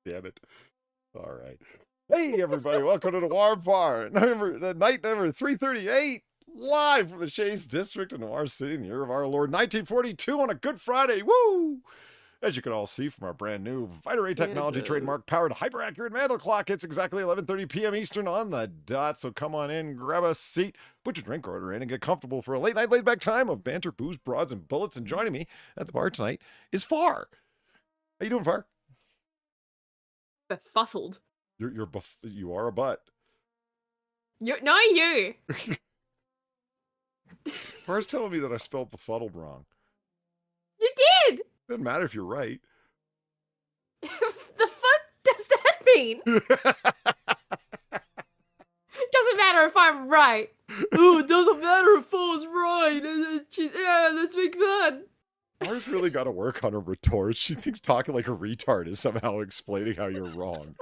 Damn it. All right. Hey, everybody. Welcome to the Noir Bar. Night number 338. Live from the Shays District in Noir City in the year of our Lord, 1942 on a Good Friday. Woo! As you can all see from our brand new Vita Technology trademark powered hyper-accurate mantle clock, it's exactly 11:30 p.m. Eastern on the dot. So come on in, grab a seat, put your drink order in, and get comfortable for a late night, laid back time of banter, booze, broads, and bullets. And joining me at the bar tonight is Far. How you doing, Far? Befuddled. You are a butt. No, you. Far's telling me that I spelled befuddled wrong. You did. Doesn't matter if you're right. The fuck does that mean? It doesn't matter if I'm right. Oh, it doesn't matter if Paul's right. Yeah, let's make fun. Far's really got to work on her retorts. She thinks talking like a retard is somehow explaining how you're wrong.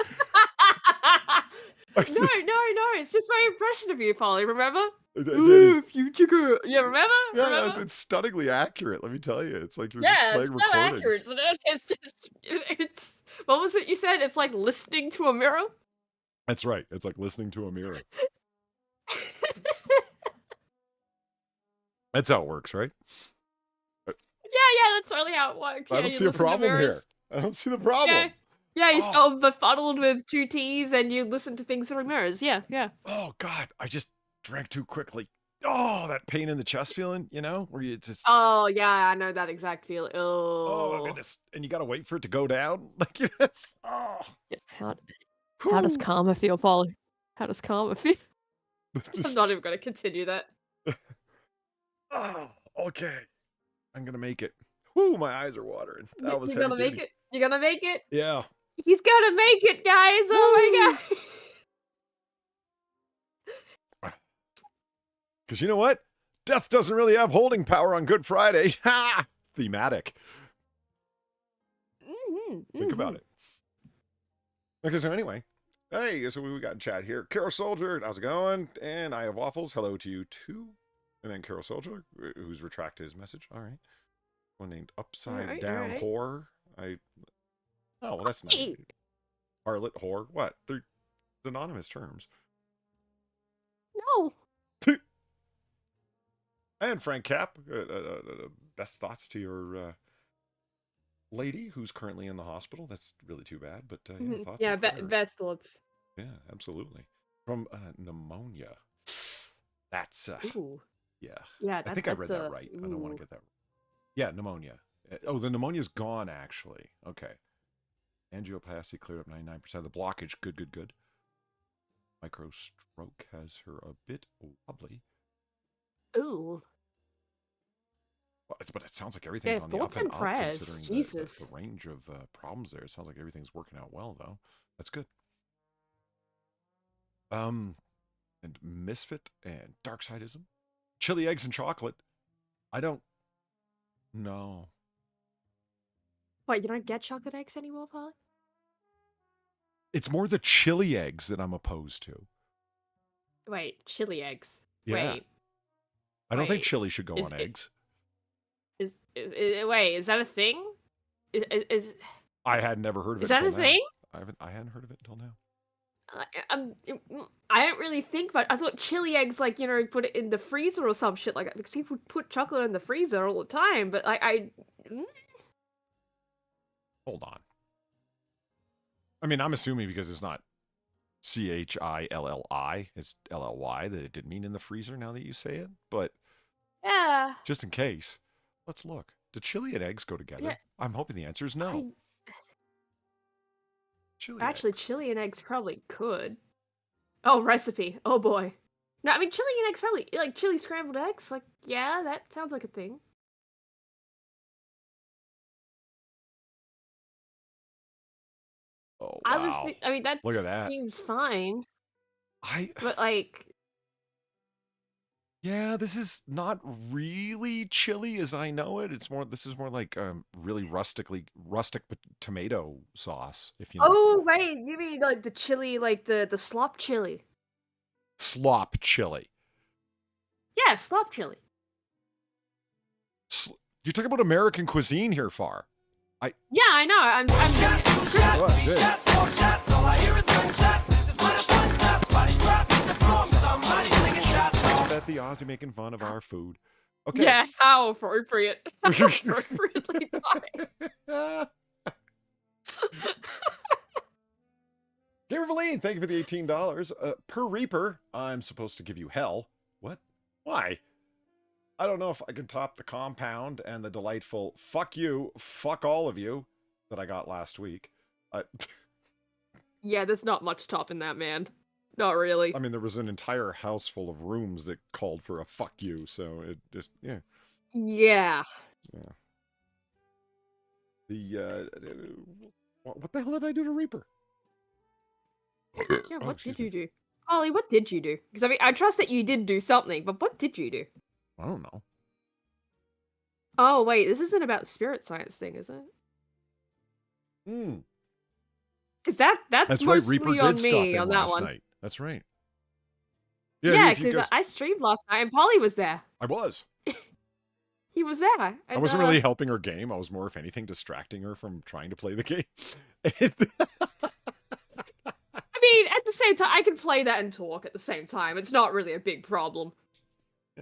No. It's just my impression of you, Polly. Remember? Ooh, future girl. Yeah, remember? Yeah, remember? it's stunningly accurate. Let me tell you, it's like you're just playing it's so recordings. accurate. It's just it's. What was it you said? It's like listening to a mirror. That's right. It's like listening to a mirror. That's how it works, right? Yeah, that's totally how it works. I don't see a problem here. I don't see the problem. Yeah, you spell befuddled with 2 T's and you listen to things through mirrors. Yeah. Oh, God. I just drank too quickly. Oh, that pain in the chest feeling, you know? Where you just... Oh, yeah, I know that exact feeling. Oh, goodness. And you got to wait for it to go down? Like, it's... Oh. How does karma feel, Paul? How does karma feel? I'm not even going to continue that. Oh, okay. I'm going to make it. Whoo, my eyes are watering. That was You're going to make it? You're going to make it? Yeah. He's going to make it, guys. Oh, my God. Because you know what? Death doesn't really have holding power on Good Friday. Ha! Thematic. Think about it. Okay, so anyway. Hey, so we got in chat here. Carol Soldier, how's it going? And I have Waffles. Hello to you, too. And then Carol Soldier, who's retracted his message. All right. One named Upside Down Whore. Oh, well, that's nice. Harlot, whore. What? They're anonymous terms. No. And Frank Cap, best thoughts to your lady who's currently in the hospital. That's really too bad, but thoughts. Yeah, best thoughts. Yeah, absolutely. From pneumonia. That's Ooh. Yeah. I think I read that right. I don't want to get that wrong. Yeah, pneumonia. Oh, the pneumonia's gone, actually. Okay. Angioplasty cleared up 99% of the blockage. Good. Micro stroke has her a bit wobbly. Ooh. But it sounds like everything's on the up and up, considering Jesus. the range of problems there. It sounds like everything's working out well, though. That's good. And Misfit and Darksidism. Chili eggs and chocolate. I don't know. What, you don't get chocolate eggs anymore, Polly? It's more the chili eggs that I'm opposed to. Wait, chili eggs. Yeah. I don't think chili should go on eggs. Wait, is that a thing? I had never heard of it. Is that a thing? I hadn't heard of it until now. I don't really think about it. I thought chili eggs, like, you know, put it in the freezer or some shit like that. Because people put chocolate in the freezer all the time. But Hold on. I mean, I'm assuming because it's not CHILLI, it's LLY, that it didn't mean in the freezer now that you say it. But yeah, just in case, let's look. Do chili and eggs go together? Yeah. I'm hoping the answer is no. Chili and eggs probably could. Oh, recipe. Oh boy. No, I mean chili and eggs probably, like chili scrambled eggs. Like, yeah, that sounds like a thing. Oh, wow. I mean, look at that. Seems fine. But like, yeah, this is not really chili as I know it. This is more like really rustic tomato sauce, if you know. Oh, right. You mean like the chili, like the slop chili. Slop chili. Yeah, slop chili. You're talking about American cuisine here, Far. Yeah, I know. I'm What? Good. Shots, more shots, all I hear is gunshots. This is when a fun stops. Bodies drop, hit the floor. Somebody's taking shots. I bet the Aussie making fun of our food. Okay. Yeah, how appropriate. How appropriately timed. Gamervaline, thank you for the $18. Per Reaper, I'm supposed to give you hell. What? Why? I don't know if I can top the compound and the delightful fuck you, fuck all of you that I got last week. Yeah, there's not much topping that, man. Not really. I mean, there was an entire house full of rooms that called for a fuck you, so it just, yeah. Yeah. The, what the hell did I do to Reaper? Yeah, Oh, what excuse did me. you do? Ollie, what did you do? Because, I mean, I trust that you did do something, but what did you do? I don't know. Oh, wait, this isn't about the spirit science thing, is it? Hmm. Because that's That's right, mostly Reaper on did stop me in on that last one. night. That's right. Yeah, if you because guys- I streamed last night and Polly was there. I was. He was there. And, I wasn't really helping her game. I was more, if anything, distracting her from trying to play the game. I mean, at the same time, I can play that and talk at the same time. It's not really a big problem.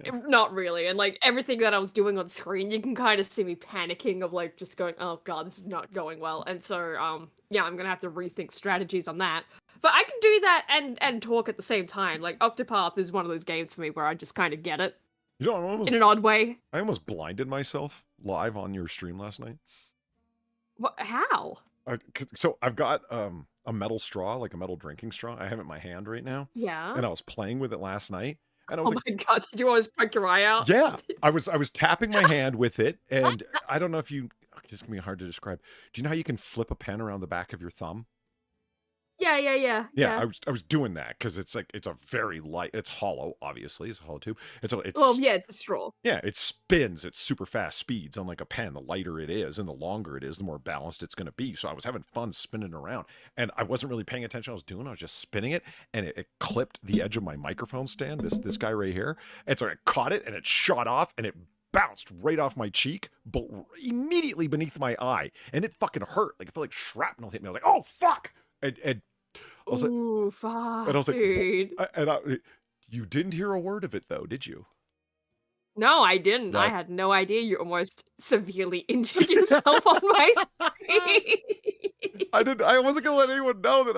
Yeah. Not really. And, like, everything that I was doing on screen, you can kind of see me panicking of, like, just going, oh god, this is not going well. And so, yeah, I'm gonna have to rethink strategies on that. But I can do that and talk at the same time. Like, Octopath is one of those games for me where I just kind of get it. You know, In an odd way. I almost blinded myself live on your stream last night. What? How? So I've got a metal straw, like a metal drinking straw. I have it in my hand right now. Yeah. And I was playing with it last night. And I Oh was my god, did you always poke your eye out? yeah, I was tapping my hand with it. And I don't know if you, this is going to be hard to describe. Do you know how you can flip a pen around the back of your thumb? Yeah. Yeah, I was doing that because it's like, it's a very light, it's hollow, obviously, it's a hollow tube. It's Well, yeah, it's a straw. yeah, it spins at super fast speeds. Unlike a pen, the lighter it is and the longer it is, the more balanced it's going to be. So I was having fun spinning around, and I wasn't really paying attention. I was just spinning it, and it clipped the edge of my microphone stand. This guy right here, and so I caught it, and it shot off, and it bounced right off my cheek, but immediately beneath my eye, and it fucking hurt. Like it felt like shrapnel hit me. I was like, oh fuck, and I was Ooh, fuck, and I was like, dude. you didn't hear a word of it though, did you? No, I didn't. No. I had no idea you almost severely injured yourself on my screen. I wasn't gonna let anyone know that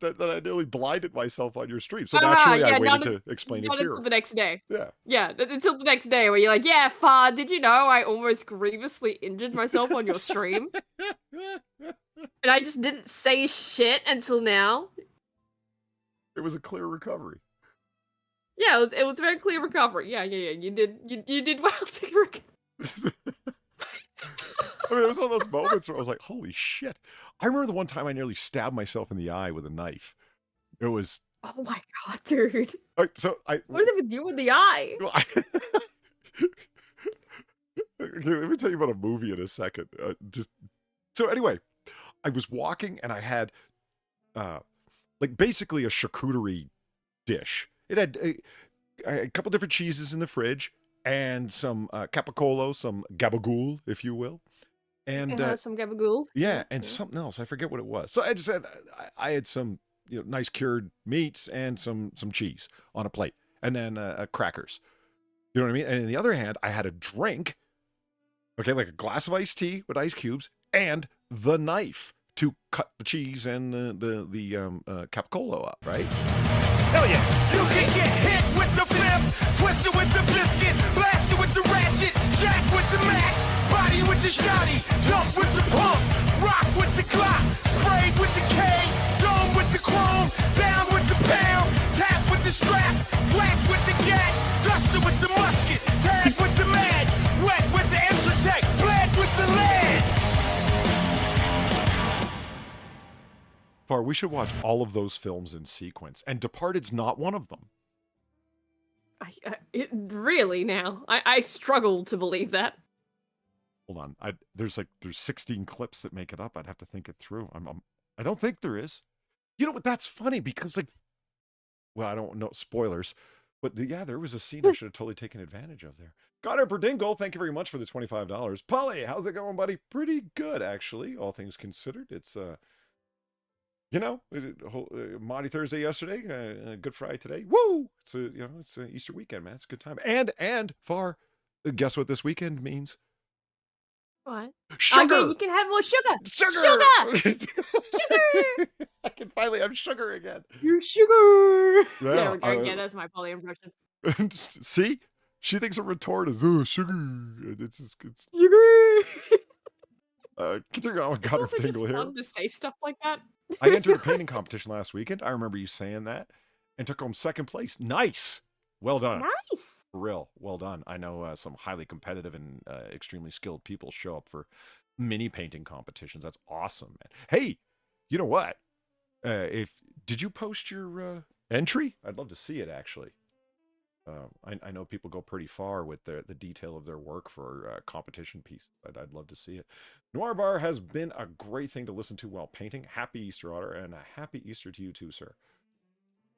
that I nearly blinded myself on your stream. So naturally, I waited to explain it Not here. until the next day. Yeah. Yeah, until the next day where you're like, yeah, Fa, did you know I almost grievously injured myself on your stream? And I just didn't say shit until now. It was a clear recovery. Yeah, it was a very clear recovery. Yeah. You did well to recover. I mean, it was one of those moments where I was like, holy shit. I remember the one time I nearly stabbed myself in the eye with a knife. It was Oh my god, dude. what is it with you in the eye? Okay, let me tell you about a movie in a second. So anyway, I was walking and I had like basically a charcuterie dish. It had a couple different cheeses in the fridge and some capicola, some gabagool, if you will. And Some gabagool. yeah, and something else. I forget what it was. So I just had I had some nice cured meats and some cheese on a plate, and then crackers. You know what I mean? And in the other hand, I had a drink. Okay, like a glass of iced tea with ice cubes and the knife to cut the cheese and the capicola up, right? Hell yeah. You can get hit with the flip, twisted with the biscuit, blasted with the ratchet, jack with the mac, body with the shotty, dump with the pump, rock with the clock, sprayed with the K, dome with the chrome, down with the pound, tap with the strap, whack with the gat, duster with the musket, tag with the mag, wet with the Intratec, bled with the lead. Far, we should watch all of those films in sequence, and Departed's not one of them. Really now? I struggle to believe that. Hold on, there's 16 clips that make it up. I'd have to think it through. I don't think there is. You know what? That's funny because well, I don't know spoilers, but yeah, there was a scene I should have totally taken advantage of there. Garter Dingle, thank you very much for the $25. Polly, how's it going, buddy? Pretty good, actually, all things considered. It's You know, Maundy Thursday yesterday, Good Friday today. Woo! It's it's a Easter weekend, man. It's a good time. And Far, guess what this weekend means? What? Sugar. Oh, yeah, you can have more sugar. Sugar. Sugar. I can finally have sugar again. You sugar. Yeah, There we go. Yeah, that's my poly impression. See, she thinks a retort is sugar. It's Sugar. continuing on with It's Gutter also just Dingle here. fun to say stuff like that. I entered a painting competition last weekend. I remember you saying that, and took home second place. Nice. Well done. Nice. For real. Well done. I know some highly competitive and extremely skilled people show up for mini painting competitions. That's awesome, man. Hey, you know what? Did you post your entry? I'd love to see it, actually. I know people go pretty far with the detail of their work for competition pieces. I'd love to see it. Noir Bar has been a great thing to listen to while painting. Happy Easter, Otter, and a happy Easter to you too, sir.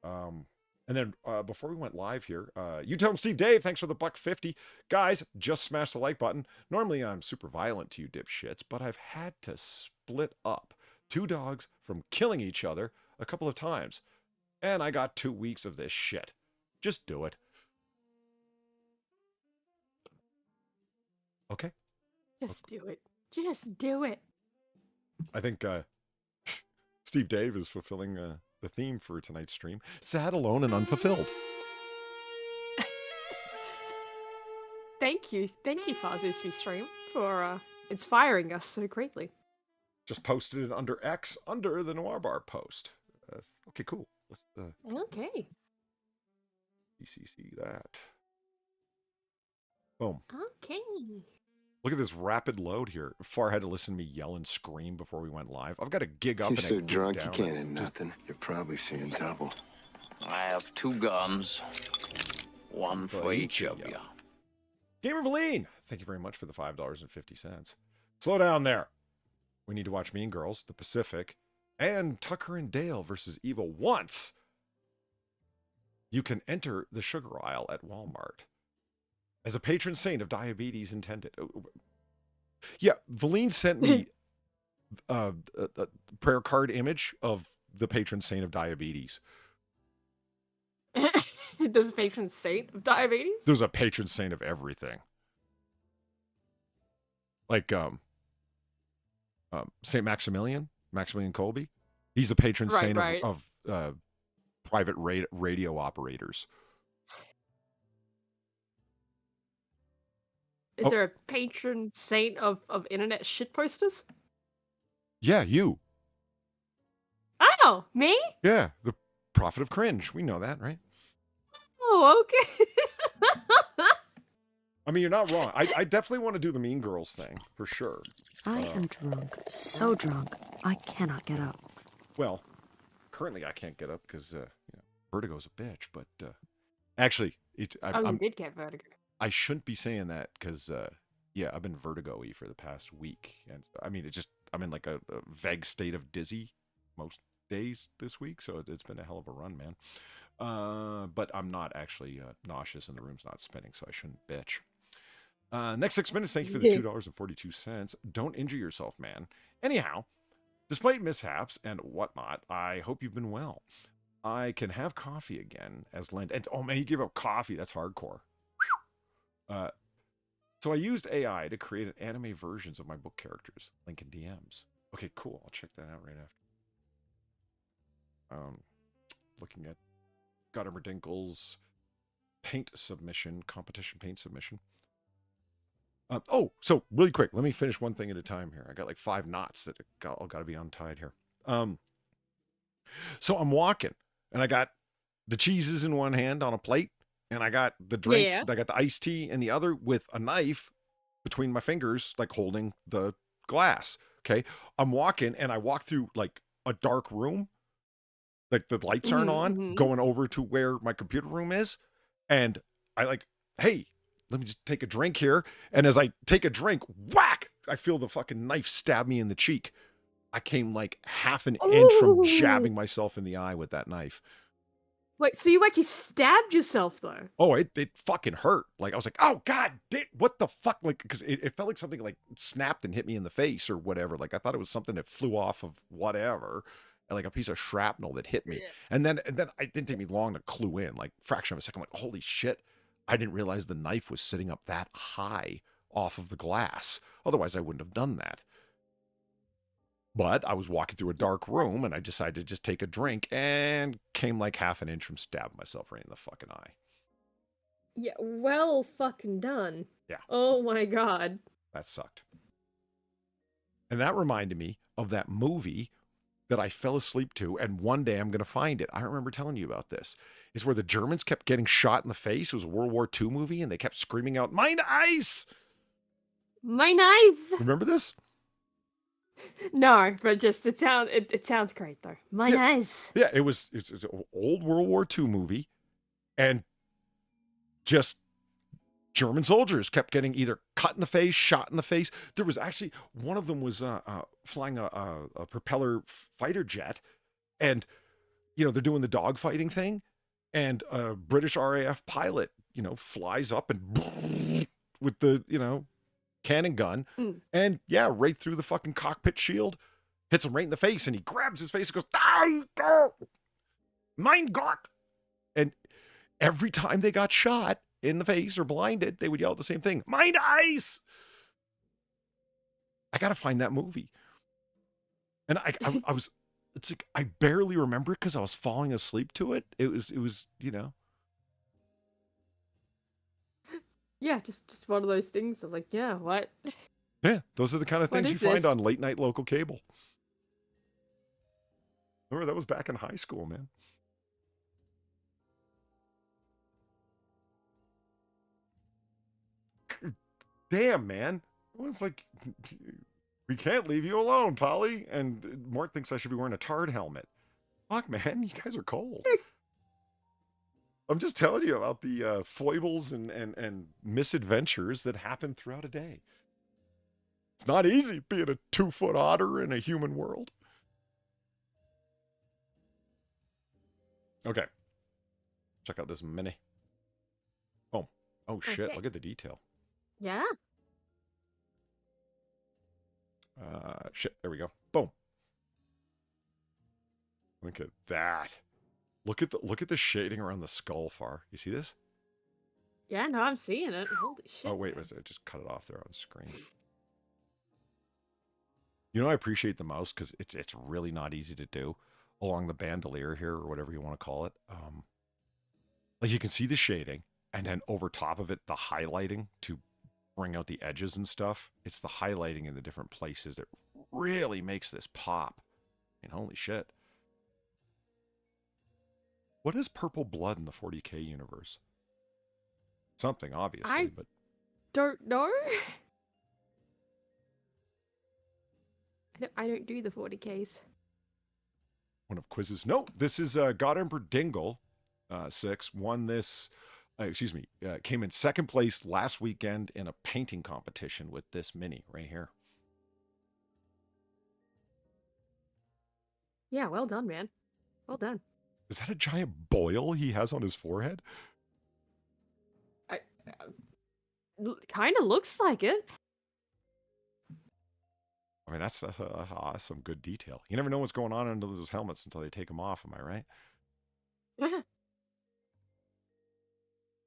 And then before we went live here, you tell him Steve Dave, thanks for the $1.50. Guys, just smash the like button. Normally I'm super violent to you dipshits, but I've had to split up 2 dogs from killing each other a couple of times. And I got 2 weeks of this shit. Just do it. Okay. Just do it. Just do it. I think Steve Dave is fulfilling the theme for tonight's stream. Sad, alone, and unfulfilled. Thank you, FarZoosme stream, for inspiring us so greatly. Just posted it under X, under the Noir Bar post. Okay, cool. Let's Okay. CC that. Boom. Okay. Look at this rapid load here. Far had to listen to me yell and scream before we went live. I've got to gig up You're and so a gig drunk you down. can't hit nothing. You're probably seeing double. I have 2 guns, one for each of you. Gamer Valine, thank you very much for the $5.50. Slow down there. We need to watch Mean Girls, The Pacific, and Tucker and Dale versus Evil once. You can enter the sugar aisle at Walmart. As a patron saint of diabetes intended. Yeah, Valine sent me a prayer card image of the patron saint of diabetes. Does a patron saint of diabetes? There's a patron saint of everything. Like Saint Maximilian Colby. He's a patron saint of private radio operators. Is there a patron saint of internet shitposters? Yeah, you. Oh, me? Yeah, the prophet of cringe. We know that, right? Oh, okay. I mean, you're not wrong. I definitely want to do the Mean Girls thing, for sure. I am drunk. So drunk. I cannot get up. Well, currently I can't get up because vertigo's a bitch, but actually, it's... you did get vertigo. I shouldn't be saying that because, I've been vertigo-y for the past week. And I mean, I'm in like a vague state of dizzy most days this week, so it's been a hell of a run, man. But I'm not actually nauseous and the room's not spinning, so I shouldn't bitch. Next 6 minutes, thank you for the $2.42. Don't injure yourself, man. Anyhow, despite mishaps and whatnot, I hope you've been well. I can have coffee again as Lent. And, oh man, you give up coffee. That's hardcore. So I used AI to create an anime versions of my book characters. Link in DMs. Okay, cool. I'll check that out right after. Looking at Gutter Dinkle's paint submission, competition paint submission. So really quick, let me finish one thing at a time here. I got like 5 knots that all got to be untied here. So I'm walking, and I got the cheeses in one hand on a plate, and I got the drink, I got the iced tea in the other with a knife between my fingers, like holding the glass. Okay. I'm walking, and I walk through like a dark room, like the lights aren't on, going over to where my computer room is. And I like, hey, let me just take a drink here. And as I take a drink, whack, I feel the fucking knife stab me in the cheek. I came like half an inch from jabbing myself in the eye with that knife. Wait, so you actually stabbed yourself, though? Oh, it fucking hurt. Like, I was like, oh, God, what the fuck? Like, because it felt like something like snapped and hit me in the face or whatever. Like, I thought it was something that flew off of whatever. like a piece of shrapnel that hit me. And then it didn't take me long to clue in, like fraction of a second. I'm like, holy shit! I didn't realize the knife was sitting up that high off of the glass. Otherwise, I wouldn't have done that. But I was walking through a dark room, and I decided to just take a drink, and came like half an inch from stabbing myself right in the fucking eye. Yeah, well fucking done. Yeah. Oh my god. That sucked. And that reminded me of that movie that I fell asleep to, and one day I'm going to find it. I remember telling you about this. It's where the Germans kept getting shot in the face. It was a World War II movie, and they kept screaming out, "Mine eyes!" Mine eyes! Remember this? No, but just it sounds great though. Mine eyes. Yeah, it's an old World War II movie, and just German soldiers kept getting either cut in the face, shot in the face. There was actually, one of them was flying a propeller fighter jet, and, you know, they're doing the dogfighting thing, and a British RAF pilot, you know, flies up and with the, you know, cannon gun, and yeah, right through the fucking cockpit shield, hits him right in the face, and he grabs his face and goes, "Ah, mein Gott!" And every time they got shot in the face or blinded, they would yell the same thing, "Mine eyes!" I gotta find that movie. And I was, it's like, I barely remember it because I was falling asleep to it. It was, you know. Yeah, just one of those things of like, yeah, what? Yeah, those are the kind of things you find this? on late night local cable. Remember, that was back in high school, man. Damn, man. It's like, we can't leave you alone, Polly. And Mort thinks I should be wearing a tard helmet. Fuck, man, you guys are cold. I'm just telling you about the foibles and misadventures that happen throughout a day. It's not easy being a 2-foot otter in a human world. Okay. Check out this mini. Oh. Oh, shit. Okay. Look at the detail. Yeah. Shit. There we go. Boom. Look at that. Look at the shading around the skull, Far. You see this? Yeah, no, I'm seeing it. Holy shit. Oh, wait, was it? Just cut it off there on screen. You know, I appreciate the mouse because it's really not easy to do along the bandolier here, or whatever you want to call it. Like, you can see the shading, and then over top of it, the highlighting to bring out the edges and stuff. It's the highlighting in the different places that really makes this pop. I mean, holy shit. What is purple blood in the 40K universe? Something, obviously, but... Don't know. I don't do the 40Ks. One of quizzes. No, this is God Emperor Dingle, 6, won this, came in second place last weekend in a painting competition with this mini right here. Yeah, well done, man. Well done. Is that a giant boil he has on his forehead? Kind of looks like it. I mean, that's some good detail. You never know what's going on under those helmets until they take them off. Am I right?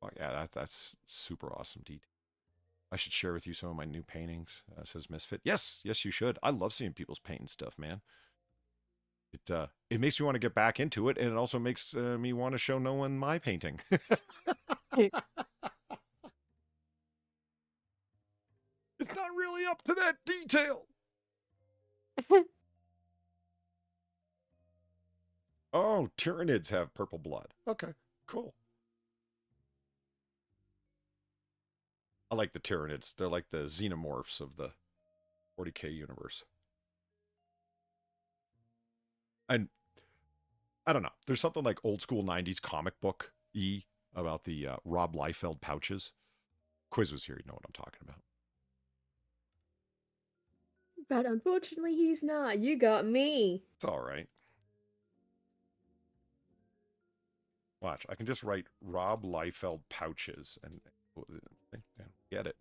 Oh, yeah, that's super awesome detail. I should share with you some of my new paintings, says Misfit. Yes, you should. I love seeing people's painting stuff, man. It makes me want to get back into it, and it also makes me want to show no one my painting. It's not really up to that detail. Oh, Tyranids have purple blood. Okay, cool. I like the Tyranids. They're like the xenomorphs of the 40K universe. And I don't know. There's something like old school 90s comic book about the Rob Liefeld pouches. Quiz was here. You know what I'm talking about. But unfortunately, he's not. You got me. It's all right. Watch. I can just write Rob Liefeld pouches and get it.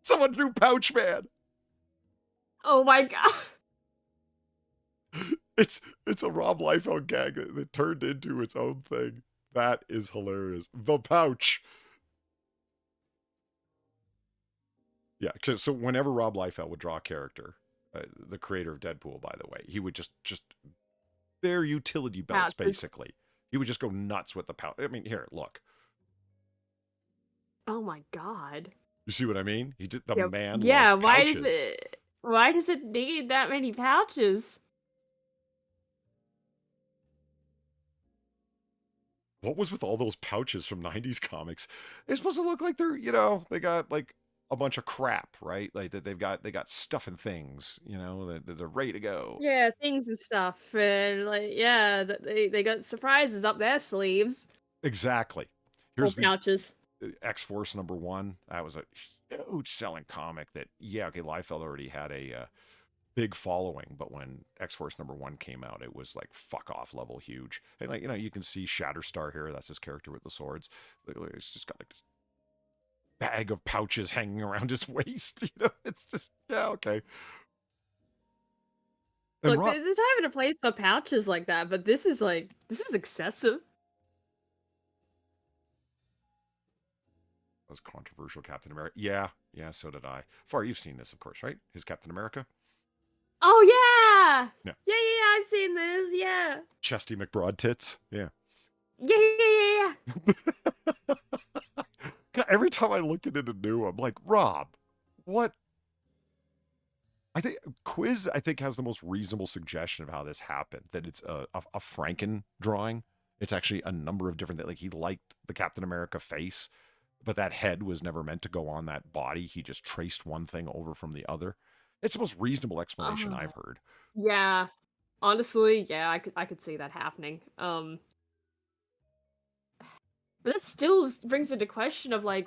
Someone drew Pouch Man. Oh my god. It's a Rob Liefeld gag that turned into its own thing. That is hilarious. The Pouch. Yeah, so whenever Rob Liefeld would draw a character, the creator of Deadpool, by the way, he would just their utility belts, basically. He would just go nuts with the pouch. I mean, here, look. Oh my god. You see what I mean? He did the man. Yeah, loves why pouches. why does it need that many pouches? What was with all those pouches from 90s comics? They're supposed to look like they're, they got like a bunch of crap, right? Like that they got stuff and things, they're ready to go. Yeah, things and stuff. And like, yeah, they got surprises up their sleeves. Exactly. Or Here's pouches. the X-Force #1. That was a huge selling comic that, Liefeld already had a big following, but when X-Force #1 came out, it was like fuck off level huge. And like, you can see Shatterstar here. That's his character with the swords. It's just got like this bag of pouches hanging around his waist. It's just, okay. And Look, there's a time and a place for pouches like that, but this is excessive. That was controversial Captain America. Yeah, so did I. Far, you've seen this, of course, right? His Captain America? Oh, yeah! Yeah. Yeah, I've seen this, yeah. Chesty McBroad tits? Yeah. Yeah. God, every time I look at it anew, I'm like, Rob, what? I think Quiz, has the most reasonable suggestion of how this happened. That it's a Franken drawing. It's actually a number of different things. Like, he liked the Captain America face, but that head was never meant to go on that body. He just traced one thing over from the other. It's the most reasonable explanation I've heard. Yeah. Honestly, yeah, I could see that happening. But that still brings into question of like,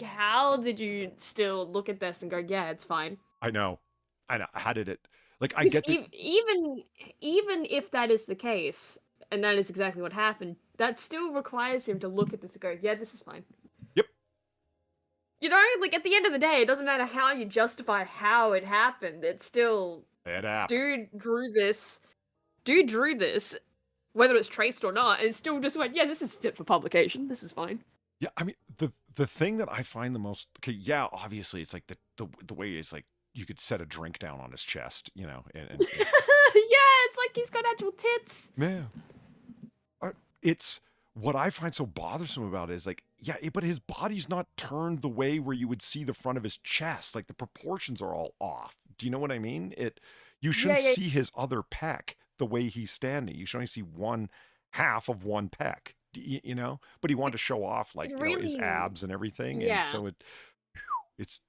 how did you still look at this and go, yeah, it's fine? I know. How did it? Like, I Because get even if that is the case, and that is exactly what happened, that still requires him to look at this and go, yeah, this is fine. Yep. Like, at the end of the day, it doesn't matter how you justify how it happened. It's still... It happened. Dude drew this, whether it's traced or not, and still just went, yeah, this is fit for publication. This is fine. Yeah, I mean, the thing that I find the most... Okay, yeah, obviously, it's like the way it's like, you could set a drink down on his chest, and yeah, it's like he's got actual tits. Yeah. It's what I find so bothersome about it is like, yeah, but his body's not turned the way where you would see the front of his chest. Like, the proportions are all off. Do you know what I mean? You shouldn't see his other pec the way he's standing. You should only see one half of one pec, But he wanted to show off, like, his abs and everything. Yeah. And so it's...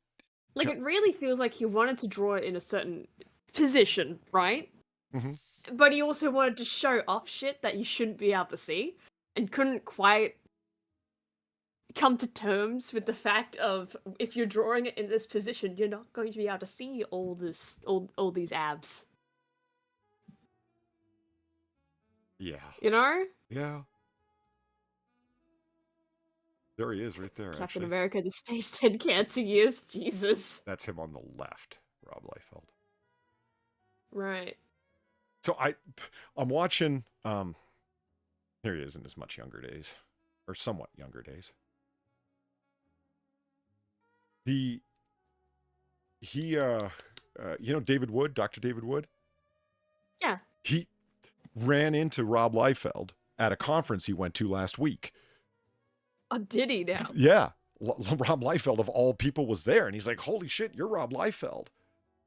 Like, it really feels like he wanted to draw it in a certain position, right? Mm-hmm. But he also wanted to show off shit that you shouldn't be able to see, and couldn't quite come to terms with the fact of, if you're drawing it in this position, you're not going to be able to see all these abs. Yeah. Yeah. There he is right there, Captain actually. America, the stage 10 cancer years. Jesus. That's him on the left, Rob Liefeld. Right. So I'm watching, here he is in his much younger days, or somewhat younger days. David Wood, Dr. David Wood? Yeah. He ran into Rob Liefeld at a conference he went to last week. Oh, did he now? Yeah. Rob Liefeld, of all people, was there. And he's like, holy shit, you're Rob Liefeld.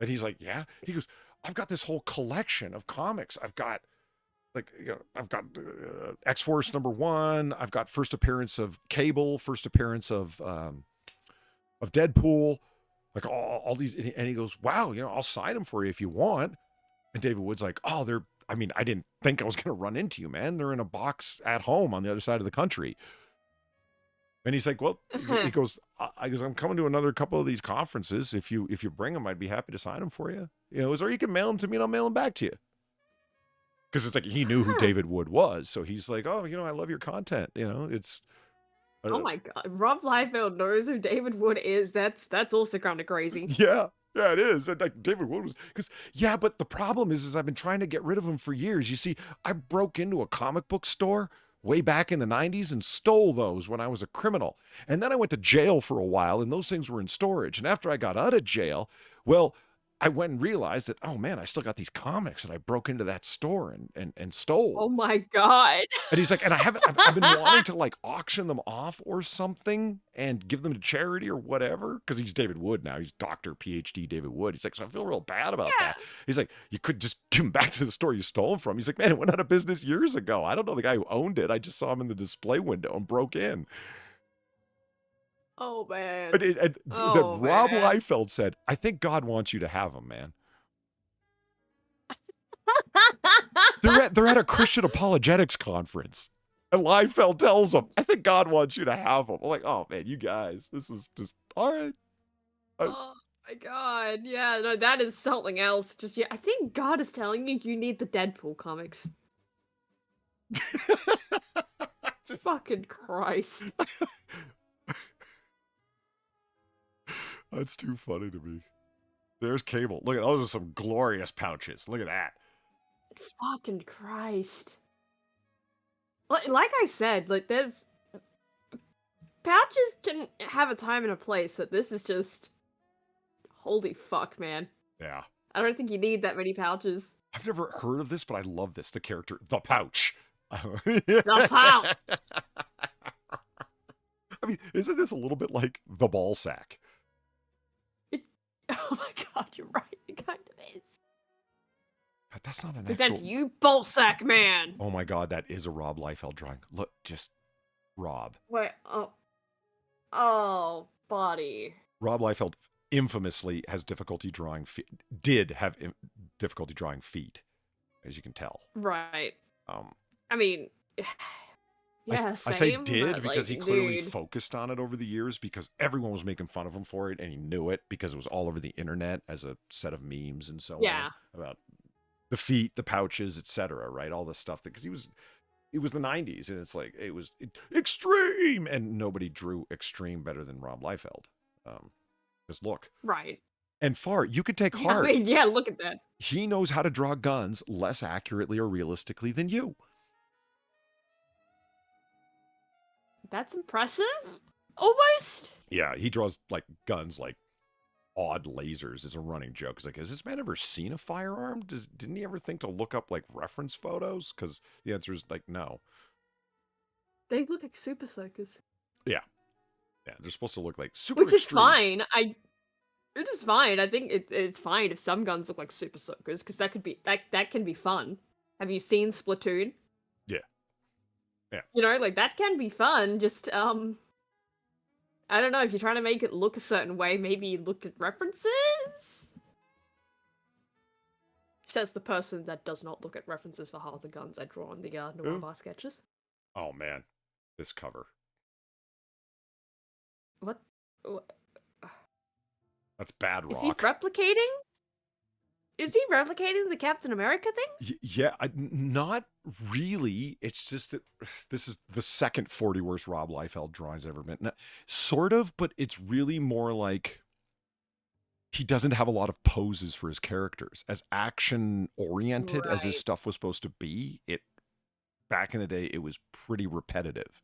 And he's like, yeah. He goes, I've got this whole collection of comics. I've got, X-Force #1. I've got first appearance of Cable, first appearance of Deadpool, like all these. And he goes, wow, I'll sign them for you if you want. And David Wood's like, oh, I didn't think I was going to run into you, man. They're in a box at home on the other side of the country. And he's like, well, he goes, I'm coming to another couple of these conferences. If you bring them, I'd be happy to sign them for you. Or you can mail them to me and I'll mail them back to you. Because it's like, he knew who David Wood was. So he's like, oh, I love your content. It's Oh my god, Rob Liefeld knows who David Wood is. That's also kind of crazy. Yeah, it is. And like David Wood was, because but the problem is I've been trying to get rid of him for years. You see, I broke into a comic book store way back in the 90s and stole those when I was a criminal. And then I went to jail for a while, and those things were in storage. And after I got out of jail, well, I went and realized that, oh man, I still got these comics, and I broke into that store and stole. Oh my god. And he's like, and I've been wanting to like auction them off or something and give them to charity or whatever. Cause he's David Wood now. He's Dr. PhD David Wood. He's like, so I feel real bad about that. He's like, you could just give him back to the store you stole him from. He's like, man, it went out of business years ago. I don't know the guy who owned it. I just saw him in the display window and broke in. Oh man. That Rob Liefeld said, I think God wants you to have him, man. They're at a Christian apologetics conference. And Liefeld tells them, I think God wants you to have them. I'm like, oh man, you guys, this is just all right. Oh my god. Yeah, no, that is something else. Just I think God is telling you you need the Deadpool comics. Just fucking Christ. That's too funny to me. There's Cable. Look at those are some glorious pouches. Look at that. Fucking Christ. Like I said, like there's pouches can have a time and a place, but this is just holy fuck, man. Yeah. I don't think you need that many pouches. I've never heard of this, but I love this. The character, the pouch. The pouch. I mean, isn't this a little bit like the ball sack? Oh my god, you're right. It kind of is. God, that's not an Present actual... to you, Ballsack Man. Oh my god, that is a Rob Liefeld drawing. Look, just Rob. Wait, oh, buddy. Rob Liefeld infamously has difficulty drawing did have difficulty drawing feet, as you can tell. Right. I mean, yeah, I say same, did but, because like, he clearly dude. focused on it over the years because everyone was making fun of him for it, and he knew it because it was all over the internet as a set of memes and so on about the feet, the pouches, etc. Right, all this stuff because it was the 90s, and it's like it was extreme, and nobody drew extreme better than Rob Liefeld. Just look, Right. and you could take heart. I mean, yeah, look at that. He knows how to draw guns less accurately or realistically than you. That's impressive. Almost. Yeah, he draws like guns like odd lasers. It's a running joke. It's like, has this man ever seen a firearm? Didn't he ever think to look up like reference photos? Because the answer is like no. They look like super soakers. Yeah, they're supposed to look like super. Which is extreme. fine. It is fine. I think it's fine if some guns look like super soakers because that could be that can be fun. Have you seen Splatoon? Yeah. You know, like that can be fun. Just I don't know, if you're trying to make it look a certain way, maybe look at references. Says the person that does not look at references for half the guns I draw in the Noir Bar sketches. Oh man, this cover. What? That's bad rock. Is he replicating? Is he replicating the Captain America thing? Yeah, not really. It's just that this is the second 40 worst Rob Liefeld drawings ever been. Sort of, but it's really more like he doesn't have a lot of poses for his characters. As action-oriented as his stuff was supposed to be, back in the day, it was pretty repetitive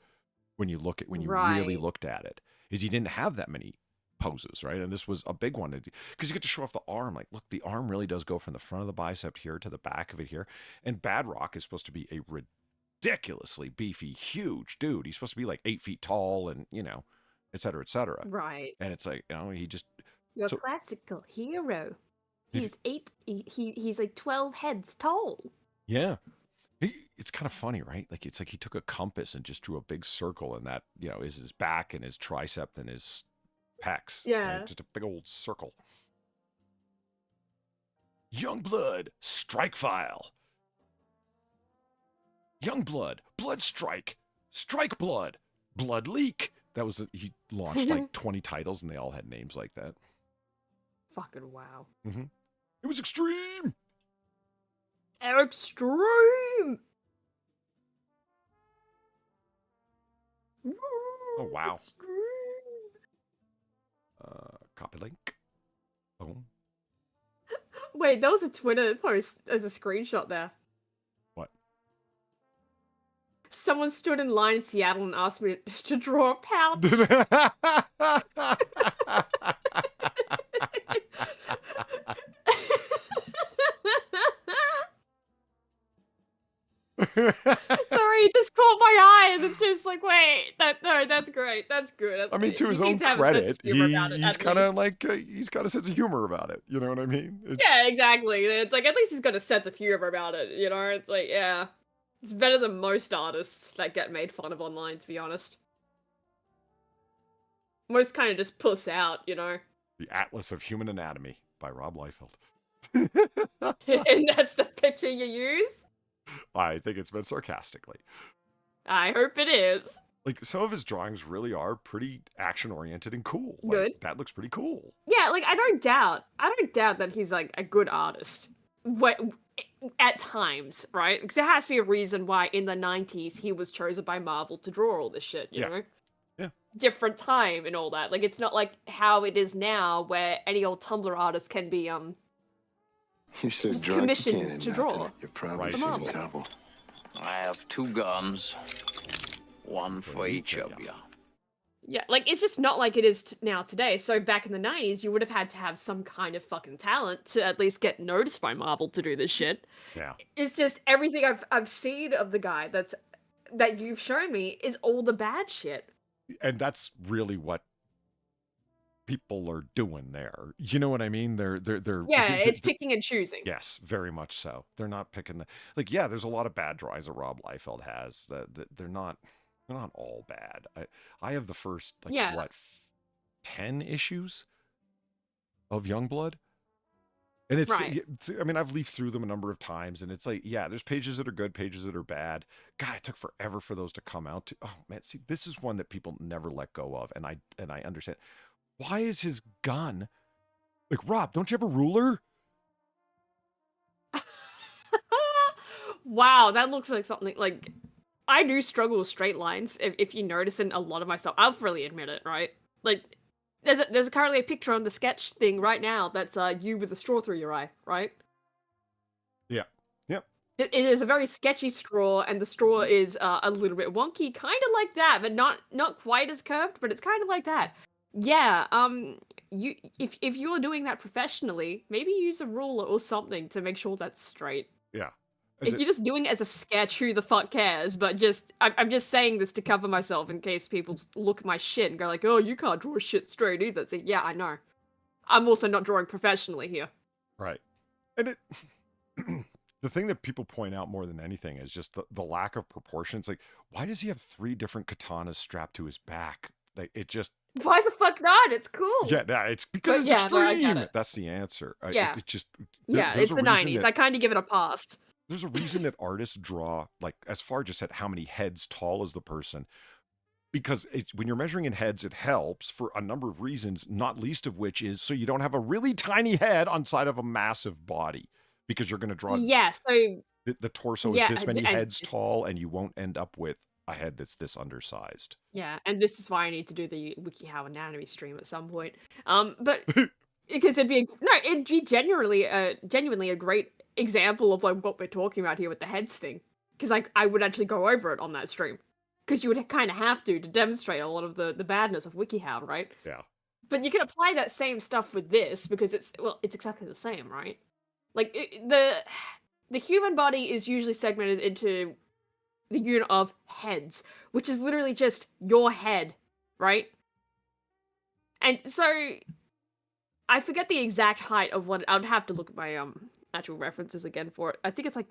when you really looked at it. Is he didn't have that many poses, right? And this was a big one because you get to show off the arm. Like, look, the arm really does go from the front of the bicep here to the back of it here. And Bad Rock is supposed to be a ridiculously beefy, huge dude. He's supposed to be like 8 feet tall and, et cetera, et cetera. Right. And it's like, he just... Your classical hero. He's he's like 12 heads tall. Yeah. It's kind of funny, right? Like, it's like he took a compass and just drew a big circle, and that, is his back and his tricep and his pecs. Yeah. Right? Just a big old circle. Youngblood, Strike File. Youngblood, Blood Strike, Strike Blood, Blood Leak. That was he launched like 20 titles, and they all had names like that. Fucking wow. Mm-hmm. It was extreme. Extreme. Oh, wow. Copy link. Boom. Wait, there was a Twitter post as a screenshot there. What? Someone stood in line in Seattle and asked me to draw a pouch. Sorry, it just caught my eye, and it's just like, wait, that's great, that's good. I mean, to his He own seems to have a sense of credit, humor about it, he's at kind of least. like, he's got a sense of humor about it. You know what I mean? It's, Yeah, exactly. It's like, at least he's got a sense of humor about it, you know? It's like, yeah. It's better than most artists that get made fun of online, to be honest. Most kind of just puss out, you know? The Atlas of Human Anatomy by Rob Liefeld. And that's the picture you use? I think it's meant sarcastically. I hope it is. Like, some of his drawings really are pretty action-oriented and cool. Like, Good. that looks pretty cool. Yeah, like, I don't doubt that he's, like, a good artist. What, at times, right? Because there has to be a reason why in the 90s he was chosen by Marvel to draw all this shit, you know? Yeah. Different time and all that. Like, it's not like how it is now where any old Tumblr artist can be, You're so Just drunk you commissioned can't to end draw. nothing. You're probably Right. seeing Marvel. double. I have 2 guns. One for each of you. Yeah, like, it's just not like it is now today. So back in the 90s, you would have had to have some kind of fucking talent to at least get noticed by Marvel to do this shit. Yeah. It's just everything I've seen of the guy that you've shown me is all the bad shit. And that's really what people are doing there. You know what I mean? They're Yeah, th- it's th- picking and choosing. yes, very much so. They're not picking the, like, yeah, there's a lot of bad drawings that Rob Liefeld has that they're not all bad. I have the first, like, Yeah. what, 10 issues of Youngblood? And it's, Right. I mean, I've leafed through them a number of times, and it's like, yeah, there's pages that are good, pages that are bad. God, it took forever for those to come out. Oh man, see, this is one that people never let go of, and I understand. Why is his gun like, Rob? Don't you have a ruler? Wow, that looks like something like I do struggle with straight lines. If you notice in a lot of my stuff, I'll freely admit it, right? Like, there's currently a picture on the sketch thing right now that's you with a straw through your eye, right? Yeah. Yep. It is a very sketchy straw, and the straw is a little bit wonky, kind of like that, but not quite as curved, but it's kind of like that. Yeah, if you're doing that professionally, maybe use a ruler or something to make sure that's straight. Yeah. If you're just doing it as a sketch, who the fuck cares? But I'm just saying this to cover myself in case people look at my shit and go like, oh, you can't draw shit straight either. It's like, yeah, I know. I'm also not drawing professionally here. Right. And it the thing that people point out more than anything is just the lack of proportions. Like, why does he have 3 different katanas strapped to his back? Like, it just, Why the fuck not? It's cool. yeah, nah, it's because But it's yeah, no, I get extreme. it. That's the answer. Yeah. It's just, Yeah, there's it's a the reason 90s. that- I kind of give it a pass. There's a reason that artists draw, like, as far just at how many heads tall is the person. Because when you're measuring in heads, it helps for a number of reasons, not least of which is so you don't have a really tiny head on side of a massive body. Because you're going to draw, Yeah, so the torso is yeah, this many and heads tall, and you won't end up with a head that's this undersized. yeah, and this is why I need to do the WikiHow anatomy stream at some point. But because it'd be genuinely a great example of like what we're talking about here with the heads thing. Because like I would actually go over it on that stream. Because you would kind of have to demonstrate a lot of the badness of WikiHow, right? Yeah. But you can apply that same stuff with this because it's exactly the same, right? Like the human body is usually segmented into the unit of heads, which is literally just your head, right? And so I forget the exact height of what I would have to look at my actual references again for it. I think it's like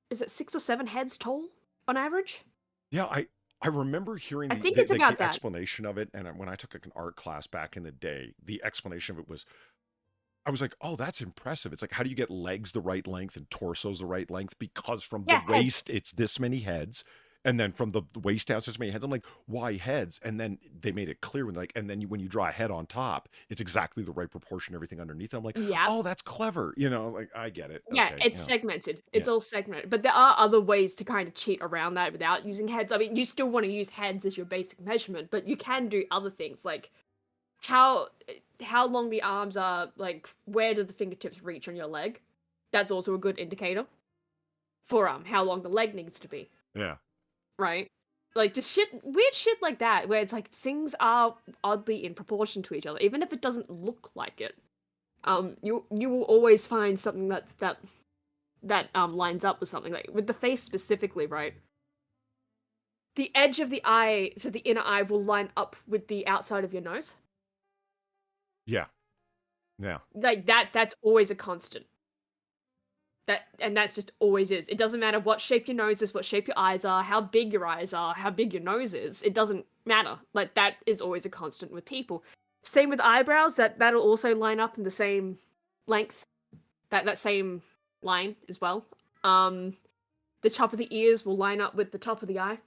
is it 6 or 7 heads tall on average? Yeah, I remember hearing I think it's the about that. explanation of it, and when I took like an art class back in the day, the explanation of it was, I was like, oh, that's impressive. It's like, how do you get legs the right length and torsos the right length? Because from Yeah, the waist, it's this many heads, And then from the waist down, it's just made heads. I'm like, why heads? And then they made it clear when and then when you draw a head on top, it's exactly the right proportion, everything underneath. I'm like, Yeah. oh, that's clever. Like, I get it. Yeah, Okay, it's segmented. It's all segmented. But there are other ways to kind of cheat around that without using heads. I mean, you still want to use heads as your basic measurement, but you can do other things like how long the arms are, like where do the fingertips reach on your leg? That's also a good indicator for how long the leg needs to be. Yeah. Right? Like just weird shit like that, where it's like things are oddly in proportion to each other, even if it doesn't look like it. You will always find something that lines up with something. Like with the face specifically, right? The edge of the eye, so the inner eye, will line up with the outside of your nose. Yeah. Yeah. Like that's always a constant. That's just always is. It doesn't matter what shape your nose is, what shape your eyes are, how big your eyes are, how big your nose is. It doesn't matter. Like that is always a constant with people. Same with eyebrows. That'll also line up in the same length. That same line as well. The top of the ears will line up with the top of the eye.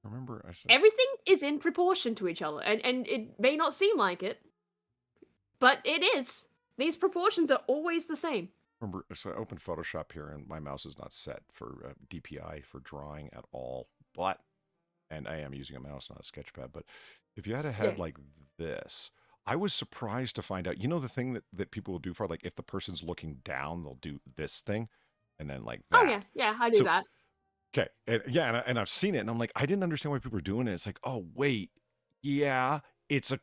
Remember, Everything is in proportion to each other, and it may not seem like it, but it is. These proportions are always the same. Remember, so I opened Photoshop here, and my mouse is not set for DPI for drawing at all. And I am using a mouse, not a sketchpad. But if you had a head like this, I was surprised to find out. You know the thing that people will do for, like, if the person's looking down, they'll do this thing, and then like that. Oh yeah, I do that. Okay, and I've seen it, and I'm like, I didn't understand why people were doing it. It's like, oh wait, yeah, it's a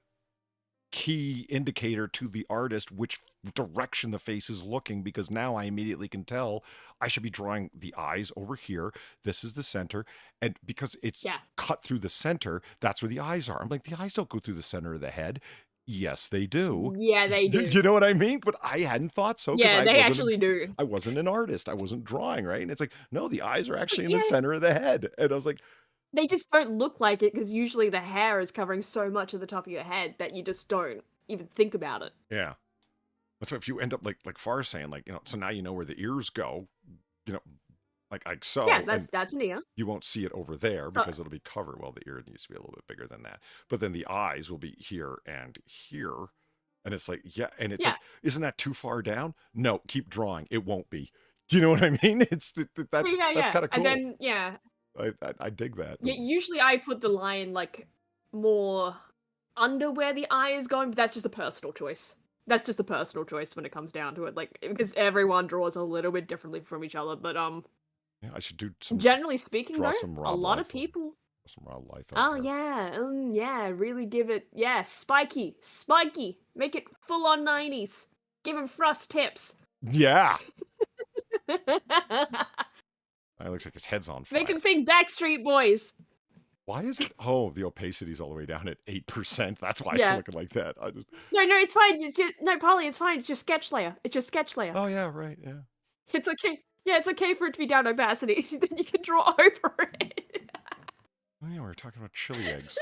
key indicator to the artist which direction the face is looking, because now I immediately can tell I should be drawing the eyes over here. This is the center, and because it's cut through the center, that's where the eyes are. I'm like, the eyes don't go through the center of the head. Yes, they do. Yeah, they do. You know what I mean? But I hadn't thought so. Yeah, they actually do. I wasn't an artist. I wasn't drawing, right? And it's like, no, the eyes are actually in the center of the head. And I was like, they just don't look like it because usually the hair is covering so much of the top of your head that you just don't even think about it. Yeah. So if you end up like Far's saying, like, so now you know where the ears go, like so. Yeah, that's an ear. You won't see it over there because it'll be covered. Well, the ear needs to be a little bit bigger than that. But then the eyes will be here and here. And it's like, and it's like, isn't that too far down? No, keep drawing. It won't be. Do you know what I mean? That's kind of cool. And then, I dig that. Yeah, usually I put the line like more under where the eye is going, but that's just a personal choice. That's just a personal choice when it comes down to it, like, because everyone draws a little bit differently from each other. But yeah, I should do some. Generally speaking, though, a lot of Liefeld. people. Some raw life. Oh yeah, really give it, spiky, make it full on 90s. Give him frost tips. Yeah. It looks like his head's on fire. Make him sing Backstreet Boys. Why is it? Oh, the opacity's all the way down at 8%. That's why it's looking like that. No, it's fine. Polly, it's fine. It's your sketch layer. Oh yeah, right. Yeah. It's okay. Yeah, it's okay for it to be down opacity. Then you can draw over it. Oh yeah, we were talking about chili eggs.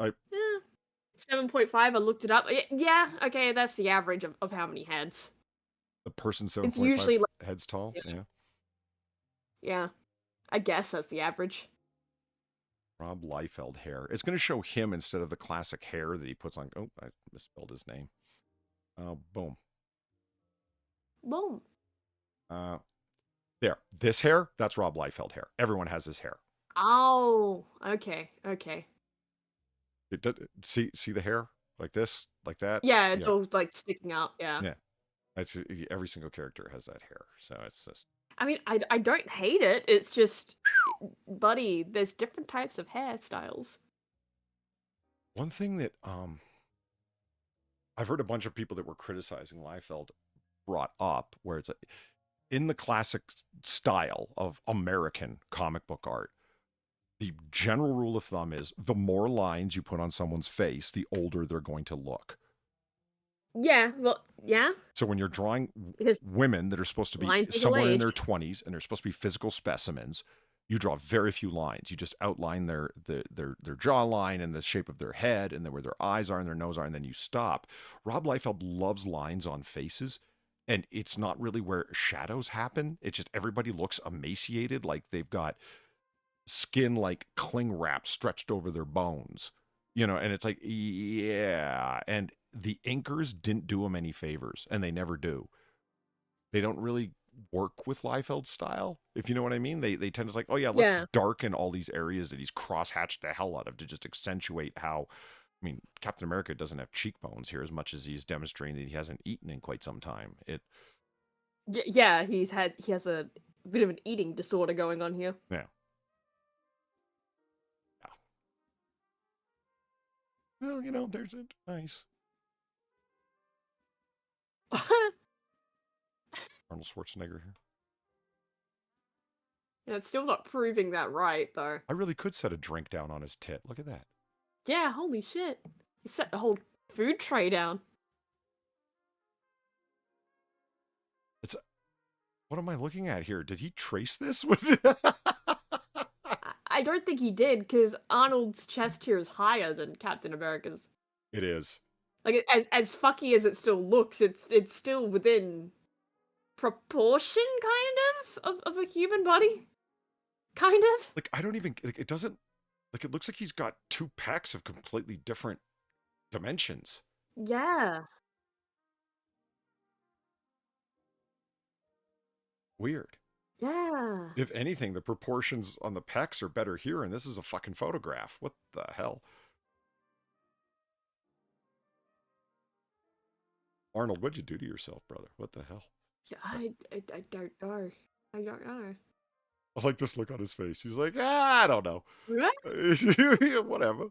7.5. I looked it up. Yeah. Okay, that's the average of how many heads. The person 7.5 it's usually heads tall. Yeah. Yeah, I guess that's the average. Rob Liefeld hair. It's going to show him instead of the classic hair that he puts on. Oh, I misspelled his name. Boom. Boom. There. This hair, that's Rob Liefeld hair. Everyone has this hair. Oh, okay. It does, see the hair? Like this? Like that? Yeah, it's all like sticking out. Yeah. Yeah. That's every single character has that hair. So it's just. I mean, I don't hate it. It's just, buddy, there's different types of hairstyles. One thing that I've heard a bunch of people that were criticizing Liefeld brought up, where it's in the classic style of American comic book art, the general rule of thumb is the more lines you put on someone's face, the older they're going to look. Yeah, well, yeah. So when you're drawing women that are supposed to be somewhere in their 20s and they're supposed to be physical specimens, you draw very few lines. You just outline their jawline and the shape of their head and then where their eyes are and their nose are, and then you stop. Rob Liefeld loves lines on faces, and it's not really where shadows happen. It's just everybody looks emaciated, like they've got skin like cling wrap stretched over their bones, you know, and it's like, yeah. And the inkers didn't do him any favors, and they never do. They don't really work with Liefeld's style, if you know what I mean. They tend to like, oh yeah, let's Yeah. darken all these areas that he's cross-hatched the hell out of to just accentuate how, I mean, Captain America doesn't have cheekbones here as much as he's demonstrating that he hasn't eaten in quite some time. Yeah, he has a bit of an eating disorder going on here. Yeah. Well, you know, there's it. Nice. Arnold Schwarzenegger here. Yeah, it's still not proving that right, though. I really could set a drink down on his tit. Look at that. Yeah, holy shit. He set the whole food tray down. What am I looking at here? Did he trace this? I don't think he did, because Arnold's chest here is higher than Captain America's. It is. Like, as fucky as it still looks, it's still within proportion, kind of a human body. Kind of. Like, I don't even, like, it doesn't, like, it looks like he's got two pecs of completely different dimensions. Yeah. Weird. Yeah. If anything, the proportions on the pecs are better here, and this is a fucking photograph. What the hell? Arnold, what'd you do to yourself, brother? What the hell? Yeah, I don't know. I don't know. I like this look on his face. He's like, I don't know. What? Whatever.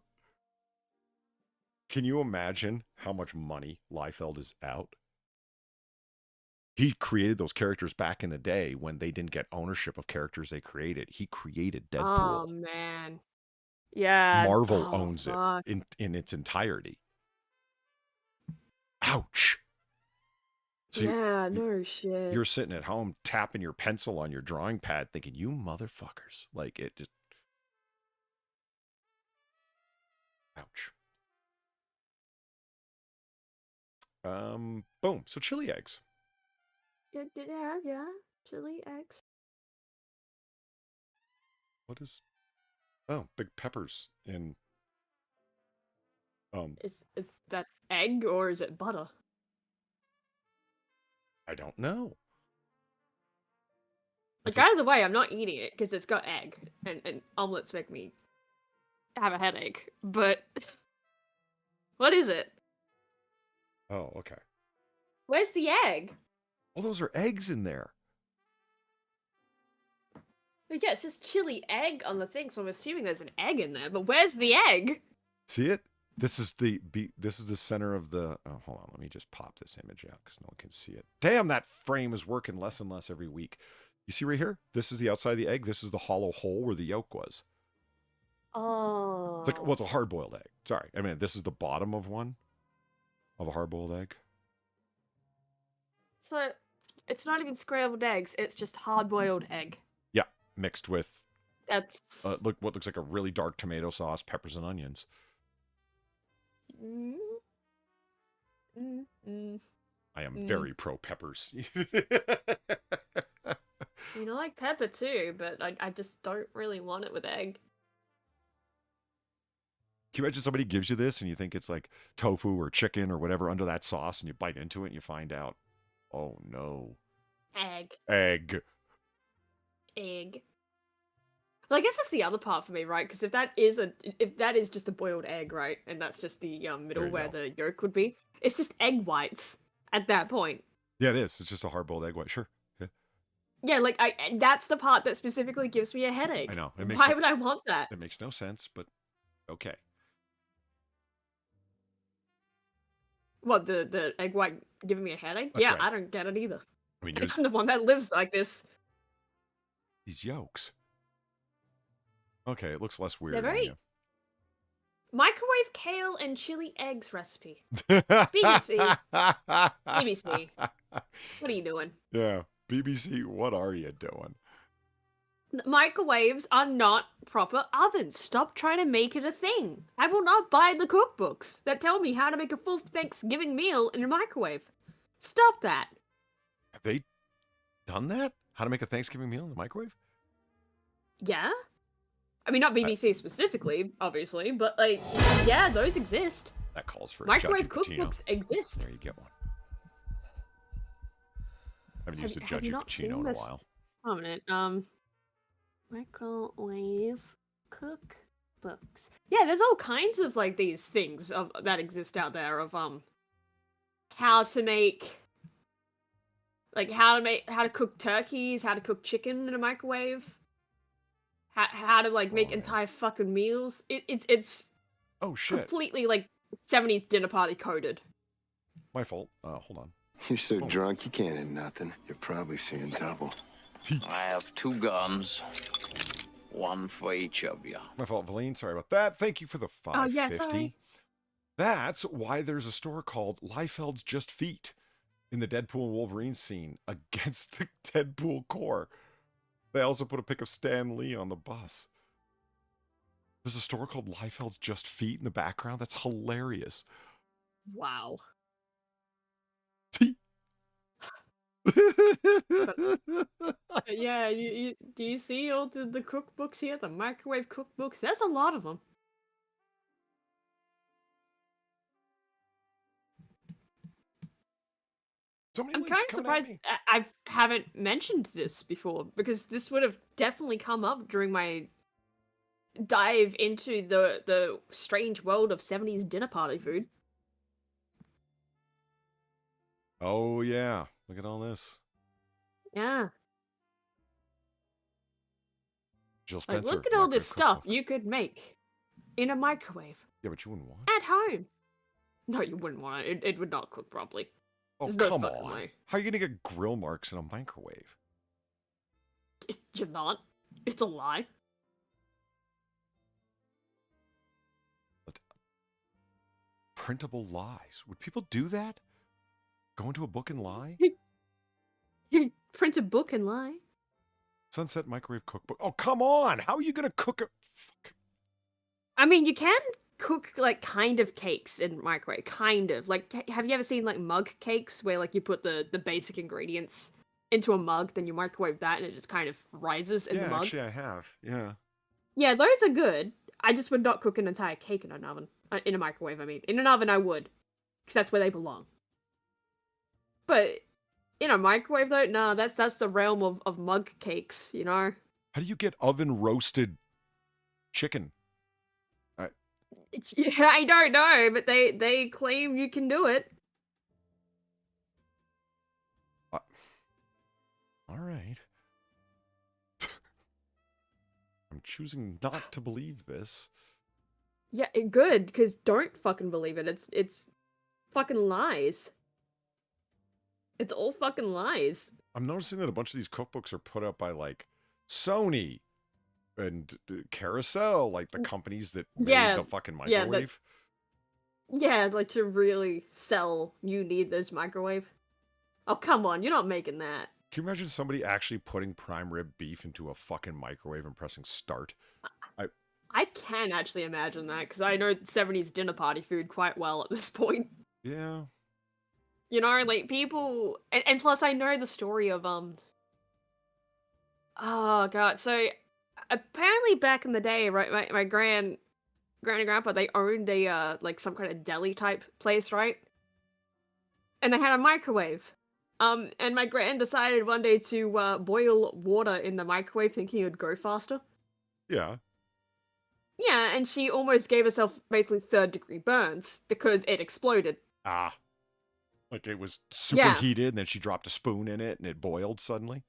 Can you imagine how much money Liefeld is out? He created those characters back in the day when they didn't get ownership of characters they created. He created Deadpool. Oh, man. Yeah. Marvel Oh, owns fuck. it in its entirety. Ouch. So Yeah, no shit. you're sitting at home tapping your pencil on your drawing pad thinking, you motherfuckers. Like, it just... Ouch. Boom. So chili eggs. Yeah. Chili eggs. What is... Oh, big peppers in... Is that egg or is it butter? I don't know. Like, either way, I'm not eating it because it's got egg, and omelets make me have a headache. But what is it? Oh, okay. Where's the egg? Oh, those are eggs in there. Like, yeah, it says chili egg on the thing, so I'm assuming there's an egg in there. But where's the egg? See it? This is the center of the... Oh, hold on. Let me just pop this image out because no one can see it. Damn, that frame is working less and less every week. You see right here? This is the outside of the egg. This is the hollow hole where the yolk was. Oh. It's like, well, it's a hard-boiled egg. Sorry. I mean, this is the bottom of one. Of a hard-boiled egg. So, it's not even scrambled eggs, it's just hard-boiled egg. Yeah, mixed with... That's... what looks like a really dark tomato sauce, peppers, and onions. I am very pro peppers. You know, I like pepper too, but I just don't really want it with egg. Can you imagine somebody gives you this and you think it's like tofu or chicken or whatever under that sauce and you bite into it and you find out, oh no. Egg. Egg. Well, I guess that's the other part for me, right? Because if that is just a boiled egg, right, and that's just the middle where the yolk would be, it's just egg whites at that point. Yeah, it is. It's just a hard-boiled egg white. Sure. Yeah. Yeah, like that's the part that specifically gives me a headache. I know. Why would I want that? It makes no sense, but okay. What, the egg white giving me a headache? That's yeah, right. I don't get it either. I mean, I'm the one that lives like this. these yolks. Okay, it looks less weird. They're very... on Microwave kale and chili eggs recipe. BBC. BBC. What are you doing? Yeah, BBC, what are you doing? Microwaves are not proper ovens. Stop trying to make it a thing. I will not buy the cookbooks that tell me how to make a full Thanksgiving meal in a microwave. Stop that. Have they done that? How to make a Thanksgiving meal in the microwave? Yeah? I mean, not BBC specifically, obviously, but like, yeah, those exist. That calls for a Microwave Judgy Pacino. cookbooks exist. There you get one. I haven't used a Have you Judgy not Pacino seen in a this? while. Prominent. Microwave cookbooks. Yeah, there's all kinds of like these things of that exist out there of how to make, like how to cook turkeys, how to cook chicken in a microwave, how to like make Oh, yeah. entire fucking meals. It's Oh shit. completely like 70s dinner party coded. My fault. Hold on. You're so drunk you can't hit nothing. You're probably seeing double. I have 2 guns. 1 for each of you. My fault, Valine. Sorry about that. Thank you for the 550. yeah, sorry. That's why there's a store called Liefeld's Just Feet in the Deadpool and Wolverine scene against the Deadpool core. They also put a pic of Stan Lee on the bus. There's a store called Liefeld's Just Feet in the background. That's hilarious. Wow. Yeah, do you see all the cookbooks here? The microwave cookbooks? There's a lot of them. So many I'm links kind of coming at surprised me. I haven't mentioned this before, because this would have definitely come up during my dive into the strange world of 70s dinner party food. Oh yeah, look at all this. Yeah. Jill Like, Spencer. look at all this microwave stuff cookbook. you could make in a microwave Yeah, but you wouldn't want. at home. No, you wouldn't want it. It would not cook properly. Oh, There's no come fucking on. way. How are you going to get grill marks in a microwave? You're not. It's a lie. Printable lies. Would people do that? Go into a book and lie? You print a book and lie. Sunset microwave cookbook. Oh, come on. How are you going to cook a... Fuck. I mean, you can cook, like, kind of cakes in microwave. Kind of. Like, have you ever seen, like, mug cakes where, like, you put the basic ingredients into a mug, then you microwave that, and it just kind of rises in the mug? Actually, I have. Yeah. Yeah, those are good. I just would not cook an entire cake in an oven. In a microwave, I mean. In an oven, I would. Because that's where they belong. But in a microwave, though, no, that's the realm of mug cakes, you know? How do you get oven roasted chicken? Yeah, I don't know, but they claim you can do it. All right. I'm choosing not to believe this. Yeah, good, because don't fucking believe it. It's fucking lies. It's all fucking lies. I'm noticing that a bunch of these cookbooks are put up by, like, Sony and Carousel, like the companies that made Yeah, the fucking yeah, microwave. Yeah, like to really sell, you need this microwave. Oh, come on, you're not making that. Can you imagine somebody actually putting prime rib beef into a fucking microwave and pressing start? I can actually imagine that, because I know 70s dinner party food quite well at this point. Yeah. You know, like, people... And plus, I know the story of, Oh, God, so... Apparently, back in the day, right, my granny and grandpa, they owned a, like, some kind of deli-type place, right? And they had a microwave. And my gran decided one day to, boil water in the microwave thinking it would go faster. Yeah. Yeah, and she almost gave herself basically third-degree burns because it exploded. Ah. Like it was superheated and then she dropped a spoon in it and it boiled suddenly.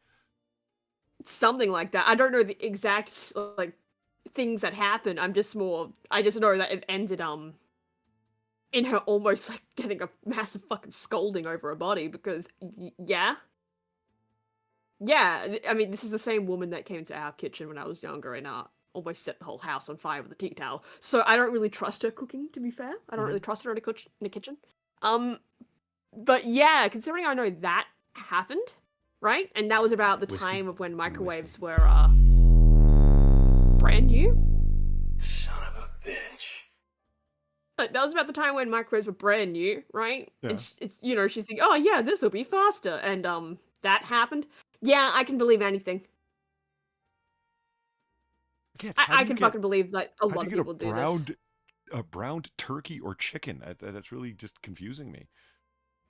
Something like that. I don't know the exact, like, things that happened. I just know that it ended, in her almost, like, getting a massive fucking scolding over her body because, yeah. Yeah, I mean, this is the same woman that came to our kitchen when I was younger and, almost set the whole house on fire with a tea towel. So I don't really trust her cooking, to be fair. I don't really trust her in the kitchen. But yeah, considering I know that happened, right? And that was about the Whiskey. time of when microwaves Whiskey. were, brand new. Son of a bitch. Like, that was about the time when microwaves were brand new, right? Yeah. And it's, you know, she's thinking, oh yeah, this will be faster. And, that happened. Yeah, I can believe anything. Again, I can fucking believe that a lot of people do this. A browned turkey or chicken. That's really just confusing me.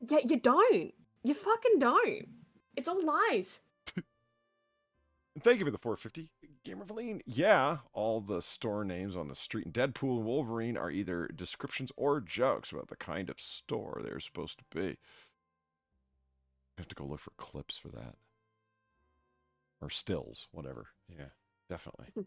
Yeah, you don't. You fucking don't. It's all lies. And thank you for the 450. Gamer Valine. Yeah, all the store names on the street in Deadpool and Wolverine are either descriptions or jokes about the kind of store they're supposed to be. I have to go look for clips for that. Or stills, whatever. Yeah, definitely. Why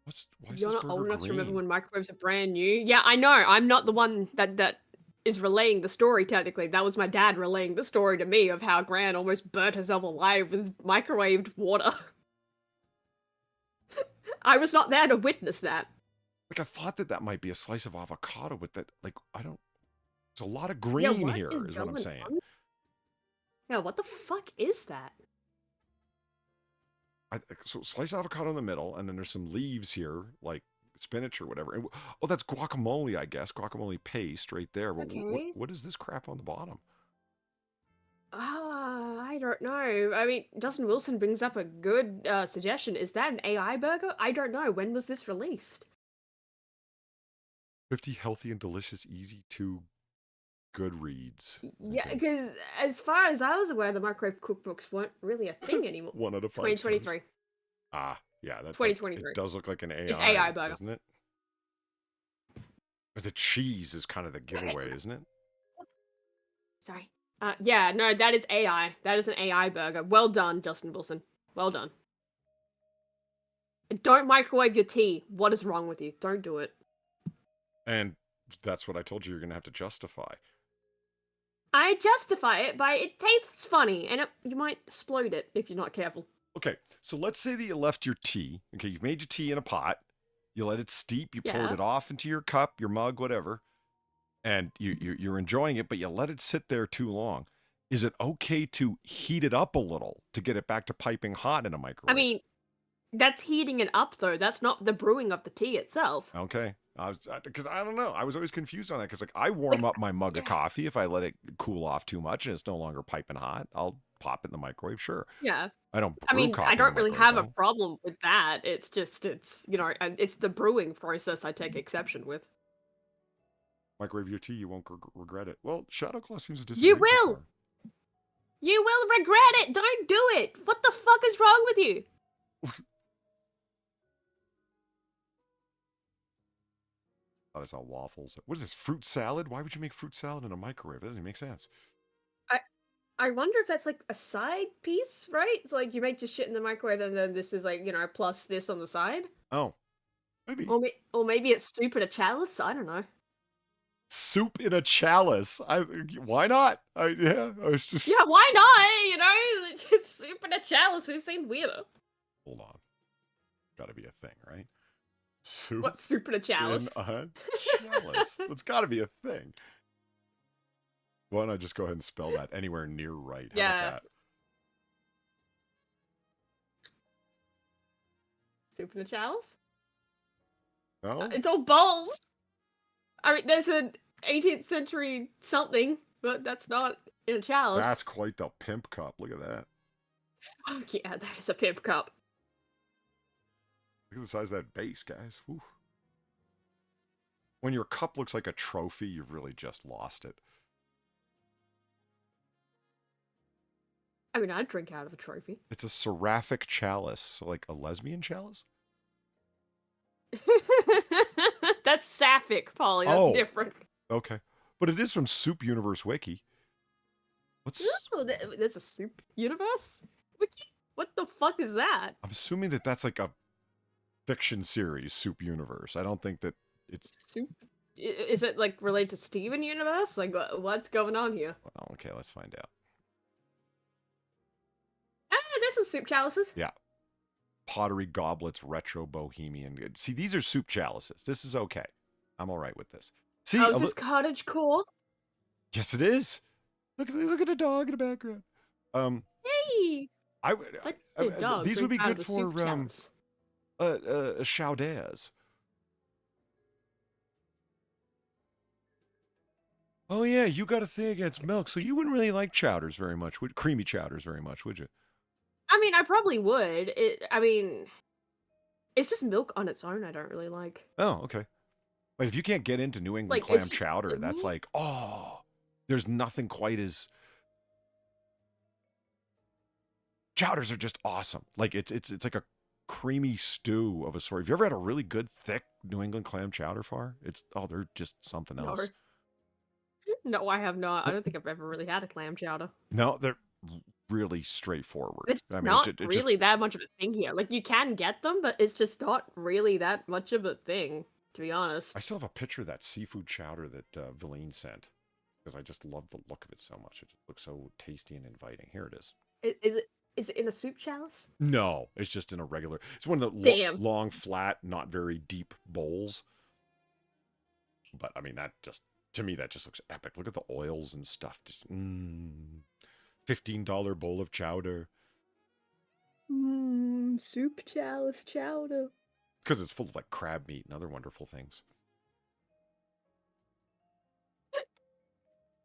is You're this not burger old enough to green? remember when microwaves are brand new. Yeah, I know. I'm not the one that is relaying the story, technically. That was my dad relaying the story to me of how Gran almost burnt herself alive with microwaved water. I was not there to witness that. Like, I thought that might be a slice of avocado with that. Like, I don't. There's a lot of green what here, is is what I'm going saying. on? Yeah, what the fuck is that? So slice avocado in the middle, and then there's some leaves here, like spinach or whatever. And, oh, that's guacamole, I guess. Guacamole paste right there. But Okay. what is this crap on the bottom? I don't know. I mean, Justin Wilson brings up a good suggestion. Is that an AI burger? I don't know. When was this released? 50 healthy and delicious, easy to good reads. Yeah, because as far as I was aware, the microwave cookbooks weren't really a thing anymore. 1 out of 5 2023. stars. Ah, yeah, that 2023. It does look like an AI. It's AI burger. Doesn't it? But the cheese is kind of the giveaway, isn't it? Sorry. Yeah, no, that is AI. That is an AI burger. Well done, Justin Wilson. Well done. Don't microwave your tea. What is wrong with you? Don't do it. And that's what I told you you're going to have to justify. I justify it by it tastes funny, and you might explode it if you're not careful. Okay, so let's say that you left your tea. Okay, you've made your tea in a pot. You let it steep. You poured Yeah. it off into your cup, your mug, whatever. And you're enjoying it, but you let it sit there too long. Is it okay to heat it up a little to get it back to piping hot in a microwave? I mean, that's heating it up, though. That's not the brewing of the tea itself. Okay. Because I don't know. I was always confused on that because, like, I warm up my mug of coffee. If I let it cool off too much and it's no longer piping hot, I'll pop it in the microwave, sure. Yeah. I don't brew I mean, coffee I in the don't really microwave, have a though. problem with that. It's just, it's the brewing process I take exception with. Microwave your tea, you won't regret it. Well, Shadowclaw seems to disagree. You so will! far. You will regret it! Don't do it! What the fuck is wrong with you? Thought I saw waffles. What is this, fruit salad? Why would you make fruit salad in a microwave? That doesn't even make sense. I wonder if that's like a side piece, right? It's like you make just shit in the microwave and then this is like, plus this on the side. Oh, maybe. Or maybe it's soup in a chalice. I don't know. Soup in a chalice. Why not? I was just... Yeah, why not? It's soup in a chalice. We've seen weirder. Hold on. Gotta be a thing, right? Soup What, soup in a chalice? in a chalice. That's gotta be a thing. Why don't I just go ahead and spell that anywhere near right? How Yeah. about that? Soup in a chalice? No? It's all bowls. I mean, there's an 18th century something, but that's not in a chalice. That's quite the pimp cup. Look at that. Fuck yeah, that is a pimp cup. Look at the size of that base, guys. Whew. When your cup looks like a trophy, you've really just lost it. I mean, I'd drink out of a trophy. It's a seraphic chalice, so like a lesbian chalice? That's sapphic, Polly. That's Oh. different. Okay. But it is from Soup Universe Wiki. What's... Oh, that's a soup universe? Wiki? What the fuck is that? I'm assuming that that's like a fiction series, Soup Universe. I don't think that it's... Soup? Is it like related to Steven Universe? Like, what's going on here? Well, okay, let's find out. There's some soup chalices. Yeah. Pottery goblets, retro bohemian. See, these are soup chalices. This is okay. I'm all right with this. See, Oh, is this cottage core? yes, it is. Look at the dog in the background. Hey! These would be good for chowders. Oh yeah, you got a thing against milk, so you wouldn't really like chowders very much, creamy chowders very much, would you? I mean, I probably would. It's just milk on its own I don't really like. Oh, okay. Like if you can't get into New England Like, clam it's just chowder, that's creamy. like, oh, there's nothing quite as chowders are just awesome. Like it's like a creamy stew of a sort. Have you ever had a really good thick New England clam chowder far? They're just something No. else. No, I have not. I don't think I've ever really had a clam chowder. No, they're really straightforward. It's I mean, not it just really that much of a thing here. Like, you can get them, but it's just not really that much of a thing, to be honest. I still have a picture of that seafood chowder that Valine sent because I just love the look of it so much. It just looks so tasty and inviting. Here it is. Is it in a soup chalice? No, it's just in a regular. It's one of the Damn. long, flat, not very deep bowls. But I mean, to me, that just looks epic. Look at the oils and stuff. Just $15 bowl of chowder. Soup chalice chowder. Because it's full of like crab meat and other wonderful things.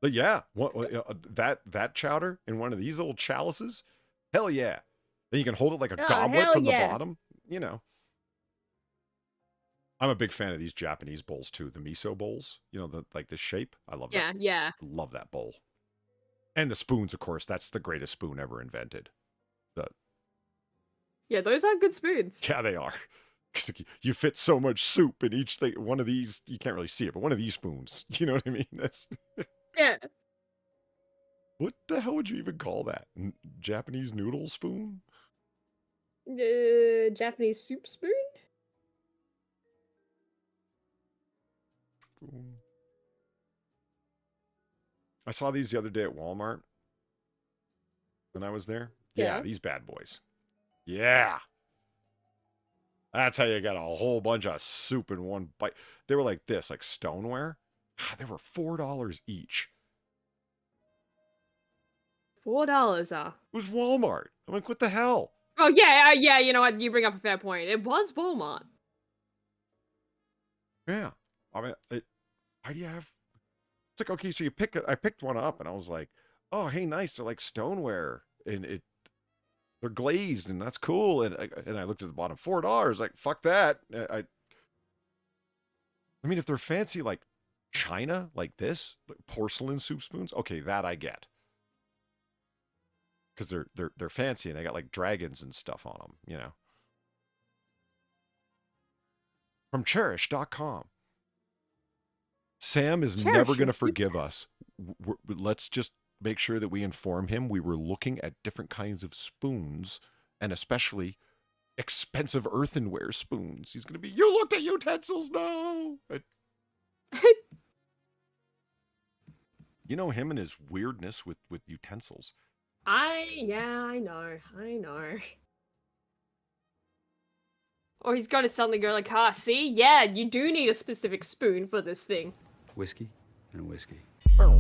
But yeah, that chowder in one of these little chalices, hell yeah. Then you can hold it like a goblet hell from the yeah. bottom, you know. I'm a big fan of these Japanese bowls too, the miso bowls, you know, the shape. I love that. Yeah. Love that bowl. And the spoons, of course, that's the greatest spoon ever invented. Yeah, those are good spoons. Yeah, they are. You fit so much soup in each thing. One of these, you can't really see it, but one of these spoons, you know what I mean? That's Yeah. what the hell would you even call that? Japanese noodle spoon? Japanese soup spoon? I saw these the other day at Walmart when I was there. Yeah. These bad boys. Yeah. That's how you got a whole bunch of soup in one bite. They were like this, like stoneware. They were $4 each. $4, It was Walmart. I'm like, what the hell? Oh, yeah, you know what? You bring up a fair point. It was Walmart. Yeah. I mean, why do you have... It's like, okay, so I picked one up and I was like, oh, hey, nice. They're like stoneware. And they're glazed and that's cool. And I looked at the bottom, $4. Like, fuck that. I mean, if they're fancy like china, like this, like porcelain soup spoons, okay, that I get. Because they're fancy and they got like dragons and stuff on them, you know. From cherish.com. Sam is never going to forgive us. Let's just make sure that we inform him we were looking at different kinds of spoons and especially expensive earthenware spoons. He's going to be, you looked at utensils, no! You know him and his weirdness with utensils. I know. Or he's gonna suddenly go like, see? Yeah, you do need a specific spoon for this thing. Whiskey and a whiskey. Son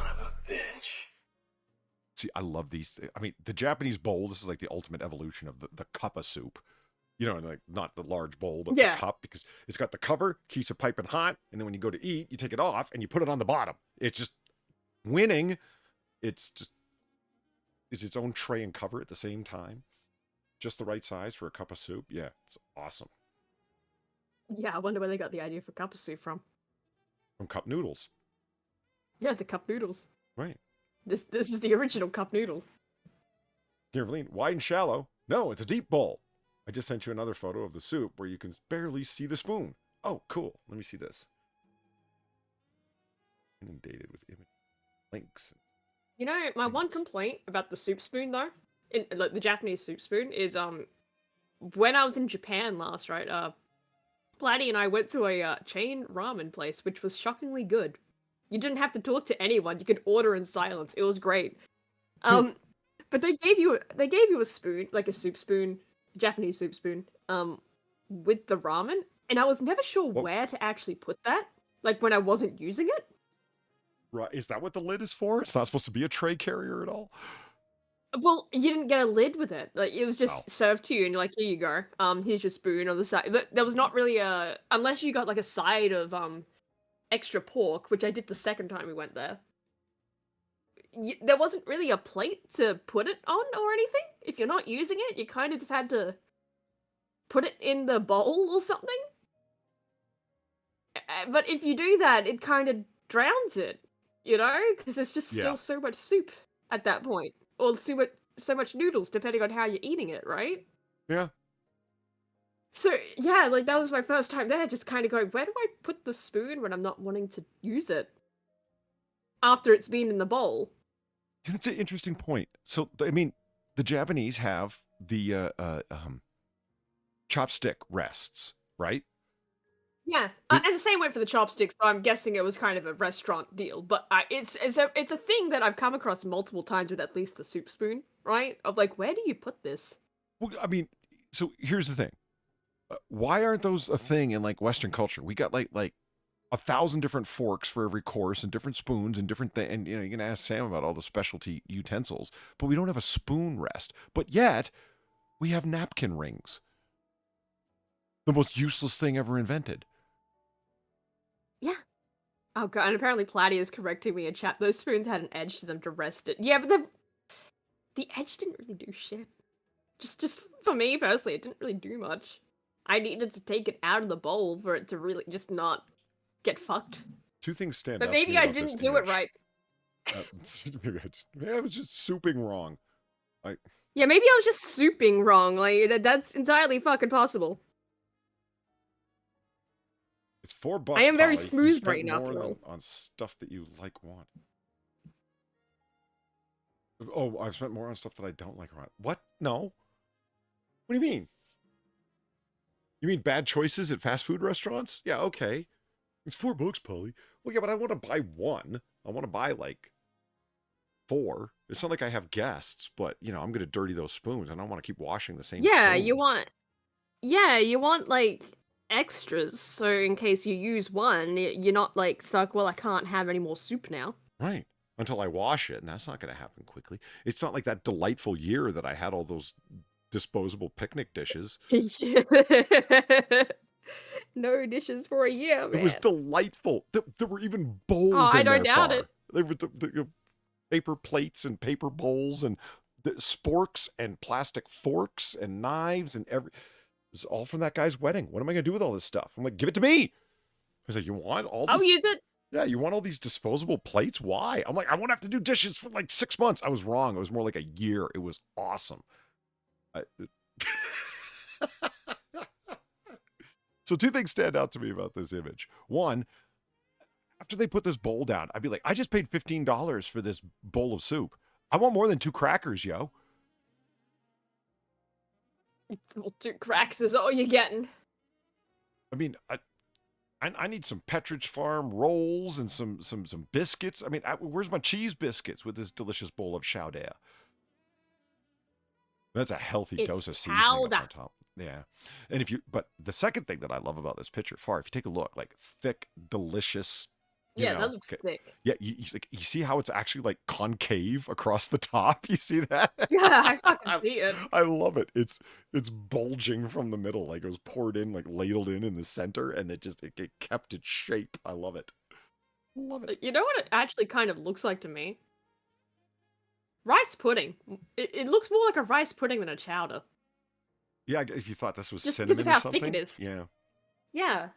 of a bitch. See, I love these. I mean, the Japanese bowl, this is like the ultimate evolution of the cup of soup. You know, like not the large bowl, but Yeah. the cup, because it's got the cover, keeps it piping hot, and then when you go to eat, you take it off and you put it on the bottom. It's just winning. It's its own tray and cover at the same time. Just the right size for a cup of soup. Yeah, it's awesome. Yeah, I wonder where they got the idea for cup of soup from. From cup noodles. Yeah, the cup noodles. Right. This is the original cup noodle. Here, Evelyn, wide and shallow. No, it's a deep bowl. I just sent you another photo of the soup where you can barely see the spoon. Oh, cool. Let me see this. Inundated with image links. You know, my one complaint about the soup spoon though, like the Japanese soup spoon, is when I was in Japan last, right? Platy and I went to a chain ramen place, which was shockingly good. You didn't have to talk to anyone. You could order in silence. It was great. But they gave you a spoon, like a soup spoon, Japanese soup spoon, with the ramen, and I was never sure where to actually put that, like when I wasn't using it. Right. Is that what the lid is for? It's not supposed to be a tray carrier at all? Well, you didn't get a lid with it. Like, it was just served to you, and you're like, here you go. Here's your spoon on the side. There was not really unless you got like a side of extra pork, which I did the second time we went there. there wasn't really a plate to put it on or anything. If you're not using it, you kind of just had to put it in the bowl or something. But if you do that, it kind of drowns it, you know? Because there's just Yeah. still so much soup at that point. Or so much noodles, depending on how you're eating it, right? Yeah. So, yeah, like, that was my first time there, just kind of going, where do I put the spoon when I'm not wanting to use it? After it's been in the bowl. That's an interesting point. So, I mean, the Japanese have the chopstick rests, right? Yeah, and the same went for the chopsticks, so I'm guessing it was kind of a restaurant deal. But it's a thing that I've come across multiple times with at least the soup spoon, right? Of like, where do you put this? Well, I mean, so here's the thing. Why aren't those a thing in like Western culture? We got like 1,000 different forks for every course and different spoons and different things. And, you know, you can ask Sam about all the specialty utensils, but we don't have a spoon rest. But yet, we have napkin rings. The most useless thing ever invented. Yeah. Oh god, and apparently Platy is correcting me in chat. Those spoons had an edge to them to rest it. Yeah, but the edge didn't really do shit. Just for me personally, it didn't really do much. I needed to take it out of the bowl for it to really just not get fucked. Two things stand But out to maybe me I about this didn't do it image. right. Maybe I was just souping wrong. Yeah, maybe I was just souping wrong. Like that's entirely fucking possible. It's $4. I am very Polly. You smooth spent brain more after than all. on stuff that you want. Oh, I've spent more on stuff that I don't like or want. What? No. What do you mean? You mean bad choices at fast food restaurants? Yeah, okay. It's $4, Polly. Well, yeah, but I want to buy one. I want to buy like 4. It's not like I have guests, but you know, I'm going to dirty those spoons. I don't want to keep washing the same Yeah, spoon. you want like extras, so in case you use one, you're not like stuck, well, I can't have any more soup now. Right. Until I wash it, and that's not going to happen quickly. It's not like that delightful year that I had all those disposable picnic dishes. No dishes for a year, man. It was delightful. There were even bowls Oh, I in don't there, doubt Far. it. There were the paper plates and paper bowls and the sporks and plastic forks and knives and it was all from that guy's wedding. What am I going to do with all this stuff? I'm like, give it to me. He's like, you want all this? I'll use it. Yeah, you want all these disposable plates? Why? I'm like, I won't have to do dishes for like 6 months. I was wrong. It was more like a year. It was awesome. So 2 things stand out to me about this image. One, after they put this bowl down, I'd be like, I just paid $15 for this bowl of soup. I want more than 2 crackers, yo. Well, 2 cracks is all you're getting. I mean, I need some Petridge Farm rolls and some biscuits. I mean, where's my cheese biscuits with this delicious bowl of chowder? That's a healthy It's dose of seasoning up chowder. on top. Yeah. And but the second thing that I love about this picture, Far, if you take a look, like thick, delicious. Yeah, that looks thick. Yeah, you see how it's actually like concave across the top? You see that? Yeah, I fucking see it. I love it. It's bulging from the middle, like it was poured in, like ladled in the center, and it kept its shape. I love it. Love it. You know what it actually kind of looks like to me? Rice pudding. It looks more like a rice pudding than a chowder. Yeah, if you thought this was Just because cinnamon of or how something. thick it is. Yeah. Yeah.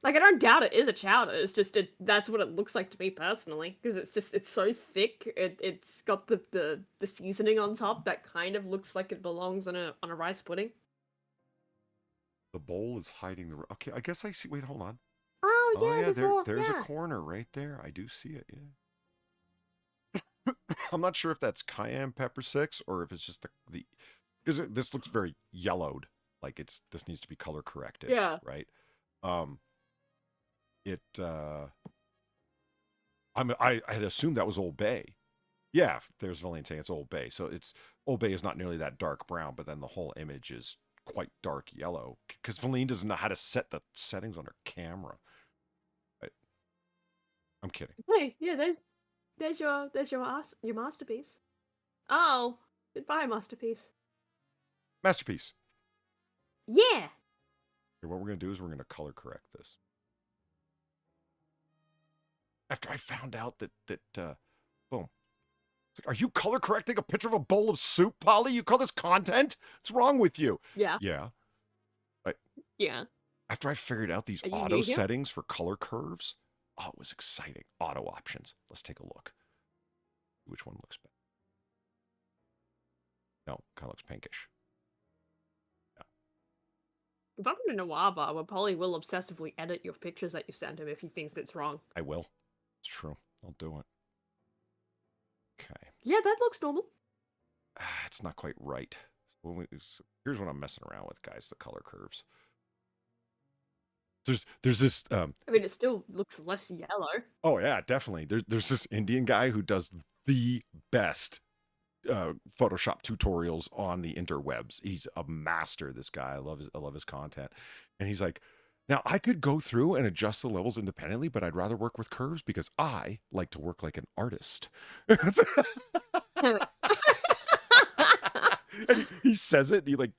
Like, I don't doubt it is a chowder. It's just that's what it looks like to me personally, because it's so thick. It's got the seasoning on top that kind of looks like it belongs on a rice pudding. The bowl is hiding the. Okay, I guess I see. Wait, hold on. Oh yeah, there's a corner right there. I do see it. Yeah. I'm not sure if that's cayenne pepper 6 or if it's just the because this looks very yellowed. Like this needs to be color corrected. Yeah. Right. I had assumed that was Old Bay. Yeah, there's Valine saying it's Old Bay. So Old Bay is not nearly that dark brown, but then the whole image is quite dark yellow because Valine doesn't know how to set the settings on her camera. I'm kidding. Hey, yeah, there's your masterpiece. Oh, goodbye, masterpiece. Masterpiece. Yeah. Okay, what we're going to do is we're going to color correct this. After I found out that It's like, are you color correcting a picture of a bowl of soup, Polly? You call this content? What's wrong with you? Yeah. Yeah. Yeah. After I figured out these Are you auto new here? settings for color curves, oh, it was exciting. Auto options. Let's take a look. Which one looks better? No, kind of looks pinkish. Bartender Noir bar where Polly will obsessively edit your pictures that you send him if he thinks it's wrong. I will. It's true. I'll do it. Okay. Yeah, that looks normal. It's not quite right. Here's what I'm messing around with, guys, the color curves. There's this I mean, it still looks less yellow. oh yeah, definitely. There's this Indian guy who does the best Photoshop tutorials on the interwebs. He's a master, this guy. I love his content. And he's like, now I could go through and adjust the levels independently, but I'd rather work with curves because I like to work like an artist. And he says it, and he like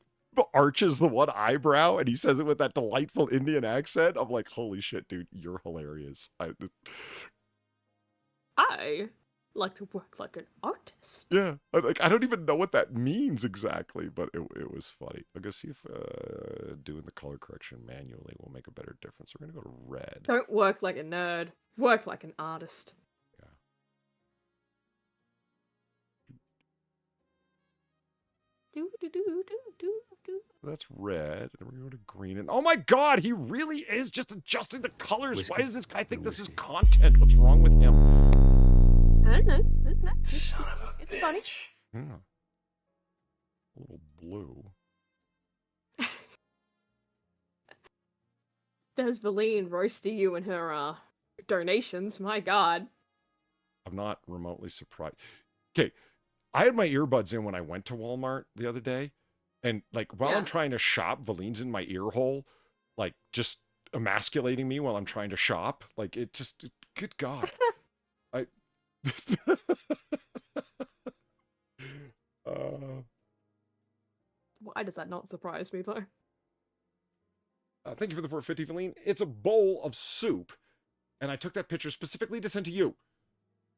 arches the one eyebrow, and he says it with that delightful Indian accent. I'm like, holy shit, dude, you're hilarious. I like to work like an artist. Yeah, I don't even know what that means exactly, but it was funny. I'm gonna see if doing the color correction manually will make a better difference. We're gonna go to red. Don't work like a nerd. Work like an artist. Do do do do do do. That's red, and we're going to green. And oh my god, he really is just adjusting the colors. Whiskey. Why does this guy think this is Whiskey. content? What's wrong with him? I don't know. It's funny. Yeah. A little blue. There's Valine roasting you and her donations. My god. I'm not remotely surprised. Okay, I had my earbuds in when I went to Walmart the other day, and like while Yeah. I'm trying to shop, Valine's in my ear hole, like just emasculating me while I'm trying to shop. Like good God. I Why does that not surprise me though? Thank you for the 450, Valine. It's a bowl of soup, and I took that picture specifically to send to you.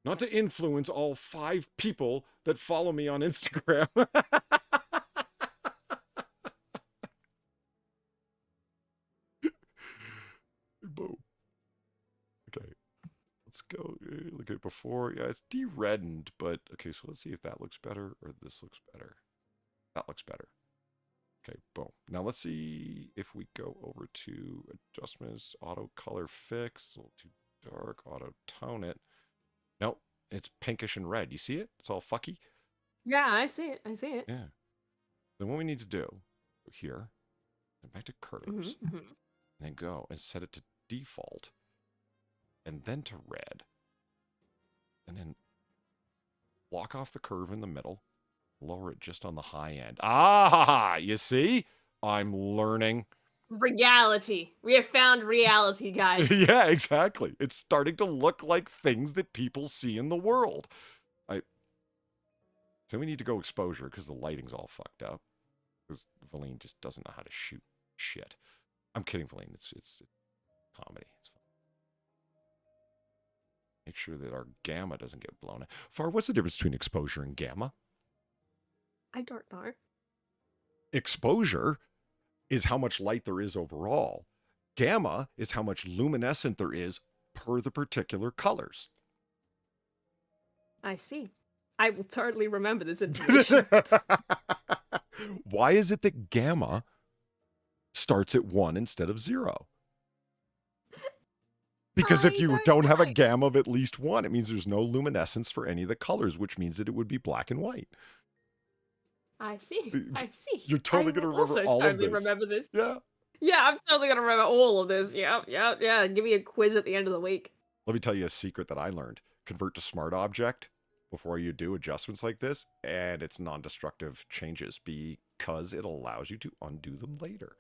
Not to influence all 5 people that follow me on Instagram. Boom. Okay. Let's go. Look at it before. Yeah, it's de-reddened, but okay, so let's see if that looks better or this looks better. That looks better. Okay, boom. Now let's see if we go over to adjustments, auto color fix, a little too dark, auto tone it. Nope, it's pinkish and red. You see it? It's all fucky. Yeah, I see it. Yeah. Then what we need to do here, and back to curves, Mhm. and then go and set it to default, and then to red, and then block off the curve in the middle, lower it just on the high end. Ah, you see? I'm learning. Reality. We have found reality, guys. Yeah, exactly. It's starting to look like things that people see in the world. So we need to go exposure because the lighting's all fucked up. Because Valine just doesn't know how to shoot shit. I'm kidding, Valine. It's comedy. It's fun. Make sure that our gamma doesn't get blown out. Far, what's the difference between exposure and gamma? I don't know. Exposure is how much light there is overall. Gamma is how much luminescent there is per the particular colors. I see. I will totally remember this information. Why is it that gamma starts at 1 instead of 0? Because if I you don't don't have a know. gamma of at least 1, it means there's no luminescence for any of the colors, which means that it would be black and white. I see. I see. You're totally I gonna will remember also all of totally this. remember this. Yeah. Yeah, I'm totally gonna remember all of this. Yeah. Give me a quiz at the end of the week. Let me tell you a secret that I learned. Convert to smart object before you do adjustments like this, and it's non-destructive changes because it allows you to undo them later.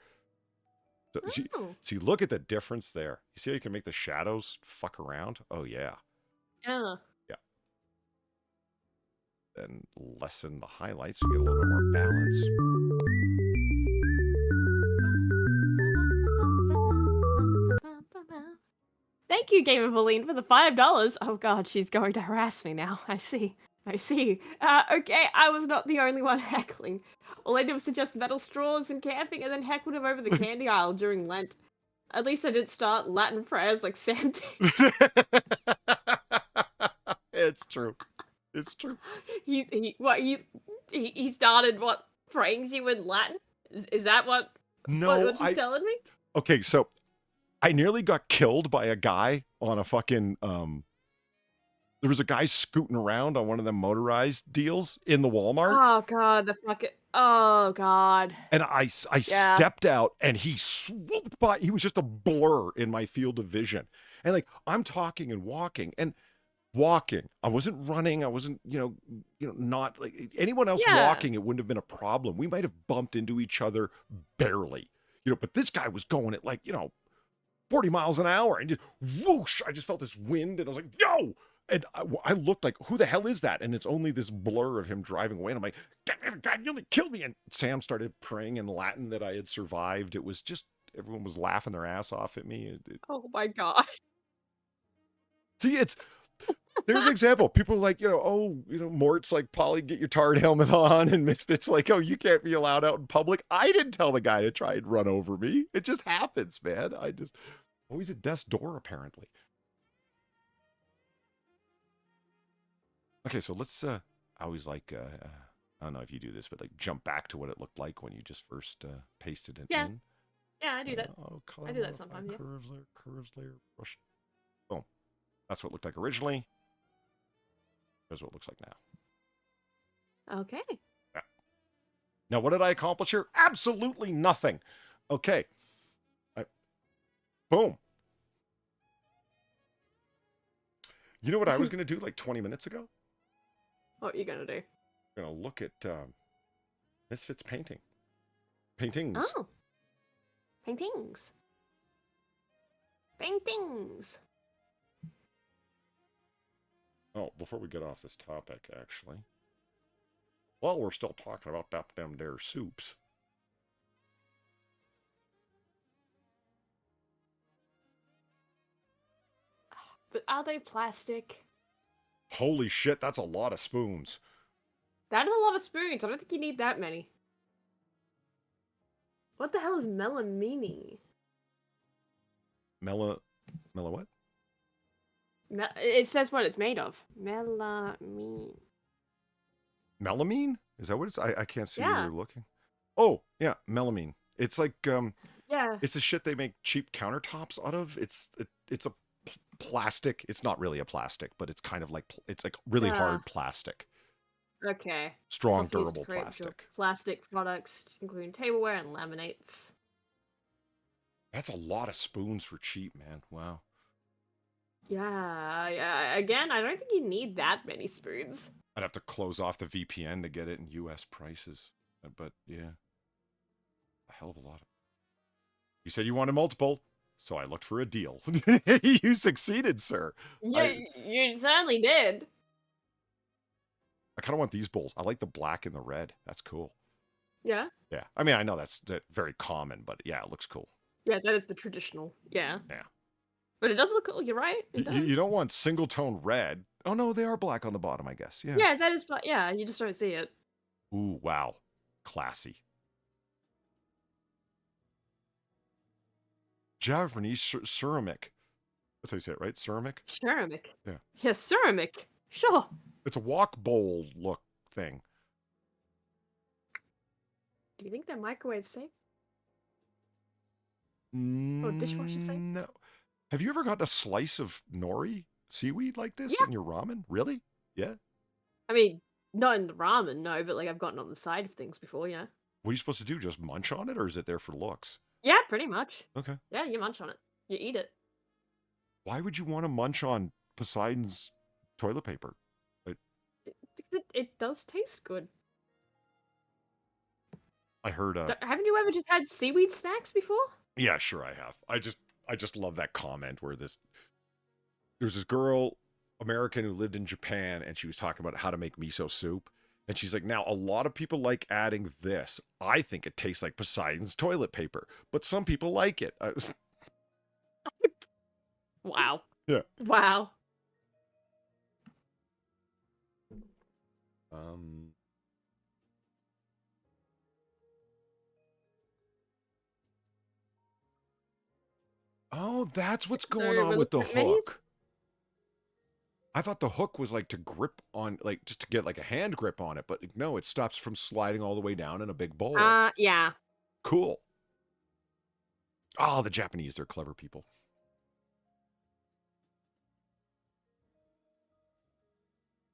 So, Oh. see, look at the difference there. You see how you can make the shadows fuck around? Oh, yeah. Yeah. And lessen the highlights so you get a little bit more balance. Thank you, Game of Valine, for the $5. Oh god, she's going to harass me now. I see. I see. Okay, I was not the only one heckling. All I did was suggest metal straws and camping, and then heckled him over the candy aisle during Lent. At least I didn't start Latin prayers like Sam did. It's true. It's true. He started what, praying to you in Latin? Is that what No, what you're telling me? Okay, so I nearly got killed by a guy on a fucking there was a guy scooting around on one of them motorized deals in the Walmart. Oh god, oh god. And I stepped out and he swooped by. He was just a blur in my field of vision. And like I'm talking and walking. I wasn't running. I wasn't, not like anyone else walking. It wouldn't have been a problem. We might have bumped into each other barely, but this guy was going at 40 miles an hour and just whoosh. I just felt this wind and I was like, yo. And I looked like, who the hell is that? And it's only this blur of him driving away. And I'm like, God, you only killed me. And Sam started praying in Latin that I had survived. It was just, everyone was laughing their ass off at me. Oh my god. See, there's an example. People are like, Mort's like, Polly, get your tarred helmet on. And Misfit's like, oh, you can't be allowed out in public. I didn't tell the guy to try and run over me. It just happens, man. Always at death's door, apparently. Okay, so let's, I always like, I don't know if you do this, but jump back to what it looked like when you just first pasted it in. Yeah, I do that. I do that modify, sometimes, yeah. Curves layer, brush. Boom. That's what it looked like originally. Here's what it looks like now. Okay. Yeah. Now, what did I accomplish here? Absolutely nothing. Okay. Boom. You know what I was going to do 20 minutes ago? What are you going to do? I'm going to look at Misfit's paintings. Oh. Paintings. Oh, before we get off this topic, actually. While we're still talking about them there soups. But are they plastic? Holy shit, that's a lot of spoons. That is a lot of spoons. I don't think you need that many. What the hell is melamine? Mela what? It says what it's made of. Melamine. Melamine? Is that what it's? I can't see where Yeah. you're looking. Oh, yeah, melamine. It's like Yeah. it's the shit they make cheap countertops out of. It's a plastic. It's not really a plastic, but it's kind of it's like really hard plastic. Okay. Strong, Stuff used to durable create plastic. Plastic products, including tableware and laminates. That's a lot of spoons for cheap, man. Wow. Yeah. Again, I don't think you need that many spoons. I'd have to close off the VPN to get it in US prices. But yeah. A hell of a lot of. You said you wanted multiple, so I looked for a deal. You succeeded, sir. Yeah, you certainly did. I kind of want these bowls. I like the black and the red. That's cool. Yeah. Yeah. I mean, I know that's very common, but yeah, it looks cool. Yeah, that is the traditional. Yeah. Yeah. But it does look cool. You're right. It does. You don't want single tone red. Oh, no, they are black on the bottom, I guess. Yeah. Yeah, that is black. Yeah, you just don't see it. Ooh, wow. Classy. Japanese ceramic. That's how you say it, right? Ceramic? Ceramic. Yeah. Yeah, ceramic. Sure. It's a wok bowl look thing. Do you think they're microwave safe? Or dishwasher safe? No. Have you ever gotten a slice of nori seaweed like this in your ramen? Really? Yeah. I mean, not in the ramen, no, but I've gotten on the side of things before, yeah. What are you supposed to do? Just munch on it, or is it there for looks? Yeah, pretty much. Okay. Yeah, you munch on it. You eat it. Why would you want to munch on Poseidon's toilet paper? It does taste good. I heard Haven't you ever just had seaweed snacks before? Yeah, sure I have. I just love that comment where there's this girl, American, who lived in Japan, and she was talking about how to make miso soup. And she's like, now, a lot of people like adding this. I think it tastes like Poseidon's toilet paper, but some people like it. Wow. Yeah. Wow. Oh, that's what's So going on we're with the looking at minis? hook. I thought the hook was like to grip on, like just to get like a hand grip on it, but no, it stops from sliding all the way down in a big bowl. Yeah. Cool. Oh, the Japanese, they're clever people.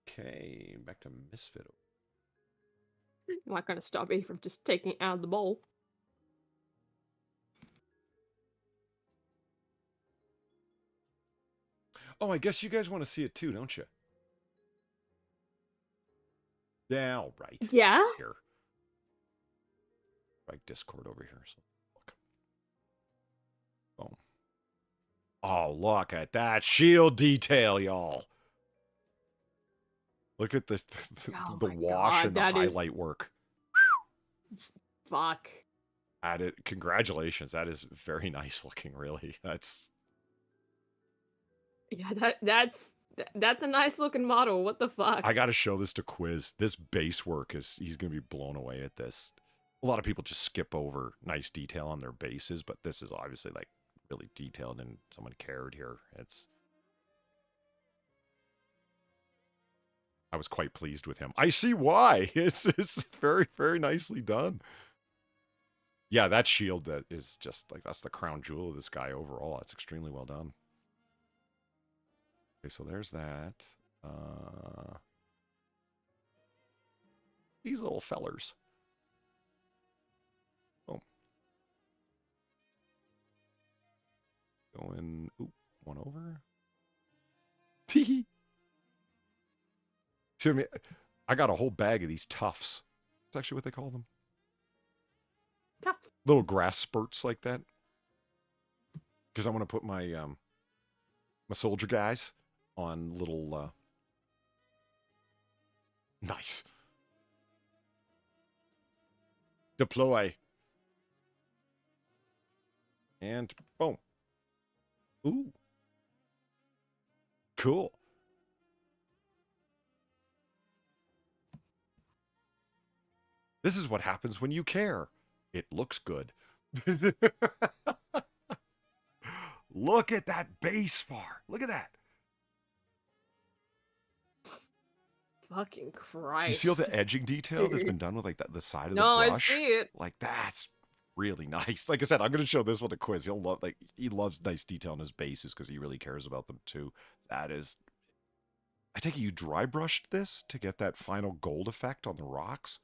Okay, back to Misfit. I'm not gonna stop me from just taking it out of the bowl. Oh, I guess you guys want to see it too, don't you? Yeah, all right. Yeah? Here. Right, Discord over here. So look. Boom. Oh, look at that shield detail, y'all. Look at this, Oh the my wash God, and the that is- highlight work. Fuck. Added, congratulations. That is very nice looking, really. That's Yeah, that's a nice looking model. What the fuck? I got to show this to Quiz. This base work is, he's going to be blown away at this. A lot of people just skip over nice detail on their bases, but this is obviously like really detailed and someone cared here. I was quite pleased with him. I see why. It's very, very nicely done. Yeah, that shield that is just like, that's the crown jewel of this guy overall. It's extremely well done. Okay, so there's that. These little fellers. Boom. Going, oop, one over. Tee. See what I mean? I got a whole bag of these tufts. That's actually what they call them. Tough. Little grass spurts like that. Because I want to put my my soldier guys on little nice. Deploy. And boom. Ooh. Cool. This is what happens when you care. It looks good. Look at that base far. Look at that. Fucking Christ. You see all the edging detail that's Dude. been done with like the side of the No, brush? I see it. Like that's really nice. Like I said, I'm going to show this one to Quiz. He'll love, like he loves nice detail on his bases because he really cares about them too. That is, I take it you dry brushed this to get that final gold effect on the rocks.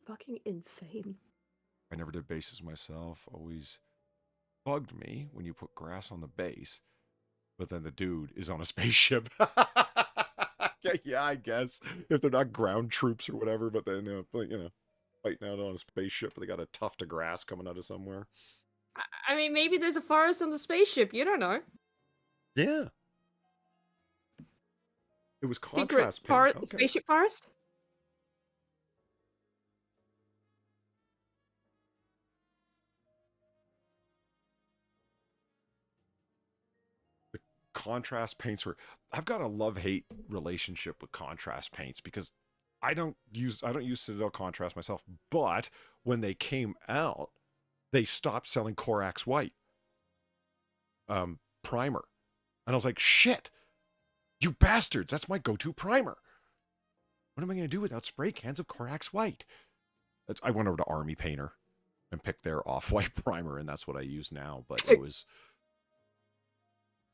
Fucking insane. I never did bases myself. Always bugged me when you put grass on the base, but then the dude is on a spaceship. Yeah, I guess if they're not ground troops or whatever, but then fighting out on a spaceship, they got a tuft of grass coming out of somewhere. I mean, maybe there's a forest on the spaceship. You don't know. Yeah, it was Secret contrast paint. Okay. spaceship forest. Contrast paints are, I've got a love-hate relationship with contrast paints because I don't use Citadel contrast myself, but when they came out, they stopped selling Corax White primer. And I was like, shit, you bastards, that's my go-to primer. What am I going to do without spray cans of Corax White? I went over to Army Painter and picked their off-white primer, and that's what I use now, but it was...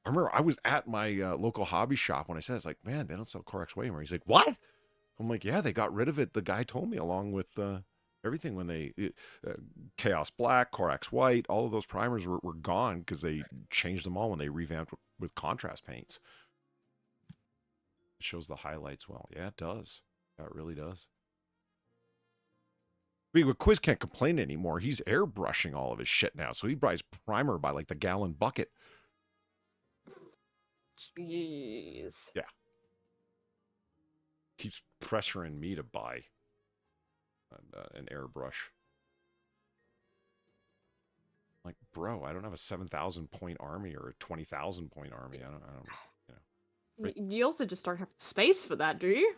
I remember I was at my local hobby shop when I said, it's like, man, they don't sell Corax White anymore. He's like, what? I'm like, yeah, they got rid of it. The guy told me along with everything when they, Chaos Black, Corax White, all of those primers were gone because they changed them all when they revamped with contrast paints. It shows the highlights well. Yeah, it does. Yeah, it really does. But Quiz can't complain anymore. He's airbrushing all of his shit now. So he buys primer by like the gallon bucket. Jeez. Yeah. Keeps pressuring me to buy an airbrush. Like, bro, I don't have a 7,000 point army or a 20,000 point army. I don't, you know. Right. You also just don't have space for that, do you?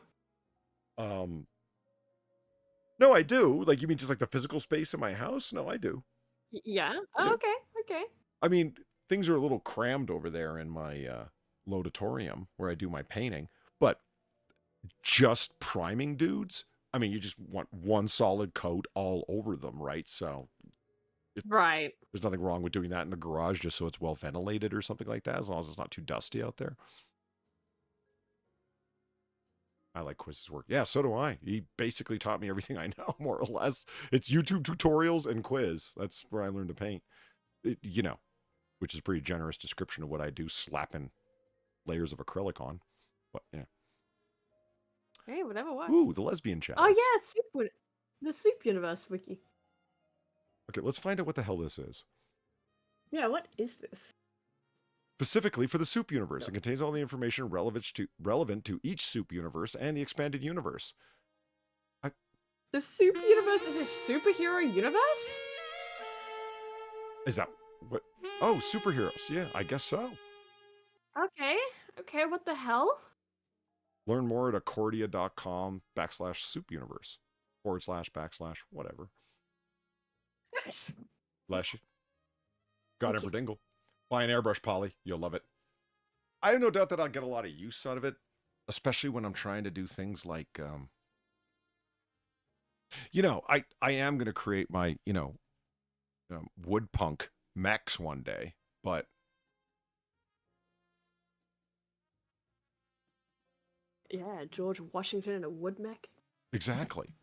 No, I do. Like, you mean just like the physical space in my house? No, I do. Yeah. I do. Oh, okay. Okay. I mean, things are a little crammed over there in my lodatorium where I do my painting, but just priming dudes, I mean, you just want one solid coat all over them, right? So Right. there's nothing wrong with doing that in the garage just so it's well ventilated or something like that, as long as it's not too dusty out there. I like Quiz's work. Yeah, so do I. He basically taught me everything I know, more or less. It's YouTube tutorials and Quiz. That's where I learned to paint. You know, which is a pretty generous description of what I do, slapping layers of acrylic on. But, yeah. Hey, whatever works. Ooh, the lesbian chalice. Oh, yeah, the Soup Universe wiki. Okay, let's find out what the hell this is. Yeah, what is this? Specifically for the Soup Universe. It contains all the information relevant to each Soup Universe and the expanded universe. The Soup Universe is a superhero universe? Is that what? Oh, superheroes. Yeah, I guess so. Okay. Okay, what the hell? Learn more at accordia.com/soupuniverse / whatever. Nice. Bless you. Got every dingle. Buy an airbrush, Polly. You'll love it. I have no doubt that I'll get a lot of use out of it, especially when I'm trying to do things like, you know, I am going to create my, you know, wood punk mechs one day, but Yeah, George Washington in a wood mech. exactly.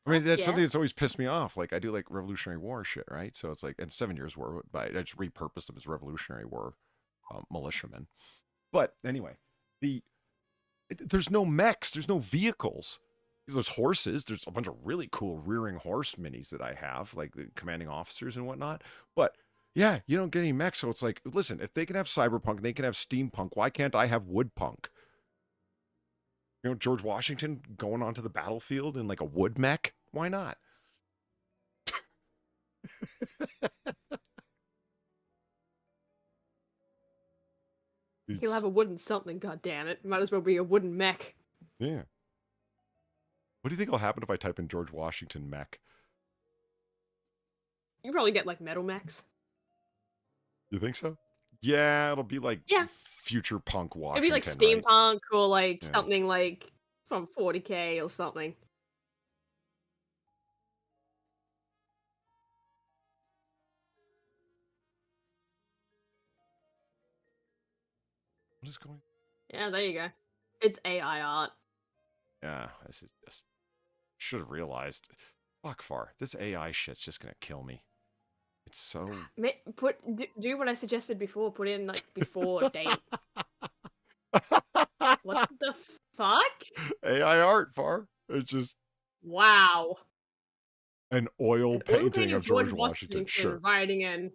I mean, that's Yeah. something that's always pissed me off. Like, I do like Revolutionary War shit, right? So it's like, and 7 Years' War, but I just repurposed them as Revolutionary War militiamen. But anyway, there's no mechs, there's no vehicles. There's horses. There's a bunch of really cool rearing horse minis that I have, like the commanding officers and whatnot. But yeah, you don't get any mechs. So it's like, listen, if they can have cyberpunk, they can have steampunk. Why can't I have woodpunk? You know, George Washington going onto the battlefield in like a wood mech. Why not? He'll have a wooden something, goddammit. Might as well be a wooden mech. Yeah. What do you think will happen if I type in George Washington mech? You probably get like metal mechs. You think so? Yeah, it'll be like future punk Washington. It'd be like right? steampunk or like Yeah. something like from 40k or something. What is going? Yeah, there you go. It's AI art. Yeah, this is just should have realized. Fuck far. This AI shit's just gonna kill me. It's so. Do what I suggested before. Put in like before date. What the fuck? AI art, far. It's just Wow. an oil Oil painting of George Washington. Sure. Writing in.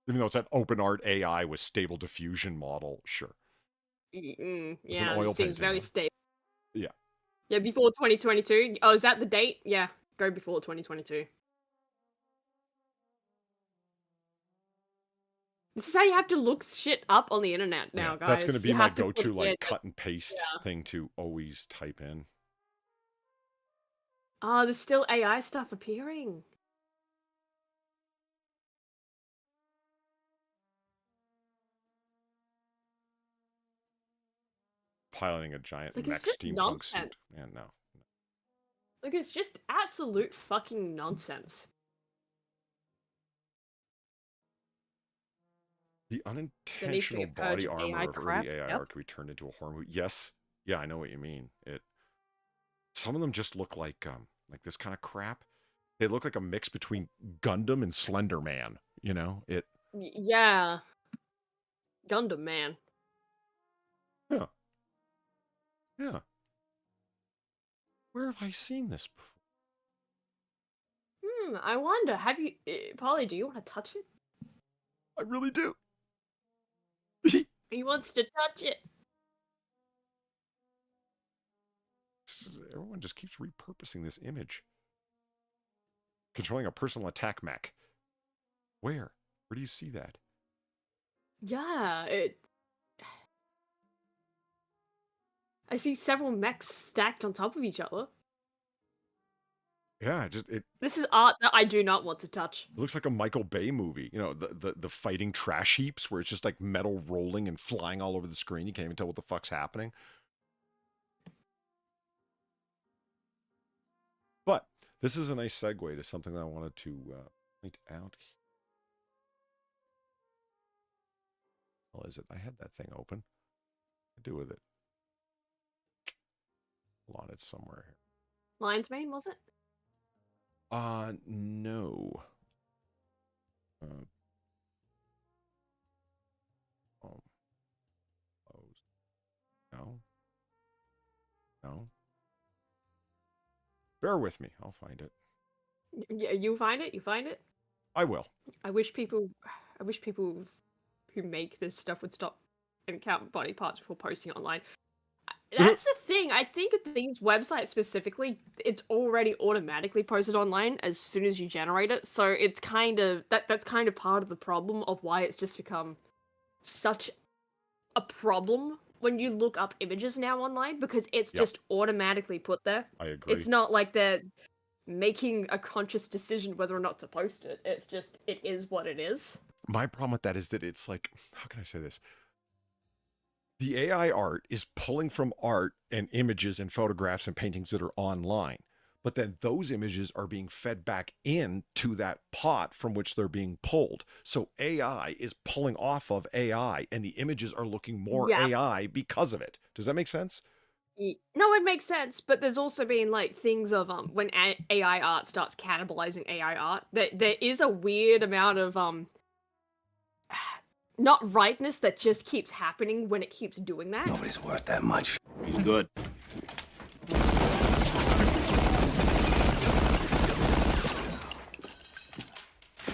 Even though it's an open art AI with stable diffusion model, sure. Yeah, oil it seems very painting, stable. Yeah. Yeah, before 2022. Oh, is that the date? Yeah, go before 2022. This is how you have to look shit up on the internet now, guys. That's gonna be You my have to go-to, put like it- cut and paste thing to always type in. Oh, there's still AI stuff appearing. Piloting a giant Like, it's mech just steampunk suit. nonsense. Man, no. Like, it's just absolute fucking nonsense. The There needs to be unintentional a purge body of armor AI of crap. early AI Yep. art can be turned into a horror movie. Yes. Yeah, I know what you mean. Some of them just look like this kind of crap. They look like a mix between Gundam and Slender Man, you know? Yeah. Gundam, man. Yeah. Yeah. Where have I seen this before? I wonder, have you... Polly, do you want to touch it? I really do. He wants to touch it. Everyone just keeps repurposing this image. Controlling a personal attack mech. Where? Where do you see that? Yeah, I see several mechs stacked on top of each other. Yeah, it This is art that I do not want to touch. looks like a Michael Bay movie. You know, the fighting trash heaps where it's just like metal rolling and flying all over the screen. You can't even tell what the fuck's happening. But this is a nice segue to something that I wanted to point out. Well, is it? I had that thing open. What do I do with it? Hold on, it's somewhere here. Lion's Mane, was it? No. Oh. No. No. Bear with me. I'll find it. Yeah, you find it. You find it. I will. I wish people who make this stuff would stop and count body parts before posting it online. That's the thing. I think with these websites specifically, it's already automatically posted online as soon as you generate it. So it's kind of that's kind of part of the problem of why it's just become such a problem when you look up images now online, because it's just automatically put there. I agree. It's not like they're making a conscious decision whether or not to post it. It's just, it is what it is. My problem with that is that it's like, how can I say this? The AI art is pulling from art and images and photographs and paintings that are online. But then those images are being fed back into that pot from which they're being pulled. So AI is pulling off of AI, and the images are looking more AI because of it. Does that make sense? No, it makes sense, but there's also been like things of when AI art starts cannibalizing AI art, there is a weird amount of not rightness that just keeps happening when it keeps doing that. Nobody's worth that much. He's good.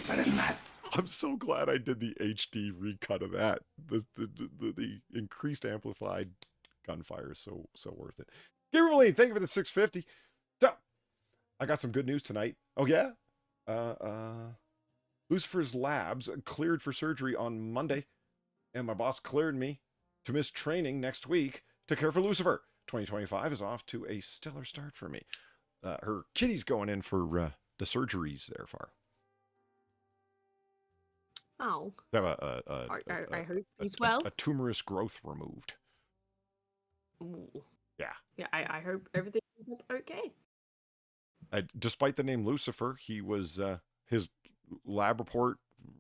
Better than that. I'm so glad I did the HD recut of that. The increased amplified gunfire is so worth it. Kimberly, thank you for the 650. So, I got some good news tonight. Oh yeah? Lucifer's Labs cleared for surgery on Monday, and my boss cleared me to miss training next week to care for Lucifer. 2025 is off to a stellar start for me. Her kitty's going in for the surgeries there far. Oh. They have I hope he's well. A tumorous growth removed. Ooh. Yeah. Yeah, I hope everything is okay. Despite the name Lucifer, he was his lab report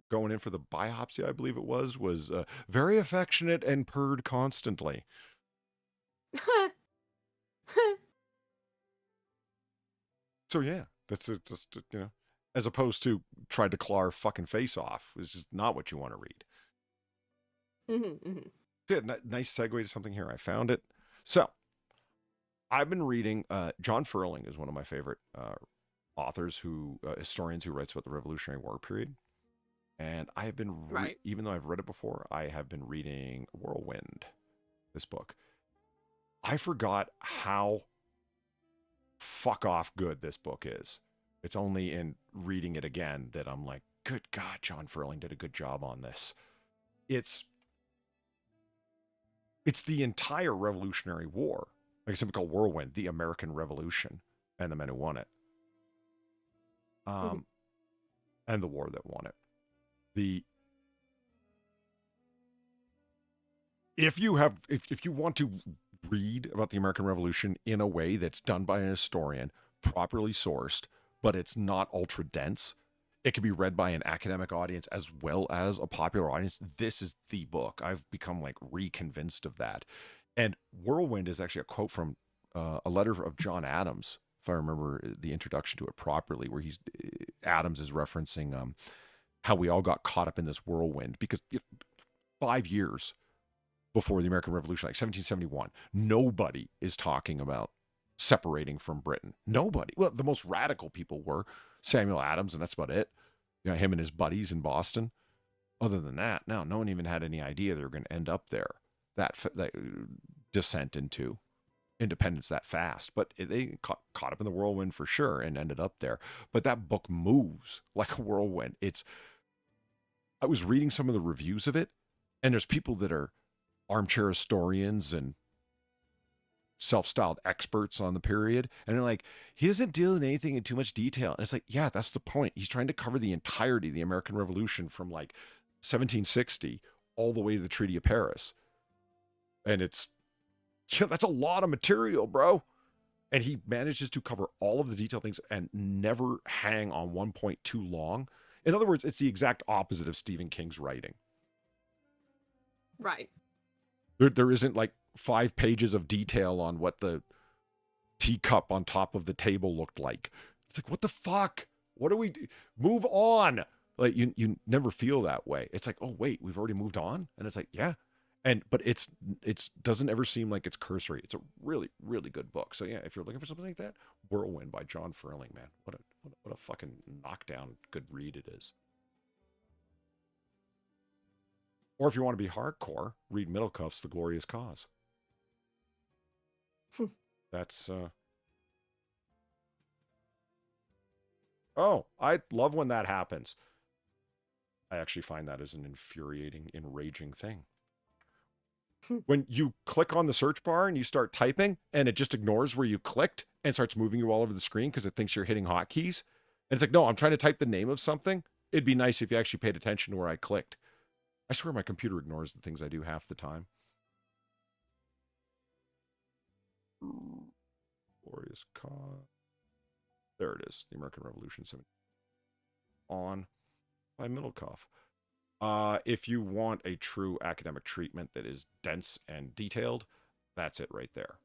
going in for the biopsy, I believe it was very affectionate and purred constantly. So yeah, that's just you know, as opposed to tried to claw her fucking face off, which is not what you want to read. Yeah, nice segue to something here. I found it. So I've been reading. John Ferling is one of my favorite authors, historians who writes about the Revolutionary War period. And I have been, even though I've read it before, I have been reading Whirlwind, this book. I forgot how fuck off good this book is. It's only in reading it again that I'm like, good God, John Ferling did a good job on this. It's the entire Revolutionary War, like something called Whirlwind, the American Revolution, and the men who won it. And the war that won it. If you want to read about the American Revolution in a way that's done by an historian, properly sourced, but it's not ultra dense, it can be read by an academic audience as well as a popular audience. This is the book. I've become like reconvinced of that. And Whirlwind is actually a quote from a letter of John Adams, if I remember the introduction to it properly, where Adams is referencing how we all got caught up in this whirlwind because 5 years before the American Revolution, like 1771, nobody is talking about separating from Britain. Nobody. Well, the most radical people were Samuel Adams, and that's about it. You know, him and his buddies in Boston. Other than that, no one even had any idea they were going to end up there. That descent into independence that fast. But they caught up in the whirlwind for sure and ended up there. But that book moves like a whirlwind. It's I was reading some of the reviews of it, and there's people that are armchair historians and self-styled experts on the period, and they're like, he doesn't deal in anything in too much detail. And it's like, yeah, that's the point. He's trying to cover the entirety of the American Revolution from like 1760 all the way to the Treaty of Paris. And it's, that's a lot of material, bro. And he manages to cover all of the detailed things and never hang on one point too long. In other words, it's the exact opposite of Stephen King's writing. Right. There isn't like 5 pages of detail on what the teacup on top of the table looked like. It's like, what the fuck? What do we do? Move on. Like you never feel that way. It's like, oh wait, we've already moved on. And it's like, yeah. But it's doesn't ever seem like it's cursory. It's a really, really good book. So yeah, if you're looking for something like that, Whirlwind by John Ferling, man. What a fucking knockdown good read it is. Or if you want to be hardcore, read Middlecuff's The Glorious Cause. That's oh, I love when that happens. I actually find that as an infuriating, enraging thing. When you click on the search bar and you start typing and it just ignores where you clicked and starts moving you all over the screen because it thinks you're hitting hotkeys. And it's like, no, I'm trying to type the name of something. It'd be nice if you actually paid attention to where I clicked. I swear my computer ignores the things I do half the time. Glorious Cause. There it is. The American Revolution. On by Middlecoff. If you want a true academic treatment that is dense and detailed, that's it right there.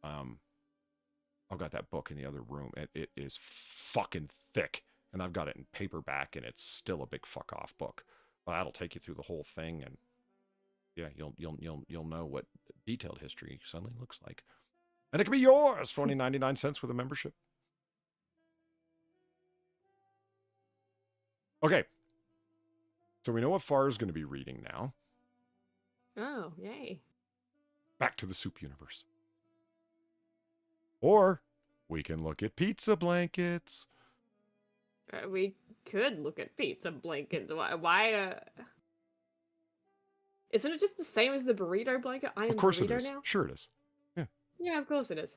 I've got that book in the other room. It is fucking thick, and I've got it in paperback, and it's still a big fuck off book. Well, that'll take you through the whole thing, and yeah, you'll know what detailed history suddenly looks like, and it can be yours for only 99 cents with a membership. Okay. So we know what Far is going to be reading now. Oh, yay. Back to the soup universe. Or we can look at pizza blankets. We could look at pizza blankets. Why isn't it just the same as the burrito blanket? I am Of course burrito it is. now? Sure it is. Yeah. Yeah, of course it is.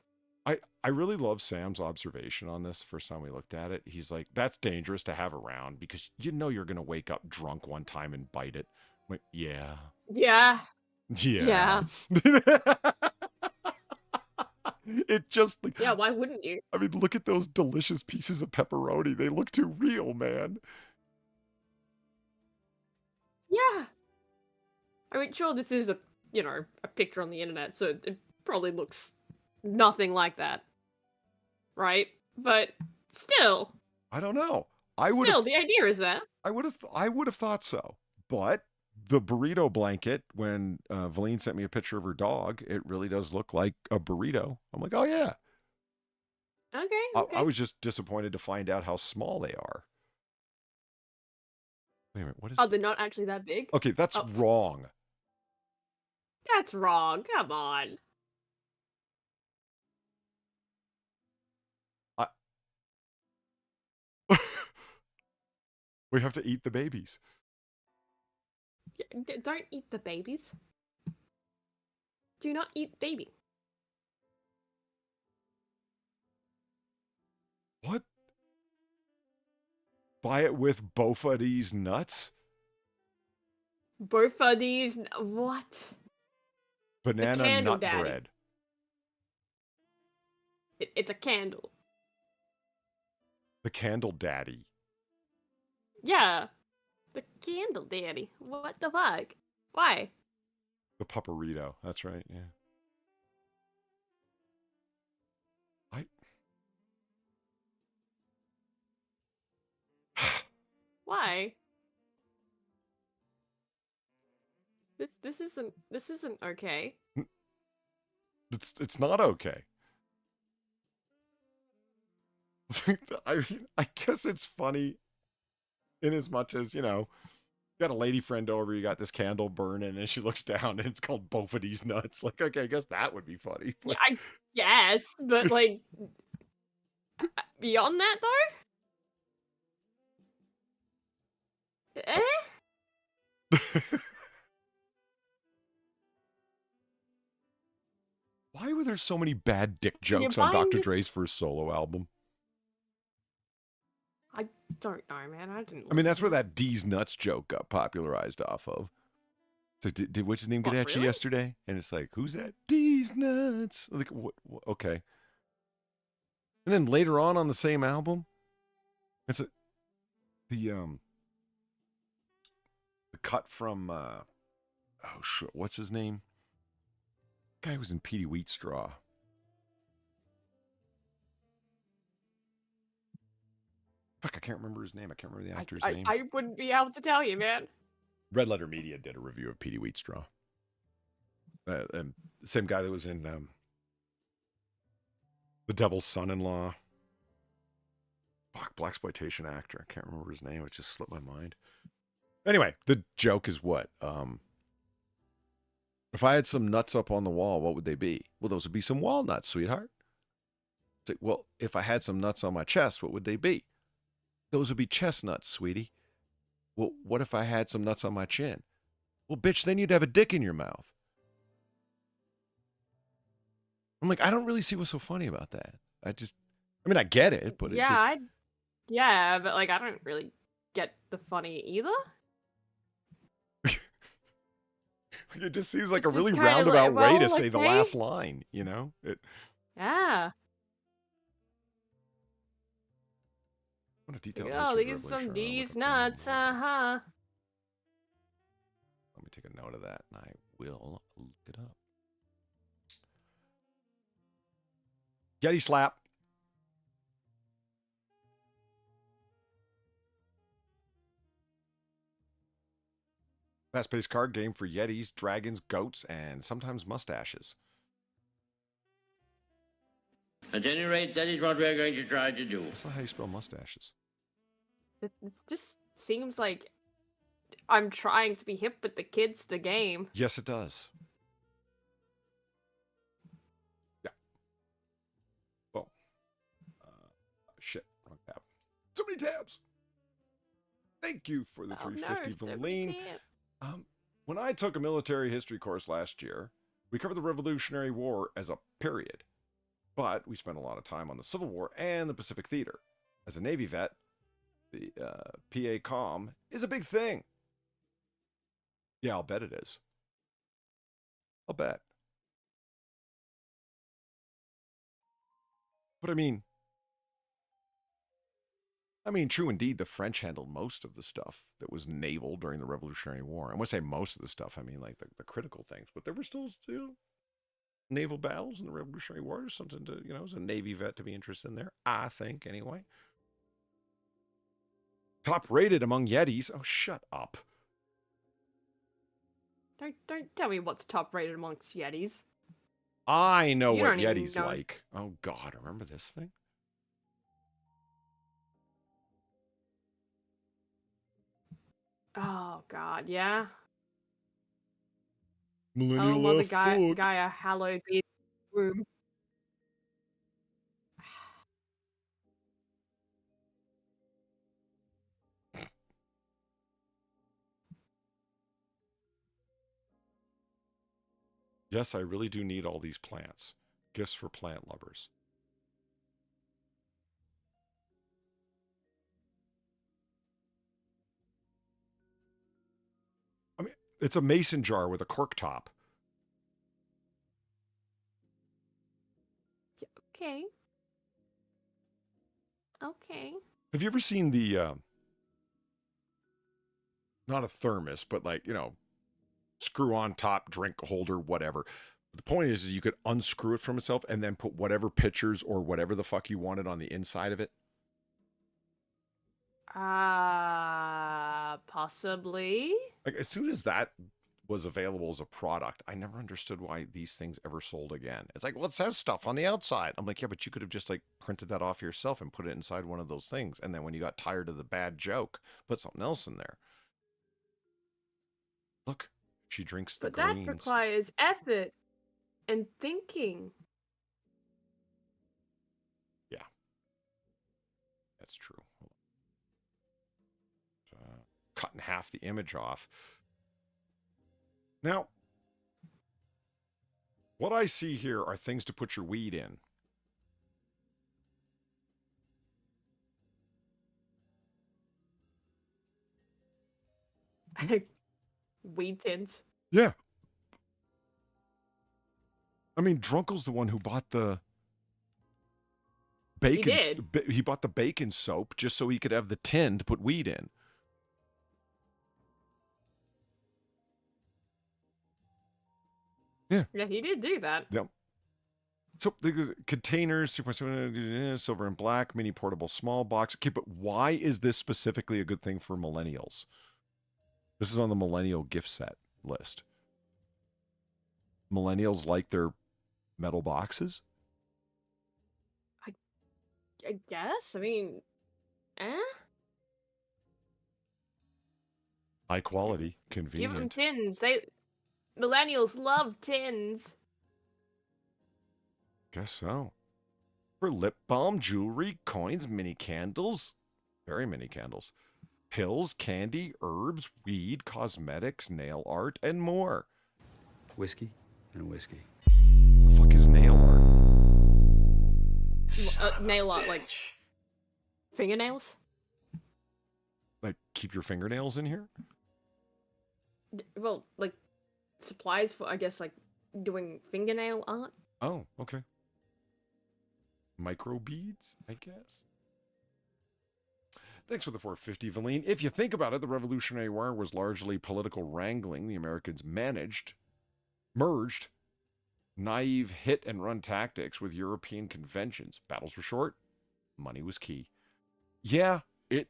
I really love Sam's observation on this. First time we looked at it, he's like, that's dangerous to have around because you know you're going to wake up drunk one time and bite it. I'm like, yeah. Yeah. Yeah. It just like, Yeah, why wouldn't you? I mean, look at those delicious pieces of pepperoni. They look too real, man. Yeah. I mean, sure, this is a picture on the internet, so it probably looks nothing like that. Right? But still. I don't know. Still, the idea is that. I would have thought so. But the burrito blanket, when Valine sent me a picture of her dog, it really does look like a burrito. I'm like, oh yeah. Okay. I was just disappointed to find out how small they are. Wait a minute, what is... Oh, they're not actually that big? Okay, that's wrong. That's wrong. Come on. We have to eat the babies. Don't eat the babies. Do not eat baby. What? Buy it with both of these nuts? Both of these? What? Banana nut daddy. bread. It's a candle. The candle daddy. Yeah. The candle daddy. What the fuck? Why? The pupperito. That's right, yeah. Why? This isn't okay. It's not okay. I guess it's funny in as much as, you know, you got a lady friend over, you got this candle burning, and she looks down and it's called both of these nuts. Like, okay, I guess that would be funny. Yeah, I guess, but like beyond that though? Why were there so many bad dick Can you jokes on find Dr. this- Dre's first solo album? I don't know, man. I didn't. I mean, listen that's to where it. that D's nuts joke got popularized off of. So did what's his name get What, at you really? yesterday? And it's like, who's that? D's nuts. Like, what? Okay. And then later on the same album, it's the cut from oh shit, what's his name? Guy who was in Petey Wheatstraw. Fuck, I can't remember his name. I can't remember the actor's name. I wouldn't be able to tell you, man. Red Letter Media did a review of Petey Wheatstraw. And the same guy that was in The Devil's Son-in-Law. Fuck, blaxploitation actor. I can't remember his name. It just slipped my mind. Anyway, the joke is what? If I had some nuts up on the wall, what would they be? Well, those would be some walnuts, sweetheart. It's like, well, if I had some nuts on my chest, what would they be? Those would be chestnuts, sweetie. Well, what if I had some nuts on my chin? Well, bitch, then you'd have a dick in your mouth. I'm like, I don't really see what's so funny about that. I mean, I get it, but Yeah, but like I don't really get the funny either. it just seems like It's a really just kinda roundabout like, way to well, say the okay. last line, you know? Yeah. What a detailed Oh, history of these the some Revolution. D's I'll look up nuts, the- Let me take a note of that, and I will look it up. Yeti slap. Fast-paced card game for Yetis, dragons, goats, and sometimes mustaches. At any rate, that is what we're going to try to do. That's not how you spell mustaches. It just seems like I'm trying to be hip with the kids, the game. Yes, it does. Yeah. Well, shit, wrong tab. So many tabs. Thank you for the Oh, no, 350 so Valine. can't. When I took a military history course last year, we covered the Revolutionary War as a period, but we spent a lot of time on the Civil War and the Pacific Theater. As a Navy vet, the PA comm is a big thing. Yeah, I'll bet it is. I'll bet. But I mean, true indeed, the French handled most of the stuff that was naval during the Revolutionary War. And when I say most of the stuff, I mean like the critical things. But there were still naval battles in the Revolutionary War. There's something to, as a Navy vet to be interested in there, I think, anyway. Top rated among Yetis. Oh, shut up. Don't tell me what's top rated amongst Yetis. I know You what don't even Yetis know. like. Oh, God, remember this thing? Oh God, yeah. Millennial Oh, well, the left guy foot. a hallowed be room. Yes, I really do need all these plants. Gifts for plant lovers. I mean, it's a mason jar with a cork top. Okay. Okay. Have you ever seen the, not a thermos, but like, screw on top, drink holder, whatever. The point is you could unscrew it from itself and then put whatever pictures or whatever the fuck you wanted on the inside of it. Possibly. Like as soon as that was available as a product, I never understood why these things ever sold again. It's like, well, it says stuff on the outside. I'm like, yeah, but you could have just like printed that off yourself and put it inside one of those things. And then when you got tired of the bad joke, put something else in there. Look, she drinks the But that greens. requires effort and thinking. Yeah, that's true. Cutting half the image off. Now, what I see here are things to put your weed in. Weed tins. Yeah. I mean, Drunkle's the one who bought the bacon. He bought the bacon soap just so he could have the tin to put weed in. Yeah. Yeah, he did do that. Yep. So the containers, 2.7, silver and black, mini portable small box. Okay, but why is this specifically a good thing for millennials? This is on the millennial gift set list. Millennials like their metal boxes? I guess. I mean, High quality, give them convenient. tins. Millennials love tins. Guess so. For lip balm, jewelry, coins, mini candles. Very many candles. Pills, candy, herbs, weed, cosmetics, nail art, and more. Whiskey and a whiskey. The fuck is nail art? Nail art, like fingernails? Like, keep your fingernails in here? Well, like supplies for, I guess, like doing fingernail art. Oh, okay. Micro beads, I guess. Thanks for the 450, Valine. If you think about it, the Revolutionary War was largely political wrangling. The Americans merged naive hit and run tactics with European conventions. Battles were short. Money was key. Yeah, you're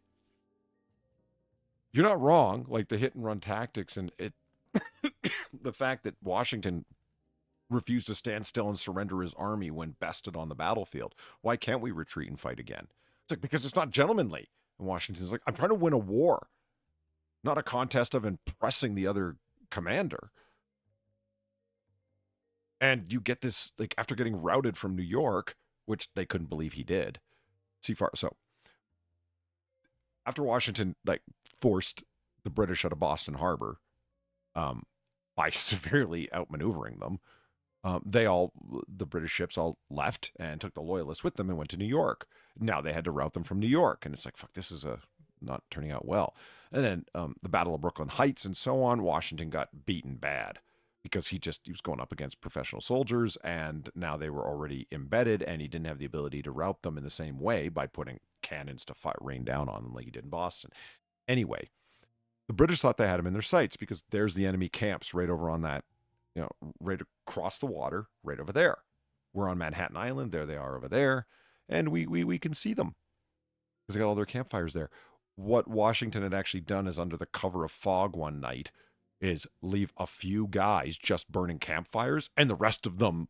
not wrong. Like the hit and run tactics and the fact that Washington refused to stand still and surrender his army when bested on the battlefield. Why can't we retreat and fight again? It's like, because it's not gentlemanly. And Washington's like, I'm trying to win a war, not a contest of impressing the other commander. And you get this, like, after getting routed from New York, which they couldn't believe he did. So after Washington, like, forced the British out of Boston Harbor by severely outmaneuvering them, the British ships all left and took the loyalists with them and went to New York. Now they had to route them from New York. And it's like, fuck, this is not turning out well. And then the Battle of Brooklyn Heights and so on, Washington got beaten bad because he was going up against professional soldiers, and now they were already embedded, and he didn't have the ability to rout them in the same way by putting cannons to rain down on them like he did in Boston. Anyway, the British thought they had him in their sights because there's the enemy camps right over on that, right across the water, right over there. We're on Manhattan Island. There they are over there. And we can see them because they got all their campfires there. What Washington had actually done is, under the cover of fog one night, is leave a few guys just burning campfires, and the rest of them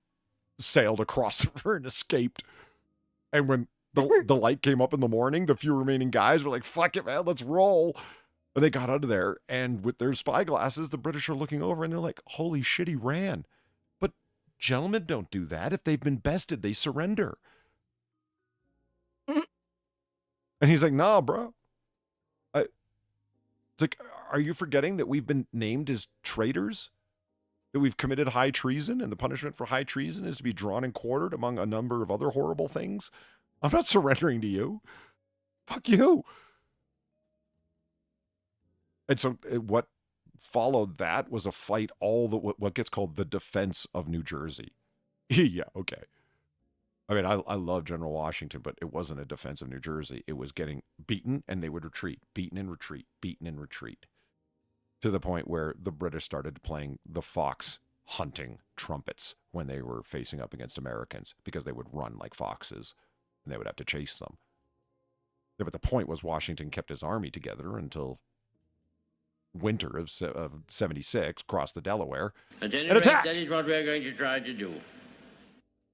sailed across the river and escaped. And when the light came up in the morning, the few remaining guys were like, fuck it, man, let's roll. And they got out of there, and with their spy glasses, the British are looking over, and they're like, holy shit, he ran. But gentlemen don't do that. If they've been bested, they surrender. And he's like, nah, bro. It's like, are you forgetting that we've been named as traitors? That we've committed high treason, and the punishment for high treason is to be drawn and quartered among a number of other horrible things? I'm not surrendering to you. Fuck you. And so what followed that was a fight, what gets called the defense of New Jersey. Yeah, okay. I mean, I love General Washington, but it wasn't a defense of New Jersey. It was getting beaten, and they would retreat, beaten and retreat, beaten and retreat, to the point where the British started playing the fox hunting trumpets when they were facing up against Americans, because they would run like foxes, and they would have to chase them. Yeah, but the point was Washington kept his army together until winter of 76, crossed the Delaware, At any and rate, attacked. that is what we're going to try to do.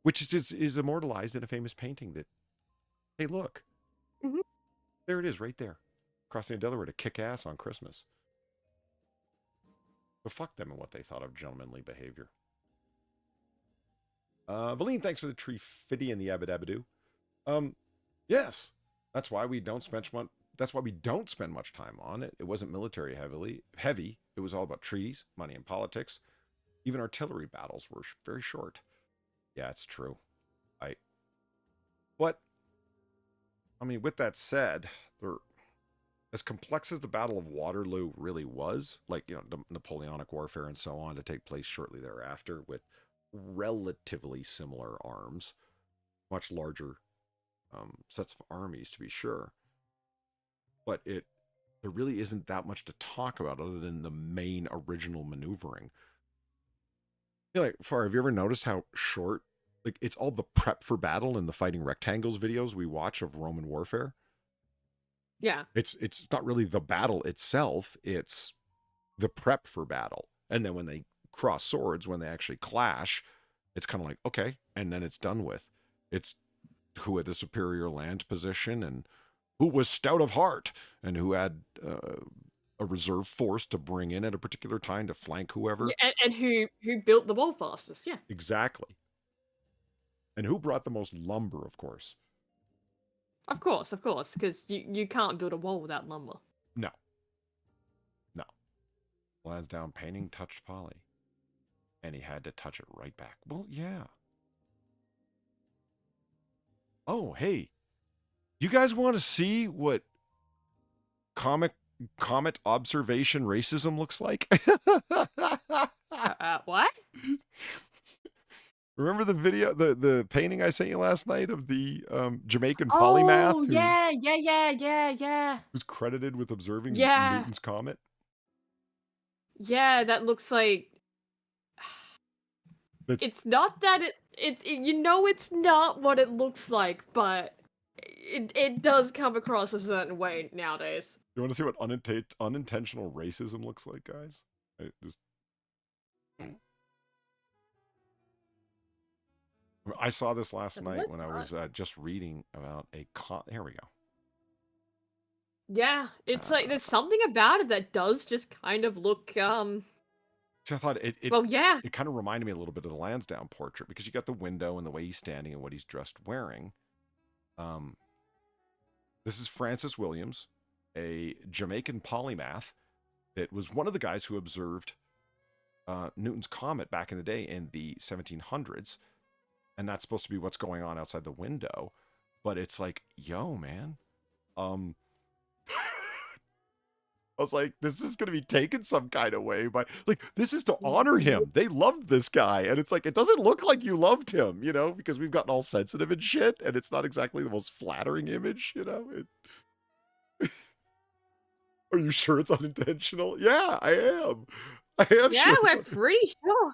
Which is immortalized in a famous painting that, hey, look. Mhm. There it is right there. Crossing the Delaware to kick ass on Christmas. But fuck them and what they thought of gentlemanly behavior. Valine, thanks for the tree fitty and the abadabadoo. Yes, that's why we don't that's why we don't spend much time on it. It wasn't military heavy. It was all about treaties, money, and politics. Even artillery battles were very short. Yeah, it's true. But I mean, with that said, as complex as the Battle of Waterloo really was, like, you know, the Napoleonic Warfare and so on, to take place shortly thereafter with relatively similar arms, much larger sets of armies, to be sure. But there really isn't that much to talk about other than the main original maneuvering. You know, like, have you ever noticed how short, like, it's all the prep for battle in the Fighting Rectangles videos we watch of Roman warfare? Yeah. It's not really the battle itself, it's the prep for battle. And then when they cross swords, when they actually clash, it's kind of like, okay, and then it's done with. It's who had the superior land position and who was stout of heart and who had a reserve force to bring in at a particular time to flank whoever. Yeah, and who built the wall fastest, yeah. Exactly. And who brought the most lumber, of course. Of course, because you can't build a wall without lumber. No. Lansdowne painting touched Polly. And he had to touch it right back. Well, yeah. Oh, hey. You guys want to see what comet observation racism looks like? What? Remember the video, the painting I sent you last night of the Jamaican polymath? Oh, yeah. Who's credited with observing Yeah. Newton's comet? Yeah, that looks like... It's not that it's you know it's not what it looks like, but it does come across a certain way nowadays. You want to see what unintentional racism looks like, guys? I saw this last night when I was just reading about here we go. Yeah, it's like there's something about it that does just kind of look So I thought it kind of reminded me a little bit of the Lansdowne portrait, because you got the window and the way he's standing and what he's dressed wearing. This is Francis Williams, a Jamaican polymath that was one of the guys who observed Newton's comet back in the day in the 1700s. And that's supposed to be what's going on outside the window. But it's like, yo, man. I was like, this is going to be taken some kind of way. But, like, this is to honor him. They loved this guy. And it's like, it doesn't look like you loved him, you know, because we've gotten all sensitive and shit. And it's not exactly the most flattering image, you know. Are you sure it's unintentional? Yeah, I am. Yeah, sure we're pretty sure.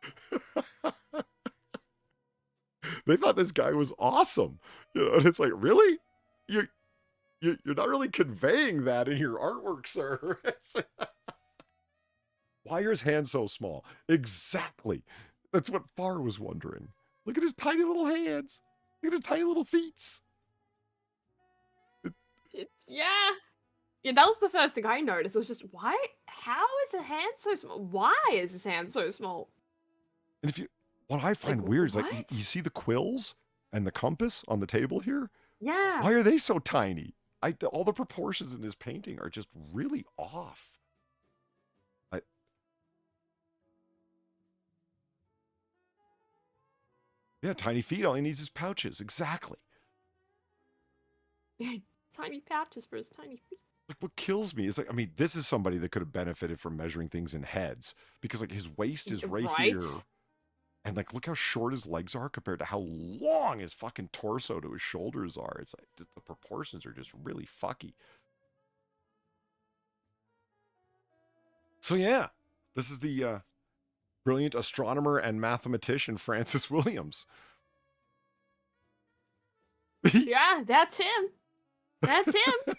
They thought this guy was awesome, you know, and it's like, really? You're not really conveying that in your artwork, sir. Why are his hands so small? Exactly. That's what Far was wondering. Look at his tiny little hands. Look at his tiny little feet. Yeah, that was the first thing I noticed. It was just, how is his hand so small? Why is his hand so small? And what I find weird is, like, you see the quills and the compass on the table here? Yeah. Why are they so tiny? All the proportions in this painting are just really off. Yeah, tiny feet, all he needs is pouches. Exactly. Tiny pouches for his tiny feet. Like, what kills me is, like, I mean, this is somebody that could have benefited from measuring things in heads, because, like, his waist is right here. And, like, look how short his legs are compared to how long his fucking torso to his shoulders are. It's like, the proportions are just really fucky. So, yeah, this is the brilliant astronomer and mathematician Francis Williams. Yeah, that's him. That's him.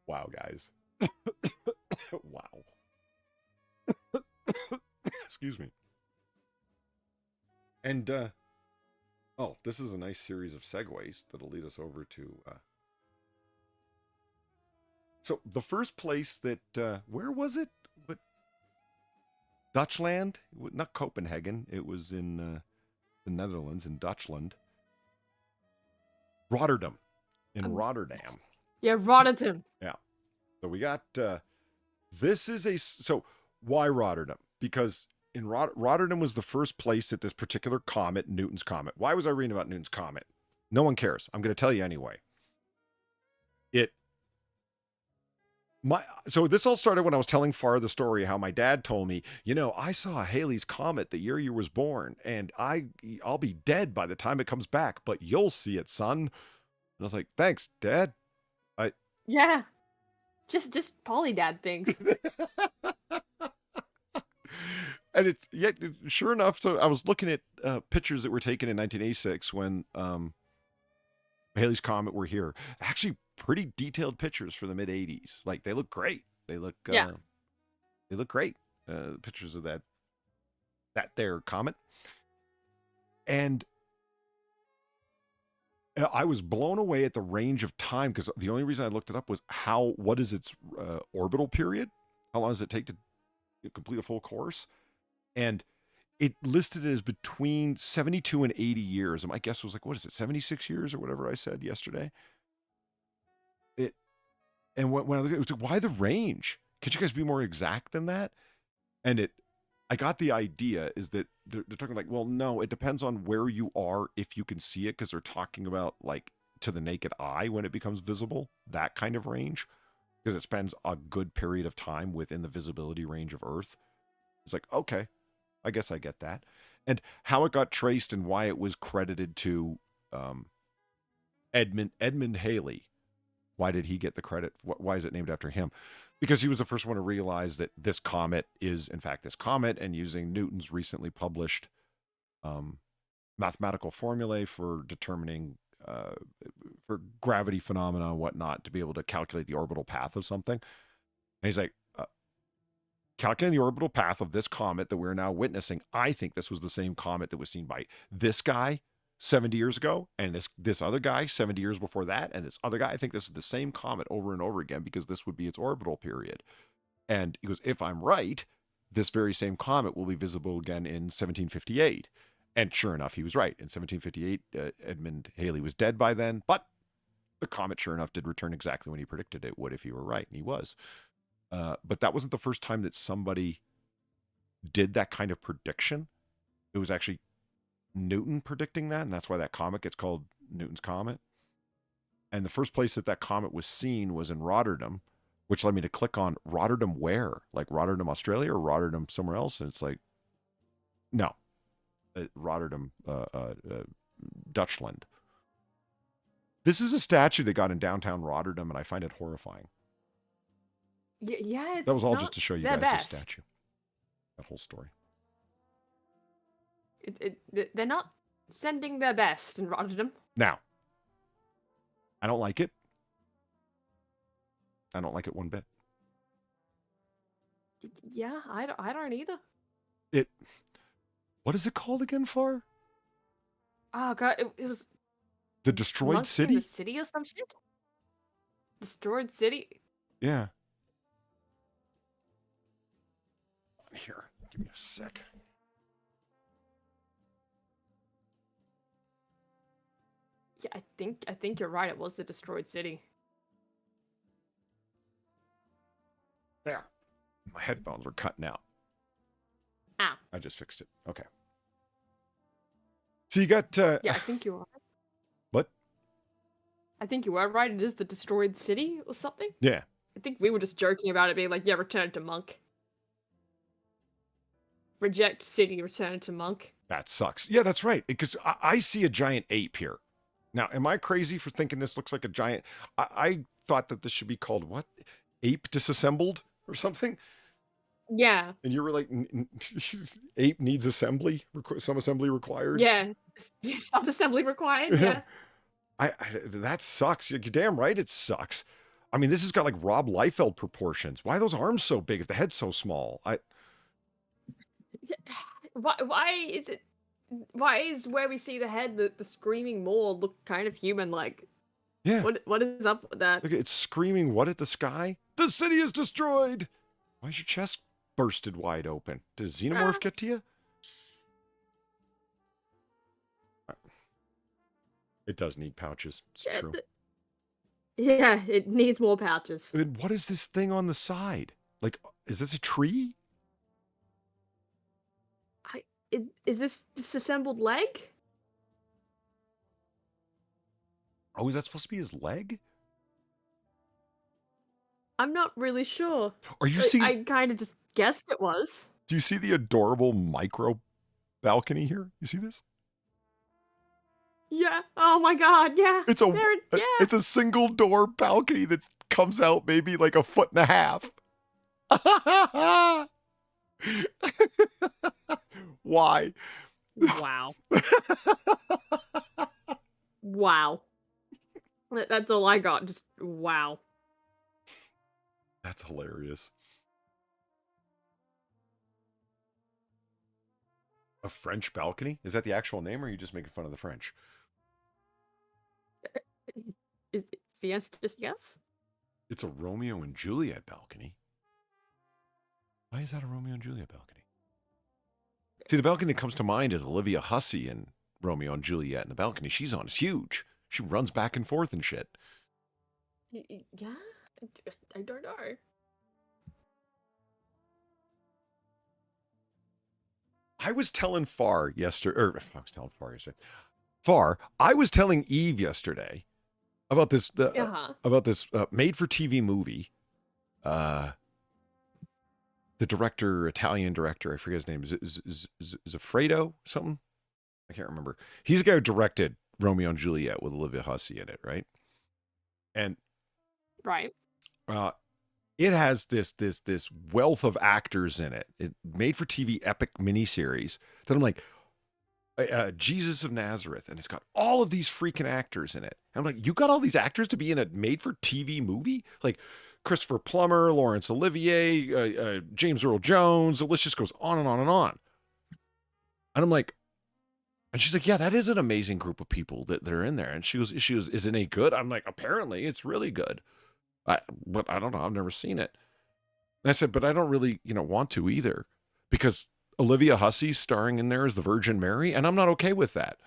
Wow, guys. Wow. Excuse me. And this is a nice series of segues that'll lead us over to so the first place that where was it? What? Dutchland? Not Copenhagen. It was in the Netherlands, in Dutchland. Rotterdam. in Rotterdam. Yeah, Rotterdam. So we got, this is so why Rotterdam? Because in Rotterdam was the first place that this particular comet, Newton's comet. Why was I reading about Newton's comet? No one cares. I'm going to tell you anyway. So this all started when I was telling Far the story, how my dad told me, I saw Halley's Comet the year you was born, and I'll be dead by the time it comes back, but you'll see it, son. And I was like, thanks, Dad. Yeah. Just polydad things. And it's, yet sure enough, so I was looking at pictures that were taken in 1986 when Halley's Comet were here. Actually, pretty detailed pictures for the mid 80s. Like, they look great. They look they look great. Pictures of that there comet. And I was blown away at the range of time, because the only reason I looked it up was what is its orbital period? How long does it take to complete a full course? And it listed it as between 72 and 80 years. And my guess was like, what is it, 76 years or whatever I said yesterday? And when I looked at it, was like, why the range? Could you guys be more exact than that? And I got the idea is that they're talking like, well, no, it depends on where you are, if you can see it, because they're talking about like to the naked eye when it becomes visible, that kind of range, because it spends a good period of time within the visibility range of Earth. It's like, okay, I guess I get that. And how it got traced and why it was credited to Edmund Halley. Why did he get the credit? Why is it named after him? Because he was the first one to realize that this comet is, in fact, this comet, and using Newton's recently published mathematical formulae for determining, for gravity phenomena and whatnot, to be able to calculate the orbital path of something. And he's like, calculating the orbital path of this comet that we're now witnessing, I think this was the same comet that was seen by this guy 70 years ago, and this other guy 70 years before that, and this other guy. I think this is the same comet over and over again, because this would be its orbital period. And he goes, if I'm right, this very same comet will be visible again in 1758. And sure enough, he was right. In 1758, Edmund Halley was dead by then, but the comet, sure enough, did return exactly when he predicted it would if he were right, and he was. But that wasn't the first time that somebody did that kind of prediction. It was actually Newton predicting that, and that's why that comet gets called Newton's Comet. And the first place that comet was seen was in Rotterdam, which led me to click on Rotterdam where? Like Rotterdam, Australia, or Rotterdam somewhere else? And it's like, no. Rotterdam, Dutchland. This is a statue they got in downtown Rotterdam, and I find it horrifying. Yeah, it's that was all just to show you guys best. this statue. That whole story. They're not sending their best in Rotterdam. Now, I don't like it. I don't like it one bit. Yeah, I don't either. What is it called again, Far? Oh god, it was the Destroyed Monkey City? in the City or some shit? Destroyed City? Yeah. Here, give me a sec. Yeah, I think you're right. It was the Destroyed City. There. My headphones were cutting out. Ah. I just fixed it. Okay. So you got... Yeah, I think you are. What? I think you are right. It is the Destroyed City or something. Yeah. I think we were just joking about it being like, yeah, return it to Monk. Reject City, return it to Monk. That sucks. Yeah, that's right. Because I see a giant ape here. Now, am I crazy for thinking this looks like a giant... I thought that this should be called what? Ape disassembled or something? Yeah. And you were like, ape needs assembly? Some assembly required? Yeah. Some assembly required, yeah. That sucks. You're damn right it sucks. I mean, this has got like Rob Liefeld proportions. Why are those arms so big if the head's so small? Why is it... Why is where we see the head, the screaming mole look kind of human-like? Yeah. What is up with that? Look, it's screaming what at the sky? The city is destroyed! Why is your chest bursted wide open? Did a xenomorph get to you? It does need pouches. It's true. Yeah, it needs more pouches. I mean, what is this thing on the side? Like, is this a tree? Is this disassembled leg? Oh, is that supposed to be his leg? I'm not really sure. Are you seeing? I kind of just guessed it was. Do you see the adorable micro balcony here? You see this? Yeah. Oh my god. Yeah. It's it's a single door balcony that comes out maybe like 1.5 feet. Why? Wow. Wow. That's all I got. Just wow. That's hilarious. A French balcony? Is that the actual name, or are you just making fun of the French? Is the answer just yes? It's a Romeo and Juliet balcony. Why is that a Romeo and Juliet balcony? See, the balcony that comes to mind is Olivia Hussey in Romeo and Juliet, and the balcony she's on is huge. She runs back and forth and shit. Yeah? I don't know. I was telling Far yesterday, or I was telling Far yesterday. Far, I was telling Eve yesterday about this made-for-TV movie. The director, Italian director, I forget his name. Is Fredo something? I can't remember. He's the guy who directed Romeo and Juliet with Olivia Hussey in it, right? And right. It has this wealth of actors in it. It made for TV epic miniseries that I'm like, Jesus of Nazareth, and it's got all of these freaking actors in it. And I'm like, you got all these actors to be in a made for TV movie? Like Christopher Plummer, Laurence Olivier, James Earl Jones. The list just goes on and on and on. And I'm like, and she's like, yeah, that is an amazing group of people that are in there. And she was, isn't it good? I'm like, apparently it's really good. But I don't know. I've never seen it. And I said, but I don't really, want to either, because Olivia Hussey's starring in there as the Virgin Mary, and I'm not okay with that.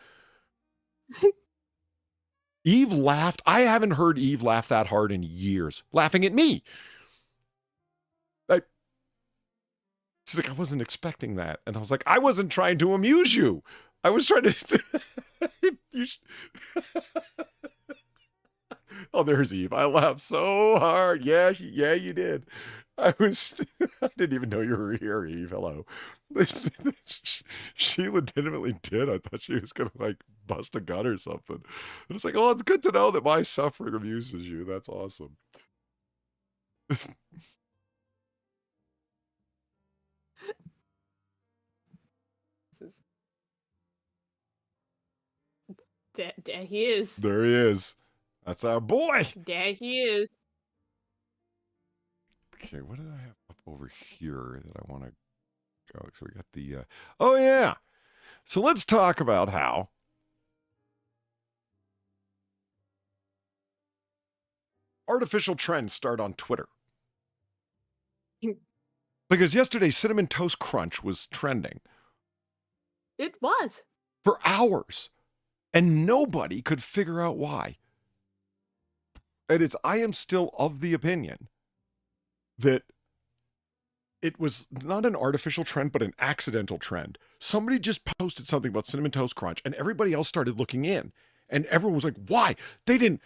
Eve laughed. I haven't heard Eve laugh that hard in years, laughing at me. She's like, I wasn't expecting that. And I was like, I wasn't trying to amuse you. I was trying to... Oh, there's Eve. I laughed so hard. Yeah, you did. I didn't even know you were here, Eve. Hello. She legitimately did. I thought she was going to bust a gut or something. And it's like, oh, it's good to know that my suffering amuses you. That's awesome. There he is. There he is. That's our boy. There he is. Okay, what did I have up over here that I want to go? So we got the, oh yeah. So let's talk about how artificial trends start on Twitter. Because yesterday, Cinnamon Toast Crunch was trending. It was. For hours. And nobody could figure out why. And I am still of the opinion that it was not an artificial trend, but an accidental trend. Somebody just posted something about Cinnamon Toast Crunch, and everybody else started looking in. And everyone was like, why? They didn't,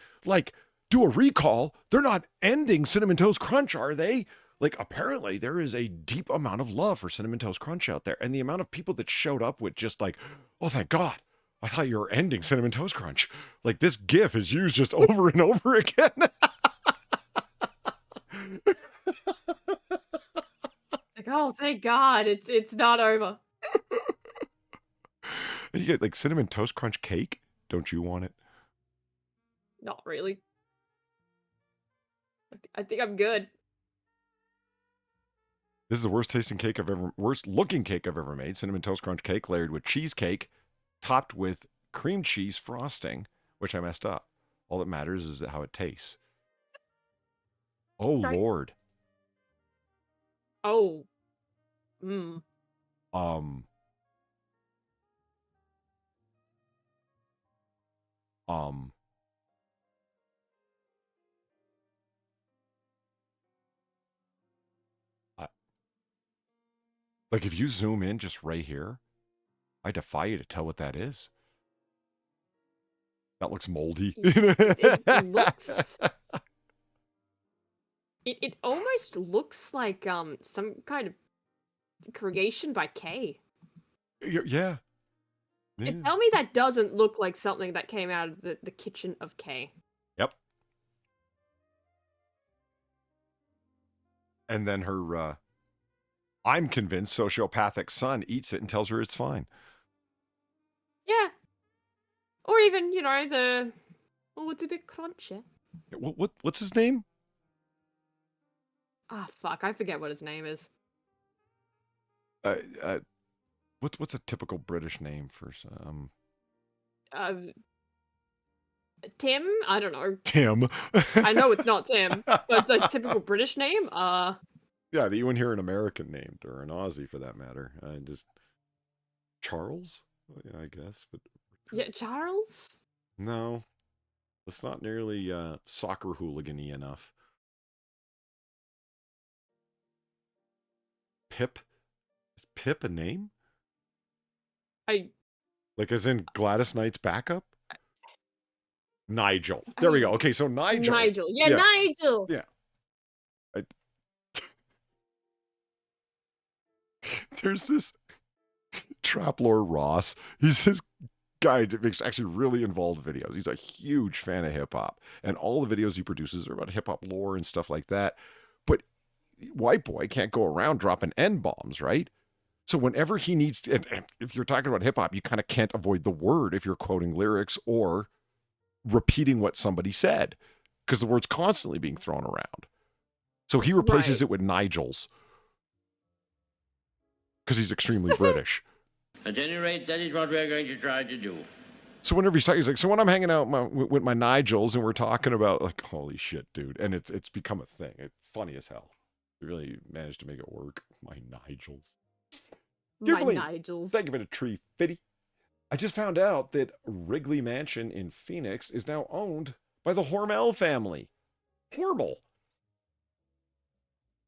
do a recall. They're not ending Cinnamon Toast Crunch, are they? Apparently, there is a deep amount of love for Cinnamon Toast Crunch out there. And the amount of people that showed up with just oh, thank God. I thought you were ending Cinnamon Toast Crunch. This GIF is used just over and over again. Oh, thank God, it's not over. And you get Cinnamon Toast Crunch cake. Don't you want it? Not really. I think I'm good. This is the worst looking cake I've ever made. Cinnamon Toast Crunch cake layered with cheesecake, topped with cream cheese frosting, which I messed up. All that matters is how it tastes. Oh, Sorry. Lord. Oh. Like, if you zoom in just right here, I defy you to tell what that is. That looks moldy. It looks. It almost looks like some kind of creation by Kay. Yeah. And tell me that doesn't look like something that came out of the kitchen of Kay. Yep. And then her, I'm convinced, sociopathic son eats it and tells her it's fine. Yeah. Or even, oh, it's a bit crunchy. What's his name? Ah, fuck, I forget what his name is. What's a typical British name for some? Tim? I don't know. Tim. I know it's not Tim, but it's a typical British name. Yeah, that you wouldn't hear an American named, or an Aussie for that matter. Charles? Yeah, I guess, but yeah, Charles? no. It's not nearly soccer hooligan-y enough. Pip? Is Pip a name? Like as in Gladys Knight's backup? Nigel. There we go. Okay, so Nigel. Nigel. Yeah, Nigel. Yeah. There's this Traplore Ross. He's this guy that makes actually really involved videos. He's a huge fan of hip-hop. And all the videos he produces are about hip-hop lore and stuff like that. But white boy can't go around dropping N-bombs, right? So whenever he needs to, and if you're talking about hip-hop, you kind of can't avoid the word if you're quoting lyrics or repeating what somebody said, because the word's constantly being thrown around. So he replaces it with Nigels, because he's extremely British. At any rate, that is what we're going to try to do. So whenever he's talking, he's like, so when I'm hanging out with my Nigels and we're talking about, like, holy shit, dude. And it's become a thing. It's funny as hell. We really managed to make it work. My Nigels. My Nigels. Thank you for the tree, Fitty. I just found out that Wrigley Mansion in Phoenix is now owned by the Hormel family. Hormel.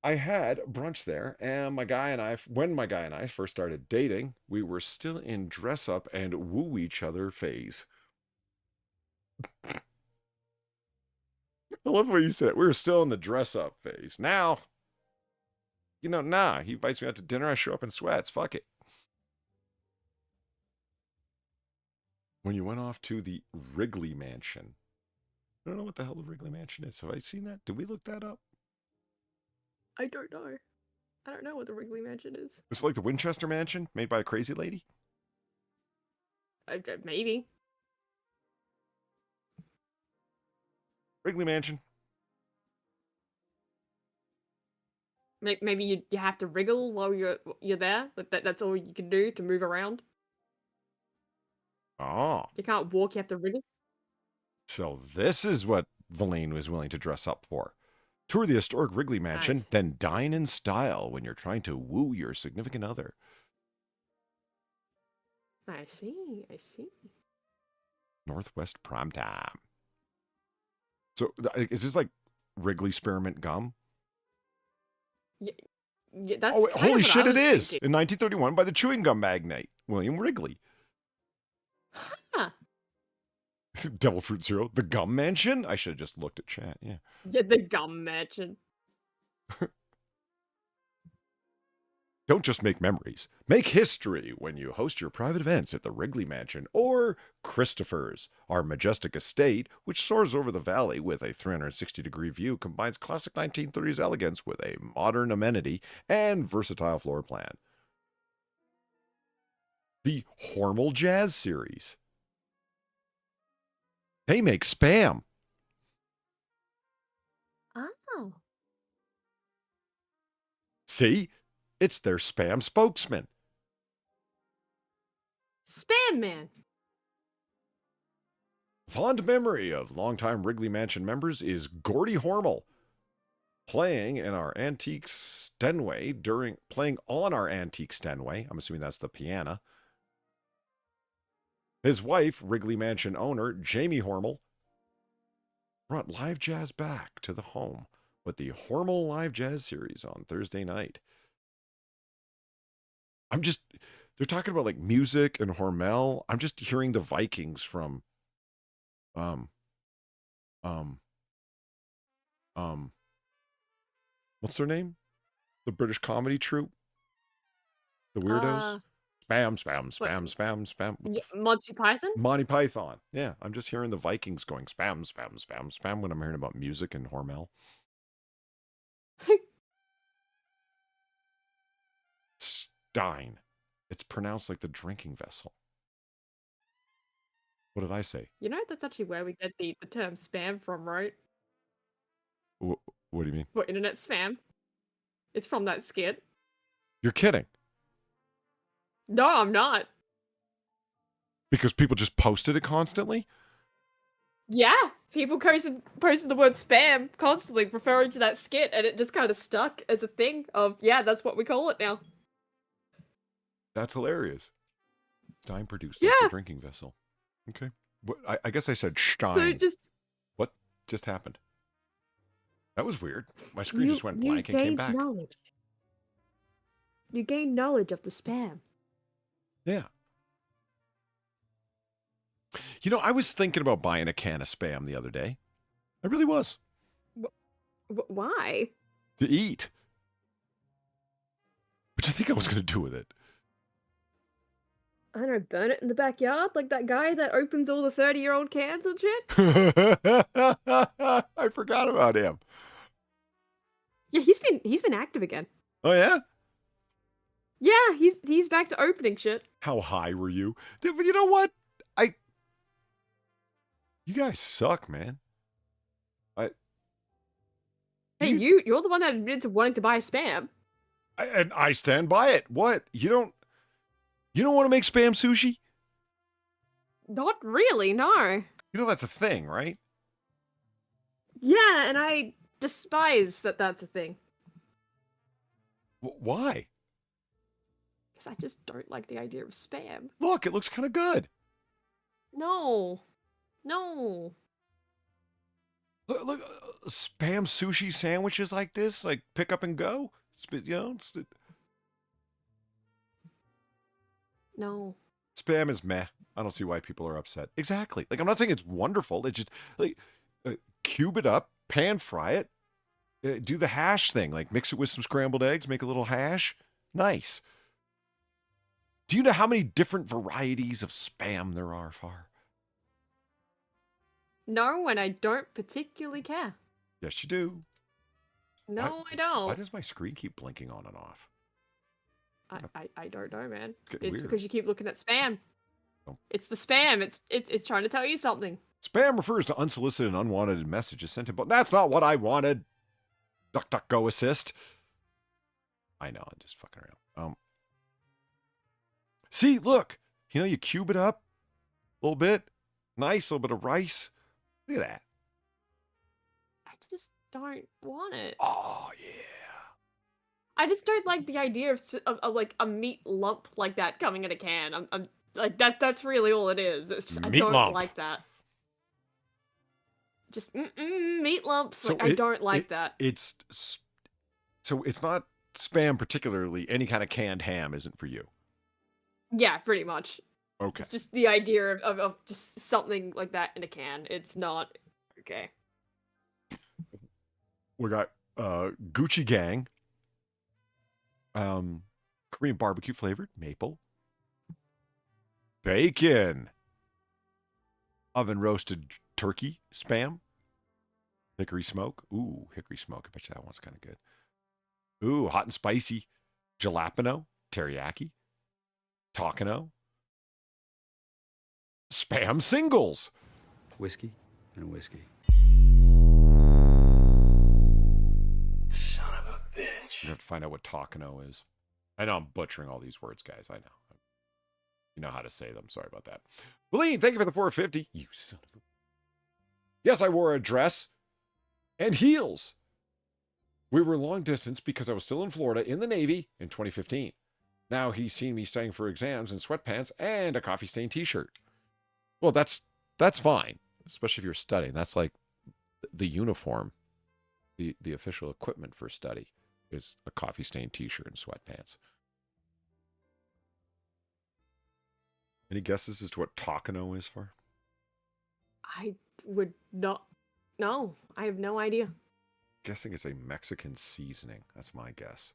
I had brunch there, and when my guy and I first started dating, we were still in dress up and woo each other phase. I love what you said. We were still in the dress up phase. Now, he invites me out to dinner. I show up in sweats. Fuck it. When you went off to the Wrigley Mansion, I don't know what the hell the Wrigley Mansion is. Have I seen that? Did we look that up? I don't know. I don't know what the Wrigley Mansion is. It's like the Winchester Mansion made by a crazy lady? Maybe. Wrigley Mansion. Maybe you have to wriggle while you're there. That's all you can do to move around. Oh. You can't walk, you have to wriggle. So this is what Verlaine was willing to dress up for. Tour the historic Wrigley Mansion, then dine in style when you're trying to woo your significant other. I see. Northwest Primetime. So is this like Wrigley Spearmint Gum? Yeah, that's holy shit, it is! Thinking. In 1931 by the chewing gum magnate, William Wrigley. Huh. Devil Fruit Cereal. The Gum Mansion? I should have just looked at chat, yeah. Yeah, the Gum Mansion. Don't just make memories. Make history when you host your private events at the Wrigley Mansion or Christoper's. Our majestic estate, which soars over the valley with a 360-degree view, combines classic 1930s elegance with a modern amenity and versatile floor plan. The Hormel Jazz Series. They make Spam. Oh. See? It's their Spam spokesman. Spam Man. Fond memory of longtime Wrigley Mansion members is Gordy Hormel playing on our antique Steinway. I'm assuming that's the piano. His wife, Wrigley Mansion owner Jamie Hormel, brought live jazz back to the home with the Hormel Live Jazz Series on Thursday night. they're talking about like music and Hormel. I'm just hearing the Vikings from, um, what's their name? The British comedy troupe? The Weirdos? Spam, spam, spam, spam, spam. Monty Python? Monty Python. Yeah, I'm just hearing the Vikings going spam, spam, spam, spam when I'm hearing about music and Hormel. Stein. It's pronounced like the drinking vessel. What did I say? You know, that's actually where we get the term spam from, right? What do you mean? For internet spam. It's from that skit. You're kidding. No, I'm not. Because people just posted it constantly? Yeah, people posted the word spam constantly referring to that skit, and it just kind of stuck as a thing of, yeah, that's what we call it now. That's hilarious. Stein produced Yeah. like the drinking vessel. Okay. I guess I said Stein. So just... What just happened? That was weird. My screen just went blank and came back. Knowledge. You gain knowledge of the spam. Yeah. You know, I was thinking about buying a can of Spam the other day. I really was. Why? To eat. What do you think I was going to do with it? I don't know, burn it in the backyard like that guy that opens all the 30-year-old cans and shit? I forgot about him. Yeah, he's been active again. Oh, yeah? Yeah, he's back to opening shit. How high were you? Dude, but you know what? You guys suck, man. Hey, you're the one that admitted to wanting to buy Spam. And I stand by it. What? You don't want to make Spam sushi? Not really, no. You know that's a thing, right? Yeah, and I despise that that's a thing. Why? Because I just don't like the idea of Spam. Look, it looks kind of good. No. No. Look, Spam sushi sandwiches like this, like pick up and go. No. Spam is meh. I don't see why people are upset. Exactly. Like, I'm not saying it's wonderful. It's just like cube it up, pan fry it, do the hash thing, like mix it with some scrambled eggs, make a little hash. Nice. Do you know how many different varieties of Spam there are, Far? No, and I don't particularly care. Yes, you do. No, I don't. Why does my screen keep blinking on and off? I don't know, man. It's weird. because you keep looking at spam. Oh. It's the spam. It's trying to tell you something. Spam refers to unsolicited and unwanted messages sent in, but that's not what I wanted. DuckDuckGo assist. I know, I'm just fucking around. See, look. You know, you cube it up a little bit. Nice, a little bit of rice. Look at that. I just don't want it. Oh, yeah. I just don't like the idea of like a meat lump like that coming in a can. I'm like that's really all it is. It's just, I Meat don't lump. like that. Just meat lumps. So Like I don't like that. So it's not Spam particularly. Any kind of canned ham isn't for you. Yeah, pretty much. Okay. It's just the idea of just something like that in a can. It's not okay. We got Gucci Gang. Korean barbecue flavored maple. Bacon. Oven roasted turkey Spam. Hickory smoke. Ooh, hickory smoke. I bet you that one's kind of good. Ooh, hot and spicy jalapeno, teriyaki, Takano. Spam singles. Whiskey and a whiskey. Son of a bitch. You have to find out what Takano is. I know I'm butchering all these words, guys. I know. You know how to say them. Sorry about that. Lean, thank you for the 450. You son of a... Yes, I wore a dress and heels. We were long distance because I was still in Florida in the Navy in 2015. Now he's seen me studying for exams in sweatpants and a coffee-stained t-shirt. Well, that's fine, especially if you're studying. That's like the uniform, the official equipment for study is a coffee-stained t-shirt and sweatpants. Any guesses as to what Takano is for? I would not. No, I have no idea. Guessing it's a Mexican seasoning. That's my guess.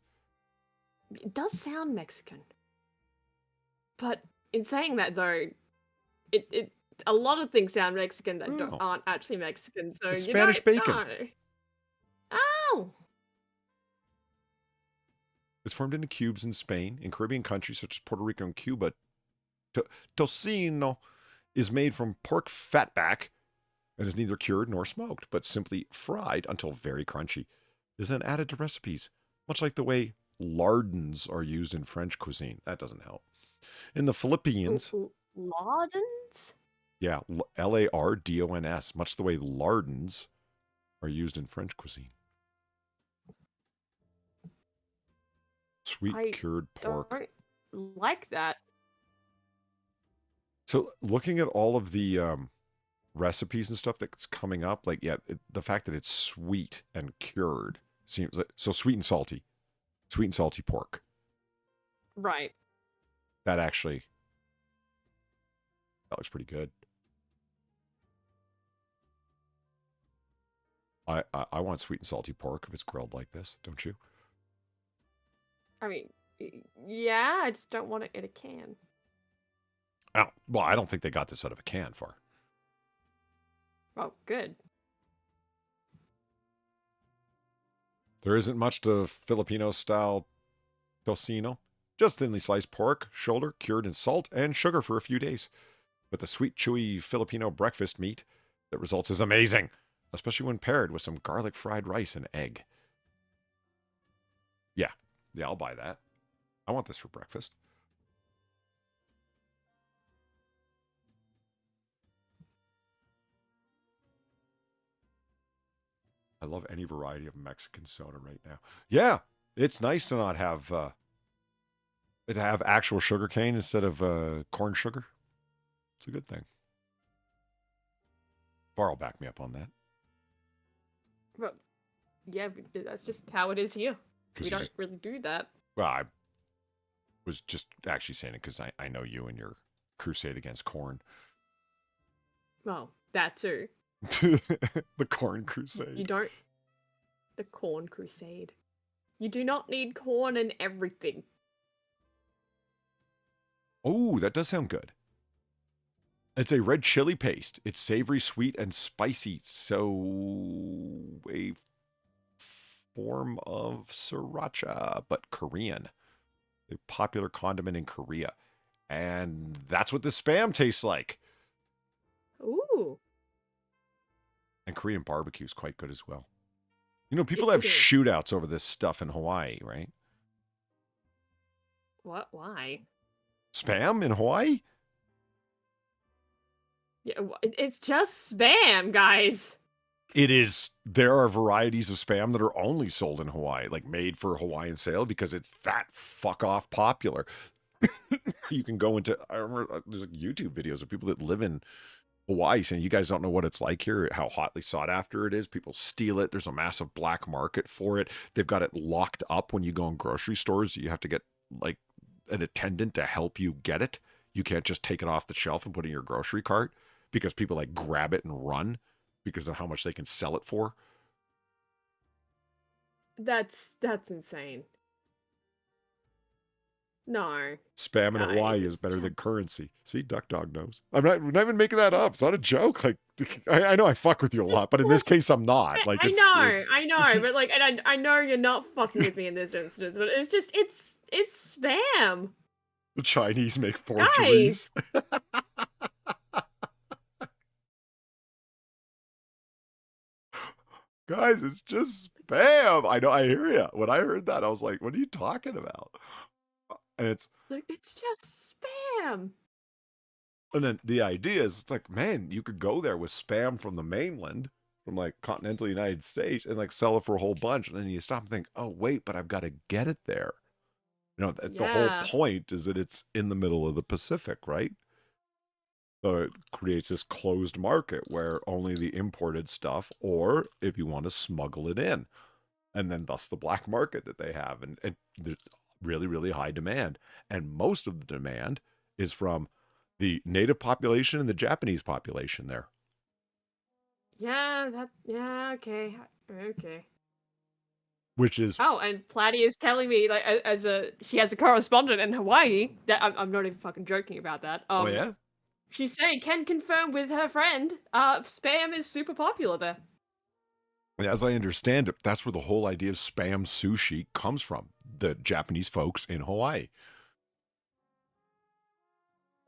It does sound Mexican. But in saying that, though, it a lot of things sound Mexican that Oh. aren't actually Mexican. So It's you Spanish don't bacon. know. Oh, It's formed into cubes in Spain. In Caribbean countries such as Puerto Rico and Cuba, tocino is made from pork fatback and is neither cured nor smoked, but simply fried until very crunchy. It is then added to recipes, much like the way lardons are used in French cuisine. That doesn't help. In the Philippines, Lardons? yeah, Lardons, much the way lardons are used in French cuisine. Sweet I cured pork. Don't like that. So looking at all of the recipes and stuff that's coming up, like, yeah, the fact that it's sweet and cured seems like, so sweet and salty pork. Right. That looks pretty good. I want sweet and salty pork if it's grilled like this, don't you? I mean, yeah, I just don't want it in a can. Oh, well, I don't think they got this out of a can for. Oh, good. There isn't much to Filipino-style tocino. Just thinly sliced pork, shoulder, cured in salt and sugar for a few days. But the sweet, chewy Filipino breakfast meat that results is amazing, especially when paired with some garlic fried rice and egg. Yeah, I'll buy that. I want this for breakfast. I love any variety of Mexican soda right now. Yeah, it's nice to not have to have actual sugar cane instead of corn sugar. It's a good thing. Bar will back me up on that. But yeah, that's just how it is here. 'Cause We you don't just- really do that. Well, I was just actually saying it because I know you and your crusade against corn. Well, that too. The corn crusade. You don't. The corn crusade. You do not need corn in everything. Oh, that does sound good. It's a red chili paste. It's savory, sweet, and spicy. So a form of sriracha, but Korean. A popular condiment in Korea. And that's what the Spam tastes like. Ooh. And Korean barbecue is quite good as well. You know, people It have is. shootouts over this stuff in Hawaii, right? What? Why? Spam in Hawaii? Yeah, it's just spam, guys. It is. There are varieties of Spam that are only sold in Hawaii, like made for Hawaiian sale because it's that fuck off popular. You can go into, I remember there's like YouTube videos of people that live in Hawaii saying, you guys don't know what it's like here, how hotly sought after it is. People steal it. There's a massive black market for it. They've got it locked up when you go in grocery stores. You have to get like an attendant to help you get it. You can't just take it off the shelf and put it in your grocery cart because people like grab it and run because of how much they can sell it for. That's insane. No. Spam in Guys, Hawaii is it's better just- than currency. See, Duck Dog knows. We're not even making that up. It's not a joke. Like, I know I fuck with you a lot, but in this case, I'm not. Like, I it's, know, but like, and I know you're not fucking with me in this instance, but it's just, it's spam. the Chinese make forgeries. Guys, it's just spam. I know. I hear you. When I heard that, I was like, "What are you talking about?" And It's just spam. then the idea is, it's like, man, you could go there with spam from the mainland, from like continental United States, and like sell it for a whole bunch, and then you stop and think, "Oh, wait, but I've got to get it there." You know, the whole Yeah. point is that it's in the middle of the Pacific, right? So it creates this closed market where only the imported stuff, or if you want to smuggle it in, and then thus the black market that they have. And there's really, really high demand. And most of the demand is from the native population and the Japanese population there. Yeah, okay. Okay. Which is Oh, and Platy is telling me, like, she has a correspondent in Hawaii. That I'm not even fucking joking about that. oh yeah? She's saying can confirm with her friend. Spam is super popular there. And as I understand it, that's where the whole idea of spam sushi comes from. The Japanese folks in Hawaii.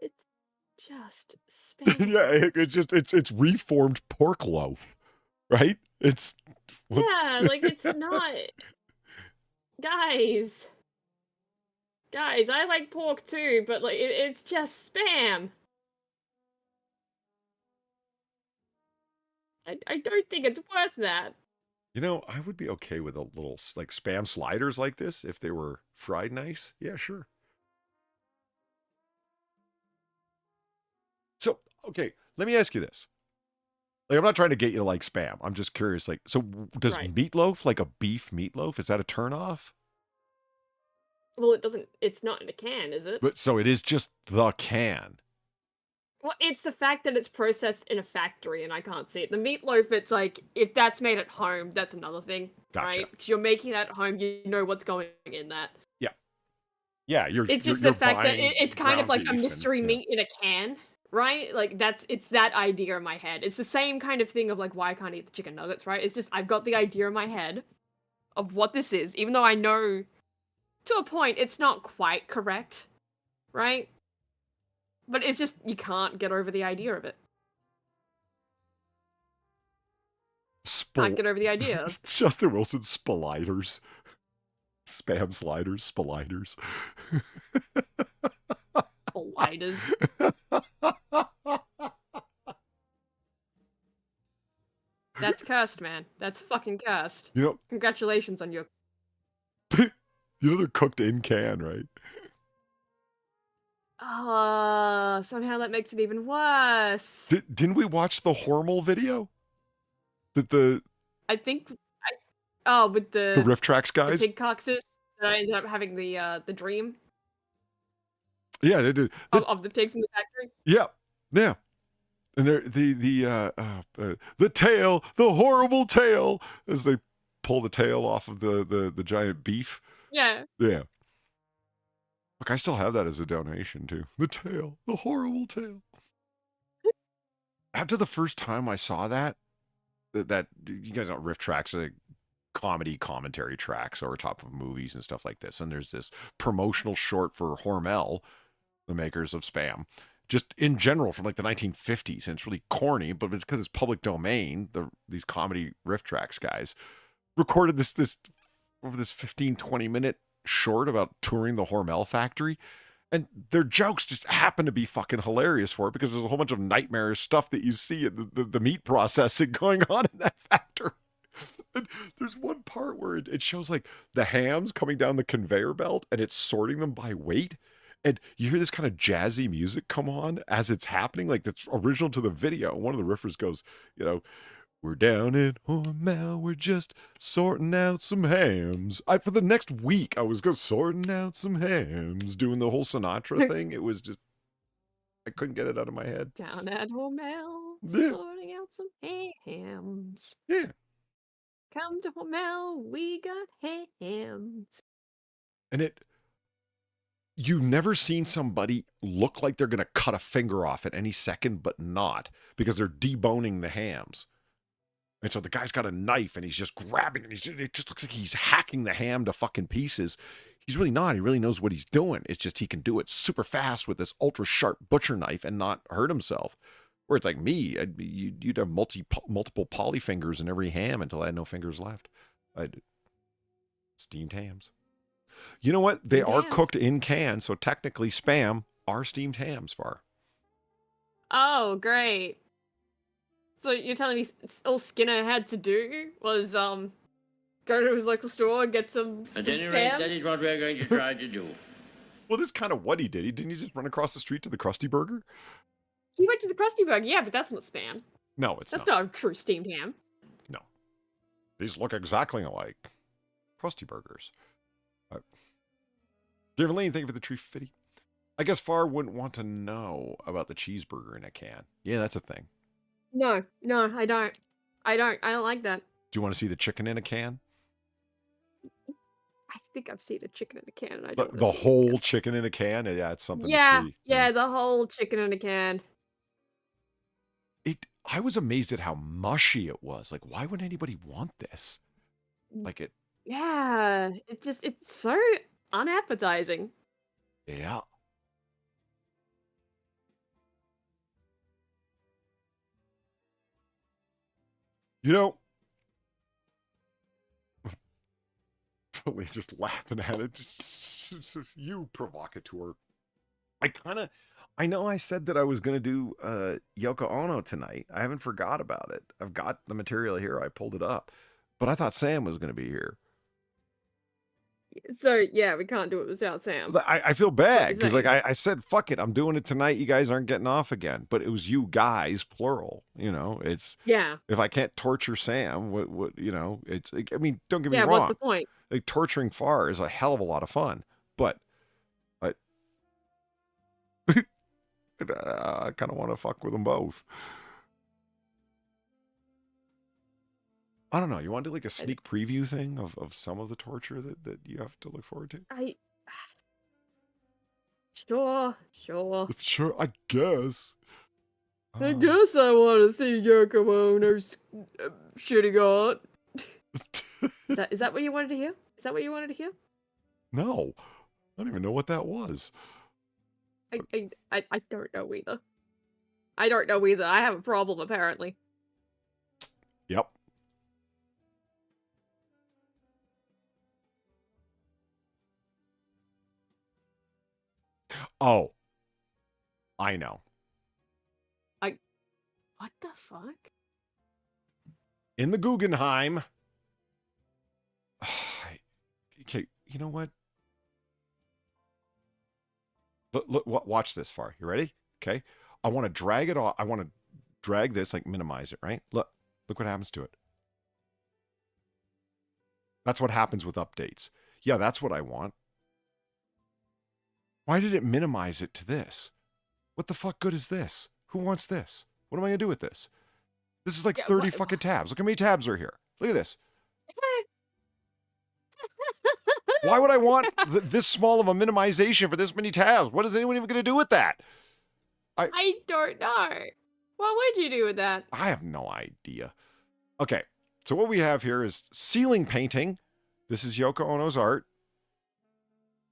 It's just spam. Yeah, it's reformed pork loaf, right? It's Yeah, like it's not. Guys, I like pork too, but like it's just spam. I don't think it's worth that. You know, I would be okay with a little like spam sliders like this if they were fried nice. Yeah, sure. So, okay, let me ask you this. Like, I'm not trying to get you to like spam. I'm just curious. Like, so does Right. meatloaf, like a beef meatloaf, is that a turnoff? Well, it doesn't. It's not in a can, is it? But so it is just the can. Well, it's the fact that it's processed in a factory and I can't see it. The meatloaf, it's like, if that's made at home, that's another thing, Gotcha. right? Because you're making that at home, you know what's going in that. Yeah, It's just you're the fact that buying it's kind of ground like a beef and- mystery yeah. meat in a can, right? Like, it's that idea in my head. It's the same kind of thing of like, why I can't eat the chicken nuggets, right? It's just, I've got the idea in my head of what this is, even though I know, to a point, it's not quite correct, right? But it's just, you can't get over the idea of it. Can't get over the idea. Justin Wilson spiliders. Spam sliders, spiliders. Lighters. That's cursed, man. That's fucking cursed. You know, Congratulations on your... they're cooked in can, right? Somehow that makes it even worse. Didn't we watch the Hormel video? The I think... with the Riff Tracks the guys? pig coxes that I ended up having the dream Yeah, they did. of the pigs in the factory. Yeah, yeah. And they're the tail, the horrible tail, as they pull the tail off of the giant beef. Yeah. Yeah. Look, I still have that as a donation too. The tail, the horrible tail. After the first time I saw that you guys know Riff Tracks, like comedy commentary tracks over top of movies and stuff like this. And there's this promotional short for Hormel, the makers of Spam, just in general from like the 1950s. And it's really corny, but it's because it's public domain. These comedy Riff Tracks guys recorded this over this 15-20 minute short about touring the Hormel factory. And their jokes just happen to be fucking hilarious for it because there's a whole bunch of nightmarish stuff that you see in the meat processing going on in that factory. And there's one part where it shows like the hams coming down the conveyor belt and it's sorting them by weight. And you hear this kind of jazzy music come on as it's happening, like that's original to the video. And one of the riffers goes, we're down in Hormel, we're just sorting out some hams. For the next week, I was sorting out some hams, doing the whole Sinatra thing. It was just, I couldn't get it out of my head. Down at Hormel, Yeah. sorting out some hams. Yeah. Come to Hormel, we got hams. And you've never seen somebody look like they're going to cut a finger off at any second, but not, because they're deboning the hams. And so the guy's got a knife and he's just grabbing it. It just looks like he's hacking the ham to fucking pieces. He's really not. He really knows what he's doing. It's just he can do it super fast with this ultra sharp butcher knife and not hurt himself. Where it's like me, you'd have multiple poly fingers in every ham until I had no fingers left. I'd steamed hams. You know what? They are cooked in cans, so technically Spam are steamed hams, Far. Oh, great. So you're telling me all Skinner had to do was go to his local store and get some At any spam? rate, that is what we're going to try to do. Well, that's kind of what he did. Didn't he just run across the street to the Krusty Burger? He went to the Krusty Burger, yeah, but that's not spam. No, it's That's not. not a true steamed ham. No. These look exactly alike. Krusty Burgers. Gavin Lane, thank you for the tree fitty. I guess Far wouldn't want to know about the cheeseburger in a can. Yeah, that's a thing. No, I don't. I don't like that. Do you want to see the chicken in a can? I think I've seen a chicken in a can, and I But don't. the whole chicken in a can? Yeah, it's something to see. Yeah, the whole chicken in a can. I was amazed at how mushy it was. Like, why would anybody want this? Like it. Yeah, it's so unappetizing. Yeah. You know, we just laughing at it. Just you provocateur. I know I said that I was going to do Yoko Ono tonight. I haven't forgot about it. I've got the material here. I pulled it up. But I thought Sam was going to be here. So, yeah, we can't do it without Sam. I feel bad because, like, I said, fuck it. I'm doing it tonight. You guys aren't getting off again. But it was you guys, plural. You know, it's... Yeah. If I can't torture Sam, what you know, it's... I mean, don't get me Yeah, wrong. what's the point? Like, torturing Far is a hell of a lot of fun. But I kind of want to fuck with them both. I don't know. You want to do like a sneak preview thing of some of the torture that you have to look forward to? Sure. Sure, I guess. I guess I want to see Yoko Ono's shitting on. Is that what you wanted to hear? Is that what you wanted to hear? No. I don't even know what that was. I don't know either. I don't know either. I have a problem, apparently. Yep. Oh. I know. What the fuck? In the Guggenheim. Okay, you know what? Look, watch this Far. You ready? Okay. I want to drag it off. I want to drag this, like minimize it, right? Look what happens to it. That's what happens with updates. Yeah, that's what I want. Why did it minimize it to this? What the fuck good is this? Who wants this? What am I going to do with this? This is like 30 fucking tabs. Look how many tabs are here. Look at this. Why would I want this small of a minimization for this many tabs? What is anyone even going to do with that? I don't know. What would you do with that? I have no idea. Okay, so what we have here is ceiling painting. This is Yoko Ono's art.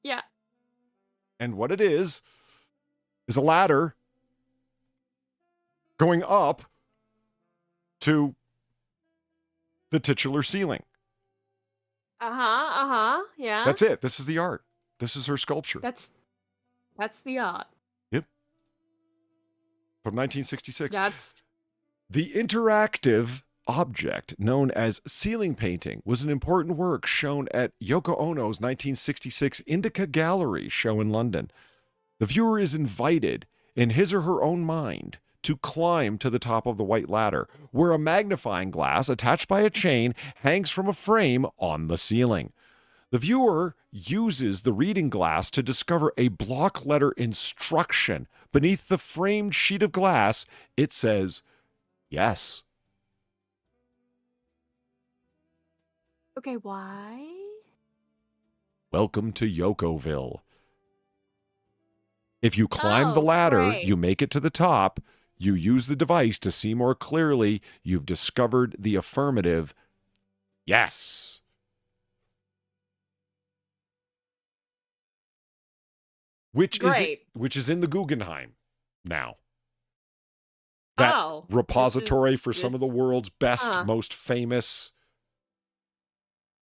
Yeah. And what it is a ladder going up to the titular ceiling. Yeah. That's it. This is the art. This is her sculpture. That's the art. Yep. From 1966. That's... The interactive object known as ceiling painting was an important work shown at Yoko Ono's 1966 Indica Gallery show in London. The viewer is invited, in his or her own mind, to climb to the top of the white ladder, where a magnifying glass attached by a chain hangs from a frame on the ceiling. The viewer uses the reading glass to discover a block letter instruction. Beneath the framed sheet of glass, it says, yes. Okay, why? Welcome to Yokoville. If you climb the ladder, great. you make it to the top, you use the device to see more clearly, you've discovered the affirmative, yes. Which is in the Guggenheim now. That repository for some of the world's best, most famous,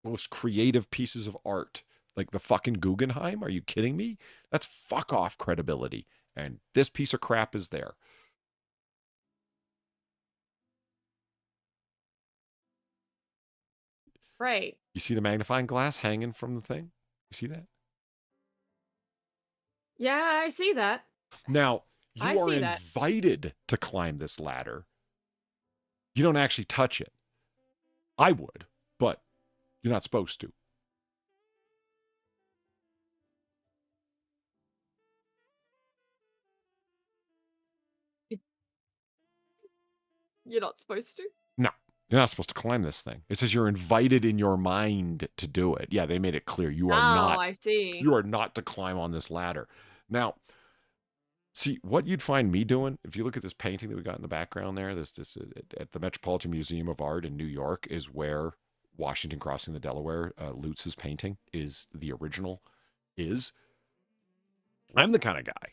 most creative pieces of art. Like the fucking Guggenheim? Are you kidding me? That's fuck off credibility. And this piece of crap is there. Right. You see the magnifying glass hanging from the thing? You see that? Yeah, I see that. Now, I you are see that. invited to climb this ladder. You don't actually touch it. I would, but you're not supposed to. You're not supposed to. No, you're not supposed to climb this thing. It says you're invited in your mind to do it. Yeah, they made it clear you are not. I see. You are not to climb on this ladder. Now, see what you'd find me doing if you look at this painting that we got in the background there. This at the Metropolitan Museum of Art in New York is where Washington Crossing the Delaware, Lutz's painting is the original. I'm the kind of guy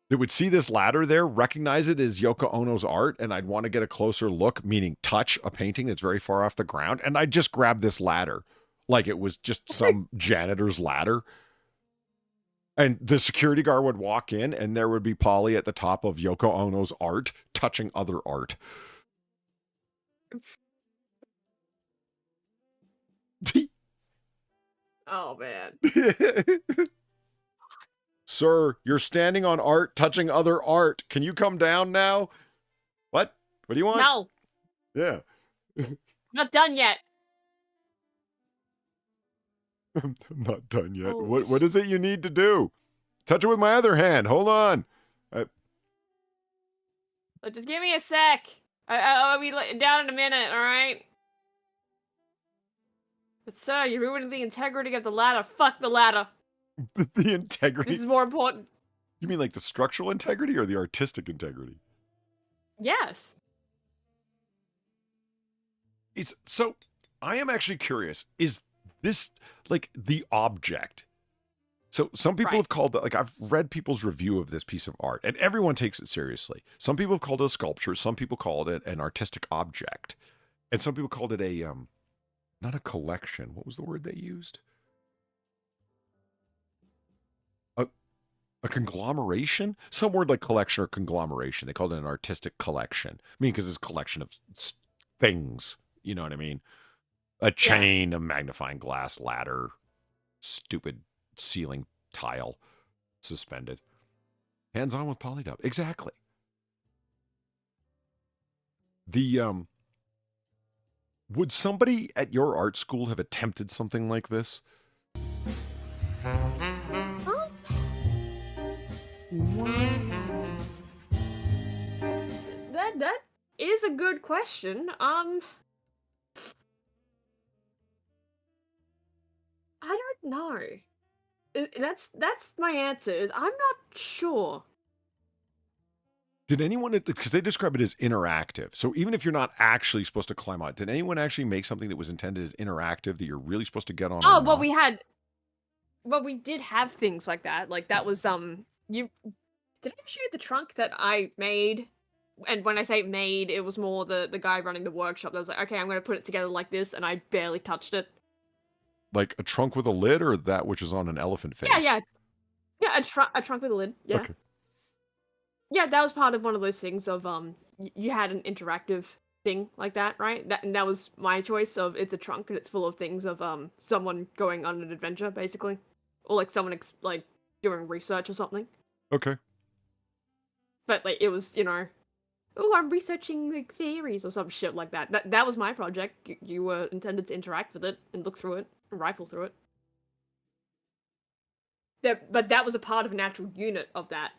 that would see this ladder there, recognize it as Yoko Ono's art, and I'd want to get a closer look, meaning touch a painting that's very far off the ground, and I'd just grab this ladder like it was just some janitor's ladder. And the security guard would walk in, and there would be Polly at the top of Yoko Ono's art, touching other art. Oh, man. Sir, you're standing on art, touching other art. Can you come down now? What? What do you want? No. Yeah. I'm not done yet. I'm not done yet. Oh. What is it you need to do? Touch it with my other hand. Hold on. Just give me a sec. I'll be down in a minute, all right? But sir, you're ruining the integrity of the ladder. Fuck the ladder. The integrity. This is more important. You mean like the structural integrity or the artistic integrity? Yes. So I am actually curious. Is this like the object? So some people have called it, like I've read people's review of this piece of art, and everyone takes it seriously. Some people have called it a sculpture. Some people called it an artistic object. And some people called it a, not a collection. What was the word they used? A conglomeration? Some word like collection or conglomeration. They called it an artistic collection. I mean, because it's a collection of things. You know what I mean? A chain, a magnifying glass, ladder, stupid ceiling tile suspended. Hands on with polydub. Exactly. Would somebody at your art school have attempted something like this? That is a good question. I don't know. That's my answer. Is I'm not sure. Did anyone, because they describe it as interactive. So even if you're not actually supposed to climb out, did anyone actually make something that was intended as interactive that you're really supposed to get on? Oh, well, we did have things like that. Like that was, did I show you the trunk that I made? And when I say made, it was more the guy running the workshop that was like, okay, I'm going to put it together like this, and I barely touched it. Like a trunk with a lid, or that which is on an elephant face? Yeah, a trunk with a lid. Yeah. Okay. Yeah, that was part of one of those things of you had an interactive thing like that, right? That was my choice of it's a trunk and it's full of things of someone going on an adventure, basically, or like someone like doing research or something. Okay. But like it was, oh, I'm researching like theories or some shit like that. That was my project. You were intended to interact with it and look through it and rifle through it. But that was a part of an actual unit of that.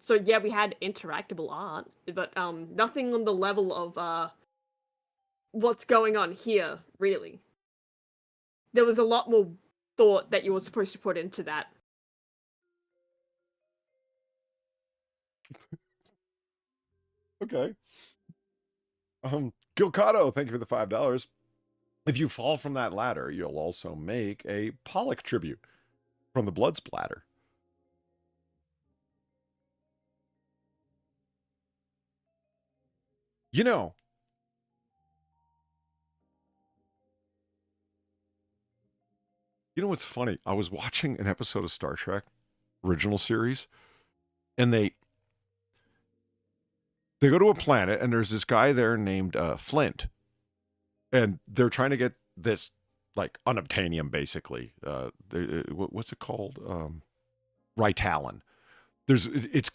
So yeah, we had interactable art, but nothing on the level of what's going on here, really. There was a lot more thought that you were supposed to put into that. Okay. Gilcado, thank you for the $5. If you fall from that ladder, you'll also make a Pollock tribute from the blood splatter. You know what's funny? I was watching an episode of Star Trek original series, and they go to a planet, and there's this guy there named Flint, and they're trying to get this like unobtainium, basically. What's it called? Ritalin. It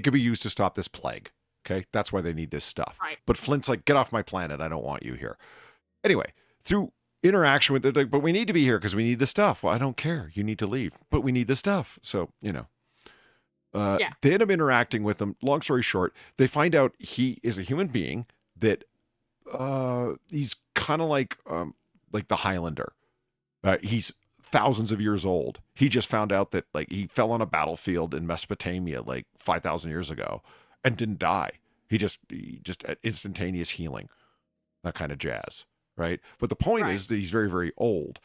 could be used to stop this plague. Okay, that's why they need this stuff. Right. But Flint's like, get off my planet. I don't want you here. Anyway, through interaction with it, like, but we need to be here because we need the stuff. Well, I don't care. You need to leave, but we need the stuff. So, Yeah. They end up interacting with him. Long story short, they find out he is a human being that he's kind of like the Highlander. He's thousands of years old. He just found out that like he fell on a battlefield in Mesopotamia like 5,000 years ago and didn't die. He just instantaneous healing, that kind of jazz, right? But the point is that he's very, very old,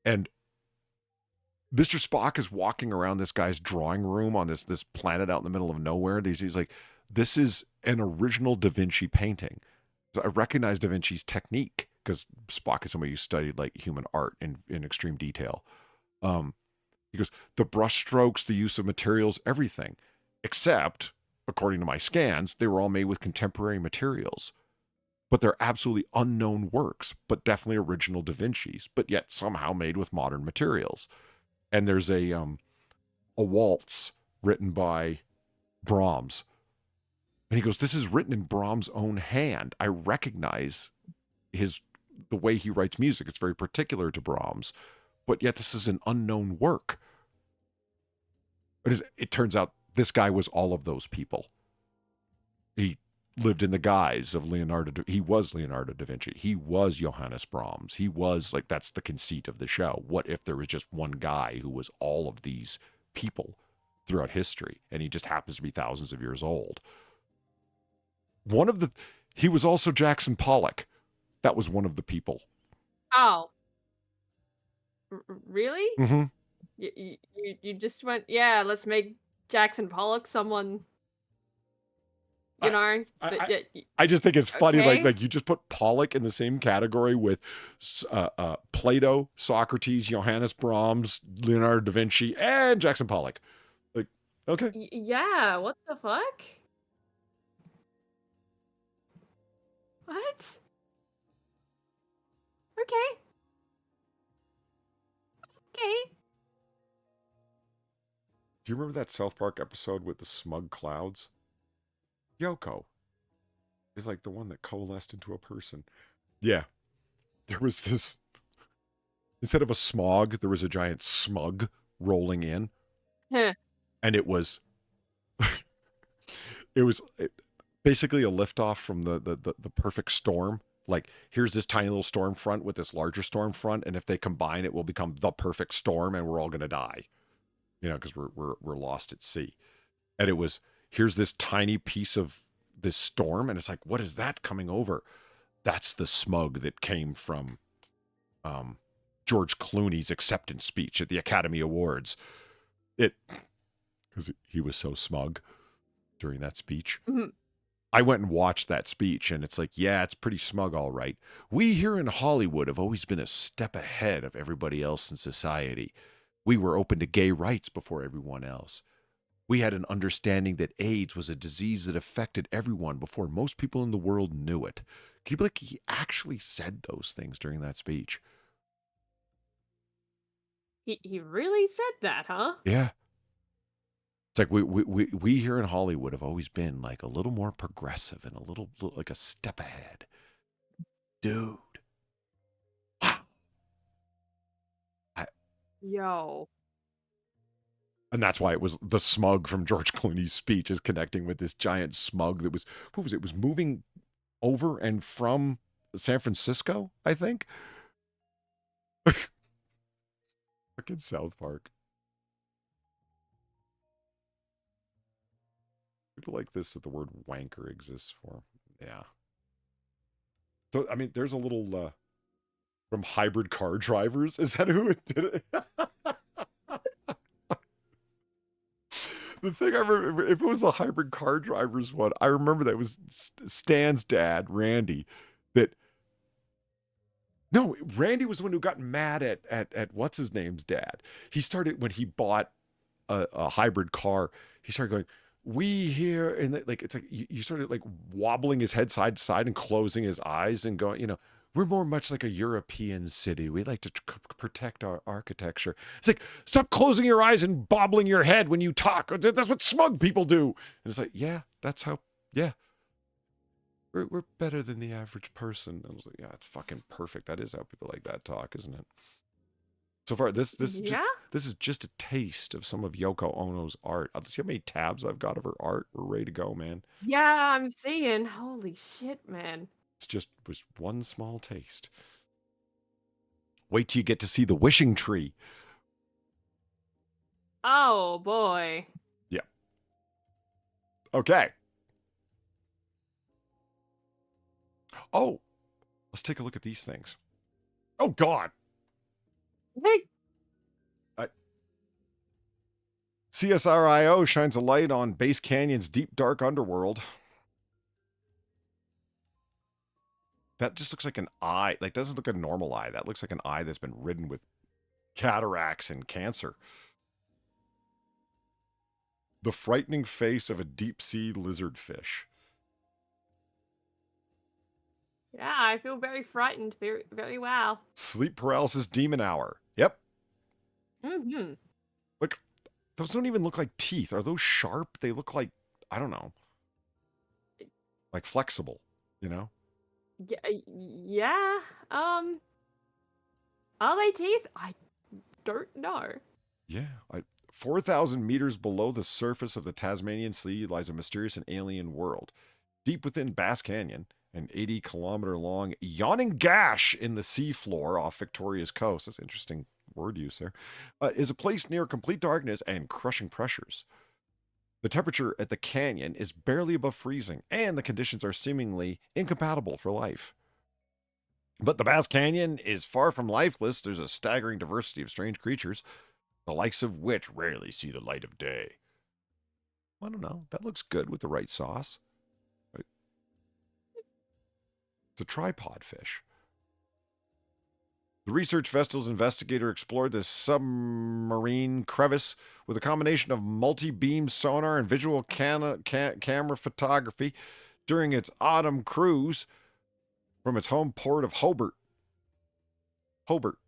and Mr. Spock is walking around this guy's drawing room on this planet out in the middle of nowhere. He's like, this is an original Da Vinci painting. So I recognize Da Vinci's technique because Spock is somebody who studied like human art in extreme detail. He goes, the brush strokes, the use of materials, everything, except, according to my scans, they were all made with contemporary materials. But they're absolutely unknown works, but definitely original Da Vinci's, but yet somehow made with modern materials. And there's a waltz written by Brahms. And he goes, this is written in Brahms' own hand. I recognize the way he writes music. It's very particular to Brahms, but yet this is an unknown work. It turns out this guy was all of those people. He lived in the guise of Leonardo. He was Leonardo da Vinci. He was Johannes Brahms. He was like, that's the conceit of the show. What if there was just one guy who was all of these people throughout history, and he just happens to be thousands of years old? He was also Jackson Pollock. That was one of the people. Oh. Really? Mm-hmm. You just went, yeah, let's make Jackson Pollock someone, you know. I just think it's funny, Okay. like you just put Pollock in the same category with Plato, Socrates, Johannes Brahms, Leonardo da Vinci, and Jackson Pollock. Like, okay. Yeah, what the fuck? What? Okay. Okay. Do you remember that South Park episode with the smug clouds? Yoko is like the one that coalesced into a person. Yeah. There was this, instead of a smog, there was a giant smug rolling in. Huh. And it was basically a liftoff from the perfect storm. Like, here's this tiny little storm front with this larger storm front, and if they combine, it will become the perfect storm, and we're all going to die. You know, because we're lost at sea. And it was, here's this tiny piece of this storm, and it's like, what is that coming over? That's the smug that came from George Clooney's acceptance speech at the Academy Awards. Because he was so smug during that speech. Mm-hmm. I went and watched that speech, and it's like, yeah, it's pretty smug, all right. We here in Hollywood have always been a step ahead of everybody else in society. We were open to gay rights before everyone else. We had an understanding that AIDS was a disease that affected everyone before most people in the world knew it. Can you believe he actually said those things during that speech? He really said that, huh? Yeah. It's like we here in Hollywood have always been like a little more progressive and a little like a step ahead. Dude. Wow. Yo. And that's why it was the smug from George Clooney's speech is connecting with this giant smug that was, what was it? It was moving over and from San Francisco, I think. Fucking South Park. People like this that the word wanker exists for. Yeah. So, I mean, there's a little from Hybrid Car Drivers. Is that who it did it? The thing I remember, if it was the Hybrid Car Drivers one, I remember that it was Stan's dad, Randy, no, Randy was the one who got mad at what's his name's dad. He started, when he bought a hybrid car, he started going, we here, and like, it's like, you started like wobbling his head side to side and closing his eyes and going, you know, we're more much like a European city. We like to protect our architecture. It's like, stop closing your eyes and bobbling your head when you talk. That's what smug people do. And it's like, yeah, that's how, yeah. We're better than the average person. I was like, yeah, it's fucking perfect. That is how people like that talk, isn't it? So far, this Yeah? this is just a taste of some of Yoko Ono's art. See how many tabs I've got of her art. We're ready to go, man. Yeah, I'm seeing. Holy shit, man. It's just was one small taste. Wait till you get to see the wishing tree. Oh boy. Yeah. Okay. Oh, let's take a look at these things. Oh God. Hey. CSRIO shines a light on Base Canyon's deep, dark underworld. That just looks like an eye. Like, doesn't look like a normal eye. That looks like an eye that's been ridden with cataracts and cancer. The frightening face of a deep-sea lizardfish. Yeah, I feel very frightened. Very, very wow. Sleep paralysis demon hour. Yep. Mm-hmm. Look, those don't even look like teeth. Are those sharp? They look like, I don't know, like flexible, you know? Yeah. Are they teeth? I don't know. Yeah. 4,000 meters below the surface of the Tasmanian Sea lies a mysterious and alien world. Deep within Bass Canyon, an 80-kilometer-long yawning gash in the seafloor off Victoria's coast, that's interesting word use there, is a place near complete darkness and crushing pressures. The temperature at the canyon is barely above freezing, and the conditions are seemingly incompatible for life. But the Bass Canyon is far from lifeless. There's a staggering diversity of strange creatures, the likes of which rarely see the light of day. I don't know. That looks good with the right sauce. It's a tripod fish. The research vessel's investigator explored this submarine crevice with a combination of multi-beam sonar and visual camera photography during its autumn cruise from its home port of Hobart. Hobart.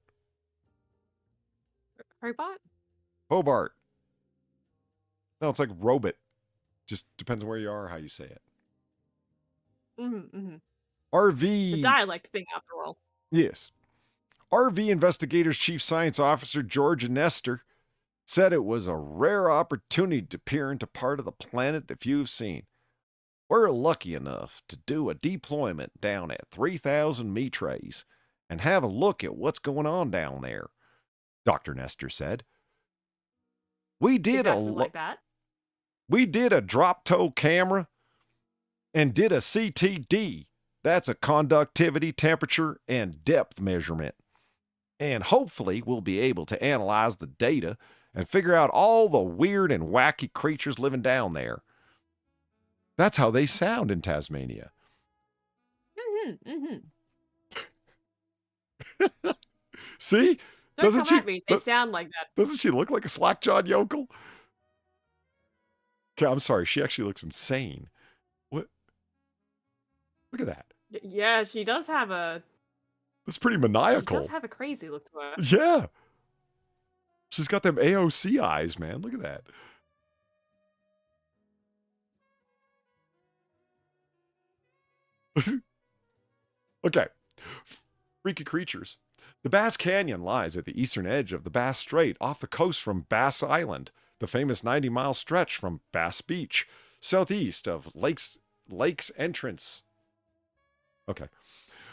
Robot? Hobart. No, it's like robot. Just depends on where you are, how you say it. Mm-hmm, mm-hmm. RV. The dialect thing, after all. Yes. RV Investigators Chief Science Officer George Nestor said it was a rare opportunity to peer into part of the planet that few have seen. We're lucky enough to do a deployment down at 3,000 metres and have a look at what's going on down there, Dr. Nestor said. We did Exactly like that. We did a drop toe camera and did a CTD. That's a conductivity, temperature, and depth measurement. And hopefully we'll be able to analyze the data and figure out all the weird and wacky creatures living down there. That's how they sound in Tasmania. Mm-hmm, mm-hmm. See? Don't come at me. They sound like that. Doesn't she look like a slack-jawed yokel? Okay, I'm sorry. She actually looks insane. What? Look at that. Yeah, she does have a... That's pretty maniacal. She does have a crazy look to her. Yeah. She's got them AOC eyes, man. Look at that. Okay. Freaky creatures. The Bass Canyon lies at the eastern edge of the Bass Strait off the coast from Bass Island, the famous 90-mile stretch from Bass Beach, southeast of Lake's entrance. Okay.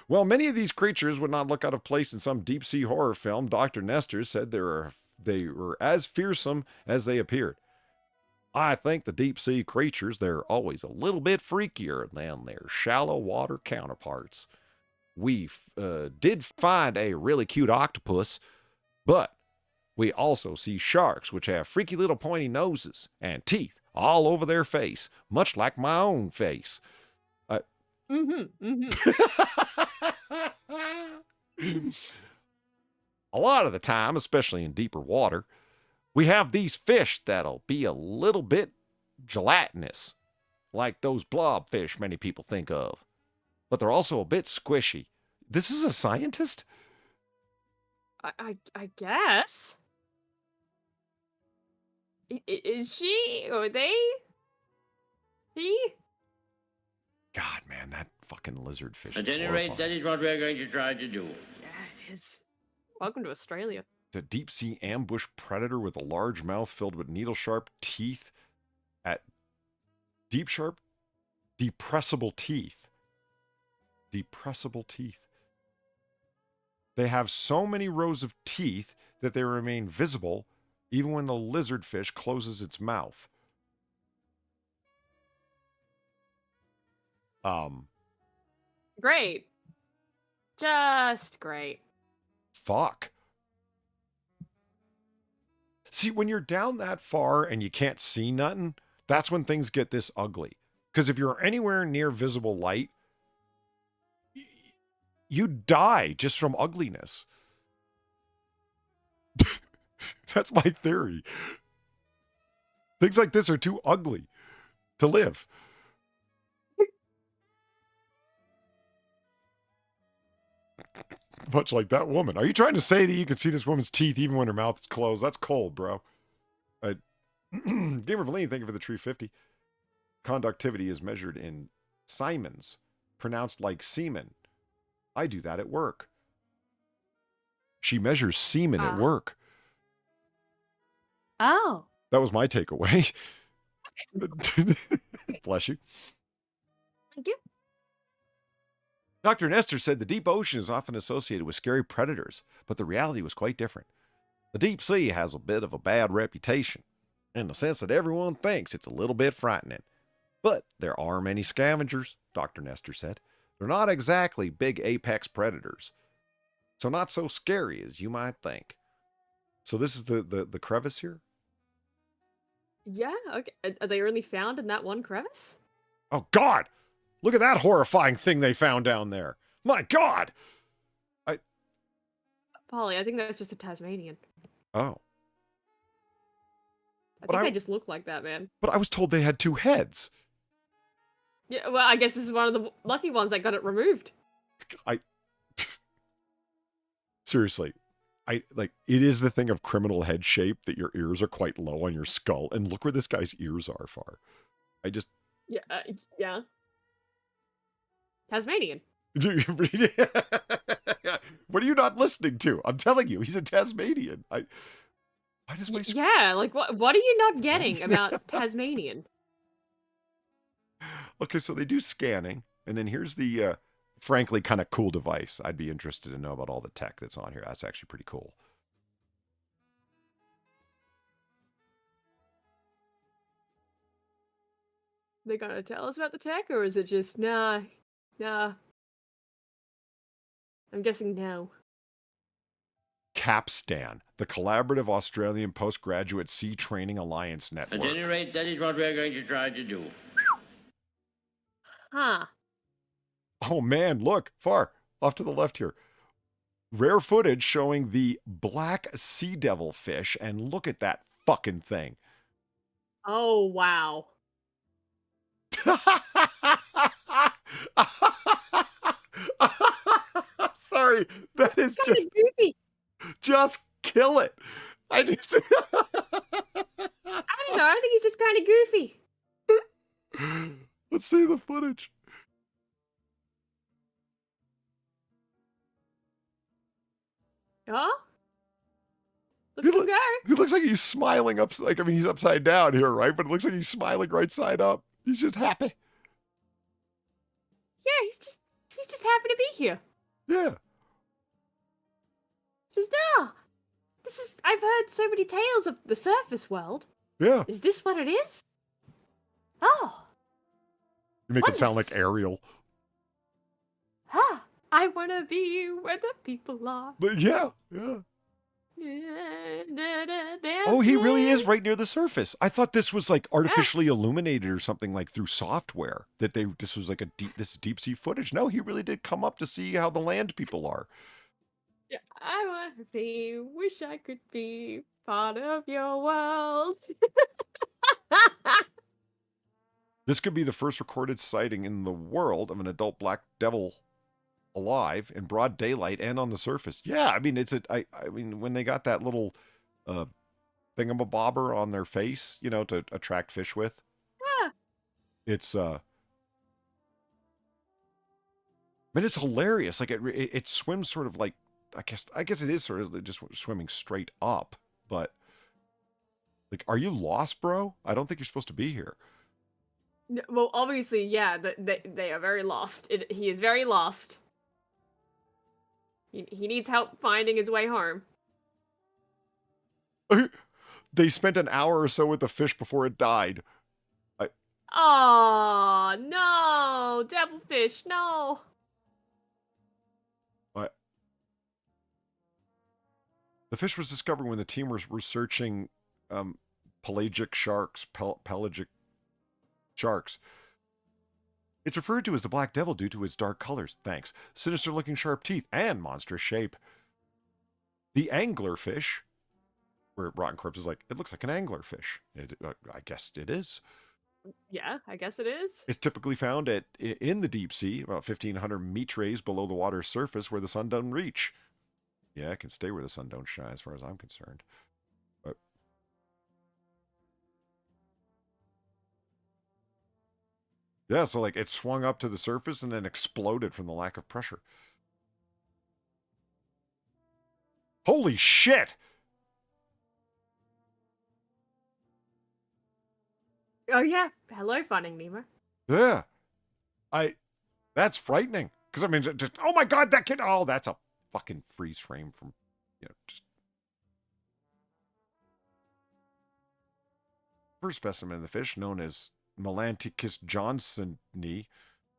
Well, many of these creatures would not look out of place in some deep-sea horror film. Dr. Nestor said they were as fearsome as they appeared. I think the deep-sea creatures, they're always a little bit freakier than their shallow water counterparts. We did find a really cute octopus, but we also see sharks, which have freaky little pointy noses and teeth all over their face, much like my own face. A lot of the time, especially in deeper water, we have these fish that'll be a little bit gelatinous, like those blobfish many people think of. But they're also a bit squishy. This is a scientist? I guess. Is she or they? He? God, man, that fucking lizardfish. At any rate, that is what we're going to try to do. Yeah, it is. Welcome to Australia. The deep-sea ambush predator with a large mouth filled with needle-sharp teeth at depressible teeth. Depressible teeth. They have so many rows of teeth that they remain visible even when the lizardfish closes its mouth. Great. Just great. Fuck. See, when you're down that far and you can't see nothing, that's when things get this ugly. Because if you're anywhere near visible light, you die just from ugliness. That's my theory. Things like this are too ugly to live. Much like that woman. Are you trying to say that you can see this woman's teeth even when her mouth is closed? That's cold, bro. Gamer Valine, thank you for the tree 50. Conductivity is measured in Simons, pronounced like semen. I do that at work. She measures semen at work. Oh. That was my takeaway. Bless you. Thank you. Dr. Nestor said the deep ocean is often associated with scary predators, but the reality was quite different. The deep sea has a bit of a bad reputation, in the sense that everyone thinks it's a little bit frightening. But there are many scavengers, Dr. Nestor said. They're not exactly big apex predators, so not so scary as you might think. So this is the crevice here? Yeah, okay. Are they only found in that one crevice? Oh, God! Look at that horrifying thing they found down there. My God! Polly, I think that's just a Tasmanian. Oh. I think they just look like that, man. But I was told they had two heads. Yeah, well, I guess this is one of the lucky ones that got it removed. Seriously. It is the thing of criminal head shape that your ears are quite low on your skull. And look where this guy's ears are far. Yeah, yeah. Tasmanian. What are you not listening to? I'm telling you, he's a Tasmanian. Why does my Yeah, like what are you not getting about Tasmanian? Okay, so they do scanning, and then here's the frankly kind of cool device. I'd be interested to know about all the tech that's on here. That's actually pretty cool. They gonna tell us about the tech, or is it just nah? I'm guessing no. Capstan, the collaborative Australian postgraduate sea training alliance At network. any rate, that is what we're going to try to do. Huh. Oh man, look, far off to the left here. Rare footage showing the black sea devil fish, and look at that fucking thing. Oh wow. I'm sorry. That is Goofy. just kill it. I don't know. I think he's just kind of goofy. Let's see the footage. Huh? Look at him go. He looks like he's smiling up. He's upside down here, right? But it looks like he's smiling right side up. He's just happy. Yeah, he's just happy to be here. Yeah. Just I've heard so many tales of the surface world. Yeah. Is this what it is? Oh. You make it sound like Ariel. I wanna be where the people are. But yeah. Oh, he really is right near the surface. I thought this was like artificially illuminated or something, like through software. This was like this is deep sea footage. No, he really did come up to see how the land people are. Yeah, I wanna be, wish I could be part of your world. This could be the first recorded sighting in the world of an adult black devil alive in broad daylight and on the surface. Yeah, I mean, I mean, when they got that little thingamabobber on their face, to attract fish with. Yeah. It's man, it's hilarious. Like it swims sort of like I guess it is sort of just swimming straight up, but like, are you lost, bro? I don't think you're supposed to be here. Well, obviously, yeah, they are very lost. He is very lost. He needs help finding his way home. They spent an hour or so with the fish before it died. Oh no, devilfish, no. What? The fish was discovered when the team was researching pelagic sharks, pelagic sharks. It's referred to as the Black Devil due to its dark colors, thanks, sinister-looking sharp teeth, and monstrous shape. The anglerfish, where Rotten Corpse is like, it looks like an anglerfish. I guess it is. Yeah, I guess it is. It's typically found in the deep sea, about 1,500 metres below the water's surface where the sun doesn't reach. Yeah, it can stay where the sun don't shine as far as I'm concerned. But yeah, so like it swung up to the surface and then exploded from the lack of pressure. Holy shit! Oh yeah, hello, Finding Nemo. Yeah. That's frightening. Because I mean, just, oh my god, that kid, oh, that's a fucking freeze frame from, just. First specimen of the fish, known as Melanticus johnsoni,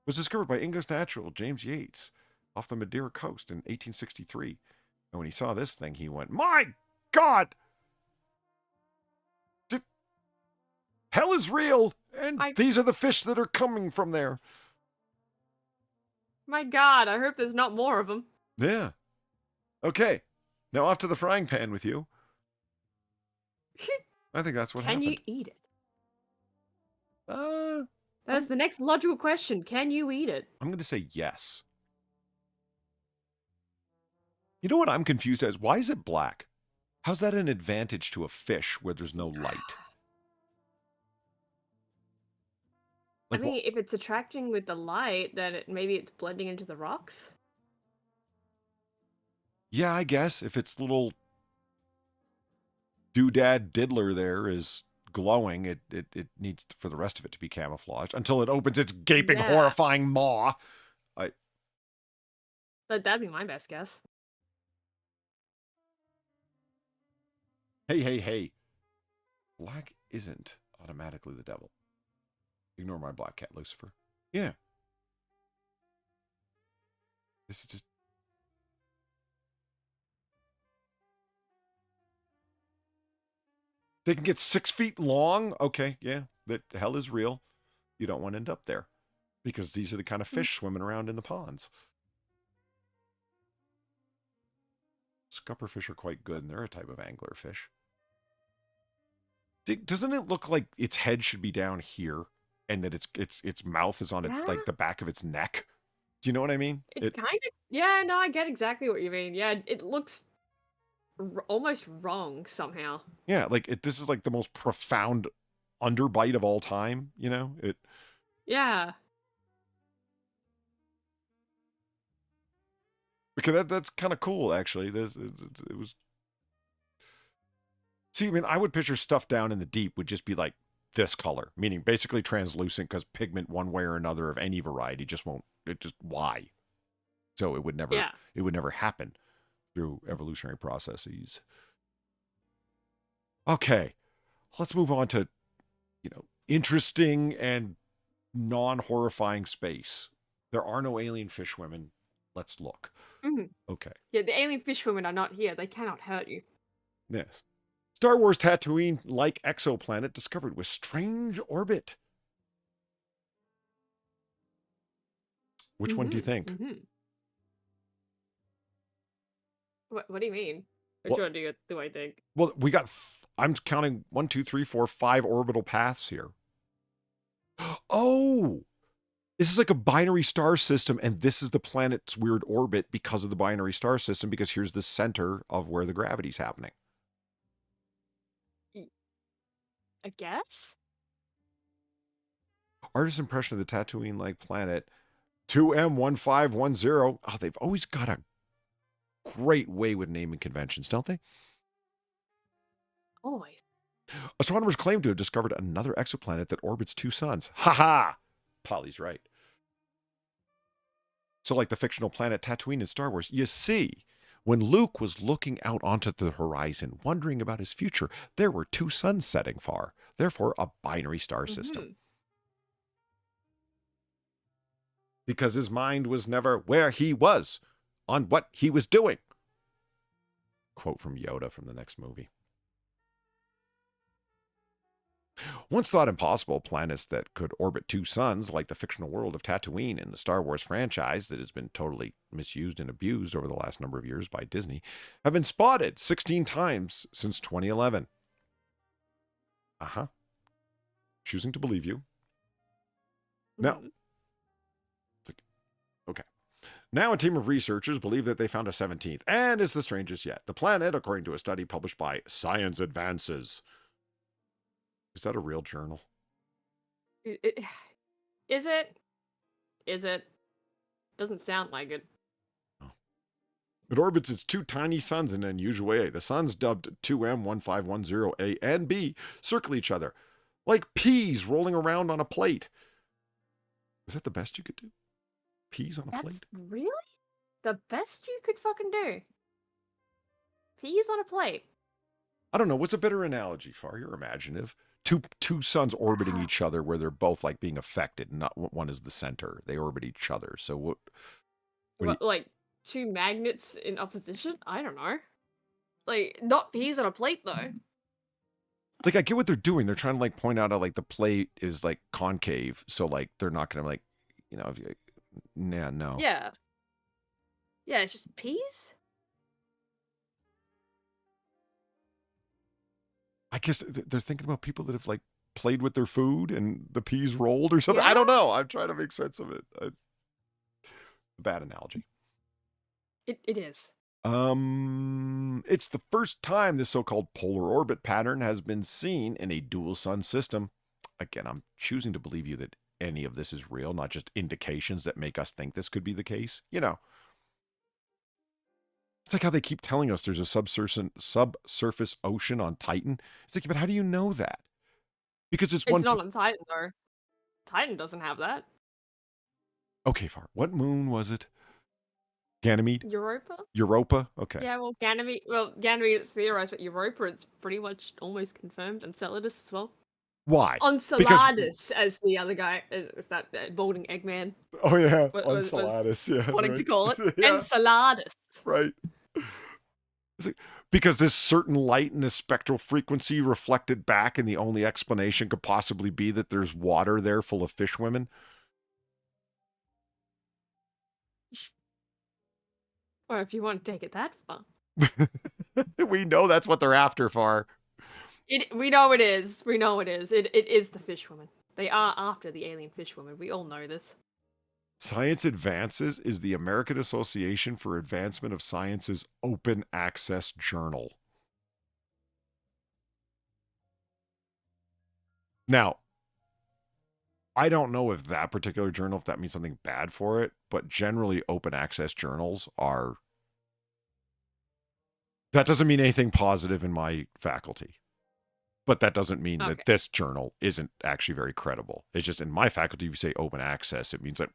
was discovered by English natural James Yeats off the Madeira coast in 1863. And when he saw this thing, he went, my god! Hell is real, and these are the fish that are coming from there. My god, I hope there's not more of them. Yeah. Okay. Now off to the frying pan with you. I think that's what happened. Can you eat it? Uh, That's the next logical question. Can you eat it? I'm going to say yes. You know what I'm confused as? Why is it black? How's that an advantage to a fish where there's no light? I mean, if it's attracting with the light, then maybe it's blending into the rocks. Yeah, I guess if its little doodad diddler there is glowing, it needs for the rest of it to be camouflaged until it opens its gaping, horrifying maw. That'd be my best guess. Hey. Black isn't automatically the devil. Ignore my black cat, Lucifer. Yeah. This is just... They can get 6 feet long? Okay, yeah. That hell is real. You don't want to end up there. Because these are the kind of fish swimming around in the ponds. Scupperfish are quite good, and they're a type of anglerfish. Doesn't it look like its head should be down here? And that its mouth is on its like the back of its neck. Do you know what I mean? It kind of, yeah. No, I get exactly what you mean. Yeah, it looks almost wrong somehow. Yeah, like this is like the most profound underbite of all time. You know it. Yeah. Because that's kind of cool, actually. It was. See, I mean, I would picture stuff down in the deep would just be like this color, meaning basically translucent because pigment one way or another of any variety just won't, why? So it would never happen through evolutionary processes. Okay, let's move on to, interesting and non-horrifying space. There are no alien fish women. Let's look. Mm-hmm. Okay. Yeah, the alien fish women are not here. They cannot hurt you. Yes. Star Wars Tatooine-like exoplanet discovered with strange orbit. Which one do you think? Mm-hmm. What do you mean? Which one do I think? Well, we got, I'm counting 1, 2, 3, 4, 5 orbital paths here. Oh! This is like a binary star system, and this is the planet's weird orbit because of the binary star system, because here's the center of where the gravity's happening. I guess? Artist's impression of the Tatooine-like planet, 2M1510. Oh, they've always got a great way with naming conventions, don't they? Always. Astronomers claim to have discovered another exoplanet that orbits 2 suns. Ha ha! Polly's right. So like the fictional planet Tatooine in Star Wars, you see, when Luke was looking out onto the horizon, wondering about his future, there were 2 suns setting far. Therefore, a binary star system. Because his mind was never where he was, on what he was doing. Quote from Yoda from the next movie. Once thought impossible, planets that could orbit 2 suns, like the fictional world of Tatooine in the Star Wars franchise that has been totally misused and abused over the last number of years by Disney, have been spotted 16 times since 2011. Choosing to believe you. Now, okay. Now a team of researchers believe that they found a 17th, and it's the strangest yet. The planet, according to a study published by Science Advances. Is that a real journal? Is it? Is it? Doesn't sound like it. Oh. It orbits its 2 tiny suns in an unusual way. The suns, dubbed 2M1510A and B, circle each other, like peas rolling around on a plate. Is that the best you could do? Peas on a plate? That's really the best you could fucking do. Peas on a plate. I don't know. What's a better analogy, Far? You're imaginative. Two suns orbiting each other where they're both like being affected. Not one is the center. They orbit each other. So what Like 2 magnets in opposition? I don't know. Like, not peas on a plate, though. Like, I get what they're doing. They're trying to like point out how like the plate is like concave. So like they're not going to like, you know, no. Yeah. Yeah, it's just peas? I guess they're thinking about people that have like played with their food and the peas rolled or something. Yeah. I don't know. I'm trying to make sense of it. Bad analogy. It is. It's the first time this so-called polar orbit pattern has been seen in a dual sun system. Again, I'm choosing to believe you that any of this is real, not just indications that make us think this could be the case. You know. It's like how they keep telling us there's a subsurface ocean on Titan. It's like, but how do you know that? Because it's one. It's not on Titan, though. Titan doesn't have that. Okay, Far. What moon was it? Ganymede? Europa? Okay. Yeah, well, Ganymede. Well, Ganymede is theorized, but Europa is pretty much almost confirmed. Enceladus as well. Why? Enceladus, as the other guy, is that balding Eggman. Oh yeah, was Enceladus. Yeah, wanting right. to call it Yeah. Enceladus. Right. It's like, because this certain light and this spectral frequency reflected back, and the only explanation could possibly be that there's water there full of fish women. Or if you want to take it that far. We know that's what they're after, Far. We know it is. We know it is. It is the fish woman. They are after the alien fish woman. We all know this. Science Advances is the American Association for Advancement of Science's open access journal. Now, I don't know if that particular journal, if that means something bad for it, but generally open access journals are... That doesn't mean anything positive in my faculty. But that doesn't mean that this journal isn't actually very credible. It's just in my faculty, if you say open access, it means that,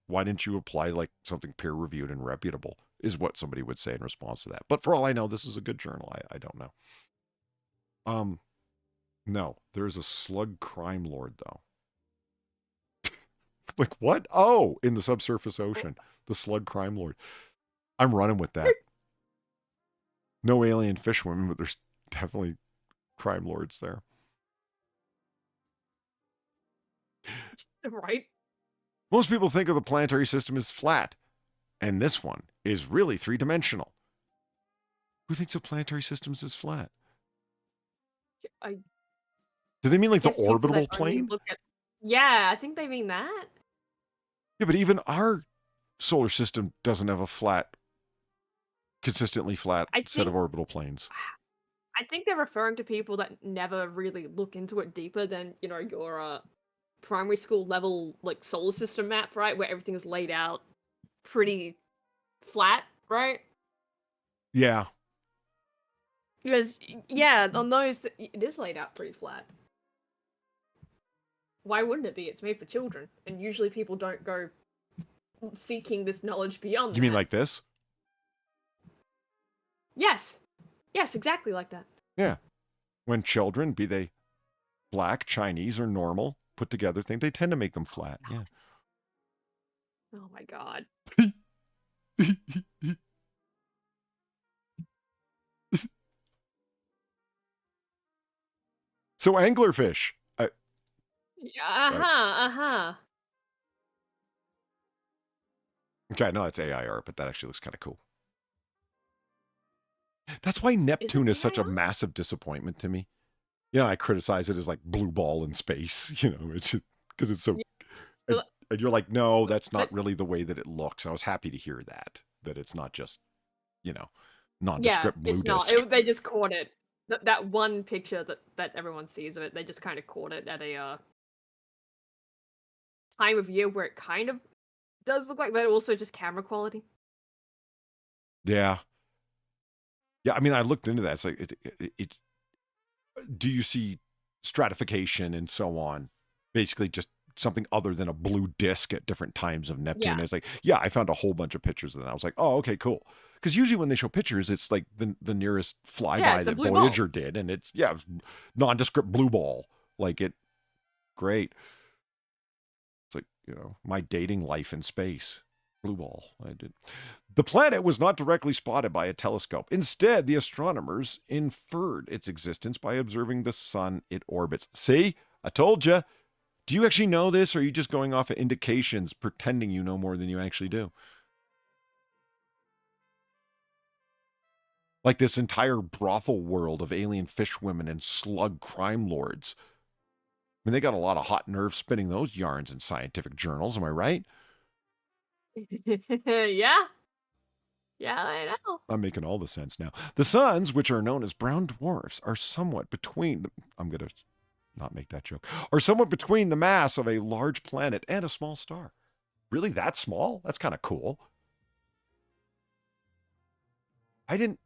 why didn't you apply like something peer-reviewed and reputable, is what somebody would say in response to that. But for all I know, this is a good journal. I don't know. No, there's a slug crime lord, though. Like, what? Oh, in the subsurface ocean. The slug crime lord. I'm running with that. No alien fish women, but there's definitely crime lords there. Right? Most people think of the planetary system as flat, and this one is really 3-dimensional. Who thinks of planetary systems as flat? Do they mean like the orbital plane? Yeah, I think they mean that. Yeah, but even our solar system doesn't have a consistently flat set of orbital planes. I think they're referring to people that never really look into it deeper than, you know, your primary school level like solar system map, right? Where everything is laid out pretty flat, right? Yeah. Because, yeah, on those, it is laid out pretty flat. Why wouldn't it be? It's made for children, and usually people don't go seeking this knowledge beyond You mean that. like this? Yes. Yes, exactly like that. Yeah. When children, be they black, Chinese, or normal, put together things, they tend to make them flat. Yeah. Oh my god. So anglerfish. Yeah, uh-huh. Okay, I know that's AI art, but that actually looks kind of cool. That's why Neptune is such a AI? massive disappointment to me. You know, I criticize it as like blue ball in space, you know, it's because it's so, Yeah. and you're like, no, that's not But- really the way that it looks. I was happy to hear that it's not just, you know, Yeah, nondescript blue it's not. disc. They just caught it. That one picture that everyone sees of it, they just kind of caught it at a time of year where it kind of does look like, but also just camera quality. Yeah. Yeah, I mean, I looked into that. It's like, it's, do you see stratification and so on? Basically just something other than a blue disc at different times of Neptune. Yeah. It's like, yeah, I found a whole bunch of pictures of that. I was like, oh, okay, cool. Because usually when they show pictures, it's like the nearest flyby Yeah, it's the that blue ball. Voyager did. And it's, yeah, nondescript blue ball. Like it, great. It's like, you know, my dating life in space. Blue ball. I did. The planet was not directly spotted by a telescope. Instead, the astronomers inferred its existence by observing the sun it orbits. See? I told you. Do you actually know this, or are you just going off of indications, pretending you know more than you actually do? Like this entire brothel world of alien fish women and slug crime lords. I mean, they got a lot of hot nerves spinning those yarns in scientific journals, am I right? Yeah. Yeah, I know. I'm making all the sense now. The suns, which are known as brown dwarfs, are somewhat between the, I'm going to not make that joke, are somewhat between the mass of a large planet and a small star. Really that small? That's kind of cool. I didn't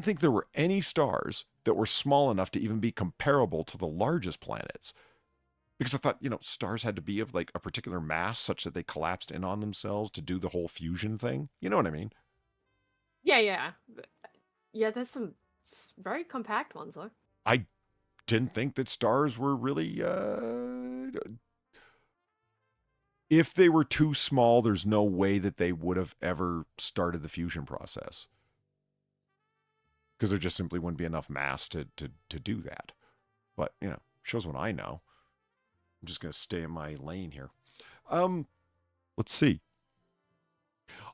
think there were any stars that were small enough to even be comparable to the largest planets. Because I thought, you know, stars had to be of like a particular mass such that they collapsed in on themselves to do the whole fusion thing. You know what I mean? Yeah. Yeah, there's some very compact ones, though. I didn't think that stars were really, if they were too small, there's no way that they would have ever started the fusion process. Because there just simply wouldn't be enough mass to do that. But, you know, shows what I know. I'm just going to stay in my lane here. Let's see.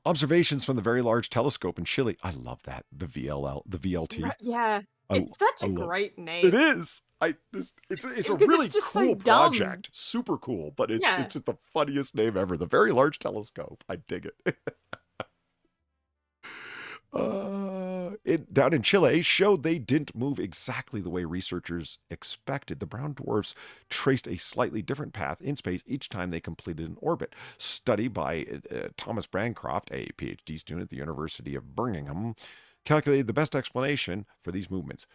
Observations from the Very Large Telescope in Chile. I love that. The VLT. Yeah, I- it's such I a love- Great name. It is. It's a Because really it's just so cool dumb. project. Super cool, but it's Yeah. it's the funniest name ever. The Very Large Telescope. I dig it. It down in Chile showed they didn't move exactly the way researchers expected. The brown dwarfs traced a slightly different path in space each time they completed an orbit. Study by Thomas Bancroft, a PhD student at the University of Birmingham, calculated the best explanation for these movements.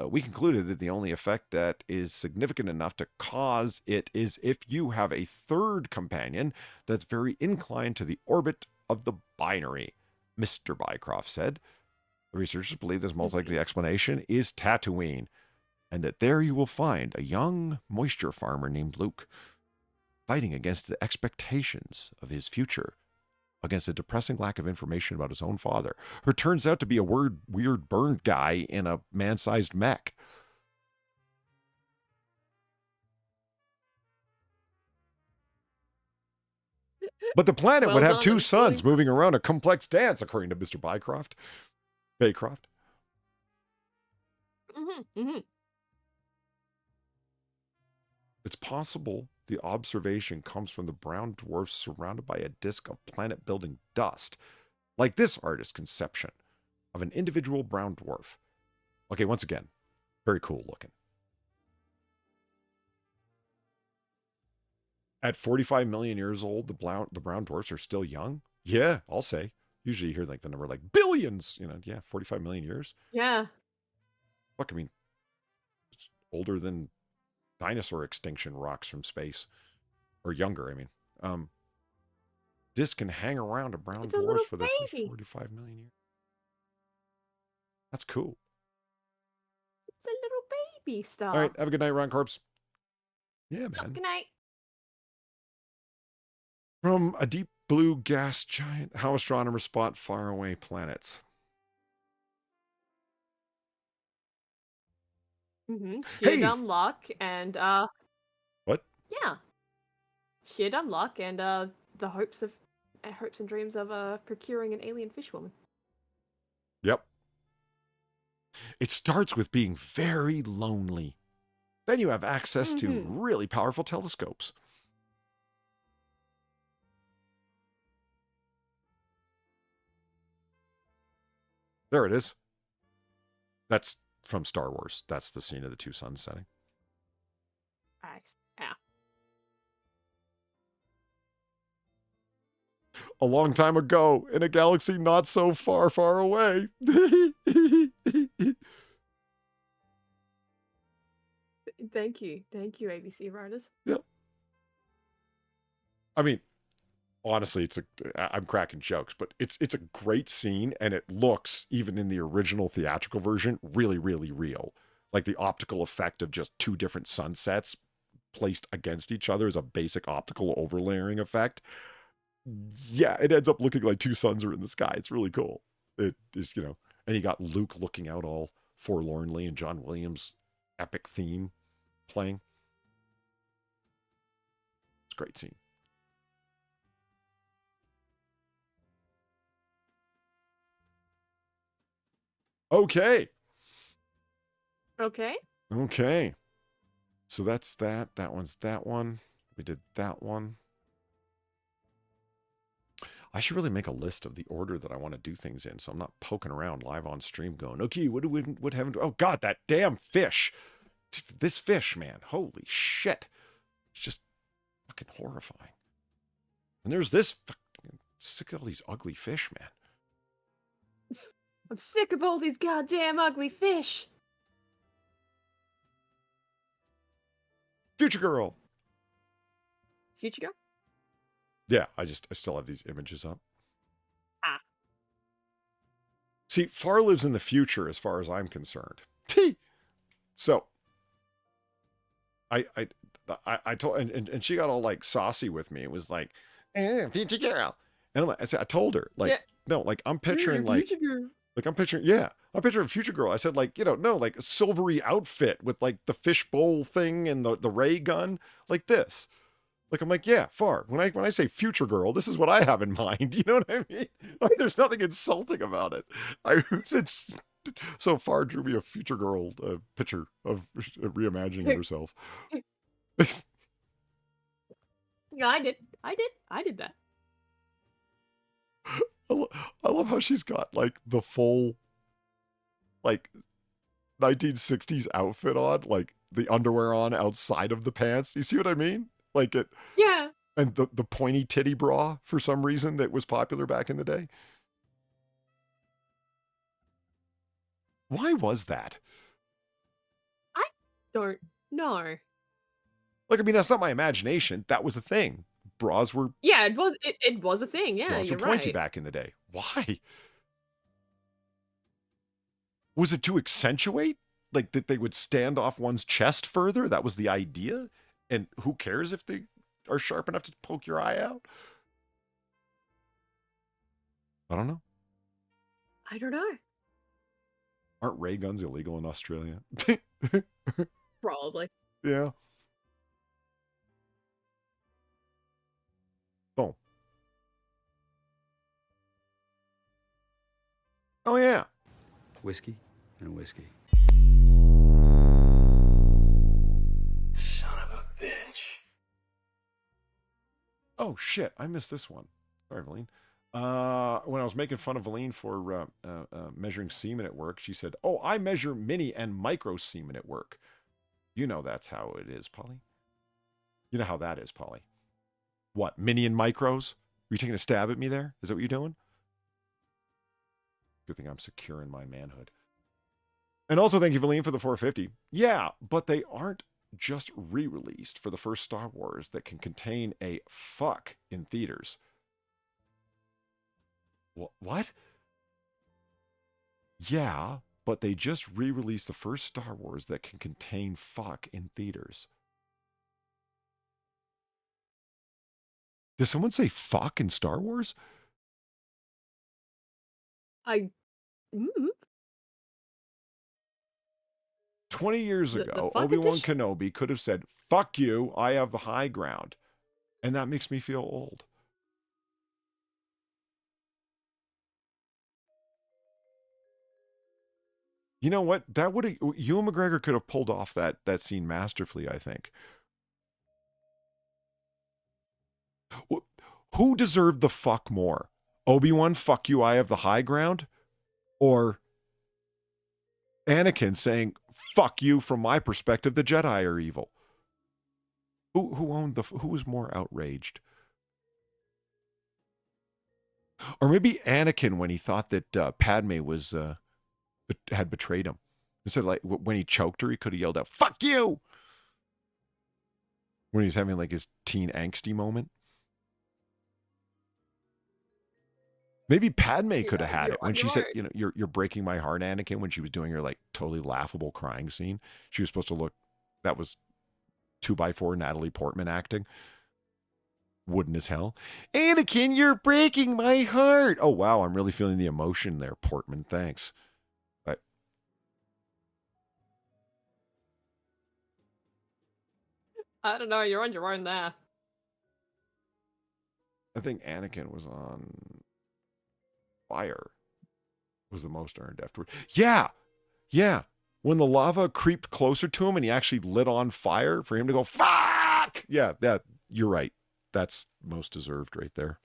We concluded that the only effect that is significant enough to cause it is if you have a third companion that's very inclined to the orbit of the binary, Mr. Bycroft said. The researchers believe this most likely explanation is Tatooine, and that there you will find a young moisture farmer named Luke, fighting against the expectations of his future, against a depressing lack of information about his own father, who turns out to be a weird burned guy in a man-sized mech. But the planet Well would have done, two I'm suns really- moving around a complex dance, according to Mr. Baycroft. It's possible the observation comes from the brown dwarfs surrounded by a disk of planet-building dust, like this artist's conception of an individual brown dwarf. Okay, once again, very cool looking. At 45 million years old, the brown dwarfs are still young? Yeah, I'll say. Usually you hear like the number like billions, you know, yeah, 45 million years. Yeah. Fuck, I mean, it's older than dinosaur extinction rocks from space. Or younger, I mean. This can hang around a brown It's a dwarf little for the baby. 45 million years. That's cool. It's a little baby star. All right, have a good night, Ron Corpse. Yeah, man. Good night. From a deep blue gas giant, how astronomers spot faraway planets. Mm-hmm. Hey! Sheer dumb luck and What? yeah. Sheer dumb luck and the hopes and dreams of procuring an alien fish woman. Yep. It starts with being very lonely. Then you have access to really powerful telescopes. There it is. That's from Star Wars. That's the scene of the two suns setting. Nice. Yeah. A long time ago, in a galaxy not so far, far away. Thank you, ABC writers. Yep. I mean, honestly, I'm cracking jokes, but it's a great scene, and it looks, even in the original theatrical version, really, really real. Like the optical effect of just two different sunsets placed against each other is a basic optical overlaying effect. Yeah, it ends up looking like two suns are in the sky. It's really cool. It is, you know, and you got Luke looking out all forlornly and John Williams' epic theme playing. It's a great scene. Okay. Okay. Okay. So that's that. That one's that one. We did that one. I should really make a list of the order that I want to do things in, so I'm not poking around live on stream going, okay, what haven't, oh God, that damn fish. This fish, man. Holy shit. It's just fucking horrifying. And there's this fucking, sick of all these ugly fish, man. I'm sick of all these goddamn ugly fish. Future Girl. Future girl? Yeah, I still have these images up. Ah. See, Far lives in the future as far as I'm concerned. So, I told, and she got all like saucy with me. It was like, future girl. And I'm like, I told her, like, yeah. No, like I'm picturing like, I'm picturing Future Girl. I said like, you know, no, like a silvery outfit with like the fishbowl thing and the ray gun, like this. Like, I'm like, yeah, Far. When I say Future Girl, this is what I have in mind. You know what I mean? Like, there's nothing insulting about it. So Far drew me a Future Girl picture of reimagining herself. Yeah, I did that. I love how she's got like the full, like 1960s outfit on, like the underwear on outside of the pants. You see what I mean? Like it, yeah, and the pointy titty bra for some reason that was popular back in the day. Why was that? I don't know. Like, I mean, that's not my imagination. That was a thing. Bras were, yeah, it was a thing. Yeah, bras you're were pointy right. back in the day. Why? Was it to accentuate, like that they would stand off one's chest further? That was the idea. And who cares if they are sharp enough to poke your eye out? I don't know. I don't know. Aren't ray guns illegal in Australia? Probably. Yeah. Boom. Oh, yeah. Whiskey and whiskey. Son of a bitch. Oh, shit. I missed this one. Sorry, Valine. When I was making fun of Valine for measuring semen at work, she said, oh, I measure mini and micro semen at work. You know that's how it is, Polly. You know how that is, Polly. What, mini and micros? Are you taking a stab at me there? Is that what you're doing? Good thing I'm secure in my manhood. And also thank you, Valine, for the 450. Yeah, but they aren't just re-released for the first Star Wars that can contain a fuck in theaters. What? Yeah, but they just re-released the first Star Wars that can contain fuck in theaters. Did someone say fuck in Star Wars? 20 years ago, fuck Obi-Wan edition? Kenobi could have said, fuck you, I have the high ground. And that makes me feel old. You know what? That would have, Ewan McGregor could have pulled off that scene masterfully, I think. Who deserved the fuck more? Obi-Wan, fuck you, I have the high ground? Or Anakin saying, fuck you, from my perspective, the Jedi are evil? Who was more outraged? Or maybe Anakin, when he thought that Padme was had betrayed him. Instead of like when he choked her, he could have yelled out, fuck you! When he was having like his teen angsty moment. Maybe Padme could have had it when she said, you know, you're breaking my heart, Anakin, when she was doing her like totally laughable crying scene. She was supposed to look, that was 2x4 Natalie Portman acting. Wooden as hell. Anakin, you're breaking my heart. Oh, wow. I'm really feeling the emotion there, Portman. Thanks. I don't know. You're on your own there. I think Anakin was on fire. Was the most earned afterward. Yeah. Yeah. When the lava creeped closer to him and he actually lit on fire for him to go, fuck! Yeah, you're right. That's most deserved right there.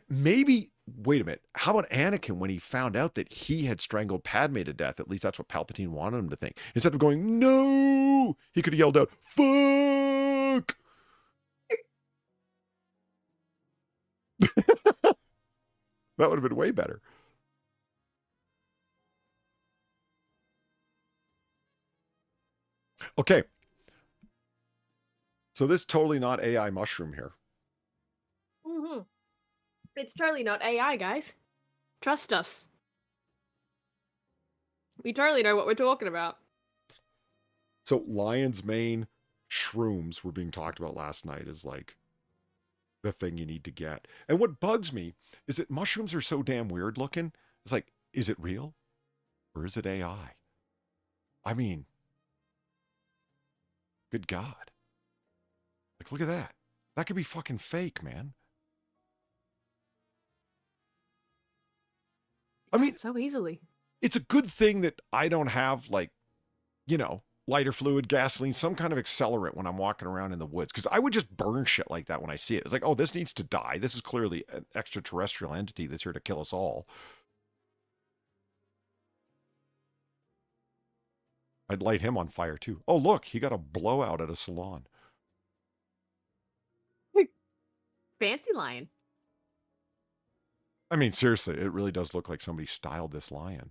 Maybe, wait a minute. How about Anakin when he found out that he had strangled Padme to death? At least that's what Palpatine wanted him to think. Instead of going, no, he could have yelled out, fuck! That would have been way better. Okay. So this totally not AI mushroom here. Mm-hmm. It's totally not AI, guys. Trust us. We totally know what we're talking about. So lion's mane shrooms were being talked about last night as like the thing you need to get. And what bugs me is that mushrooms are so damn weird looking. It's like, is it real or is it AI? I mean, good God. Like, look at that. That could be fucking fake, man. I mean, so easily. It's a good thing that I don't have, like, you know, lighter fluid, gasoline, some kind of accelerant when I'm walking around in the woods. Because I would just burn shit like that when I see it. It's like, oh, this needs to die. This is clearly an extraterrestrial entity that's here to kill us all. I'd light him on fire, too. Oh, look, he got a blowout at a salon. Fancy lion. I mean, seriously, it really does look like somebody styled this lion.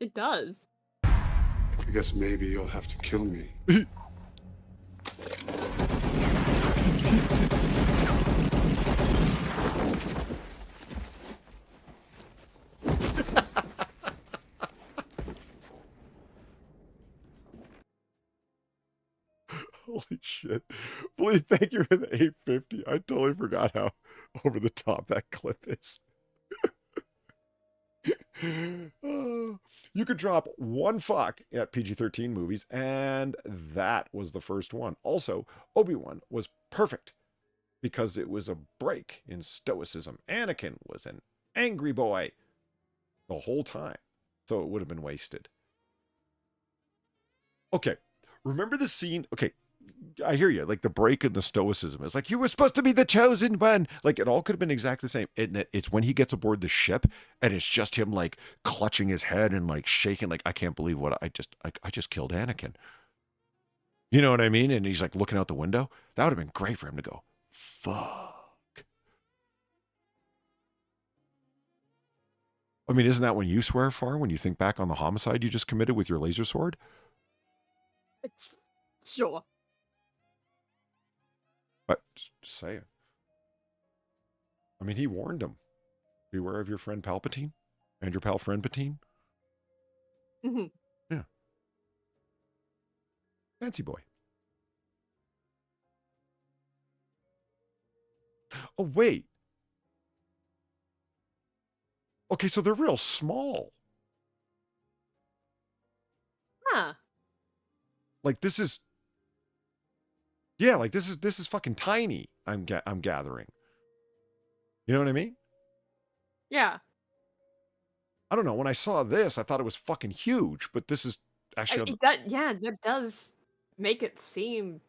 It does. I guess maybe you'll have to kill me. Holy shit. Please, thank you for the 850. I totally forgot how over the top that clip is. You could drop one fuck at PG-13 movies, and that was the first one. Also, Obi-Wan was perfect because it was a break in stoicism. Anakin was an angry boy the whole time, so it would have been wasted. Okay, remember the scene? Okay, I hear you. Like the break in the stoicism. It's like, you were supposed to be the chosen one. Like it all could have been exactly the same. It's when he gets aboard the ship and it's just him like clutching his head and like shaking. Like, I can't believe what I just killed Anakin. You know what I mean? And he's like looking out the window. That would have been great for him to go, fuck. I mean, isn't that when you swear, Far, when you think back on the homicide you just committed with your laser sword? It's sure. But just say it. I mean, he warned him. Beware of your friend Palpatine and your pal friend Patine. Mhm. Yeah. Fancy boy. Oh, wait. Okay, so they're real small. Huh. Like this is, yeah, like this is fucking tiny. I'm gathering. You know what I mean? Yeah. I don't know. When I saw this, I thought it was fucking huge, but this is actually. That does make it seem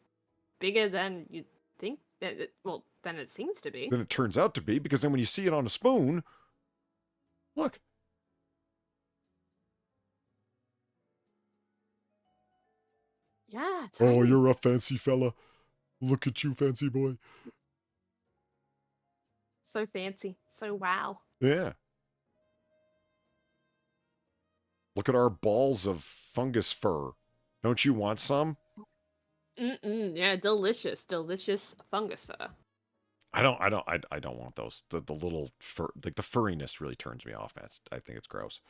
bigger than you think. Than it seems to be. Than it turns out to be, because then when you see it on a spoon, look. Yeah. Oh, tiny. you're a fancy fella. Look at you, fancy boy. So fancy. So wow. Yeah. Look at our balls of fungus fur. Don't you want some? Yeah, delicious, delicious fungus fur. I don't want those. The little fur, like the furriness really turns me off, man. I think it's gross.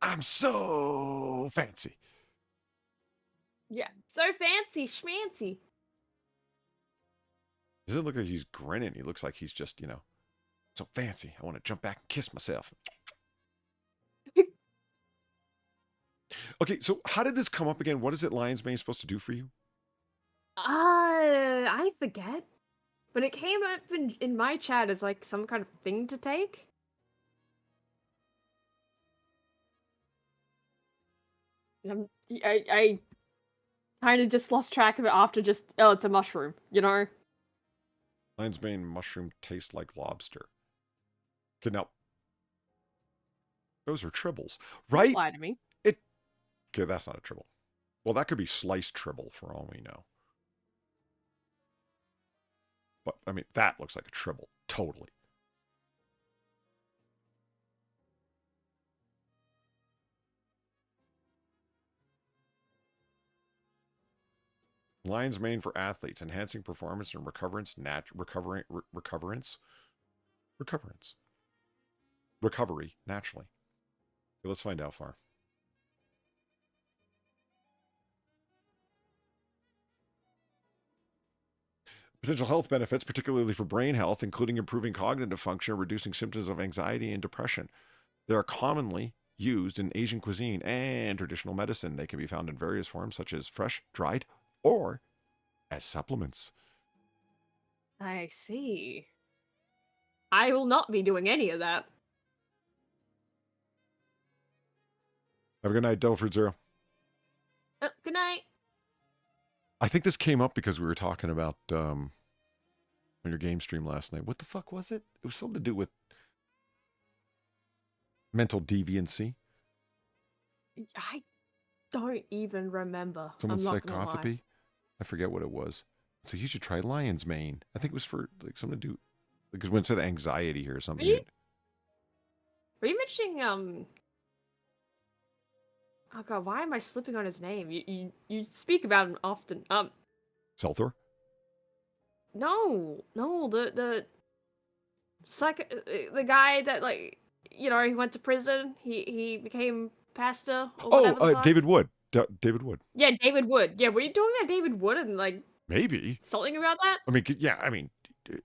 I'm so fancy. Yeah, so fancy schmancy. Does it look like he's grinning? He looks like he's just, so fancy. I want to jump back and kiss myself. Okay, so how did this come up again? What is it Lion's Mane supposed to do for you? I forget. But it came up in my chat as like some kind of thing to take. And I kind of just lost track of it after it's a mushroom, you know? Lion's Mane mushroom tastes like lobster. Okay, now, those are tribbles, right? Don't lie to me. Okay, that's not a tribble. Well, that could be sliced tribble for all we know. But, I mean, that looks like a tribble. Totally. Lion's Mane for athletes, enhancing performance and recoverance, recovery naturally. Okay, let's find out, Far. Potential health benefits, particularly for brain health, including improving cognitive function, reducing symptoms of anxiety and depression. They are commonly used in Asian cuisine and traditional medicine. They can be found in various forms, such as fresh, dried, or as supplements. I see. I will not be doing any of that. Have a good night, Delford Zero. Oh, good night. I think this came up because we were talking about on your game stream last night. What the fuck was it? It was something to do with mental deviancy. I don't even remember. Someone's I'm not gonna lie. psychopathy. I forget what it was. So you should try Lion's Mane. I think it was for like something to do because when it said anxiety here or something. Were you mentioning oh god, why am I slipping on his name? You speak about him often. Selthor? No, the guy that he went to prison. He became pastor. Or whatever the fuck. David Wood. David Wood. Yeah, David Wood. Yeah, were you talking about David Wood and maybe something about that? I mean, yeah. I mean,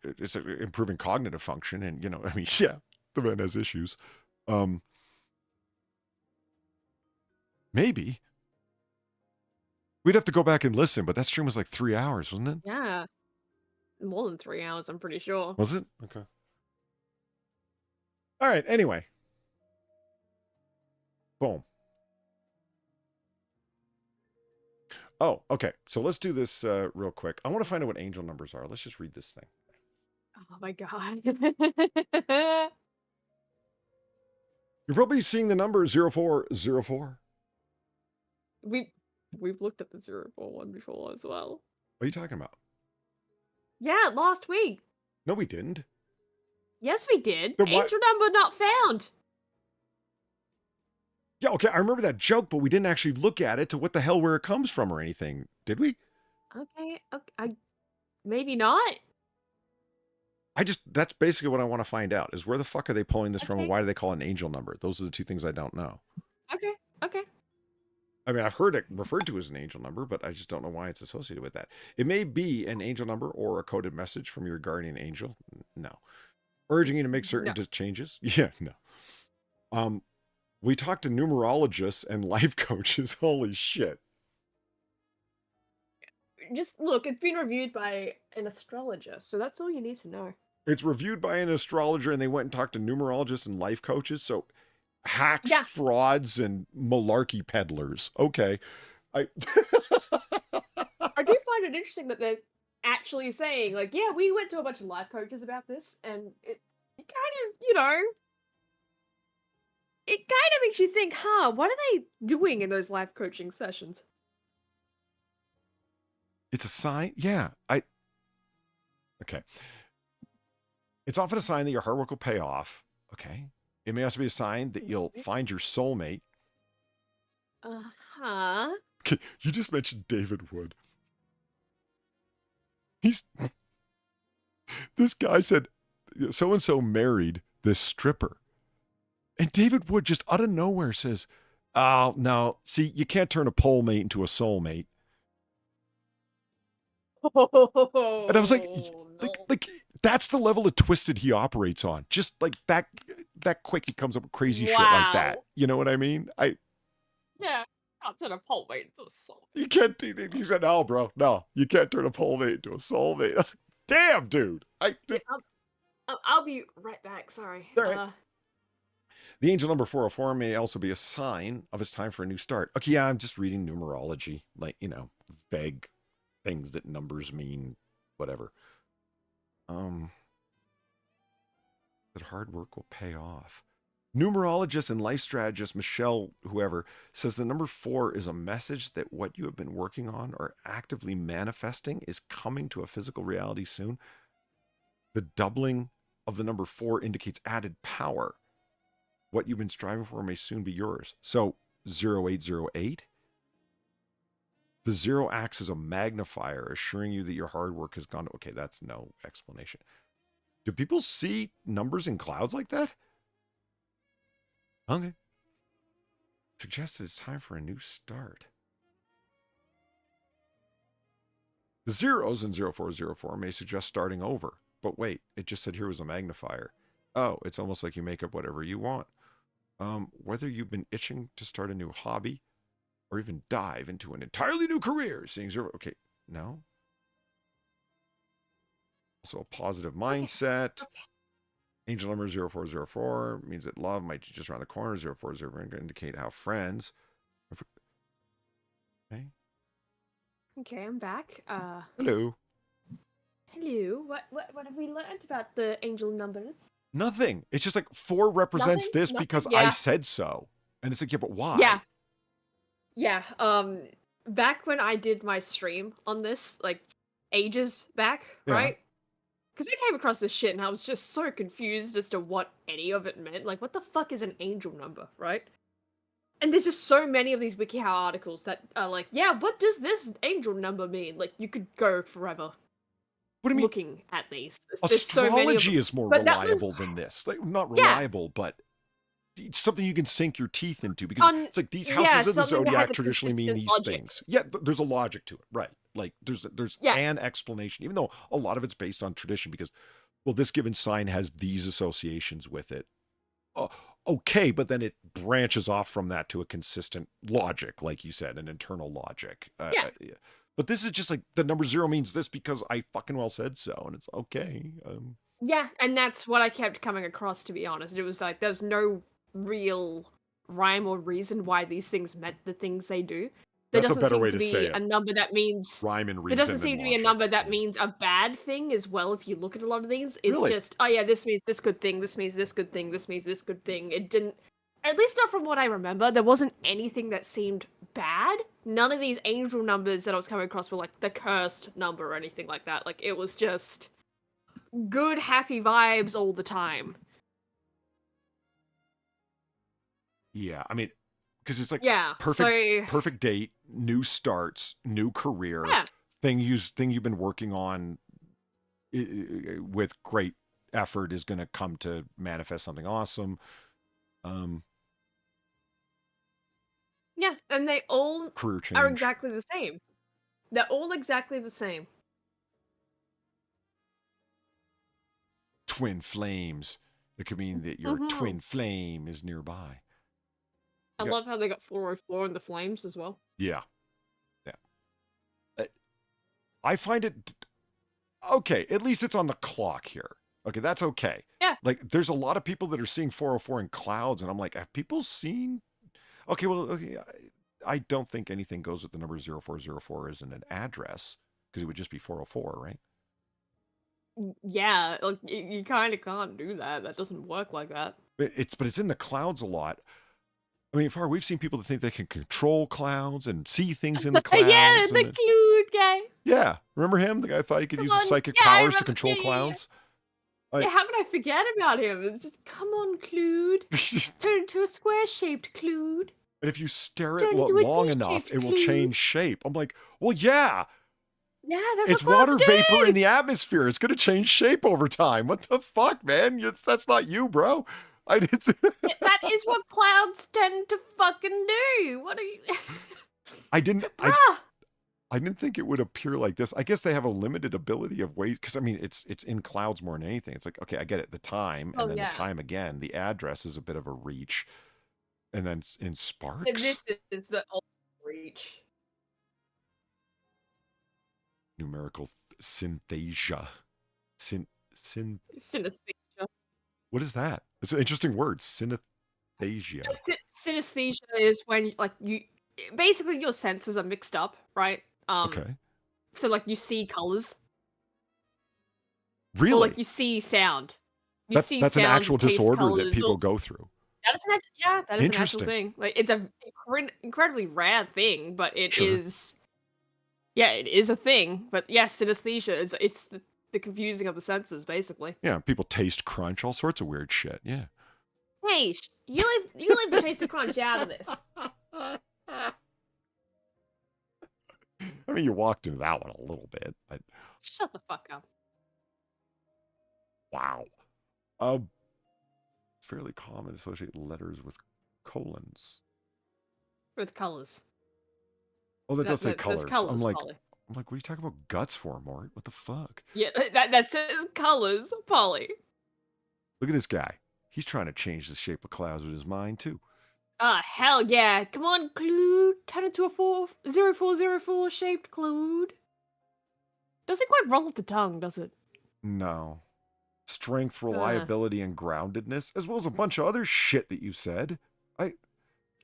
it's improving cognitive function, and I mean, yeah, the man has issues. Maybe. We'd have to go back and listen, but that stream was like 3 hours, wasn't it? Yeah, more than 3 hours. I'm pretty sure. Was it? Okay. All right. Anyway. Boom. Oh, okay. So let's do this real quick. I want to find out what angel numbers are. Let's just read this thing. Oh my god. You're probably seeing the number 0404. We've looked at the 041 before as well. What are you talking about? Yeah, last week. No, we didn't. Yes, we did. Then why- Angel number not found. Yeah, okay, I remember that joke, but we didn't actually look at it to what the hell where it comes from or anything, did we? Okay, maybe not. That's basically what I want to find out, is where the fuck are they pulling this from and Okay. why do they call it an angel number? Those are the two things I don't know. Okay. I mean, I've heard it referred to as an angel number, but I just don't know why it's associated with that. It may be an angel number or a coded message from your guardian angel. No. Urging you to make certain changes. Yeah, no. We talked to numerologists and life coaches. Holy shit. Just look, it's been reviewed by an astrologer, so that's all you need to know. It's reviewed by an astrologer, and they went and talked to numerologists and life coaches. So hacks, Yeah. frauds, and malarkey peddlers. Okay. I do find it interesting that they're actually saying, like, yeah, we went to a bunch of life coaches about this, and it kind of, it kind of makes you think, what are they doing in those life coaching sessions? It's a sign. Yeah. Okay. It's often a sign that your hard work will pay off. Okay. It may also be a sign that you'll find your soulmate. Uh-huh. Okay. You just mentioned David Wood. This guy said so-and-so married this stripper. And David Wood just out of nowhere says, oh, no, see, you can't turn a pole mate into a soulmate. And I was like, that's the level of twisted he operates on. Just like that quick, he comes up with crazy shit like that. You know what I mean? Yeah, I'll turn a pole mate into a soul. You can't. He said, no, bro, no, you can't turn a pole mate into a soulmate. I was like, damn, dude. I'll be right back. Sorry. All right. The angel number 404 may also be a sign of it's time for a new start. Okay, yeah, I'm just reading numerology, like, vague things that numbers mean, whatever. That hard work will pay off. Numerologist and life strategist Michelle, whoever, says the number 4 is a message that what you have been working on or actively manifesting is coming to a physical reality soon. The doubling of the number 4 indicates added power. What you've been striving for may soon be yours. So 0808, the 0 acts as a magnifier, assuring you that your hard work has gone. Okay, that's no explanation. Do people see numbers in clouds like that? Okay. Suggests it's time for a new start. The zeros in 0404 may suggest starting over. But wait, it just said here was a magnifier. Oh, it's almost like you make up whatever you want. Whether you've been itching to start a new hobby or even dive into an entirely new career, seeing 0. Okay, no. Also a positive mindset. Okay. Angel number 0404 means that love might be just around the corner. 040 indicate how friends. Okay. Okay, I'm back. Hello. Hello. What have we learned about the angel numbers? Nothing. It's just like 4 represents Nothing? this Nothing? because Yeah. I said so. And it's like, yeah, but why? Yeah. Back when I did my stream on this, like, ages back, Yeah. right? Because I came across this shit and I was just so confused as to what any of it meant. Like, what the fuck is an angel number, right? And there's just so many of these WikiHow articles that are like, yeah, what does this angel number mean? Like, you could go forever. What do you mean? Looking at these. There's so many of Astrology them. is more But that reliable was- than this. Like, not Yeah. reliable, but it's something you can sink your teeth into because it's like these houses of the something that has zodiac a traditionally mean these consistent logic. things. Yeah, there's a logic to it, right? Like there's Yeah. an explanation, even though a lot of it's based on tradition because, well, this given sign has these associations with it. Okay, but then it branches off from that to a consistent logic, like you said, an internal logic. Yeah. But this is just like the number 0 means this because I fucking well said so, and it's okay. Yeah, and that's what I kept coming across, to be honest. It was like, there's no real rhyme or reason why these things meant the things they do. There That's a doesn't better seem way to to be say it. a number that means... Rhyme and reason. There doesn't seem and to be a logic. number that means a bad thing as well, if you look at a lot of these. It's Really? just, oh yeah, this means this good thing, this means this good thing, this means this good thing. It didn't... At least not from what I remember, there wasn't anything that seemed bad. None of these angel numbers that I was coming across were like the cursed number or anything like that. Like, it was just good, happy vibes all the time. Yeah, I mean, because it's like Yeah, perfect date, new starts, new career, Yeah. thing you've been working on with great effort is going to come to manifest something awesome. Yeah, and they all Career change. are exactly the same. They're all exactly the same. Twin flames. It could mean that your twin flame is nearby. I love how they got 404 in the flames as well. Yeah. Yeah. I find it okay. At least it's on the clock here. Okay, that's okay. Yeah. Like, there's a lot of people that are seeing 404 in clouds, and I'm like, have people seen? Okay, well, okay, I don't think anything goes with the number 0404 as an address, because it would just be 404, right? Yeah, like you kind of can't do that. That doesn't work like that. But it's in the clouds a lot. I mean, we've seen people that think they can control clouds and see things in the clouds. Yeah, the Clued guy. Yeah, remember him? The guy thought he could use his psychic I powers to remember- control yeah. clouds. Yeah, how could I forget about him? It's just, come on, Clued. Turn into a square-shaped Clued. And if you stare at Turn it into a long D-shaped enough, it will Clued. change shape. I'm like, well, yeah. Yeah, that's It's what water clouds vapor do. in the atmosphere. It's going to change shape over time. What the fuck, man? That's not you, bro. That is what clouds tend to fucking do. What are you? I didn't Bruh. think it would appear like this. I guess they have a limited ability of ways, because I mean, it's in clouds more than anything. It's like, okay, I get it. The time and then yeah. the time again. The address is a bit of a reach, and then in sparks. And this is the ultimate reach. Numerical synthesia. Synesthesia. What is that? It's an interesting word. Synesthesia. Synesthesia is when basically your senses are mixed up, right? Okay. So like you see colors. Really? Or like you see sound. That's an sound, actual taste disorder that colours, people or- go through. That is an actual Interesting. thing. Like it's a incredibly rare thing, but it Sure. is. Yeah, it is a thing. But yes, synesthesia. It's the confusing of the senses, basically. Yeah, people taste crunch, all sorts of weird shit. Yeah. Hey, you leave the taste of crunch out of this. I mean, you walked into that one a little bit. Shut the fuck up. Wow. Fairly common to associate letters with colons. With colors. Oh, that does say says colors. colours, I'm like, Polly. what are you talking about guts for, Mort? What the fuck? Yeah, that says colors, Polly. Look at this guy. He's trying to change the shape of clouds with his mind too. Ah, hell yeah. Come on, Clued. Turn into a 0404 shaped Clued. Doesn't quite roll off the tongue, does it? No. Strength, reliability, and groundedness, as well as a bunch of other shit that you said.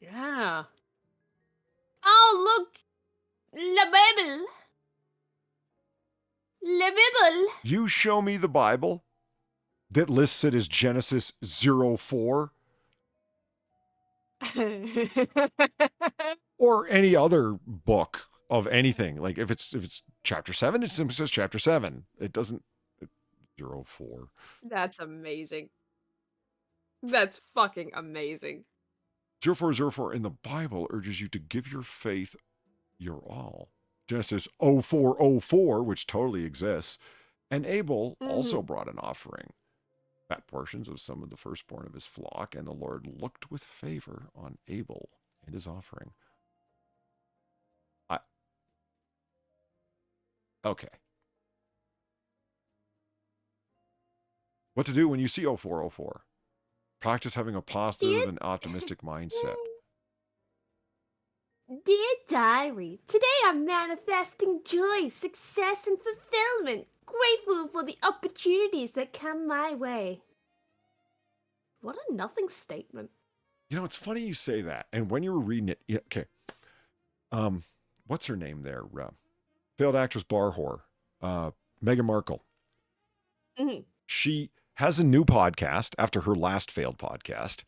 Yeah. Oh, look! La Bible! La Bible! You show me the Bible that lists it as Genesis 04 or any other book of anything. Like if it's chapter 7, it simply says chapter 7. It doesn't 04. That's amazing. That's fucking amazing. 0404 in the Bible urges you to give your faith your all. Genesis 0404, which totally exists, and Abel also brought an offering, fat portions of some of the firstborn of his flock, and the Lord looked with favor on Abel and his offering. Okay. What to do when you see 0404? Practice having a positive and optimistic mindset. Dear Diary, today I'm manifesting joy, success, and fulfillment. Grateful for the opportunities that come my way. What a nothing statement. You know, it's funny you say that. And when you were reading it, yeah, okay. What's her name there? Failed actress bar whore. Meghan Markle. Mhm. She has a new podcast after her last failed podcast.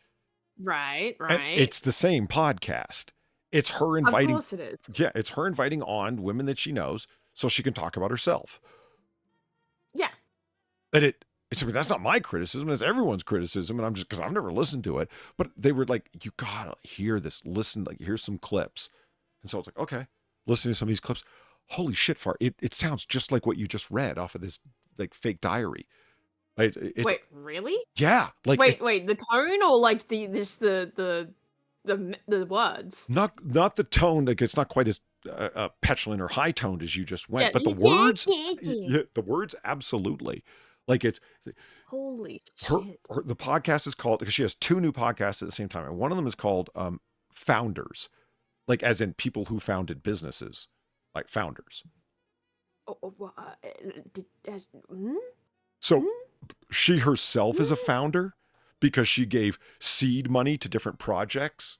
Right. And it's the same podcast. It's her inviting. Of course it is. Yeah, it's her inviting on women that she knows so she can talk about herself. Yeah. And I mean, that's not my criticism. That's everyone's criticism. And I'm just, because I've never listened to it. But they were like, you gotta hear this. Listen, like, here's some clips. And so I was like, okay, listening to some of these clips. Holy shit, it sounds just like what you just read off of this like fake diary. Wait, really? Yeah. Like, wait, the tone or like the words? Not the tone. Like, it's not quite as petulant or high toned as you just went, Yeah. but the words, yeah, the words, absolutely. Like, it's Holy her, shit. the podcast is called, because she has 2 new podcasts at the same time, and one of them is called Founders, like as in people who founded businesses, like founders. So she herself is a founder because she gave seed money to different projects,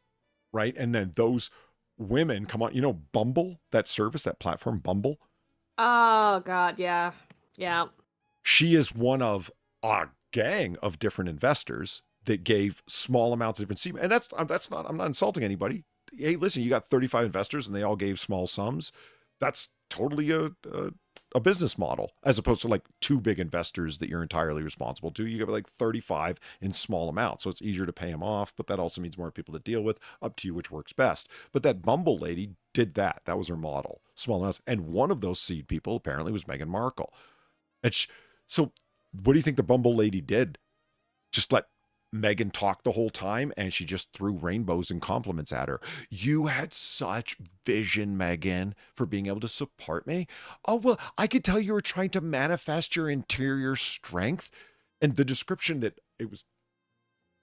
right? And then those women come on, Bumble, that service, that platform, Bumble. Oh God, yeah. She is one of a gang of different investors that gave small amounts of different seed. And I'm not insulting anybody. Hey, listen, you got 35 investors and they all gave small sums. That's totally a business model, as opposed to like 2 big investors that you're entirely responsible to. You have like 35 in small amounts. So it's easier to pay them off, but that also means more people to deal with. Up to you which works best. But that Bumble lady did that. That was her model, small amounts. And one of those seed people apparently was Meghan Markle. And so what do you think the Bumble lady did? Just let Meghan talk the whole time, and she just threw rainbows and compliments at her. You had such vision, Meghan, for being able to support me. Oh, well, I could tell you were trying to manifest your interior strength. And the description that it was,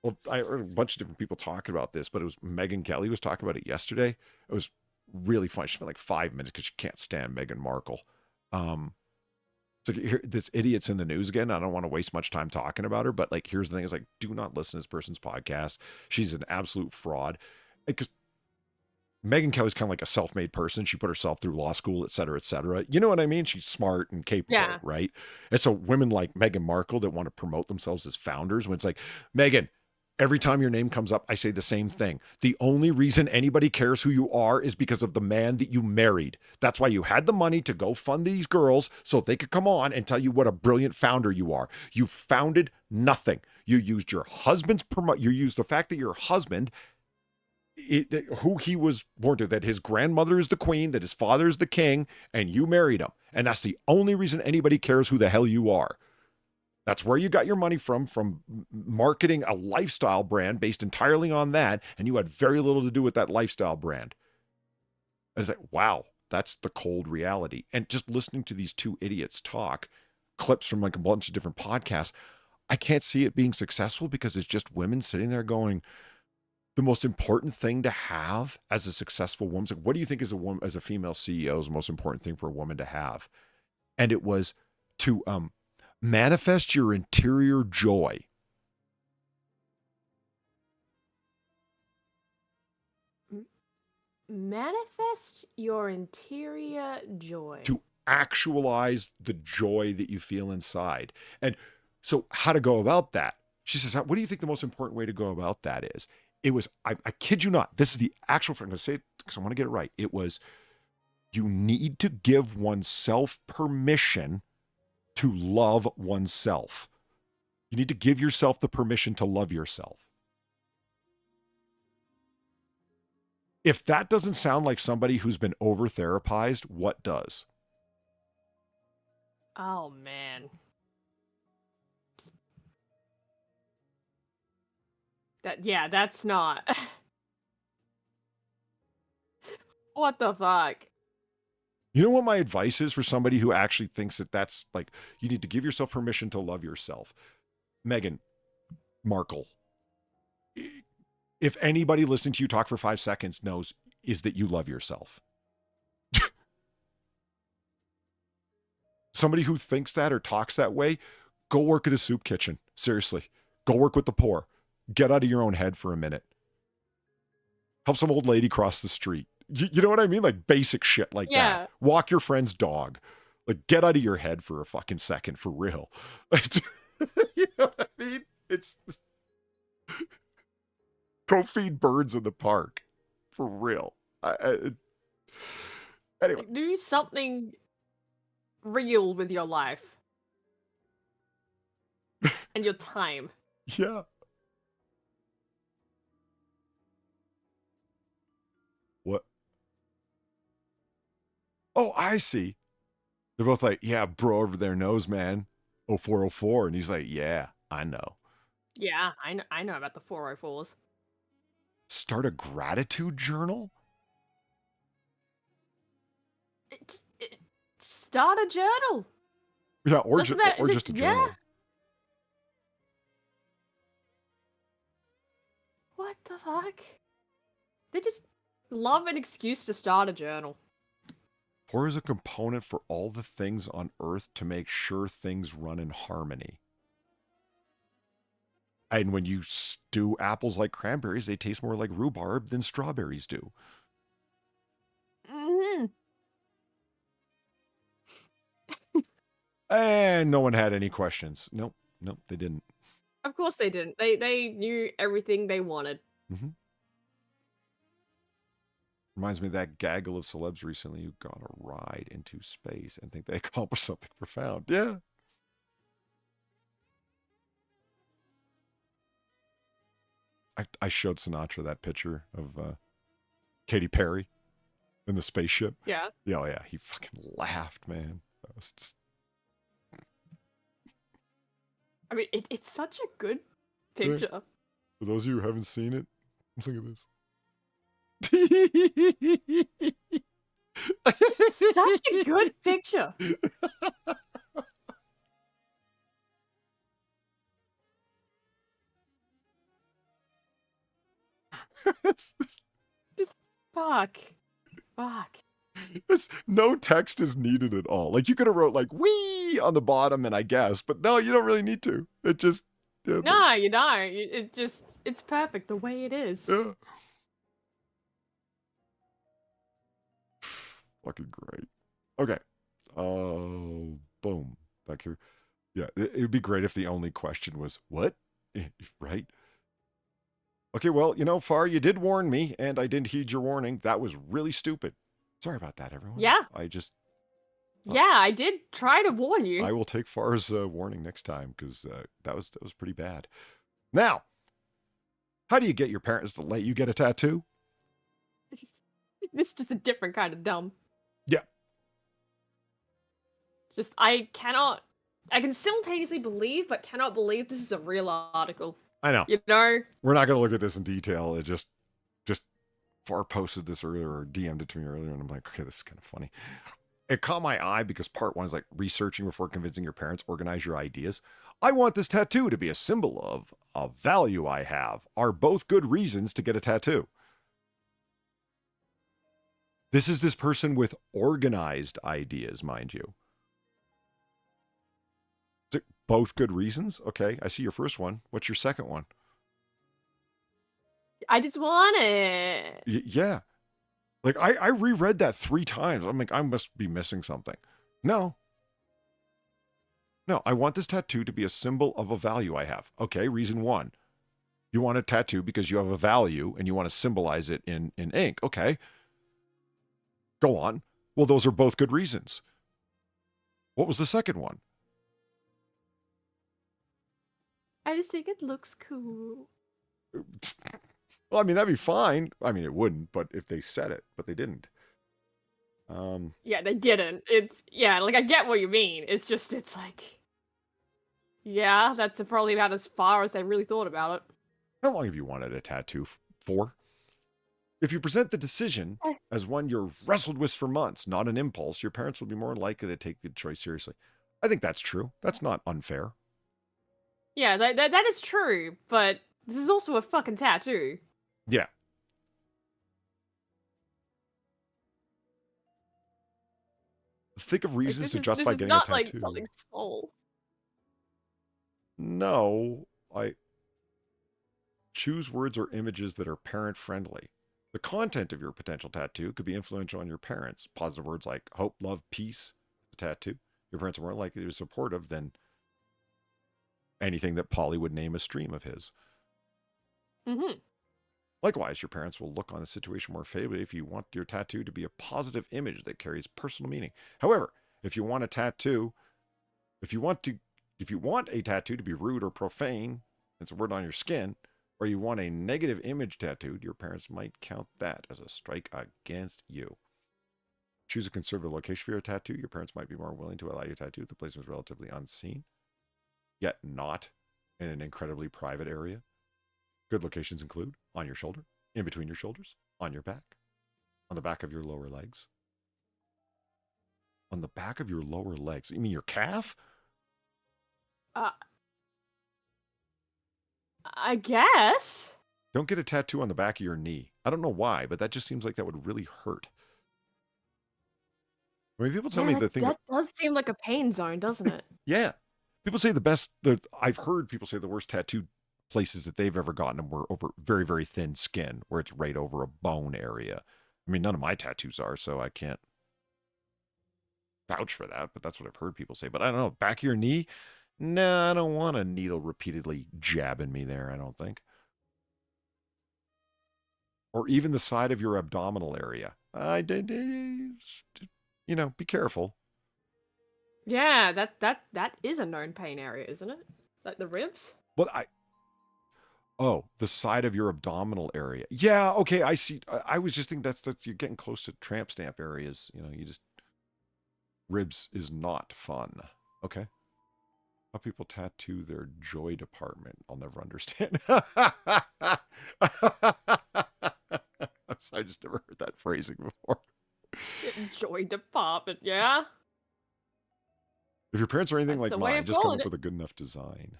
well, I heard a bunch of different people talking about this, but it was Megyn Kelly was talking about it yesterday. It was really fun. She spent like 5 minutes because she can't stand Meghan Markle. So here, this idiot's in the news again. I don't want to waste much time talking about her, but like, here's the thing: is like, do not listen to this person's podcast. She's an absolute fraud. Because Megyn Kelly's kind of like a self-made person. She put herself through law school, et cetera, et cetera. You know what I mean? She's smart and capable, right? And so women like Meghan Markle that want to promote themselves as founders, when it's like, Meghan, every time your name comes up, I say the same thing. The only reason anybody cares who you are is because of the man that you married. That's why you had the money to go fund these girls so they could come on and tell you what a brilliant founder you are. You founded nothing. You used your husband's you used the fact that your husband, who he was born to, that his grandmother is the queen, that his father is the king, and you married him. And that's the only reason anybody cares who the hell you are. That's where you got your money from marketing a lifestyle brand based entirely on that, and you had very little to do with that lifestyle brand. And it's like, wow, that's the cold reality. And just listening to these 2 idiots talk, clips from like a bunch of different podcasts, I can't see it being successful because it's just women sitting there going, the most important thing to have as a successful woman, like, what do you think is as a female CEO is the most important thing for a woman to have? And it was to manifest your interior joy. Manifest your interior joy. To actualize the joy that you feel inside. And so how to go about that? She says, what do you think the most important way to go about that is? It was, I kid you not, this is the actual, I'm going to say it because I want to get it right. It was, you need to give oneself permission to love oneself. You need to give yourself the permission to love yourself. If that doesn't sound like somebody who's been over-therapized, what does? Oh, man. That's not. What the fuck? You know what my advice is for somebody who actually thinks that that's like, you need to give yourself permission to love yourself? Meghan Markle, if anybody listening to you talk for 5 seconds knows, is that you love yourself. Somebody who thinks that or talks that way, go work at a soup kitchen. Seriously, go work with the poor. Get out of your own head for a minute. Help some old lady cross the street. You know what I mean? Like basic shit like that. Walk your friend's dog. Like, get out of your head for a fucking second, for real. You know what I mean? It's go feed birds in the park, for real. Anyway, do something real with your life. and your time. Yeah. What? Oh, I see. They're both like, yeah, bro over there knows, man. 0404. And he's like, yeah, I know. Yeah, I know about the 404s. Start a gratitude journal? Start a journal. Yeah, or, Doesn't matter, or just a journal. yeah. What the fuck? They just love an excuse to start a journal. 4 is a component for all the things on Earth to make sure things run in harmony. And when you stew apples like cranberries, they taste more like rhubarb than strawberries do. Mm-hmm. And no one had any questions. Nope, they didn't. Of course they didn't. They knew everything they wanted. Mm-hmm. Reminds me of that gaggle of celebs recently who got a ride into space and think they accomplished something profound. Yeah. I showed Sinatra that picture of Katy Perry in the spaceship. Yeah. Yeah, oh yeah, he fucking laughed, man. That was just... I mean, it's such a good picture. Yeah. For those of you who haven't seen it, look at this. It's such a good picture. Just fuck. No text is needed at all. Like, you could have wrote like "wee" on the bottom, and I guess, but no, you don't really need to. It just... Yeah, No, you don't. It's perfect the way it is. Yeah. Fucking great. Okay. Boom. Back here. Yeah, it would be great if the only question was, what? Right? Okay, well, you know, Far, you did warn me, and I didn't heed your warning. That was really stupid. Sorry about that, everyone. Yeah. I just... Yeah, I did try to warn you. I will take Far's warning next time, because that was pretty bad. Now, how do you get your parents to let you get a tattoo? This is just a different kind of dumb. Yeah. Just, I can simultaneously believe, but cannot believe this is a real article. I know. You know? We're not going to look at this in detail. It just Far posted this earlier, or DM'd it to me earlier, and I'm like, okay, this is kind of funny. It caught my eye because part 1 is like researching before convincing your parents, organize your ideas. I want this tattoo to be a symbol of a value I have, are both good reasons to get a tattoo. This is this person with organized ideas, mind you. Is it both good reasons? Okay, I see your first one. What's your second one? I just want it. Yeah. Like, I reread that 3 times. I'm like, I must be missing something. No, I want this tattoo to be a symbol of a value I have. Okay, reason 1. You want a tattoo because you have a value and you want to symbolize it in ink. Okay. Go on. Well, those are both good reasons. What was the second one? I just think it looks cool. Well, I mean, that'd be fine. I mean, it wouldn't, but if they said it, but they didn't. Yeah, they didn't. Yeah, like, I get what you mean. It's like, yeah, that's probably about as far as they really thought about it. How long have you wanted a tattoo for? If you present the decision as one you've wrestled with for months, not an impulse, your parents will be more likely to take the choice seriously. I think that's true. That's not unfair. Yeah, that is true, but this is also a fucking tattoo. Yeah. Think of reasons to justify getting a tattoo. This is not like something small. No, I choose words or images that are parent-friendly. The content of your potential tattoo could be influential on your parents. Positive words like hope, love, peace, the tattoo. Your parents are more likely to be supportive than anything that Polly would name a stream of his. Mm-hmm. Likewise, your parents will look on the situation more favorably if you want your tattoo to be a positive image that carries personal meaning. However, if you want to If you want a tattoo to be rude or profane, it's a word on your skin, or you want a negative image tattooed, your parents might count that as a strike against you. Choose a conservative location for your tattoo. Your parents might be more willing to allow you to tattoo if the place was relatively unseen, yet not in an incredibly private area. Good locations include on your shoulder, in between your shoulders, on your back, on the back of your lower legs. On the back of your lower legs? You mean your calf? I guess. Don't get a tattoo on the back of your knee. I don't know why, but that just seems like that would really hurt. I mean, people tell me the thing that does seem like a pain zone, doesn't it? yeah. People say I've heard people say the worst tattoo places that they've ever gotten them were over very, very thin skin, where it's right over a bone area. I mean, none of my tattoos are, so I can't vouch for that, but that's what I've heard people say. But I don't know, back of your knee? Nah, I don't want a needle repeatedly jabbing me there, I don't think. Or even the side of your abdominal area. You know, be careful. Yeah, that is a known pain area, isn't it? Like the ribs? Oh, the side of your abdominal area. Yeah, okay, I see. I was just thinking that's you're getting close to tramp stamp areas. You know, ribs is not fun. Okay. How people tattoo their joy department. I'll never understand. I just never heard that phrasing before. Joy department, yeah? If your parents are anything That's like a way mine, of just come calling up it. with a good enough design.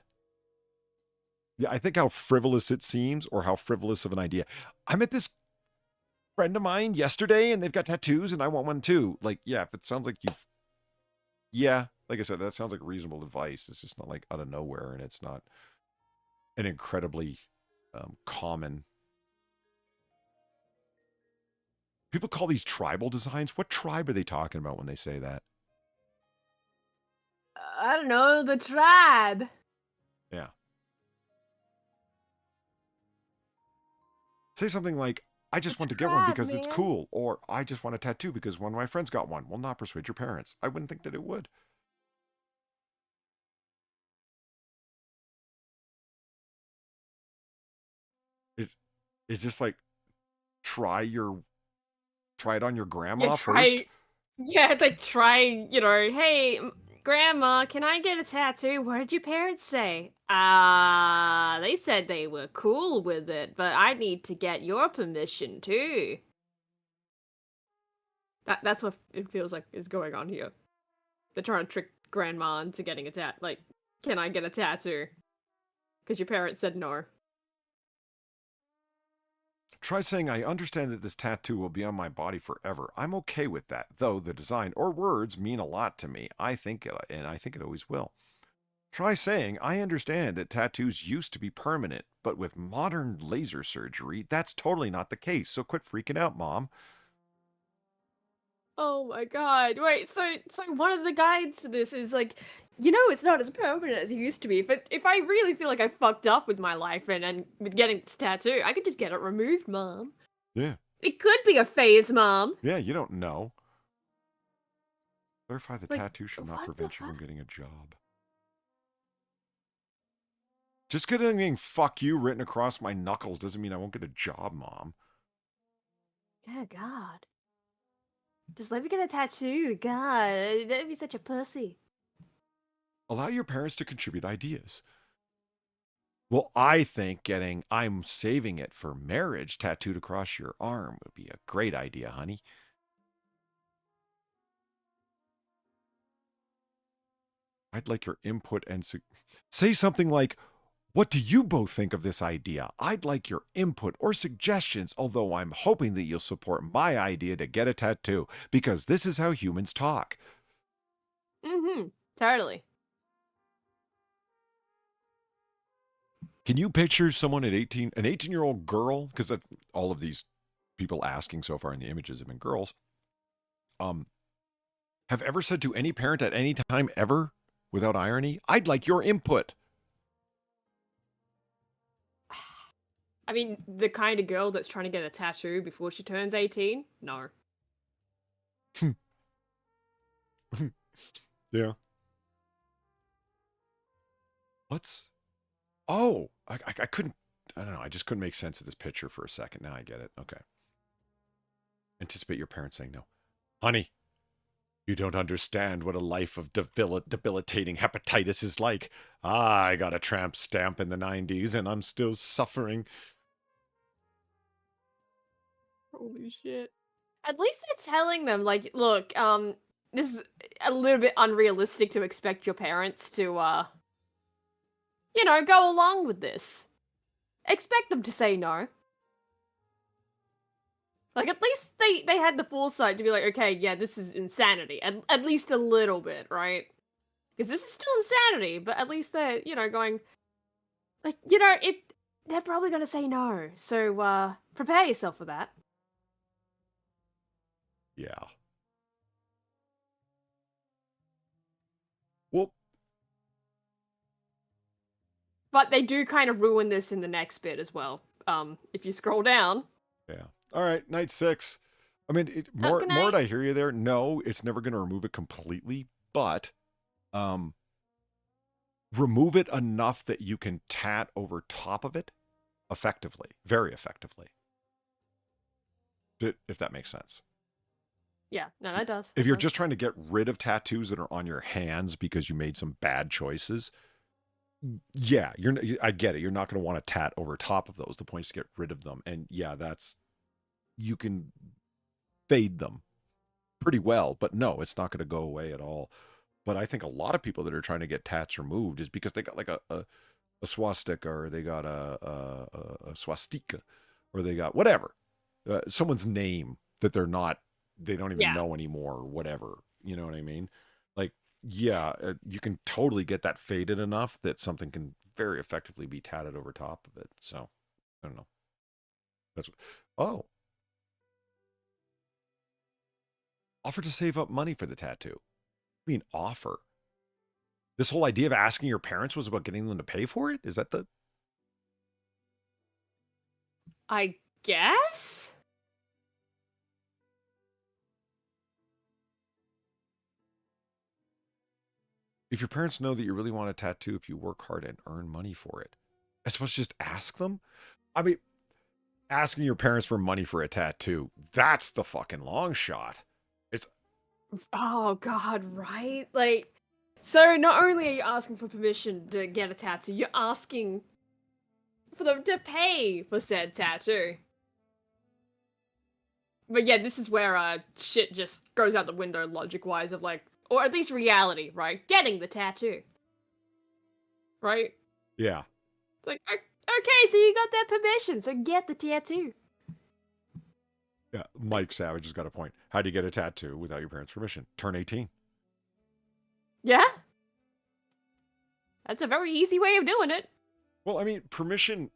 Yeah, I think how frivolous it seems, or how frivolous of an idea. I met this friend of mine yesterday, and they've got tattoos, and I want one too. Like, yeah, if it sounds like yeah, like I said, that sounds like reasonable advice. It's just not like out of nowhere, and it's not an incredibly common. People call these tribal designs. What tribe are they talking about when they say that? I don't know, the tribe. Yeah. Say something like, I just want to get one tribe, because it's man. cool, or I just want a tattoo because one of my friends got one. Will not persuade your parents. I wouldn't think that it would. It's just like, try it on your grandma Yeah, first. Yeah, they try, you know, hey, Grandma, can I get a tattoo? What did your parents say? They said they were cool with it, but I need to get your permission too. That's what it feels like is going on here. They're trying to trick Grandma into getting a tat. Like, can I get a tattoo? Because your parents said no. Try saying, I understand that this tattoo will be on my body forever. I'm okay with that, though the design or words mean a lot to me. I think it always will. Try saying, I understand that tattoos used to be permanent, but with modern laser surgery, that's totally not the case. So quit freaking out, Mom. Oh my god. Wait, so one of the guides for this is like, you know, it's not as permanent as it used to be. But if I really feel like I fucked up with my life and with getting this tattoo, I could just get it removed, Mom. Yeah. It could be a phase, Mom. Yeah, you don't know. Clarify the Like, tattoo should not what the prevent you from fuck? getting a job. Just getting fuck you written across my knuckles doesn't mean I won't get a job, Mom. Oh god. Just let me get a tattoo. God, don't be such a pussy. Allow your parents to contribute ideas. Well, I think getting I'm saving it for marriage tattooed across your arm would be a great idea, honey. I'd like your input and say something like, what do you both think of this idea? I'd like your input or suggestions, although I'm hoping that you'll support my idea to get a tattoo, because this is how humans talk. Mm-hmm. Totally. Can you picture someone at 18, an 18-year-old girl, because all of these people asking so far in the images have been girls, have ever said to any parent at any time ever, without irony, I'd like your input? I mean, the kind of girl that's trying to get a tattoo before she turns 18? No. Yeah. Let's. Oh, I couldn't. I don't know. I just couldn't make sense of this picture for a second. Now I get it. Okay. Anticipate your parents saying no. Honey, you don't understand what a life of debilitating hepatitis is like. I got a tramp stamp in the 90s and I'm still suffering. Holy shit. At least they're telling them, like, look, this is a little bit unrealistic to expect your parents to, go along with this. Expect them to say no. Like, at least they had the foresight to be like, okay, yeah, this is insanity. At least a little bit, right? Because this is still insanity, but at least they're, going, like, they're probably going to say no. So, prepare yourself for that. Yeah. Well, but they do kind of ruin this in the next bit as well. If you scroll down. Yeah. All right, night 6. I mean, more did I hear you there? No, it's never going to remove it completely, but remove it enough that you can tat over top of it effectively, very effectively. If that makes sense. Yeah, no, that does. If you're just trying to get rid of tattoos that are on your hands because you made some bad choices, yeah, I get it. You're not going to want to tat over top of those. The point is to get rid of them. And yeah, you can fade them pretty well, but no, it's not going to go away at all. But I think a lot of people that are trying to get tats removed is because they got like a swastika, or they got a swastika, or they got whatever, someone's name that they don't even know anymore, or whatever. You know what I mean? Like, yeah, you can totally get that faded enough that something can very effectively be tatted over top of it. So, I don't know. Oh. Offer to save up money for the tattoo. I mean, offer. This whole idea of asking your parents was about getting them to pay for it? Is that the... I guess? If your parents know that you really want a tattoo, if you work hard and earn money for it, I suppose just ask them? I mean, asking your parents for money for a tattoo, that's the fucking long shot. Oh, God, right? Like, so not only are you asking for permission to get a tattoo, you're asking for them to pay for said tattoo. But yeah, this is where shit just goes out the window logic-wise of like, or at least reality, right? Getting the tattoo. Right? Yeah. It's like, okay, so you got that permission, so get the tattoo. Yeah, Mike Savage has got a point. How do you get a tattoo without your parents' permission? Turn 18. Yeah? That's a very easy way of doing it. Well, I mean, permission,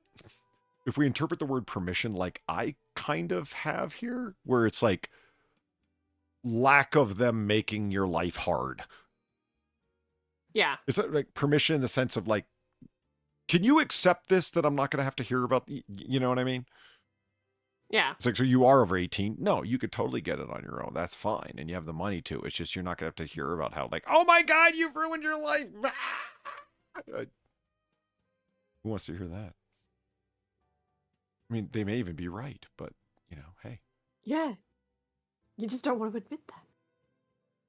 if we interpret the word permission like I kind of have here, where it's like lack of them making your life hard. Yeah. Is that like permission in the sense of like, can you accept this that I'm not going to have to hear about, you know what I mean? Yeah. It's like, so you are over 18? No, you could totally get it on your own. That's fine. And you have the money to. It's just you're not going to have to hear about how, like, oh my God, you've ruined your life. Who wants to hear that? I mean, they may even be right, but, hey. Yeah. You just don't want to admit that.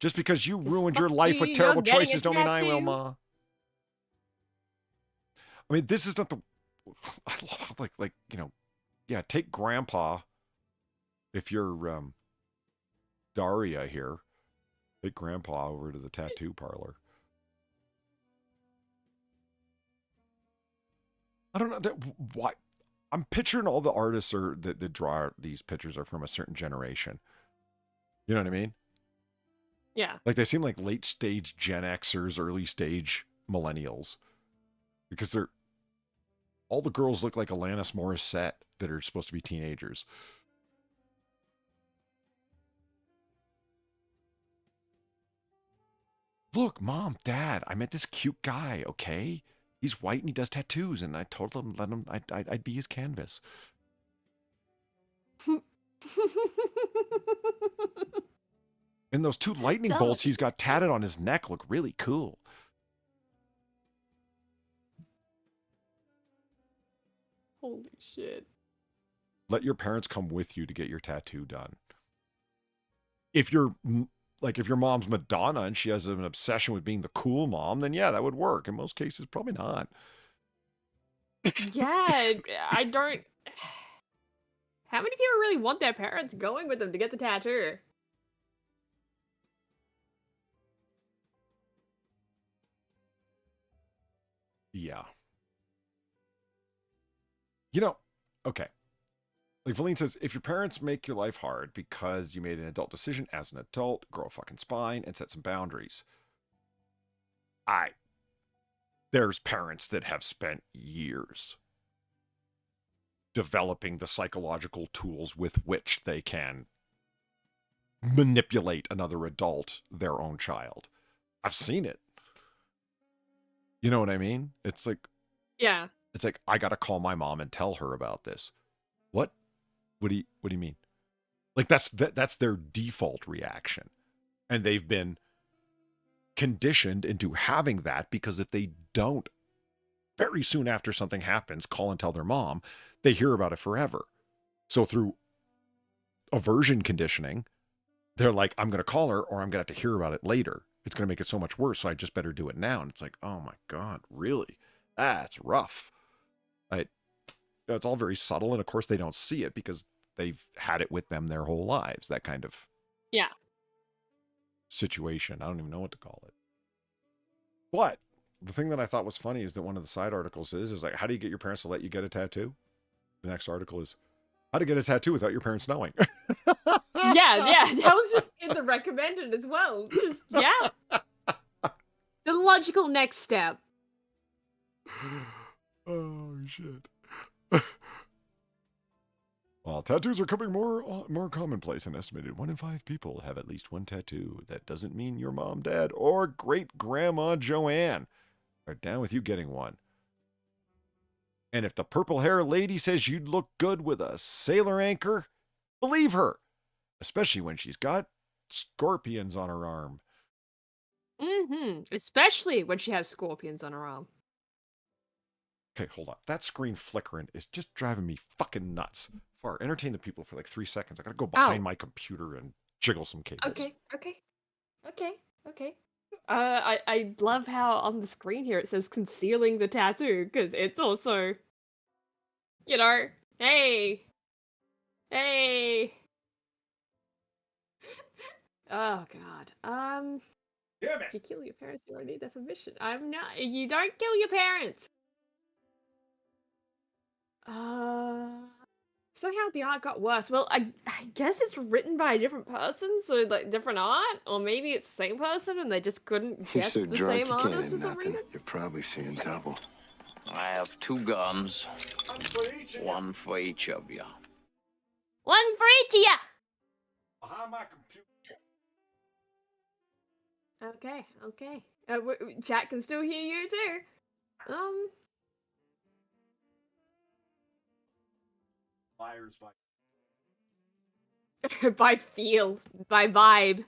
Just because you ruined your life with terrible choices don't mean I will, Ma. I mean, this is not the... I love, like, yeah, take Grandpa, if you're Daria here, take Grandpa over to the tattoo parlor. I don't know why. I'm picturing all the artists that draw these pictures are from a certain generation. You know what I mean? Yeah. Like they seem like late stage Gen Xers, early stage millennials, because all the girls look like Alanis Morissette that are supposed to be teenagers. Look, Mom, Dad, I met this cute guy, okay? He's white and he does tattoos, and I told him I'd be his canvas. And those 2 lightning bolts he's got tatted on his neck look really cool. Holy shit. Let your parents come with you to get your tattoo done. If you're like, if your mom's Madonna and she has an obsession with being the cool mom, then yeah, that would work. In most cases, probably not. Yeah, I don't. How many people really want their parents going with them to get the tattoo? Yeah. You know, okay. Like Valine says, if your parents make your life hard because you made an adult decision as an adult, grow a fucking spine and set some boundaries. There's parents that have spent years developing the psychological tools with which they can manipulate another adult, their own child. I've seen it. You know what I mean? It's like, Yeah. it's like, I got to call my mom and tell her about this. What? What do you mean? Like that's their default reaction. And they've been conditioned into having that, because if they don't, very soon after something happens, call and tell their mom, they hear about it forever. So through aversion conditioning, they're like, I'm going to call her or I'm going to have to hear about it later. It's going to make it so much worse. So I just better do it now. And it's like, oh my God, really? That's rough. It's all very subtle. And of course they don't see it because they've had it with them their whole lives. That kind of situation. I don't even know what to call it. But the thing that I thought was funny is that one of the side articles is like, how do you get your parents to let you get a tattoo? The next article is how to get a tattoo without your parents knowing. Yeah, that was just in the recommended as well. Just, yeah. The logical next step. Oh, shit. Well, tattoos are becoming more commonplace. An estimated 1 in 5 people have at least one tattoo. That doesn't mean your mom, dad, or great-grandma Joanne are down with you getting one. And if the purple hair lady says you'd look good with a sailor anchor, believe her. Especially when she's got scorpions on her arm. Especially when she has scorpions on her arm. Okay, hold on. That screen flickering is just driving me fucking nuts. Far, entertain the people for like 3 seconds. I gotta go behind my computer and jiggle some cables. Okay. I love how on the screen here it says concealing the tattoo, because it's also, you know, hey. Oh God. Damn it! If you kill your parents, you don't need their permission. I'm not. You don't kill your parents. Somehow the art got worse. Well, I guess it's written by a different person, so like different art, or maybe it's the same person and they just couldn't You're get so the drunk same you can't artist hit for some nothing. reason. You're probably seeing double. I have 2 guns. One for each of you. One for each of ya. Behind my computer. Okay. Chat can still hear you too. Liars By feel, by vibe.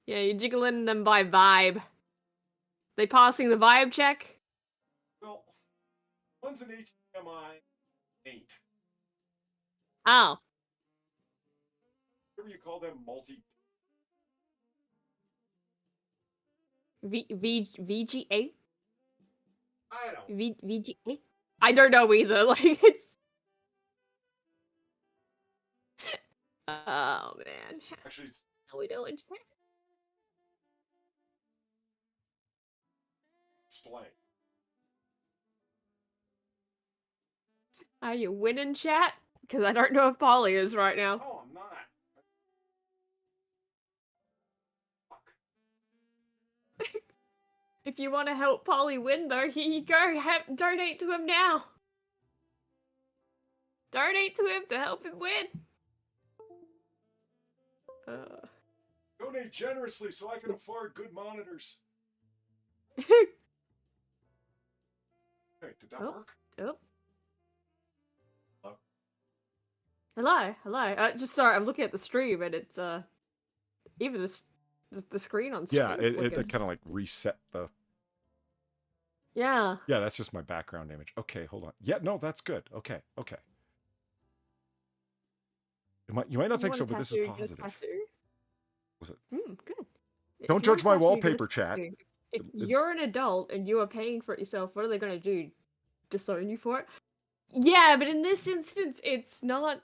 Yeah, you're jiggling them by vibe. They passing the vibe check? Well, one's an HDMI 8. Oh. Whatever you call them, multi. VGA? I don't. VGA? I don't know either. Like it's. Oh man. Actually, it's How we doing? display. Are you winning, chat? Because I don't know if Polly is right now. Oh, I'm not. Fuck. If you want to help Polly win, though, here you go. Donate to him now. Donate to him to help him win. Donate generously so I can afford good monitors. Hey, did that work? Oh. Hello? Hello. Just sorry, I'm looking at the stream and it's even the screen on stream. Yeah, it kind of like reset the. Yeah. Yeah, that's just my background image. Okay, hold on. Yeah, no, that's good. Okay. You might not think want so, a but this is tattoo, get a positive. tattoo. Was it? Good. If Don't you want judge a my tattoo, get a wallpaper, chat. tattoo. If you're an adult and you are paying for it yourself, what are they going to do? Disown you for it? Yeah, but in this instance, it's not.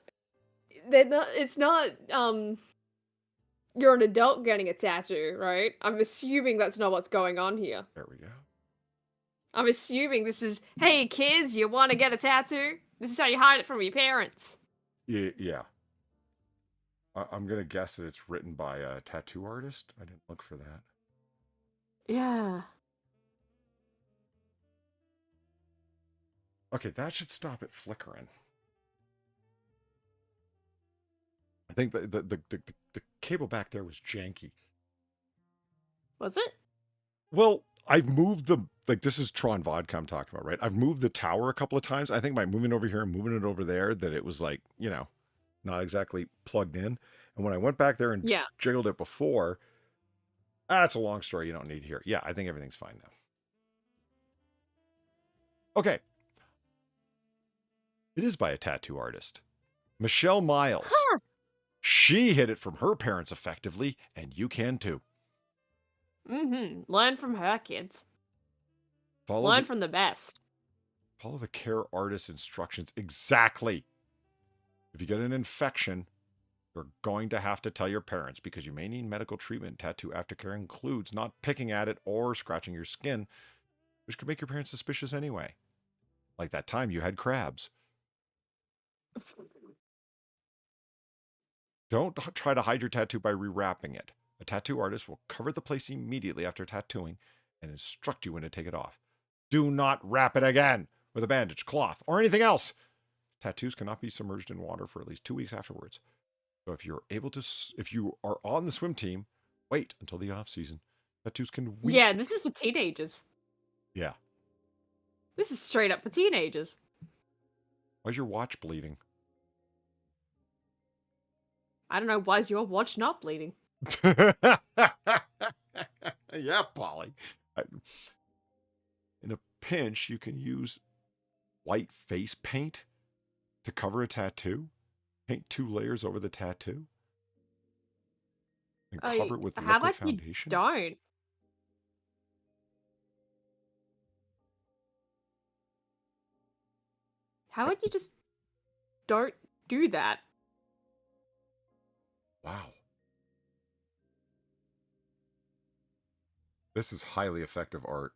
It's not. You're an adult getting a tattoo, right? I'm assuming that's not what's going on here. There we go. I'm assuming this is, hey kids, you want to get a tattoo? This is how you hide it from your parents. Yeah. I'm gonna guess that it's written by a tattoo artist. I didn't look for that. Yeah. Okay, that should stop it flickering. I think the cable back there was janky. Was it? Well, I've moved this is Tron Vodka I'm talking about, right? I've moved the tower a couple of times. I think by moving over here and moving it over there, that it was like, not exactly plugged in. And when I went back there and jiggled it before, that's a long story you don't need here. Yeah, I think everything's fine now. Okay. It is by a tattoo artist. Michelle Miles. Huh. She hid it from her parents effectively, and you can too. Learn from her, kids. Learn from the best. Follow the care artist's instructions exactly. If you get an infection, you're going to have to tell your parents because you may need medical treatment. Tattoo aftercare includes not picking at it or scratching your skin, which could make your parents suspicious anyway. Like that time you had crabs. Don't try to hide your tattoo by rewrapping it. A tattoo artist will cover the place immediately after tattooing and instruct you when to take it off. Do not wrap it again with a bandage, cloth, or anything else. Tattoos cannot be submerged in water for at least 2 weeks afterwards. So if you are on the swim team, wait until the off season. Tattoos can weep. Yeah, this is for teenagers. Yeah. This is straight up for teenagers. Why's your watch bleeding? I don't know, why is your watch not bleeding? Yeah, Polly. In a pinch, you can use white face paint to cover a tattoo. Paint 2 layers over the tattoo. And cover it with how liquid about foundation. You don't? How about you just don't do that? Wow. This is highly effective art.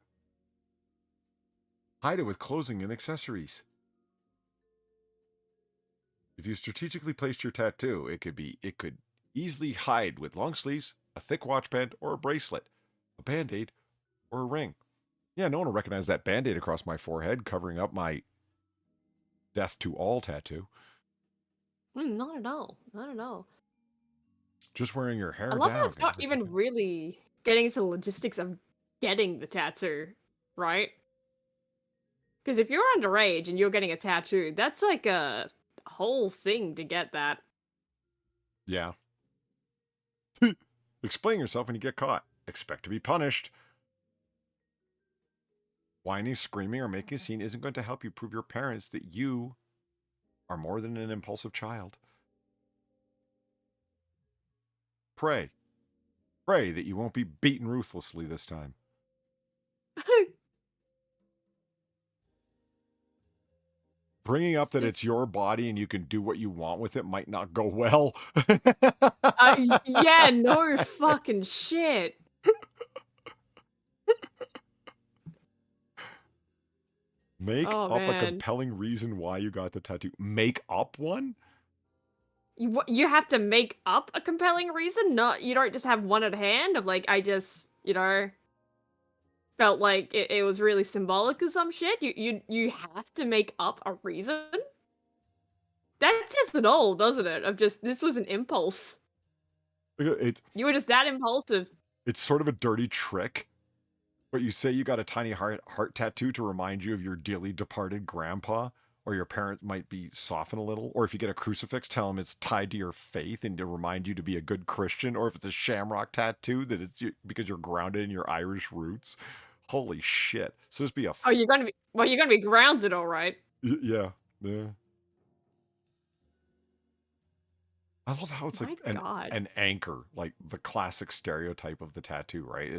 Hide it with clothing and accessories. If you strategically placed your tattoo, it could easily hide with long sleeves, a thick watch band, or a bracelet, a band-aid, or a ring. Yeah, no one will recognize that band-aid across my forehead covering up my death to all tattoo. Not at all. Not at all. Just wearing your hair I love down. how it's not even really getting into the logistics of getting the tattoo, right? Because if you're underage and you're getting a tattoo, that's like a whole thing to get that. Yeah. Explain yourself when you get caught. Expect to be punished. Whining, screaming, or making a scene isn't going to help you prove your parents that you are more than an impulsive child. Pray. Pray that you won't be beaten ruthlessly this time. Bringing up that it's your body and you can do what you want with it might not go well. Yeah, no fucking shit. Make up a compelling reason why you got the tattoo. Make up one? You have to make up a compelling reason? You don't just have one at hand of like, I just, felt like it was really symbolic of some shit. You have to make up a reason? That says it all, doesn't it? Of just, this was an impulse. You were just that impulsive. It's sort of a dirty trick. But you say you got a tiny heart tattoo to remind you of your dearly departed grandpa, or your parent might be softened a little. Or if you get a crucifix, tell them it's tied to your faith and to remind you to be a good Christian. Or if it's a shamrock tattoo, that it's because you're grounded in your Irish roots. Holy shit. So this be a... Oh, you're gonna be grounded, all right. Yeah. I love how it's My like God. an anchor, like the classic stereotype of the tattoo, right?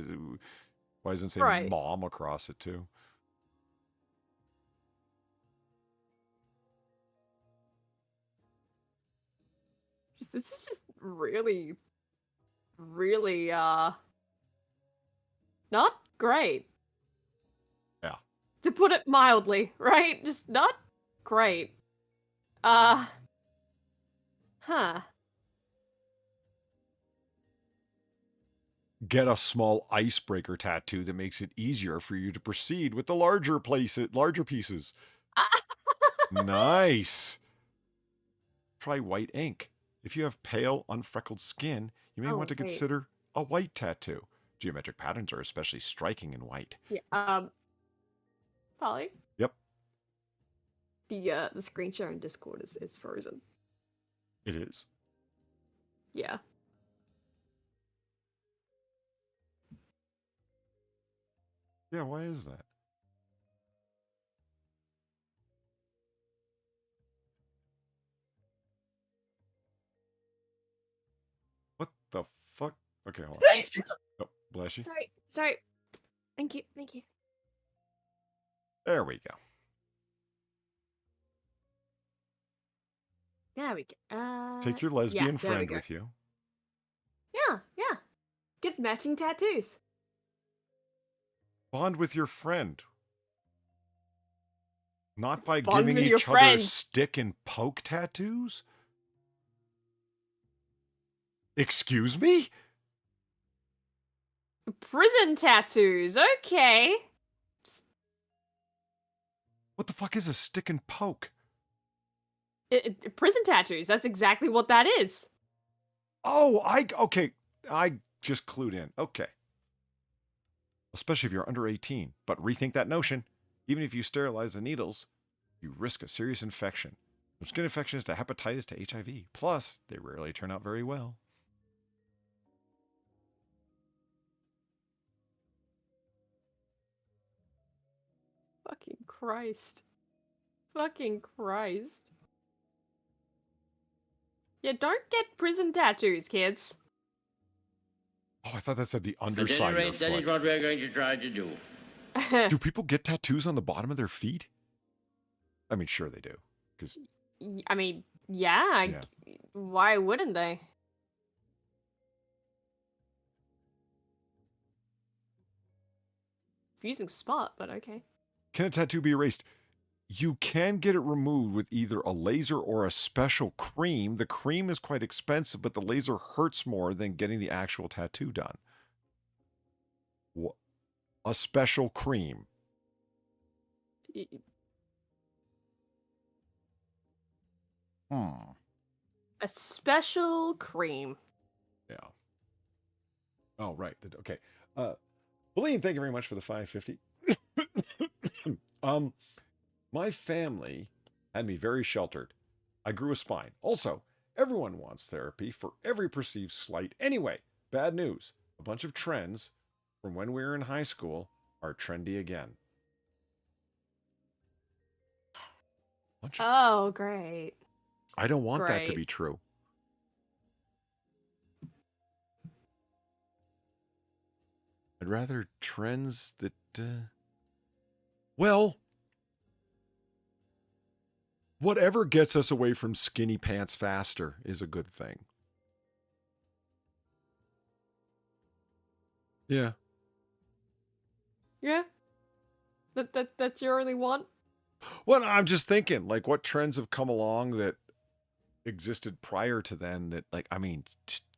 Why doesn't it say Right. mom across it too? This is just really, really, not great. Yeah. To put it mildly, right? Just not great. Huh. Get a small icebreaker tattoo that makes it easier for you to proceed with the larger pieces. Nice. Try white ink. If you have pale, unfreckled skin, you may want to wait. consider a white tattoo. Geometric patterns are especially striking in white. Yeah, Polly? Yep. The screen share in Discord is frozen. It is. Yeah. Yeah, why is that? What the fuck? Okay, hold on. Oh, bless you. Sorry. Thank you. There we go. There we go. Take your yeah, lesbian there we friend go. with you. Yeah. Get matching tattoos. Bond with your friend. Not by Bond giving with your each other friend. stick and poke tattoos? Excuse me? Prison tattoos. Okay. What the fuck is a stick and poke? Prison tattoos. That's exactly what that is. Oh, okay. I just clued in. Okay. Especially if you're under 18. But rethink that notion. Even if you sterilize the needles, you risk a serious infection. From skin infections to hepatitis to HIV. Plus, they rarely turn out very well. Fucking Christ. Fucking Christ. Yeah, don't get prison tattoos, kids. Oh, I thought that said the At underside any of rate, your that is foot. what we're going to try to do. Do people get tattoos on the bottom of their feet? I mean, sure they do. Because I mean, yeah. Why wouldn't they? Confusing spot, but okay. can a tattoo be erased? You can get it removed with either a laser or a special cream. The cream is quite expensive, but the laser hurts more than getting the actual tattoo done. What? A special cream. A special cream. Yeah. Oh, right. Okay. Belen, thank you very much for the 550. My family had me very sheltered. I grew a spine. Also, everyone wants therapy for every perceived slight. Anyway, bad news. A bunch of trends from when we were in high school are trendy again. Oh, great. I don't want that to be true. I'd rather trends that, well, whatever gets us away from skinny pants faster is a good thing. Yeah. Yeah. That's your only one? Well, I'm just thinking, like, what trends have come along that existed prior to then that, like, I mean,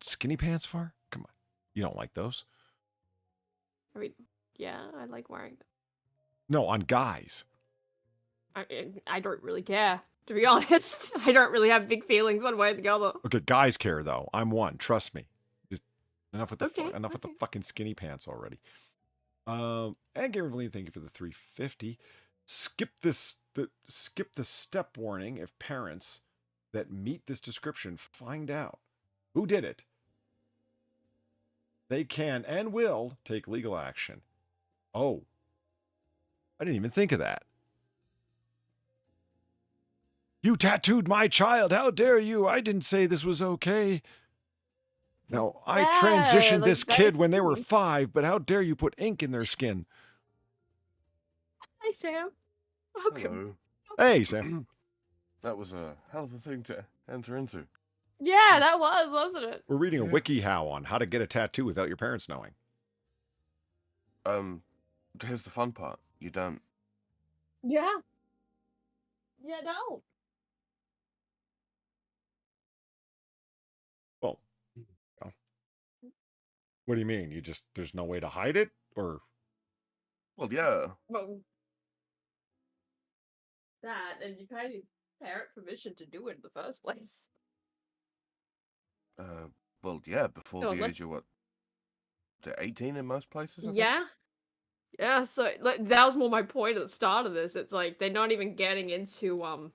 skinny pants far? Come on. You don't like those? I mean, yeah, I like wearing them. No, on guys. I don't really care, to be honest. I don't really have big feelings one way or the other. Okay, guys care, though. I'm one. Trust me. Just enough with the with the fucking skinny pants already. And Gary Valine, thank you for the 350. Skip the step warning if parents that meet this description find out who did it. They can and will take legal action. Oh, I didn't even think of that. You tattooed my child. How dare you? I didn't say this was okay. Now, I Yeah, transitioned like, this that kid is when they were creepy. 5, but how dare you put ink in their skin? Hi, Sam. Welcome. Hello. Hey, Sam. That was a hell of a thing to enter into. Yeah, that was, wasn't it? We're reading a Yeah. wiki how on how to get a tattoo without your parents knowing. Here's the fun part. You don't. Yeah. Yeah, no. Well, oh. What do you mean? There's no way to hide it? Or Well, yeah. Well, that, and you kind of need parent permission to do it in the first place. Well, yeah. Before No, the let's- age of what? To 18 in most places. I think? Yeah. Yeah, so like, that was more my point at the start of this. It's like they're not even getting into The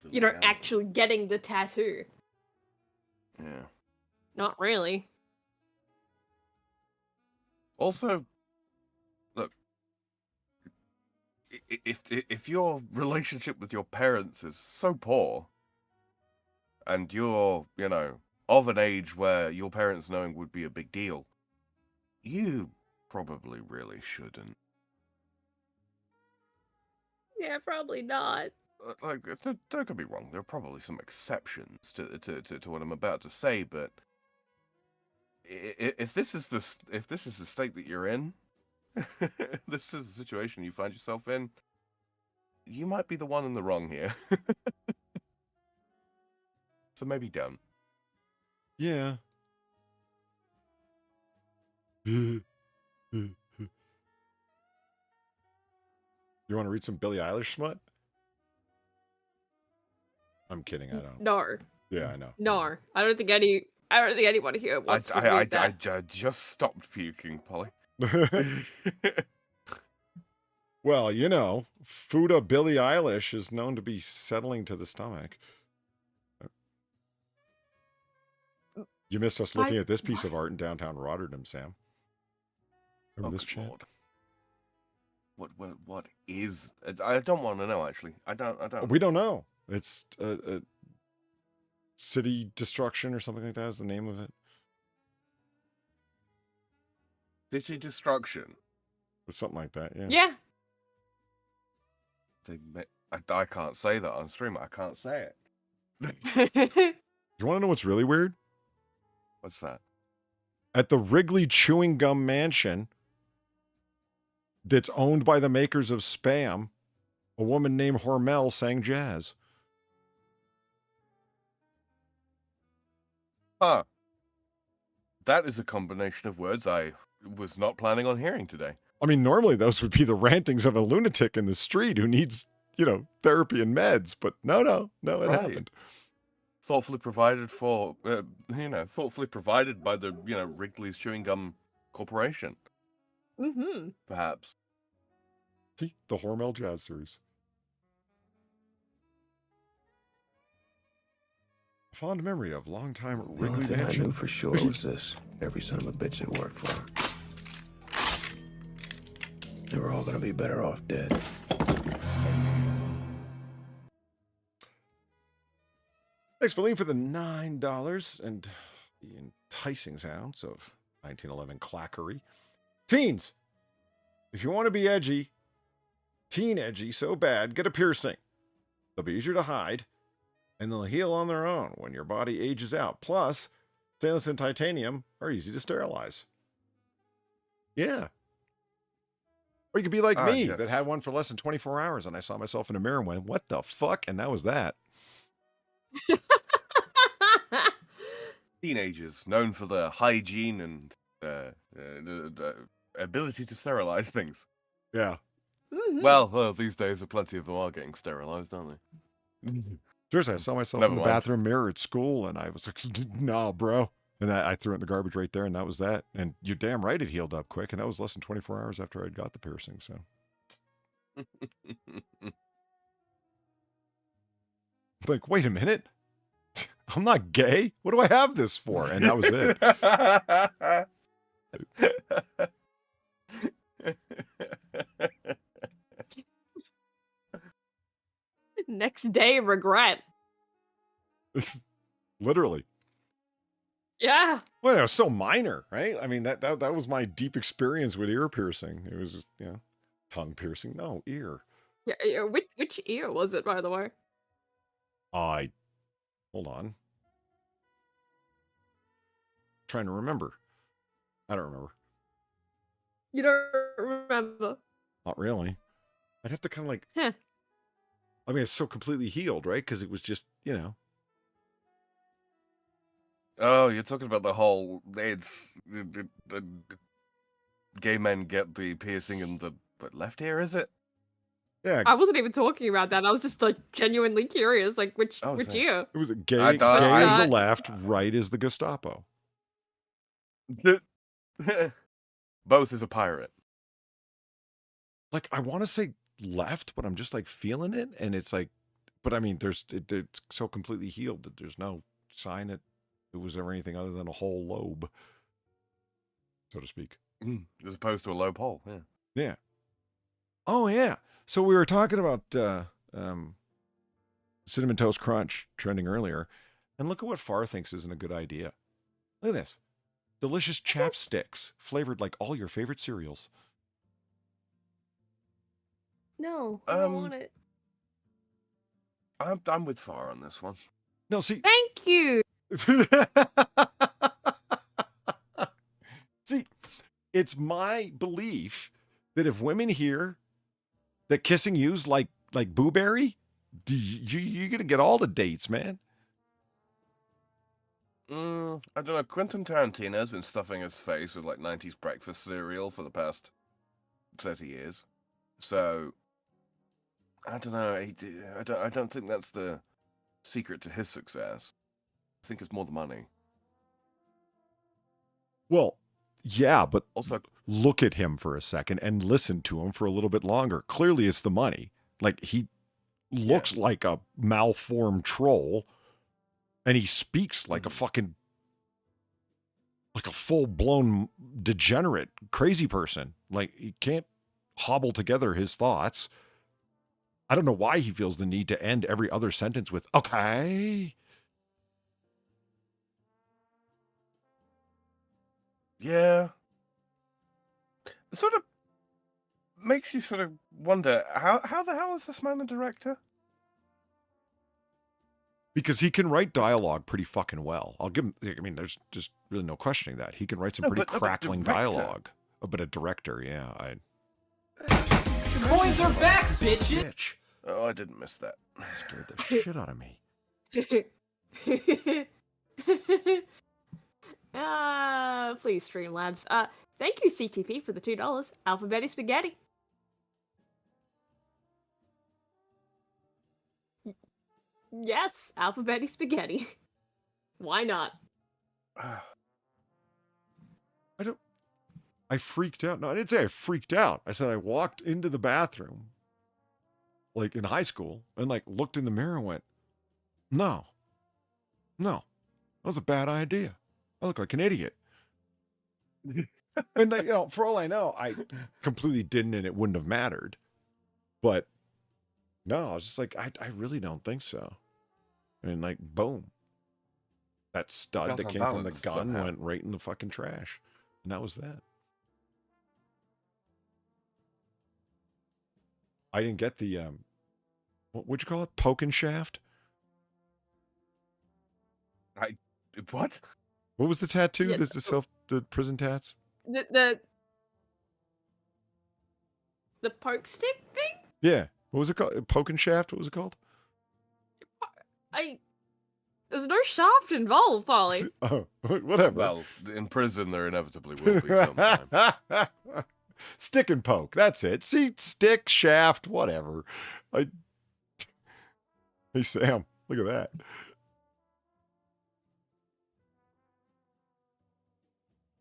you know, legality. actually getting the tattoo. Yeah. Not really. Also, look. If your relationship with your parents is so poor, and you're, of an age where your parents knowing would be a big deal, you probably really shouldn't. Yeah, probably not. Like, don't get me wrong. There are probably some exceptions to what I'm about to say, but if this is the state that you're in, this is the situation you find yourself in, you might be the one in the wrong here. So maybe don't. yeah. You want to read some Billie Eilish smut? I'm kidding. I don't. No. Yeah, I know. No. I don't think anyone here wants to read that. I just stopped puking, Polly. Well, Fuda Billie Eilish is known to be settling to the stomach. You missed us looking at this piece of art in downtown Rotterdam, Sam. Remember this good chat? Lord. What is? I don't want to know. Actually, I don't. We don't know. It's city destruction or something like that is the name of it. City destruction. Or something like that, yeah. Yeah. I can't say that on stream. I can't say it. You want to know what's really weird? What's that? At the Wrigley Chewing Gum Mansion that's owned by the makers of Spam, a woman named Hormel sang jazz. Huh. That is a combination of words I was not planning on hearing today. I mean, normally those would be the rantings of a lunatic in the street who needs, therapy and meds, but no, it Right. happened. Thoughtfully provided for, thoughtfully provided by the, Wrigley's Chewing Gum Corporation, Mm-hmm. perhaps. See, the Hormel Jazz Series. A fond memory of longtime The only Wrigley thing I Mansion. knew for sure was this. Every son of a bitch that worked for her. They were all gonna be better off dead. Thanks, Feline, for the $9 and the enticing sounds of 1911 clackery. Teens, if you want to be edgy, teen edgy so bad, get a piercing. They'll be easier to hide, and they'll heal on their own when your body ages out. Plus, stainless and titanium are easy to sterilize. Yeah. Or you could be like me, yes. that had one for less than 24 hours, and I saw myself in a mirror and went, what the fuck? And that was that. Teenagers known for their hygiene and the ability to sterilize things. Yeah. Mm-hmm. Well, these days, plenty of them are getting sterilized, aren't they? Seriously, I saw myself Never in the mind. bathroom mirror at school, and I was like, nah, bro. And I threw it in the garbage right there, and that was that. And you're damn right it healed up quick, and that was less than 24 hours after I'd got the piercing, so. Like, wait a minute. I'm not gay. What do I have this for? And that was it. next day regret. Literally. Yeah. Well, it was so minor, right? I mean, that was my deep experience with ear piercing. It was just, tongue piercing. No, ear. Yeah. Which ear was it, by the way? Hold on. Trying to remember. I don't remember. You don't remember? Not really. I'd have to kind of like. Huh. I mean, it's so completely healed, right? Because it was just, Oh, you're talking about the whole the gay men get the piercing in the left ear, is it? Yeah. I wasn't even talking about that. I was just like genuinely curious, like which same. ear? It was gay. I thought- Gay is the I- left, right is the Gestapo. Both is a pirate. Like, I want to say left, but I'm just like feeling it, and it's like, but I mean, it's so completely healed that there's no sign that it was ever anything other than a whole lobe, so to speak. As opposed to a low pole, yeah. Yeah. Oh yeah. So we were talking about Cinnamon Toast Crunch trending earlier, and look at what Far thinks isn't a good idea. Look at this. Delicious chapsticks flavored like all your favorite cereals. No, I don't want it. I'm with Far on this one. No, see. Thank you. See, it's my belief that if women hear that kissing you's like booberry, you're gonna get all the dates, man. I don't know. Quentin Tarantino has been stuffing his face with like 90s breakfast cereal for the past 30 years. So I don't know. I don't think that's the secret to his success. I think it's more the money. Well, yeah, but Also, look at him for a second and listen to him for a little bit longer. Clearly, it's the money. Like, he looks like a malformed troll, and he speaks like a fucking, like a full-blown degenerate, crazy person. Like, he can't hobble together his thoughts. I don't know why he feels the need to end every other sentence with, okay. yeah. It sort of makes you sort of wonder, how the hell is this man a director? Because he can write dialogue pretty fucking well. I'll give him, I mean, there's just really no questioning that. He can write some pretty crackling dialogue. Oh, but a director, yeah. Coins are back, bitches! Bitch. Oh, I didn't miss that. Scared the shit out of me. Please, Streamlabs. Thank you, CTP, for the $2. Alphabetic Spaghetti. Yes, Alphabetic Spaghetti. Why not? I freaked out. No, I didn't say I freaked out. I said I walked into the bathroom, like in high school, and like looked in the mirror and went, no, that was a bad idea. I look like an idiot. And like, for all I know, I completely didn't, and it wouldn't have mattered. But no, I was just like, I really don't think so. And like, boom, that stud that came from the gun went right in the fucking trash, and that was that. I didn't get the what'd you call it? Poking shaft? What? What was the tattoo? Yeah, The prison tats? The poke stick thing? Yeah. What was it called? Poking shaft? What was it called? There's no shaft involved, Polly. Oh, whatever. Well, in prison there inevitably will be sometime. Stick and poke. That's it. See, stick, shaft, whatever. Hey, Sam, look at that.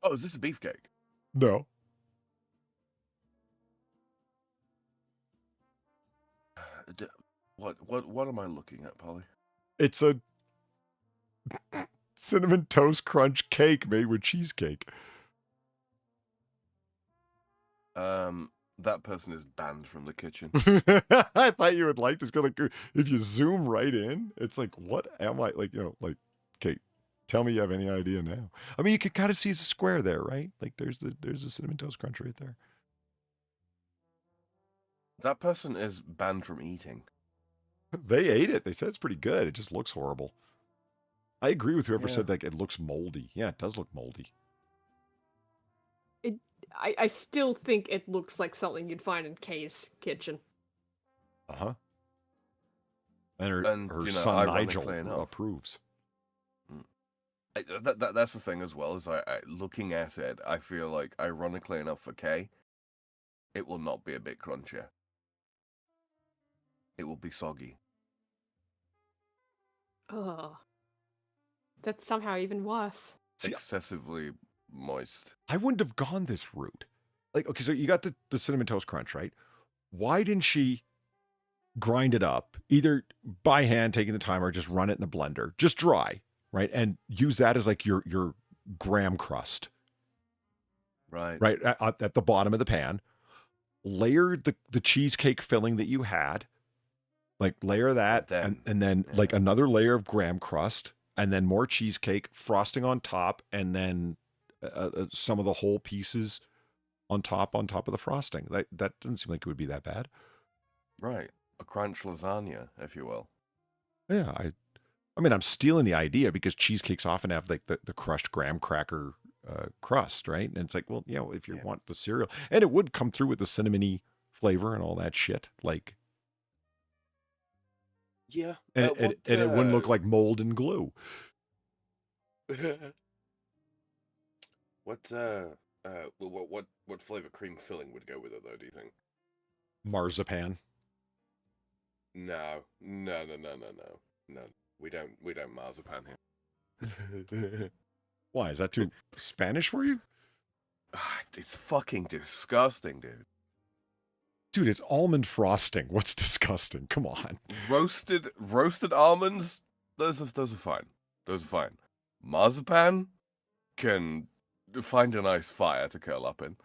Oh, is this a beefcake? No. What am I looking at, Polly? It's a cinnamon toast crunch cake made with cheesecake. That person is banned from the kitchen. I thought you would like this. Like, if you zoom right in, it's like, what am I? Like, okay, tell me you have any idea now. I mean, you can kind of see the square there, right? Like, there's the Cinnamon Toast Crunch right there. That person is banned from eating. They ate it. They said it's pretty good. It just looks horrible. I agree with whoever Yeah. said that it looks moldy. Yeah, it does look moldy. I still think it looks like something you'd find in Kay's kitchen. Uh-huh. And her you know, son Nigel ironically enough, approves. That's the thing as well, is I looking at it, I feel like, ironically enough for Kay, it will not be a bit crunchier. It will be soggy. Oh. That's somehow even worse. See, Excessively moist. I wouldn't have gone this route. Like, okay, so you got the Cinnamon Toast Crunch, right? Why didn't she grind it up, either by hand, taking the time, or just run it in a blender, just dry, right? And use that as like your graham crust. Right. Right, at the bottom of the pan. Layer the cheesecake filling that you had. Like, layer that, and then like another layer of graham crust, and then more cheesecake, frosting on top, and then some of the whole pieces on top of the frosting. That doesn't seem like it would be that bad. Right. A crunch lasagna, if you will. Yeah, I mean, I'm stealing the idea because cheesecakes often have like the crushed graham cracker crust, right? And it's like, well, if you want the cereal, and it would come through with the cinnamony flavor and all that shit, like. Yeah. And it wouldn't look like mold and glue. What flavor cream filling would go with it, though, do you think? Marzipan. No. We don't marzipan here. Why? Is that too Spanish for you? It's fucking disgusting, dude. Dude, it's almond frosting. What's disgusting? Come on. Roasted almonds, those are fine. Those are fine. Marzipan can find a nice fire to curl up in.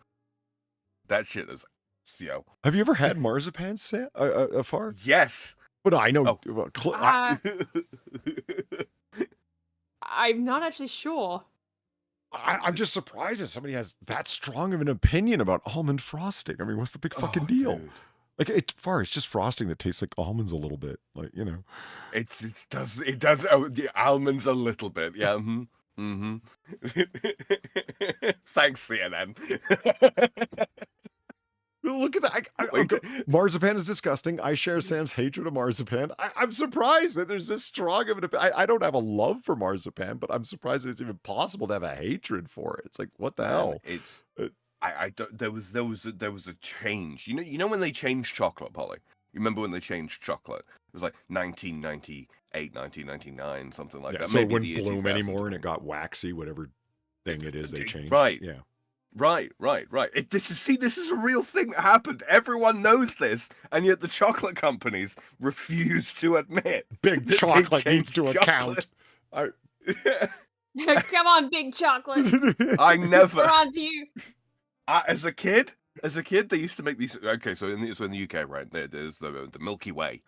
That shit is CO. Have you ever had marzipan, Far? Yes. But I know. I'm not actually sure. I'm just surprised that somebody has that strong of an opinion about almond frosting. I mean, what's the big fucking deal? Dude. Like, it's just frosting that tastes like almonds a little bit. Like, It does. Oh, the almonds a little bit. Yeah. Mm-hmm. Thanks, CNN. Look at that. Marzipan is disgusting. I share Sam's hatred of marzipan. I'm surprised that there's this strong of an opinion. I don't have a love for marzipan, but I'm surprised that it's even possible to have a hatred for it. It's like, what the hell? It's I don't. There was a change. You know when they changed chocolate, Polly. You remember when they changed chocolate? It was like 1998, 1999, something like that. So Maybe it wouldn't bloom anymore, and it got waxy, whatever thing it is they changed. Right. Yeah. Right. This is a real thing that happened. Everyone knows this, and yet the chocolate companies refuse to admit. Big chocolate needs to account. Come on, big chocolate. I never. We're on to you. As a kid, they used to make these. Okay, so in the UK, right? There's the Milky Way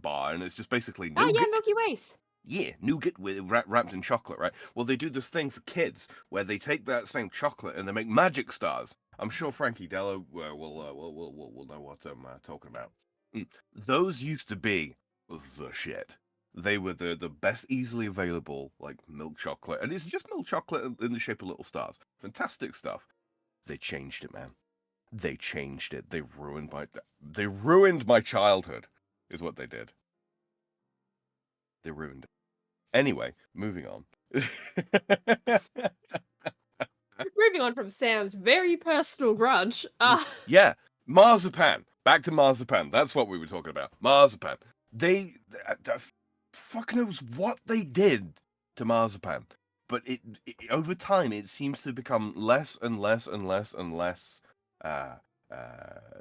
bar, and it's just basically nougat. Oh yeah, Milky Ways. Yeah, nougat wrapped in chocolate, right? Well, they do this thing for kids where they take that same chocolate and they make magic stars. I'm sure Frankie Dello will know what I'm talking about. Those used to be the shit. They were the best easily available like milk chocolate, and it's just milk chocolate in the shape of little stars. Fantastic stuff. They changed it, man. They changed it. They ruined my childhood. Is what they did. They ruined it. Anyway, moving on. Moving on from Sam's very personal grudge. Yeah, marzipan. Back to marzipan. That's what we were talking about. Marzipan. They fuck knows what they did to marzipan, but it over time it seems to become less and less and less and less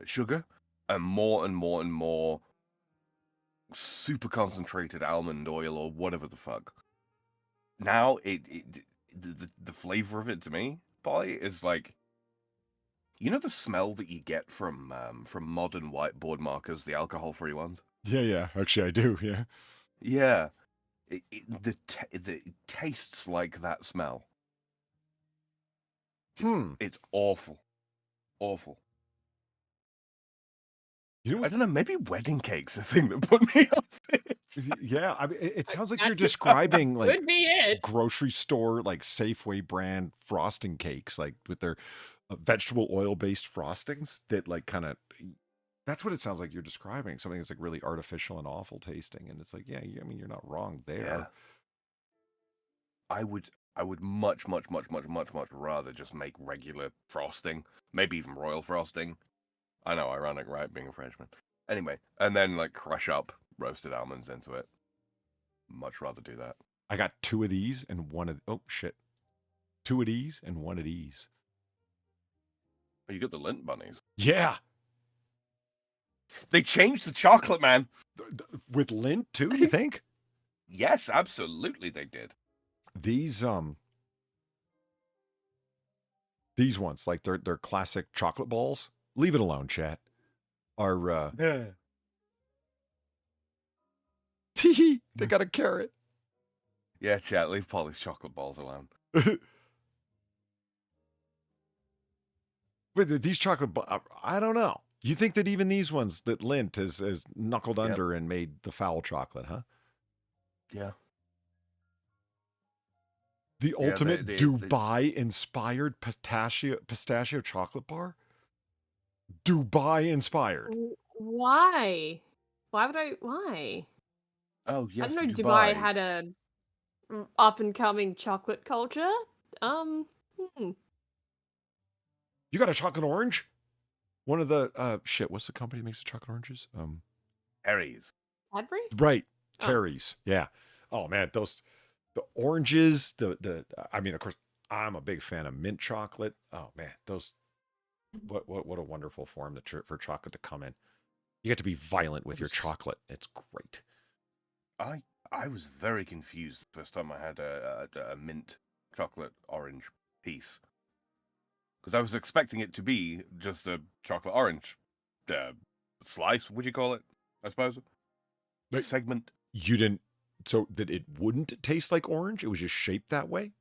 sugar, and more super concentrated almond oil or whatever the fuck. Now the flavor of it to me, Polly, is like You know the smell that you get from modern whiteboard markers, the alcohol-free ones? Yeah. Actually, I do. Yeah. Yeah. It tastes like that smell. It's awful. Awful. You know I what? don't know, maybe wedding cake's the thing that put me off it. Yeah. I mean, it sounds like That you're describing like Could be it. grocery store, like Safeway brand frosting cakes, like with their vegetable oil based frostings that like kind of. That's what it sounds like you're describing. Something that's like really artificial and awful tasting, and it's like, yeah, I mean, you're not wrong there. Yeah. I would much rather just make regular frosting, maybe even royal frosting. I know, ironic, right? Being a Frenchman. Anyway, and then like crush up roasted almonds into it. Much rather do that. I got 2 of these and 1 of 2 of these and 1 of these. Oh, you got the lint bunnies. Yeah, They changed the chocolate, man. with lint too. You think Yes, absolutely, they did. these ones, like they're classic chocolate balls? Leave it alone, chat. Are Yeah. they got a carrot. Yeah, chat. Leave Polly's chocolate balls alone. But these chocolate, I don't know. You think that even these ones that Lint has knuckled Yep. under and made the foul chocolate, huh? Yeah. The Yeah, ultimate it's- Dubai-inspired pistachio chocolate bar? Dubai-inspired. Why? Why? Oh, yes, I didn't know Dubai had a up and coming chocolate culture. You got a chocolate orange? One of the what's the company that makes the chocolate oranges? Harry's. Cadbury? Right, Oh. Terry's. Yeah. Oh man, the oranges, I mean, of course, I'm a big fan of mint chocolate. Oh man, those what a wonderful form for chocolate to come in. You get to be violent with your chocolate. It's great. I was very confused the first time I had a mint chocolate orange piece. Because I was expecting it to be just a chocolate orange slice, would you call it? I suppose. But- Segment. You didn't, so that it wouldn't taste like orange? It was just shaped that way?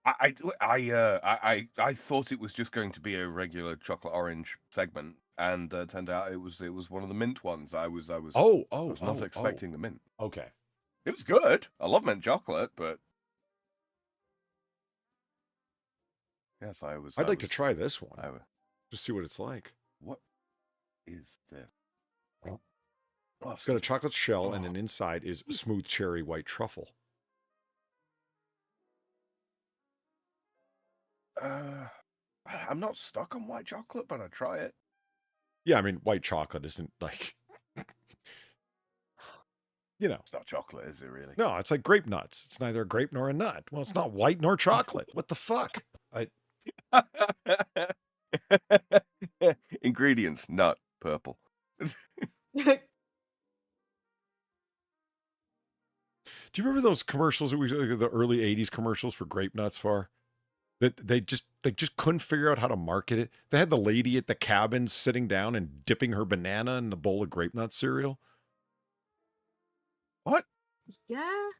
I thought it was just going to be a regular chocolate orange segment, and turned out it was one of the mint ones. I was not expecting the mint. Okay. It was good. I love mint chocolate, but yes, I'd like to try this one. I, Just see what it's like. what is this? Oh, it's got a chocolate shell, and then inside is smooth cherry white truffle. I'm not stuck on white chocolate, but I try it. Yeah, I mean, white chocolate isn't like, It's not chocolate, is it really? no, it's like grape nuts. It's neither a grape nor a nut. Well, it's not white nor chocolate. What the fuck? Ingredients: nut, purple. Do you remember those commercials that the early '80s commercials for grape nuts for? That they just couldn't figure out how to market it. They had the lady at the cabin sitting down and dipping her banana in the bowl of grape nut cereal. What? Yeah.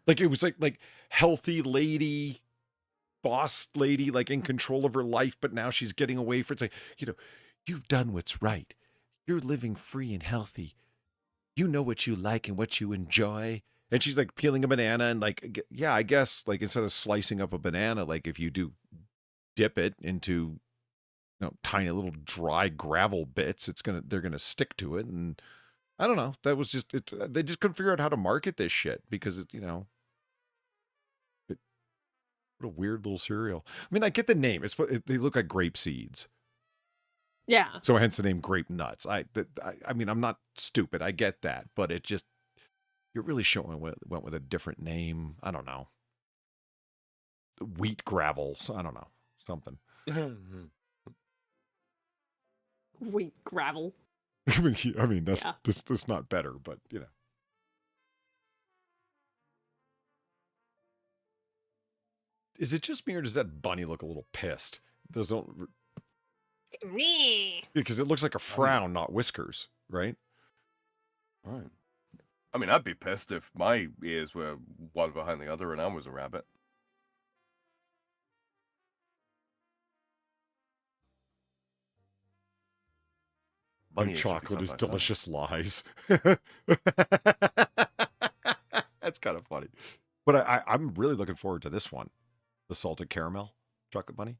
Like it was like healthy lady, boss lady, like in control of her life, but now she's getting away from it. It's like, you've done what's right. You're living free and healthy. You know what you like and what you enjoy. And she's like peeling a banana and like, yeah, I guess like instead of slicing up a banana, like if you do dip it into, tiny little dry gravel bits, they're gonna stick to it. And I don't know. That was just it. They just couldn't figure out how to market this shit because what a weird little cereal. I mean, I get the name. They look like grape seeds. Yeah. So hence the name grape nuts. I mean, I'm not stupid. I get that, but it just, you're really showing went with a different name. I don't know. Wheat gravels. I don't know. Something. Wheat gravel. I mean, that's Yeah. that's not better, but Is it just me or does that bunny look a little pissed? those don't Me. because it looks like a frown, not whiskers, right? Right. I mean, I'd be pissed if my ears were one behind the other and I was a rabbit. And Bunny ears should be chocolate is side by side. delicious lies. That's kind of funny. But I'm really looking forward to this one. The salted caramel chocolate bunny.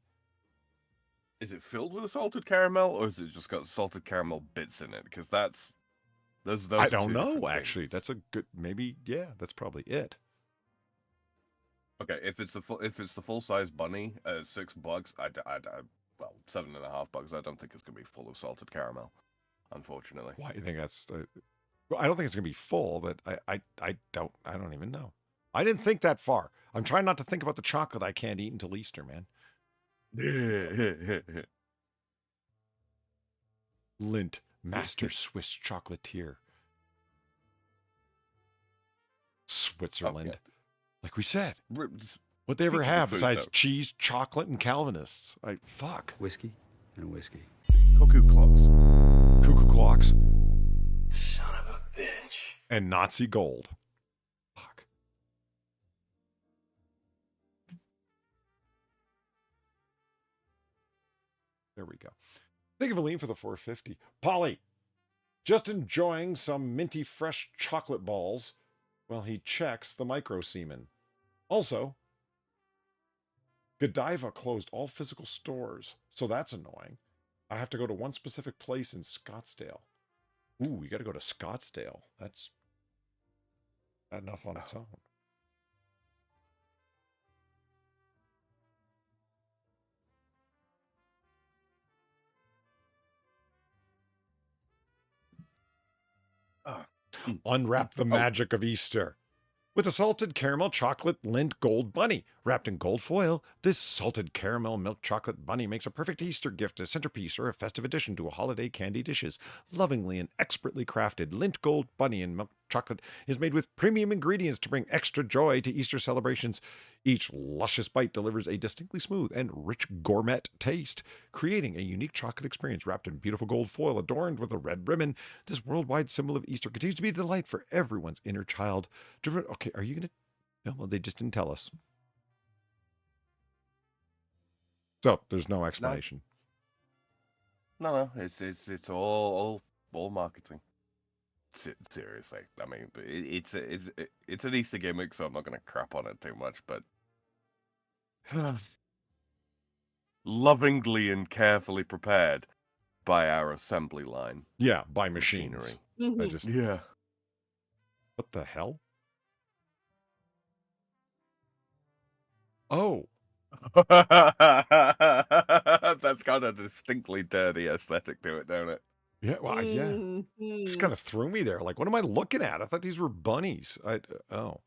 Is it filled with a salted caramel, or has it just got salted caramel bits in it? Because that's those. I are don't two know, different actually. things. That's a good, maybe, yeah, that's probably it. Okay. If it's the full size bunny, $6, well, $7.50. I don't think it's gonna be full of salted caramel, unfortunately. Why do you think that's? Well, I don't think it's gonna be full, but I don't even know. I didn't think that far. I'm trying not to think about the chocolate I can't eat until Easter, man. Lindt, master Swiss chocolatier. Switzerland. Oh, Like we said. just What they ever speaking of have food, besides though. cheese, chocolate, and Calvinists. Fuck. Whiskey and a whiskey. Cuckoo clocks. Cuckoo clocks Son of a bitch. and Nazi gold. Fuck. There we go. Think of a lean for the 450. Polly, just enjoying some minty fresh chocolate balls while he checks the micro semen. Also, Godiva closed all physical stores, so that's annoying. I have to go to one specific place in Scottsdale. Ooh, you got to go to Scottsdale. That's bad enough on its own. Unwrap the magic of Easter. With a salted caramel chocolate Lindt gold bunny. Wrapped in gold foil, this salted caramel milk chocolate bunny makes a perfect Easter gift, a centerpiece, or a festive addition to a holiday candy dishes. Lovingly and expertly crafted, Lindt gold bunny and milk chocolate is made with premium ingredients to bring extra joy to Easter celebrations. Each luscious bite delivers a distinctly smooth and rich gourmet taste, creating a unique chocolate experience wrapped in beautiful gold foil adorned with a red ribbon. This worldwide symbol of Easter continues to be a delight for everyone's inner child. Okay, are you going to... No, well, they just didn't tell us. So, there's no explanation. No, it's all marketing. Seriously, I mean, it's an Easter gimmick, so I'm not gonna crap on it too much, but lovingly and carefully prepared by our assembly line. Yeah, by machines. Mhm. I just... Yeah. What the hell? Oh, That's got a distinctly dirty aesthetic to it, don't it? yeah, well, yeah. Mhm. Just kind of threw me there. Like, what am I looking at? I thought these were bunnies. Oh.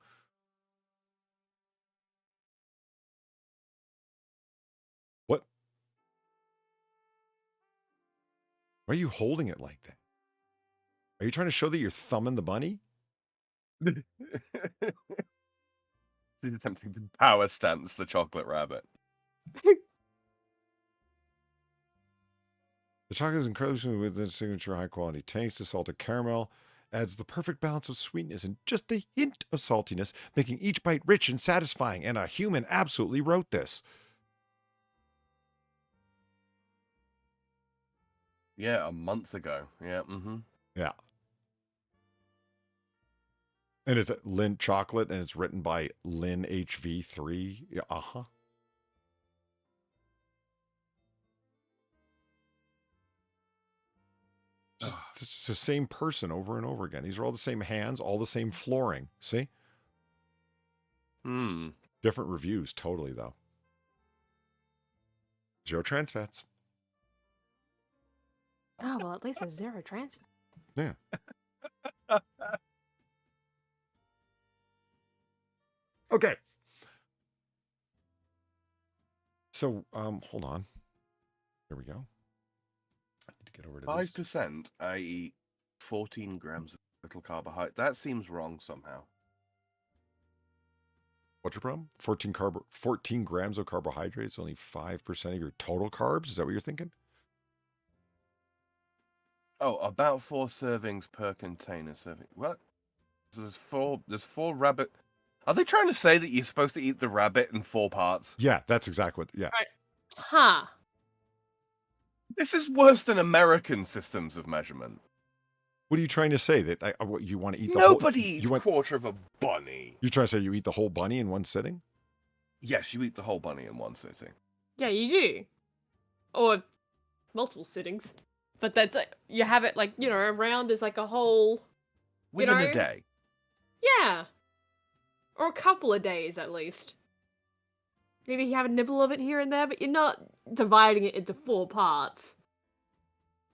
What? Why are you holding it like that? Are you trying to show that you're thumbing the bunny? She's attempting to power stance the chocolate rabbit. The chocolate is incredibly smooth with its signature high-quality taste. The salted caramel adds the perfect balance of sweetness and just a hint of saltiness, making each bite rich and satisfying. And a human absolutely wrote this. Yeah, a month ago. Yeah, Yeah. And it's Lindt chocolate, and it's written by Lynn HV3. Yeah, uh-huh. It's the same person over and over again. These are all the same hands, all the same flooring. See? Different reviews, totally, though. 0 trans fats. Oh, well, at least there's 0 trans fats. Yeah. Okay. So, hold on. There we go. I need to get over to this. 5%, i.e., 14 grams of total carbohydrate. That seems wrong somehow. What's your problem? 14 grams of carbohydrates, only 5% of your total carbs. Is that what you're thinking? Oh, about 4 servings per container serving. What? There's four rabbit. Are they trying to say that you're supposed to eat the rabbit in 4 parts? Yeah, that's exactly what. Yeah. Huh. This is worse than American systems of measurement. What are you trying to say? That what you want to eat? Nobody eats you a quarter of a bunny. You're trying to say you eat the whole bunny in one sitting? Yes, you eat the whole bunny in one sitting. Yeah, you do. Or multiple sittings. But that's you have it like, around as like a whole. Within a day. Yeah. Or a couple of days at least. Maybe you have a nibble of it here and there, but you're not dividing it into 4 parts.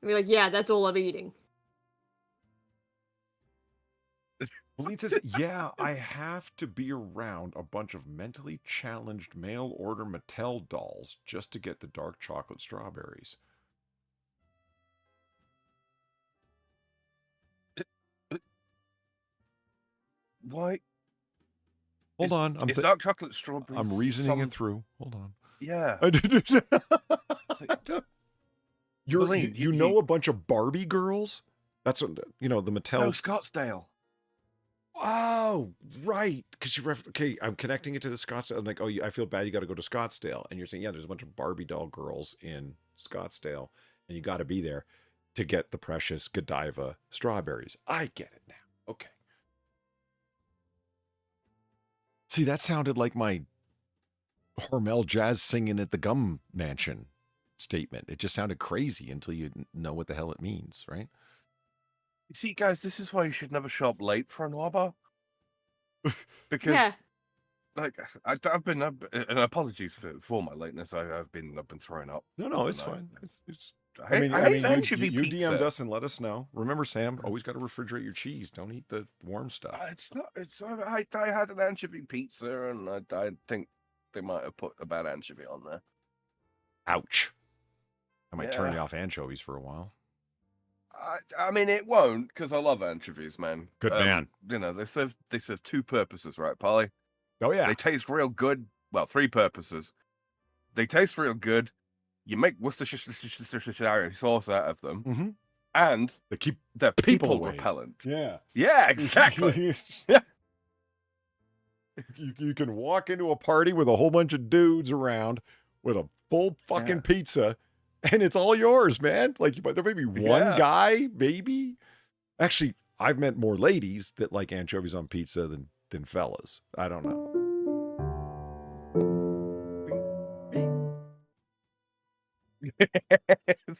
You're like, yeah, that's all I'm eating. Believe says, yeah, I have to be around a bunch of mentally challenged mail order Mattel dolls just to get the dark chocolate strawberries. Why? Hold on. It's dark chocolate strawberries. I'm reasoning it through. Hold on. Yeah. You know a bunch of Barbie girls? That's what, the Mattel. No, Scottsdale. Oh, right. Because okay, I'm connecting it to the Scottsdale. I'm like, oh, I feel bad. You got to go to Scottsdale. And you're saying, yeah, there's a bunch of Barbie doll girls in Scottsdale. And you got to be there to get the precious Godiva strawberries. I get it now. Okay. See, that sounded like my Hormel jazz singing at the Gum Mansion statement. It just sounded crazy until you know what the hell it means, right? You see, guys, this is why you should never shop late for an Waba. Because, I've been, and apologies for my lateness. I've been throwing up. No, it's fine. I hate anchovy you pizza. DM'd us and let us know. Remember, Sam, always got to refrigerate your cheese. Don't eat the warm stuff. I had an anchovy pizza, and I think they might have put a bad anchovy on there. Ouch. I might turn you off anchovies for a while. I mean, it won't, because I love anchovies, man. Good man. They serve 2 purposes, right, Polly? Oh, yeah. They taste real good. Well, 3 purposes. They taste real good. You make Worcestershire sauce out of them. Mm-hmm. And they keep they're people people away. repellent. Yeah. Yeah, exactly. You can walk into a party with a whole bunch of dudes around with a full fucking pizza, and it's all yours, man. Like, there may be one guy, maybe. Actually, I've met more ladies that like anchovies on pizza than fellas. I don't know.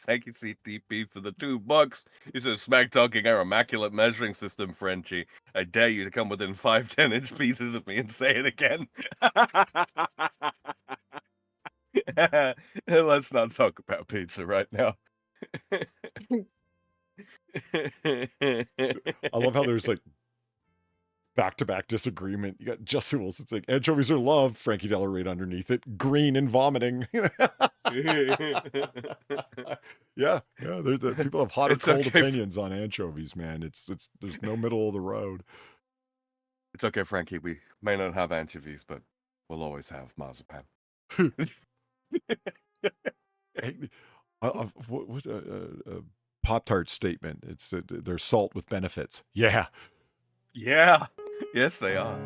Thank you, CTP, for the $2. He says, smack talking our immaculate measuring system, Frenchie. I dare you to come within 5 10-inch pieces of me and say it again. Let's not talk about pizza right now. I love how there's like back-to-back disagreement. You got Justin Wilson. It's like anchovies are love. Frankie Della Reid underneath it, green and vomiting. yeah. There's people have hot or cold opinions on anchovies, man. It's there's no middle of the road. It's okay, Frankie. We may not have anchovies, but we'll always have marzipan. What's a Pop-Tart statement? It's they're salt with benefits. Yeah. Yeah. Yes, they are.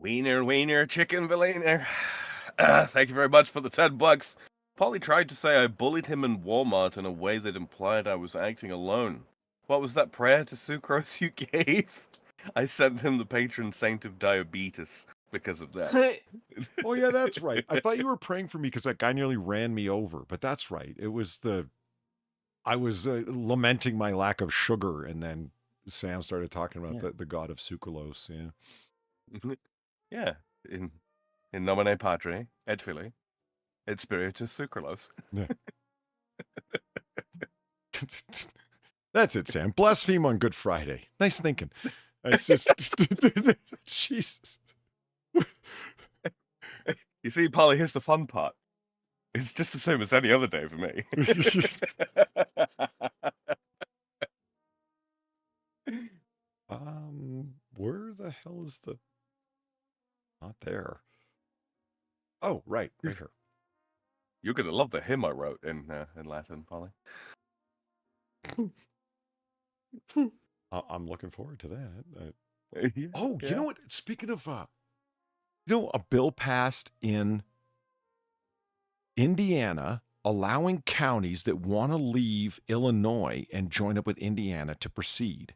Wiener, chicken Berliner. Thank you very much for the $10. Polly tried to say I bullied him in Walmart in a way that implied I was acting alone. What was that prayer to sucrose you gave? I sent him the patron saint of diabetes because of that. Oh, yeah, that's right. I thought you were praying for me because that guy nearly ran me over, but that's right. It was I was lamenting my lack of sugar, and then Sam started talking about the god of sucralose. Yeah. Yeah. In nomine Patri, et Filii, et Spiritus Sucralose. Yeah. That's it, Sam. Blaspheme on Good Friday. Nice thinking. It's just Jesus. You see, Polly, here's the fun part. It's just the same as any other day for me. Where the hell is the... Not there. Oh, right here. You're gonna love the hymn I wrote in Latin, Polly. I'm looking forward to that. Yeah, Oh, yeah. you know what? Speaking of, a bill passed in Indiana allowing counties that want to leave Illinois and join up with Indiana to proceed.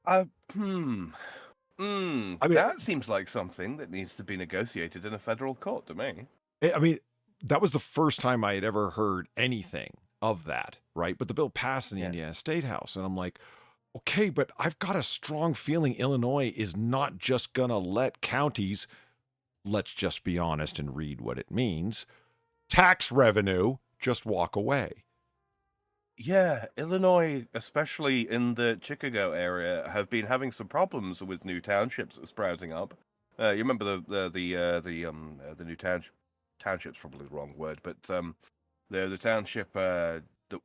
I mean- that seems like something that needs to be negotiated in a federal court to me. I mean, that was the first time I had ever heard anything of that, right? But the bill passed in the Indiana State House, and I'm like, okay, but I've got a strong feeling Illinois is not just going to let counties, let's just be honest and read what it means, tax revenue just walk away. Yeah, Illinois, especially in the Chicago area, have been having some problems with new townships sprouting up. You remember the new township's probably the wrong word, but the township that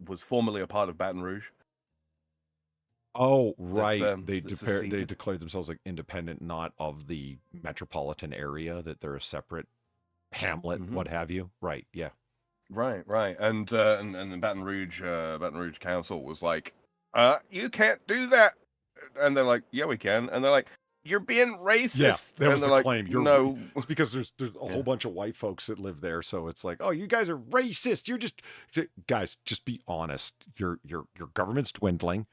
was formerly a part of Baton Rouge. Oh, right. They seceded. declared themselves like independent, not of the metropolitan area, that they're a separate hamlet, what have you. Right. Yeah. Right. And Baton Rouge Council was like, you can't do that. And they're like, yeah, we can. And they're like, you're being racist. Yeah, that was and the like, claim. No, it's because there's a whole bunch of white folks that live there, so it's like, oh, you guys are racist. You're just guys. Just be honest. Your government's dwindling.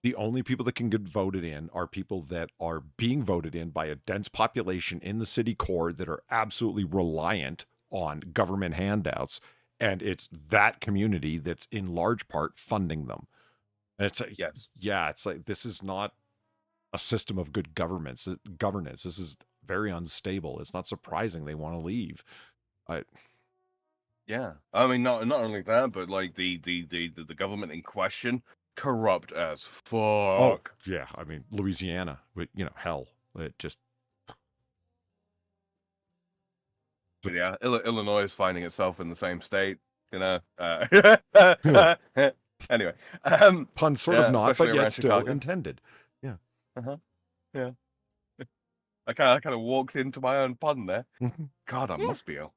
The only people that can get voted in are people that are being voted in by a dense population in the city core that are absolutely reliant on government handouts, and it's that community that's in large part funding them. And it's like, it's like, this is not a system of good governance. This is very unstable. It's not surprising they want to leave. Yeah, I mean, not only that, but like the government in question, corrupt as fuck. Oh yeah, I mean Louisiana, but hell, it just. But yeah, Illinois is finding itself in the same state. Anyway, pun sort of not, but yet still Chicago. intended. Yeah. Yeah. I kind of walked into my own pun there. God, I must be ill.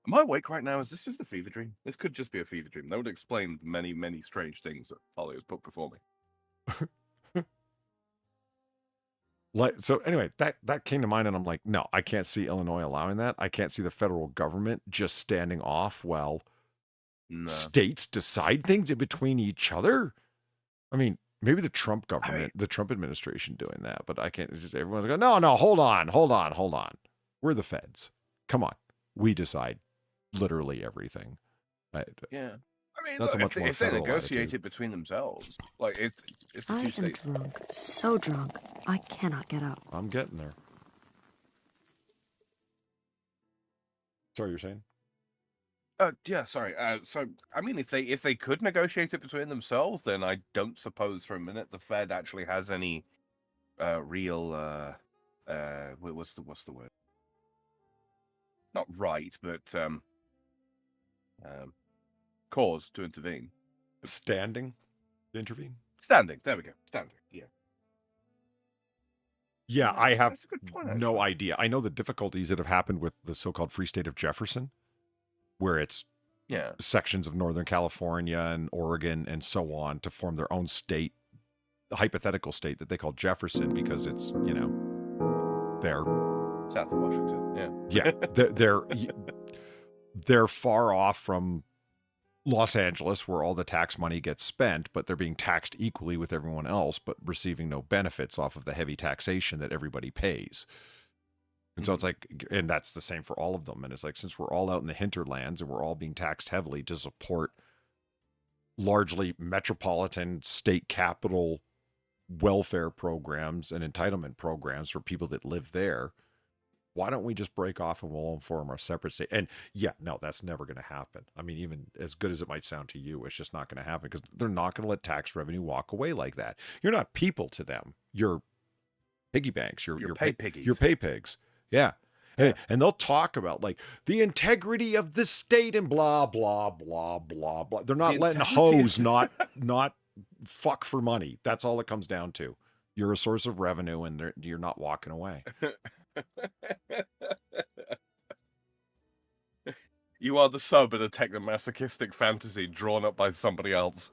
Am I awake right now? Is this just a fever dream? This could just be a fever dream. That would explain the many, many strange things that Polly has put before me. So anyway, that came to mind, and I'm like, no, I can't see Illinois allowing that. I can't see the federal government just standing off while states decide things in between each other. I mean, maybe the Trump government, the Trump administration doing that, but I can't. Just everyone's going, no, hold on. We're the feds. Come on, we decide literally everything. Yeah. I mean, That's look, a much more if they federal negotiate attitude. it between themselves, like it's the I two am states. drunk, so drunk, I cannot get up. I'm getting there. Sorry, you're saying? Yeah, sorry. So I mean, if they could negotiate it between themselves, then I don't suppose for a minute the Fed actually has any real what's the word? Not right, but cause to intervene. Standing to intervene? Standing. There we go. Standing. Yeah. Yeah, I have That's a good point, no idea. I know the difficulties that have happened with the so-called Free State of Jefferson, where it's sections of Northern California and Oregon and so on to form their own state, the hypothetical state that they call Jefferson because it's, they're South of Washington. Yeah, they're far off from Los Angeles, where all the tax money gets spent, but they're being taxed equally with everyone else, but receiving no benefits off of the heavy taxation that everybody pays. And so it's like, and that's the same for all of them. And it's like, since we're all out in the hinterlands and we're all being taxed heavily to support largely metropolitan state capital welfare programs and entitlement programs for people that live there, why don't we just break off and we'll form our separate state? And yeah, no, that's never going to happen. I mean, even as good as it might sound to you, it's just not going to happen because they're not going to let tax revenue walk away like that. You're not people to them. You're piggy banks, Your pay piggies. your pay pigs. Yeah. And they'll talk about like the integrity of the state and blah blah blah blah blah. They're not letting hoes not fuck for money. That's all it comes down to. You're a source of revenue, and you're not walking away. You are the sub in a technomasochistic fantasy drawn up by somebody else.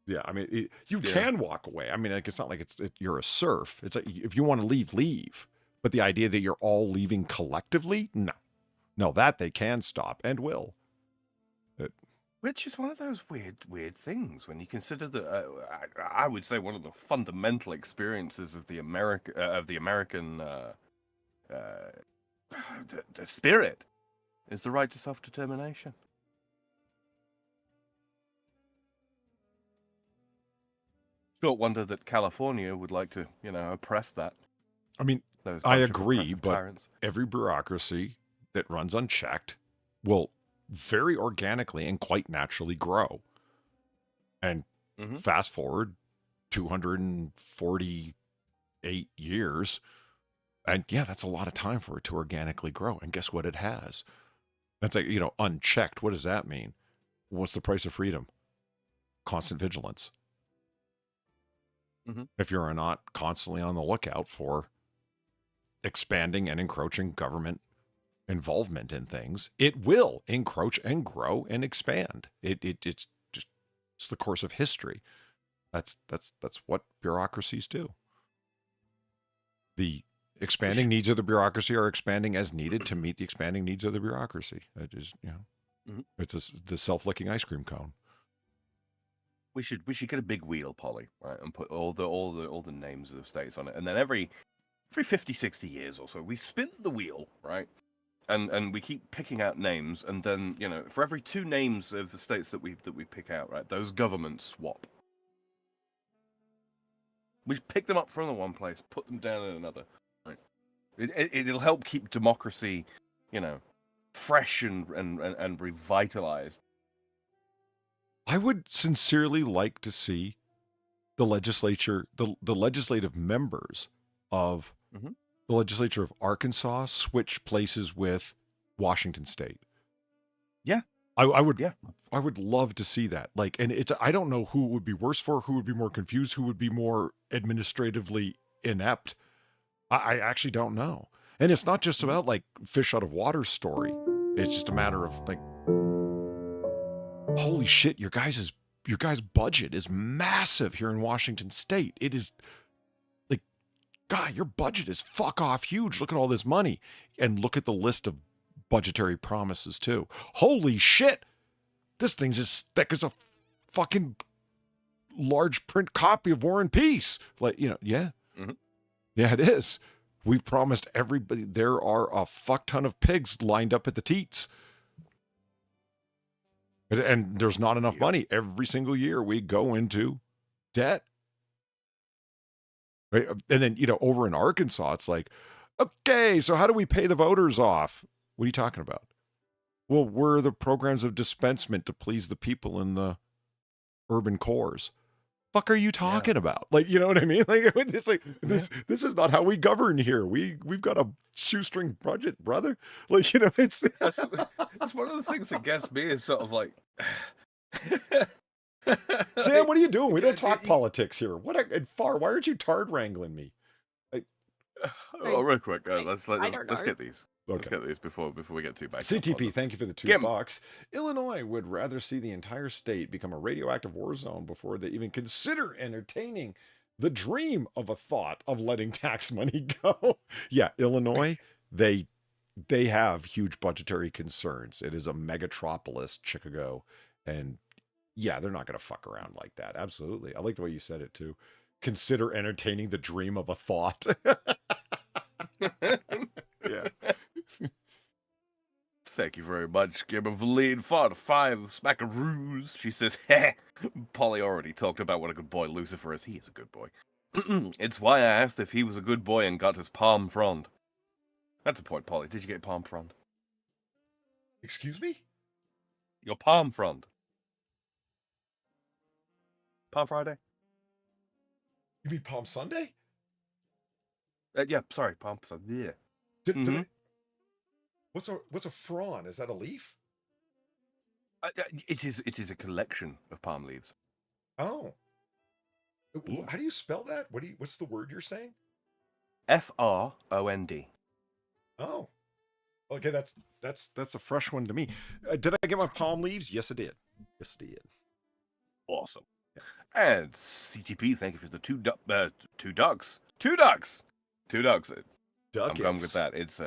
Yeah, I mean, you can walk away. I mean, like, it's not like you're a serf. It's like, if you want to leave, leave. But the idea that you're all leaving collectively, no, that they can stop and will. Which is one of those weird things when you consider that. I would say one of the fundamental experiences of the American the spirit is the right to self-determination. Short wonder that California would like to, oppress that. I mean, I agree, but every bureaucracy that runs unchecked will very organically and quite naturally grow. And fast forward 248 years, and yeah, that's a lot of time for it to organically grow. And guess what it has? That's like, unchecked. What does that mean? What's the price of freedom? Constant vigilance. If you're not constantly on the lookout for expanding and encroaching government involvement in things, it will encroach and grow and expand. It's the course of history. That's what bureaucracies do. The expanding needs of the bureaucracy are expanding as needed to meet the expanding needs of the bureaucracy. That is, it's the self-licking ice cream cone. We should get a big wheel, Polly, right, and put all the names of the states on it, and then every 50, 60 years or so, we spin the wheel, right, and we keep picking out names, and then for every 2 names of the states that we pick out, right, those governments swap. We just pick them up from the one place, put them down in another. Right, it'll help keep democracy, fresh and revitalized. I would sincerely like to see the legislature, the legislative members of the legislature of Arkansas switch places with Washington State. Yeah. I would love to see that. Like, and I don't know who it would be worse for, who would be more confused, who would be more administratively inept. I actually don't know. And it's not just about like fish out of water story. It's just a matter of like, holy shit, your guys' budget is massive here in Washington State. It is like, God, your budget is fuck off huge. Look at all this money. And look at the list of budgetary promises too. Holy shit. This thing's as thick as a fucking large print copy of War and Peace. Like, yeah. Yeah, it is. We've promised everybody, there are a fuck ton of pigs lined up at the teats. And there's not enough money. Every single year we go into debt. Right? And then, over in Arkansas, it's like, okay, so how do we pay the voters off? What are you talking about? Well, we're the programs of dispensement to please the people in the urban cores. Fuck are you talking about? Like, you know what I mean? Like, it's like this is not how we govern here. We've got a shoestring budget, brother. Like, it's that's one of the things that gets me is sort of like Sam, what are you doing? We don't talk politics here. Why aren't you tard wrangling me? Real quick, let's get these. Okay. Let's get these before we get too back. CTP, thank you for the $2. Illinois would rather see the entire state become a radioactive war zone before they even consider entertaining the dream of a thought of letting tax money go. Yeah, Illinois, they have huge budgetary concerns. It is a megatropolis, Chicago, and yeah, they're not going to fuck around like that. Absolutely. I like the way you said it too. Consider entertaining the dream of a thought. Yeah. Thank you very much. Game of the lead 4-5 smackaroos. She says, heh. Polly already talked about what a good boy Lucifer is. He is a good boy. It's why I asked if he was a good boy and got his palm frond. That's a point, Polly. Did you get palm frond? Excuse me? Your palm frond. Palm Friday? You mean Palm Sunday? Yeah, sorry, palm. Yeah. Did what's a frond? Is that a leaf? It is a collection of palm leaves. Oh. Yeah. How do you spell that? What's the word you're saying? FROND. Oh. Okay, that's a fresh one to me. Did I get my palm leaves? Yes, I did. Yes, I did. Awesome. And CTP, thank you for the two ducks. Two ducks. I'm going with that. It's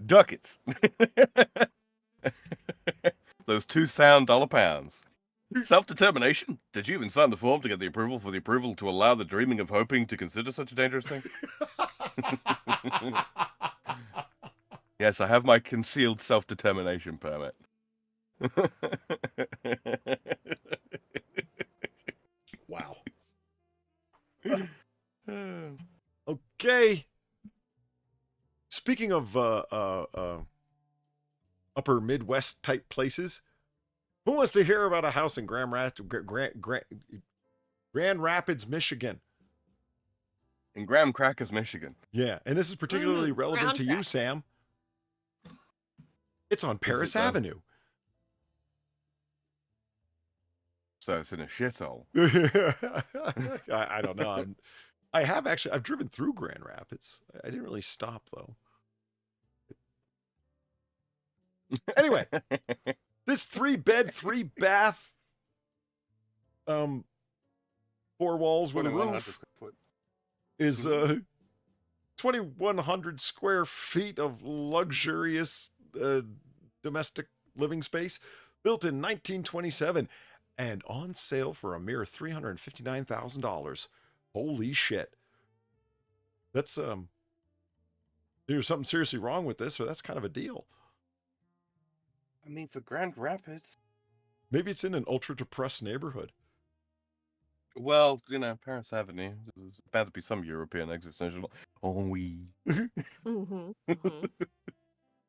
ducats. Those 2 sound dollar pounds. Self-determination? Did you even sign the form to get the approval to allow the dreaming of hoping to consider such a dangerous thing? Yes, I have my concealed self-determination permit. Wow. Okay. Speaking of upper Midwest type places, who wants to hear about a house in Grand Rapids, Michigan? In Graham Crackers, Michigan. Yeah, and this is particularly relevant to you, Sam. It's on Paris Avenue. So it's in a shithole. I don't know. I've driven through Grand Rapids. I didn't really stop though. Anyway, this 3-bed, 3-bath, 4 walls with a roof is 2,100 square feet of luxurious domestic living space, built in 1927 and on sale for a mere $359,000. Holy shit. That's there's something seriously wrong with this, or that's kind of a deal. I mean, for Grand Rapids. Maybe it's in an ultra depressed neighborhood. Well, Paris Avenue. There's bound to be some European existential. Oh, we. Mm-hmm.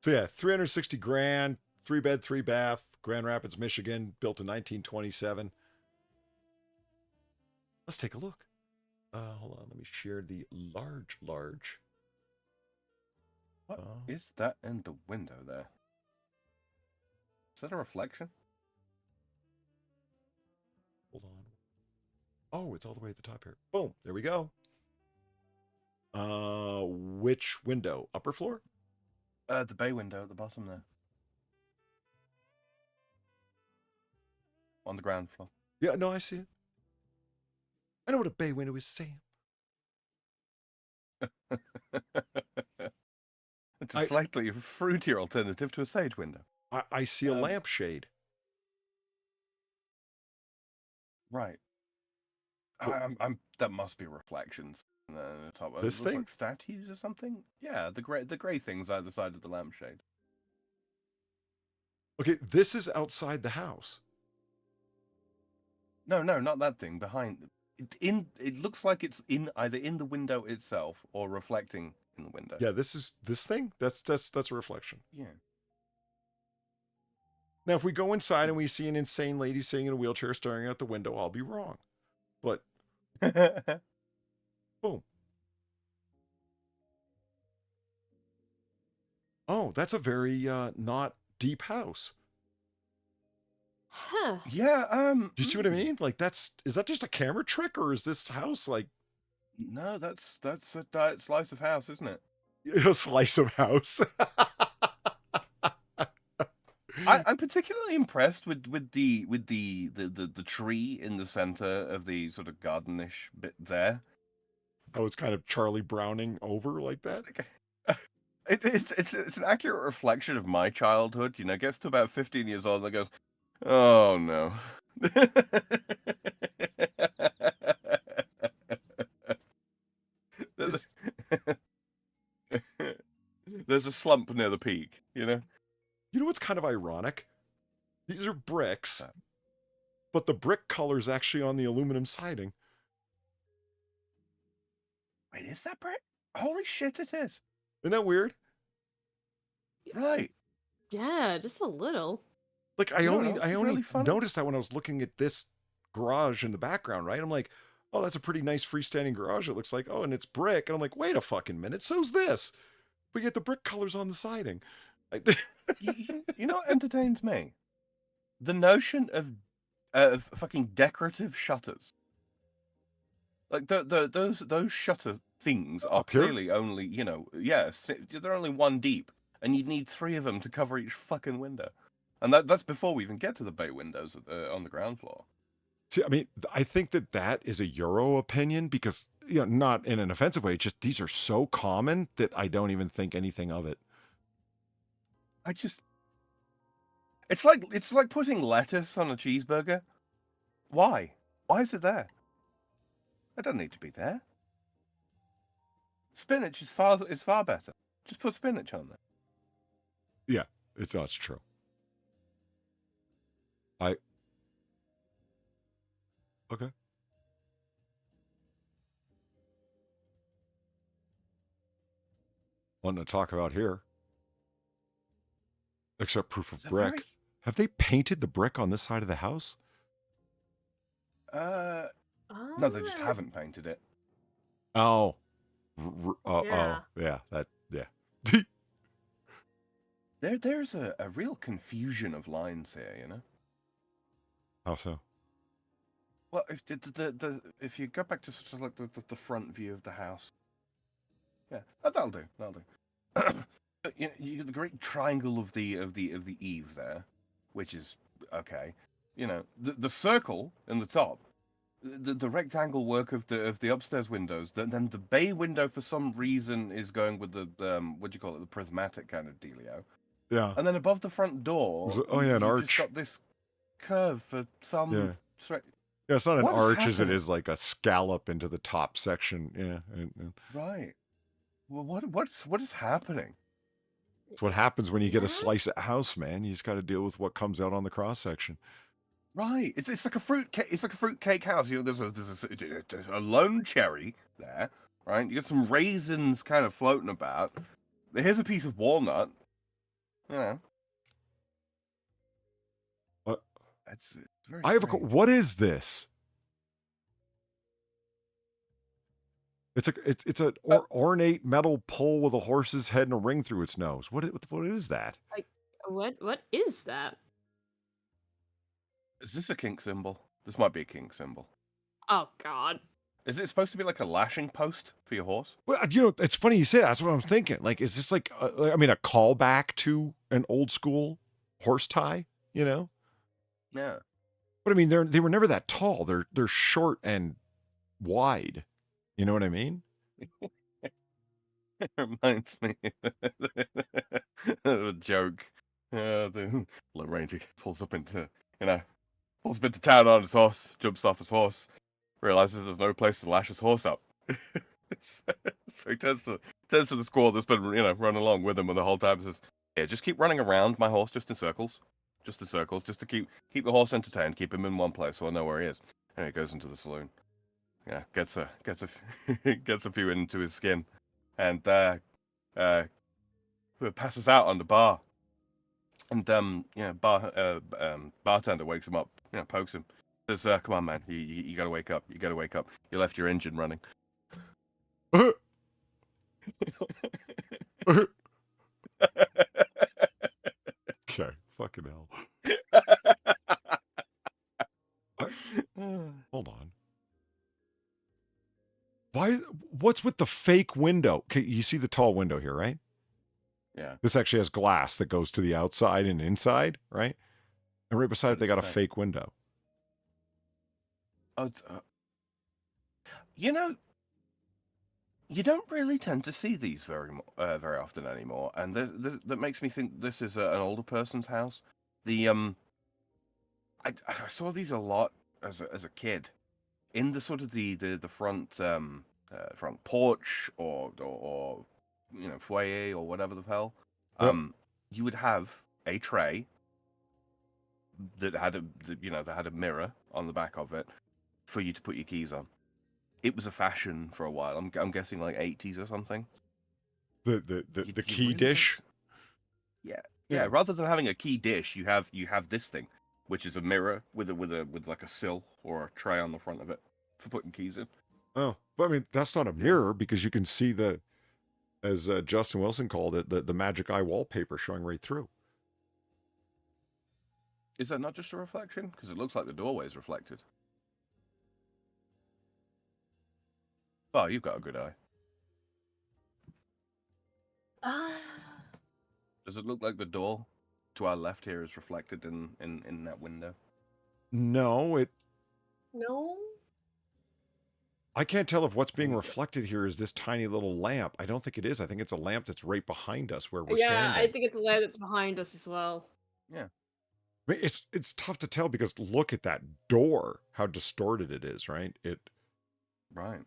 So yeah, 360 grand, 3-bed, 3-bath, Grand Rapids, Michigan, built in 1927. Let's take a look. Hold on, let me share the large. What is that in the window there? Is that a reflection? Hold on. Oh, it's all the way at the top here. Boom, there we go. Which window? Upper floor? The bay window at the bottom there. On the ground floor. Yeah, no, I see it. I know what a bay window is, Sam. It's a slightly fruitier alternative to a sage window. I see a lampshade. Right. That must be reflections. And then the top. This it looks thing? like statues or something. Yeah, the grey things either side of the lampshade. Okay, this is outside the house. No, not that thing behind. It looks like it's either in the window itself or reflecting in the window. Yeah, this thing. That's a reflection. Yeah. Now, if we go inside and we see an insane lady sitting in a wheelchair staring out the window, I'll be wrong. But boom. Oh, that's a very not deep house. Huh. Yeah. Do you see what I mean? Like, is that just a camera trick, or is this house like? No, that's a diet slice of house, isn't it? A slice of house. I'm particularly impressed with the tree in the center of the sort of gardenish bit there. Oh, it's kind of Charlie Browning over like that. It's an accurate reflection of my childhood. Gets to about 15 years old and goes, oh no. There's a slump near the peak, You know what's kind of ironic? These are bricks, but the brick color's actually on the aluminum siding. Wait, is that brick? Holy shit, it is. Isn't that weird? Right. Yeah, just a little. Like, I only really funny. noticed that when I was looking at this garage in the background, right? I'm like, oh, that's a pretty nice freestanding garage, it looks like. Oh, and it's brick. And I'm like, wait a fucking minute, so's this. We get the brick colors on the siding. You know what entertains me? The notion of fucking decorative shutters. Like those shutter things are Up here? clearly only, you know, they're only one deep, and you'd need 3 of them to cover each fucking window, and that's before we even get to the bay windows on the ground floor. See, I mean, I think that is a Euro opinion because, you know, not in an offensive way. Just these are so common that I don't even think anything of it. It's like putting lettuce on a cheeseburger. Why? Why is it there? It doesn't need to be there. Spinach is far better. Just put spinach on there. Yeah, it's not true. Okay. One to talk about here. Except proof of brick. Have they painted the brick on this side of the house? No, they just haven't painted it. Oh. Yeah. Oh, yeah. There's a real confusion of lines here, you know? How so? Well, if you go back to sort of like the front view of the house, yeah, that'll do. You know, you get the great triangle of the eave there, which is okay. You know, the circle in the top, the rectangle work of the upstairs windows. Then the bay window for some reason is going with the what do you call it, the prismatic kind of dealio. Yeah. And then above the front door, an arch. Just got this curve for some. Yeah. Yeah, it's not an What is arch as it happening? is like a scallop into the top section. Yeah. And Right. Well, what is happening? it's what happens when you get a slice of house, man. You just got to deal with what comes out on the cross section. Right. It's like a fruit cake. It's like a fruit cake house. You know, there's a lone cherry there, right? You got some raisins kind of floating about. Here's a piece of walnut. You know. It's very. I have strange. what is this? It's an ornate metal pole with a horse's head and a ring through its nose. What is that? What is that? Is this a kink symbol? This might be a kink symbol. Oh God. Is it supposed to be like a lashing post for your horse? Well, you know, it's funny you say that. That's what I'm thinking. Like, is this like, a callback to an old school horse tie? You know? Yeah. But I mean, they were never that tall. They're short and wide. You know what I mean? It reminds me of a joke. The Laredo pulls up into town on his horse, jumps off his horse, realizes there's no place to lash his horse up. So he turns to the squaw that's been running along with him the whole time. Says, "Yeah, just keep running around my horse, just in circles, just to keep the horse entertained, keep him in one place so I know where he is." And he goes into the saloon. Yeah, gets a few into his skin, and passes out on the bar. And bartender wakes him up, pokes him, says, "Come on, man, you gotta wake up. You gotta wake up. You left your engine running." Okay, fucking hell. Hold on. What's with the fake window? Okay, you see the tall window here, right? Yeah. This actually has glass that goes to the outside and inside, right? And right beside it, they got a fake window. Oh, you don't really tend to see these very often anymore, and that makes me think this is an older person's house. I saw these a lot as a kid, in the sort of the front porch or foyer or whatever the hell. Yep. You would have a tray that had a mirror on the back of it for you to put your keys on. It was a fashion for a while. I'm guessing like 80s or something. The key dish. Yeah. Rather than having a key dish, you have this thing, which is a mirror with like a sill or a tray on the front of it for putting keys in. Oh, but I mean, that's not a mirror because you can see as Justin Wilson called it, the magic eye wallpaper showing right through. Is that not just a reflection? Because it looks like the doorway is reflected. Oh, you've got a good eye. Does it look like the door to our left here is reflected in that window? No, No. I can't tell if what's being reflected here is this tiny little lamp. I don't think it is. I think it's a lamp that's right behind us where we're Yeah, standing. I think it's a layer that's behind us as well. Yeah. I mean, it's tough to tell because look at that door, how distorted it is, right? Right.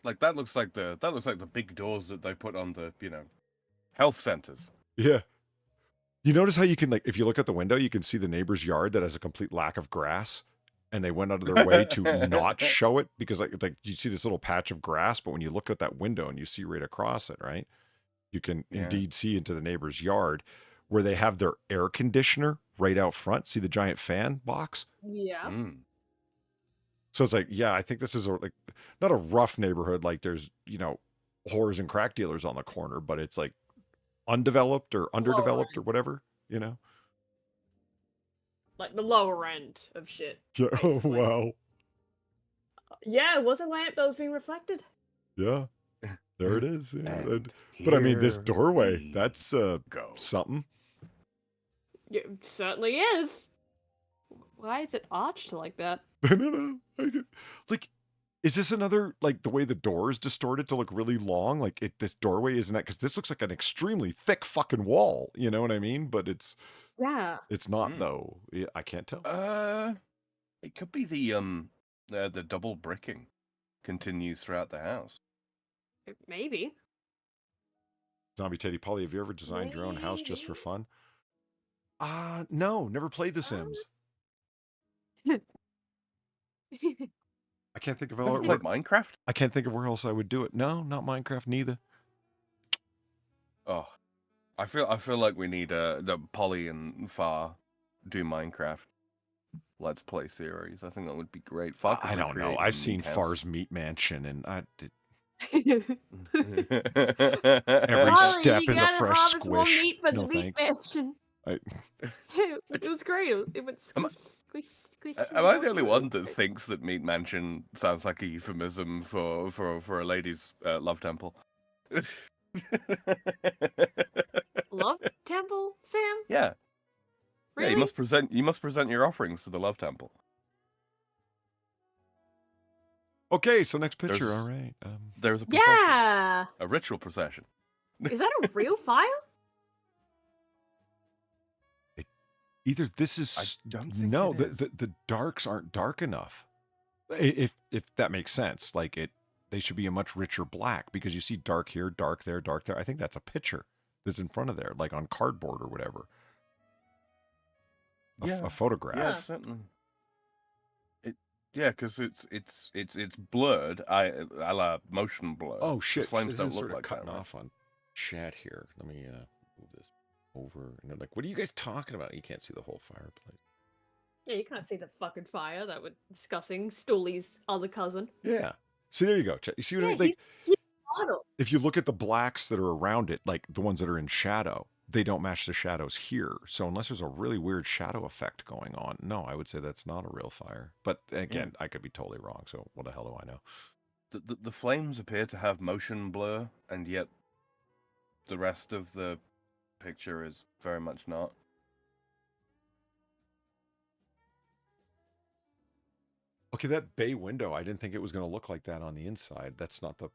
Like that looks like the big doors that they put on the, health centers. Yeah. You notice how you can, like, if you look at the window, you can see the neighbor's yard that has a complete lack of grass, and they went out of their way to not show it because, like you see this little patch of grass, but when you look at that window and you see right across it, right, you can indeed see into the neighbor's yard where they have their air conditioner right out front. See the giant fan box? Yeah. Mm. So it's like, yeah, I think this is not a rough neighborhood. Like there's, whores and crack dealers on the corner, but it's like undeveloped or underdeveloped or whatever, Like the lower end of shit. Yeah. Oh, basically. wow. Yeah, it was a lamp that was being reflected. Yeah. There it is. Yeah. And But I mean, this here doorway, we that's go. something. It certainly is. Why is it arched like that? I don't know. Like, is this another, like, the way the door is distorted to look really long? Like, this doorway isn't that, because this looks like an extremely thick fucking wall. You know what I mean? But it's not, though. Yeah, I can't tell. It could be the double bricking continues throughout the house. Maybe. Zombie Teddy Polly, have you ever designed your own house just for fun? No, never played The Sims. I can't think of Never played Minecraft? I can't think of where else I would do it. No, not Minecraft neither. Oh, I feel like we need the Polly and Far do Minecraft Let's Play series. I think that would be great. Far I don't know. I've seen Far's Meat Mansion, and every step is a fresh squish. No thanks. It was great. It went squish, squish, squish. Am I the only one that thinks that Meat Mansion sounds like a euphemism for a lady's love temple? Love temple, Sam? Yeah. Really? Yeah, you must present your offerings to the love temple. Okay, so next picture. All right. There's a procession. Yeah. A ritual procession. Is that a real fire? Either this is I don't think no, it is. the darks aren't dark enough. If that makes sense, like they should be a much richer black because you see dark here, dark there, dark there. I think that's a picture that's in front of there, like on cardboard or whatever. A photograph. Yeah, certainly. Yeah, because it's blurred. I la motion blur. Oh shit! The flames don't sort look of like cutting that. off on chat here. Let me move this over. And they're like, "What are you guys talking about? You can't see the whole fireplace." Yeah, you can't see the fucking fire that we're discussing. Stooley's other cousin. Yeah. See, there you go. You see what I mean? Like, if you look at the blacks that are around it, like the ones that are in shadow, they don't match the shadows here. So unless there's a really weird shadow effect going on, no, I would say that's not a real fire. But again, I could be totally wrong. So what the hell do I know? The flames appear to have motion blur, and yet the rest of the picture is very much not. Okay, that bay window, I didn't think it was going to look like that on the inside. That's not the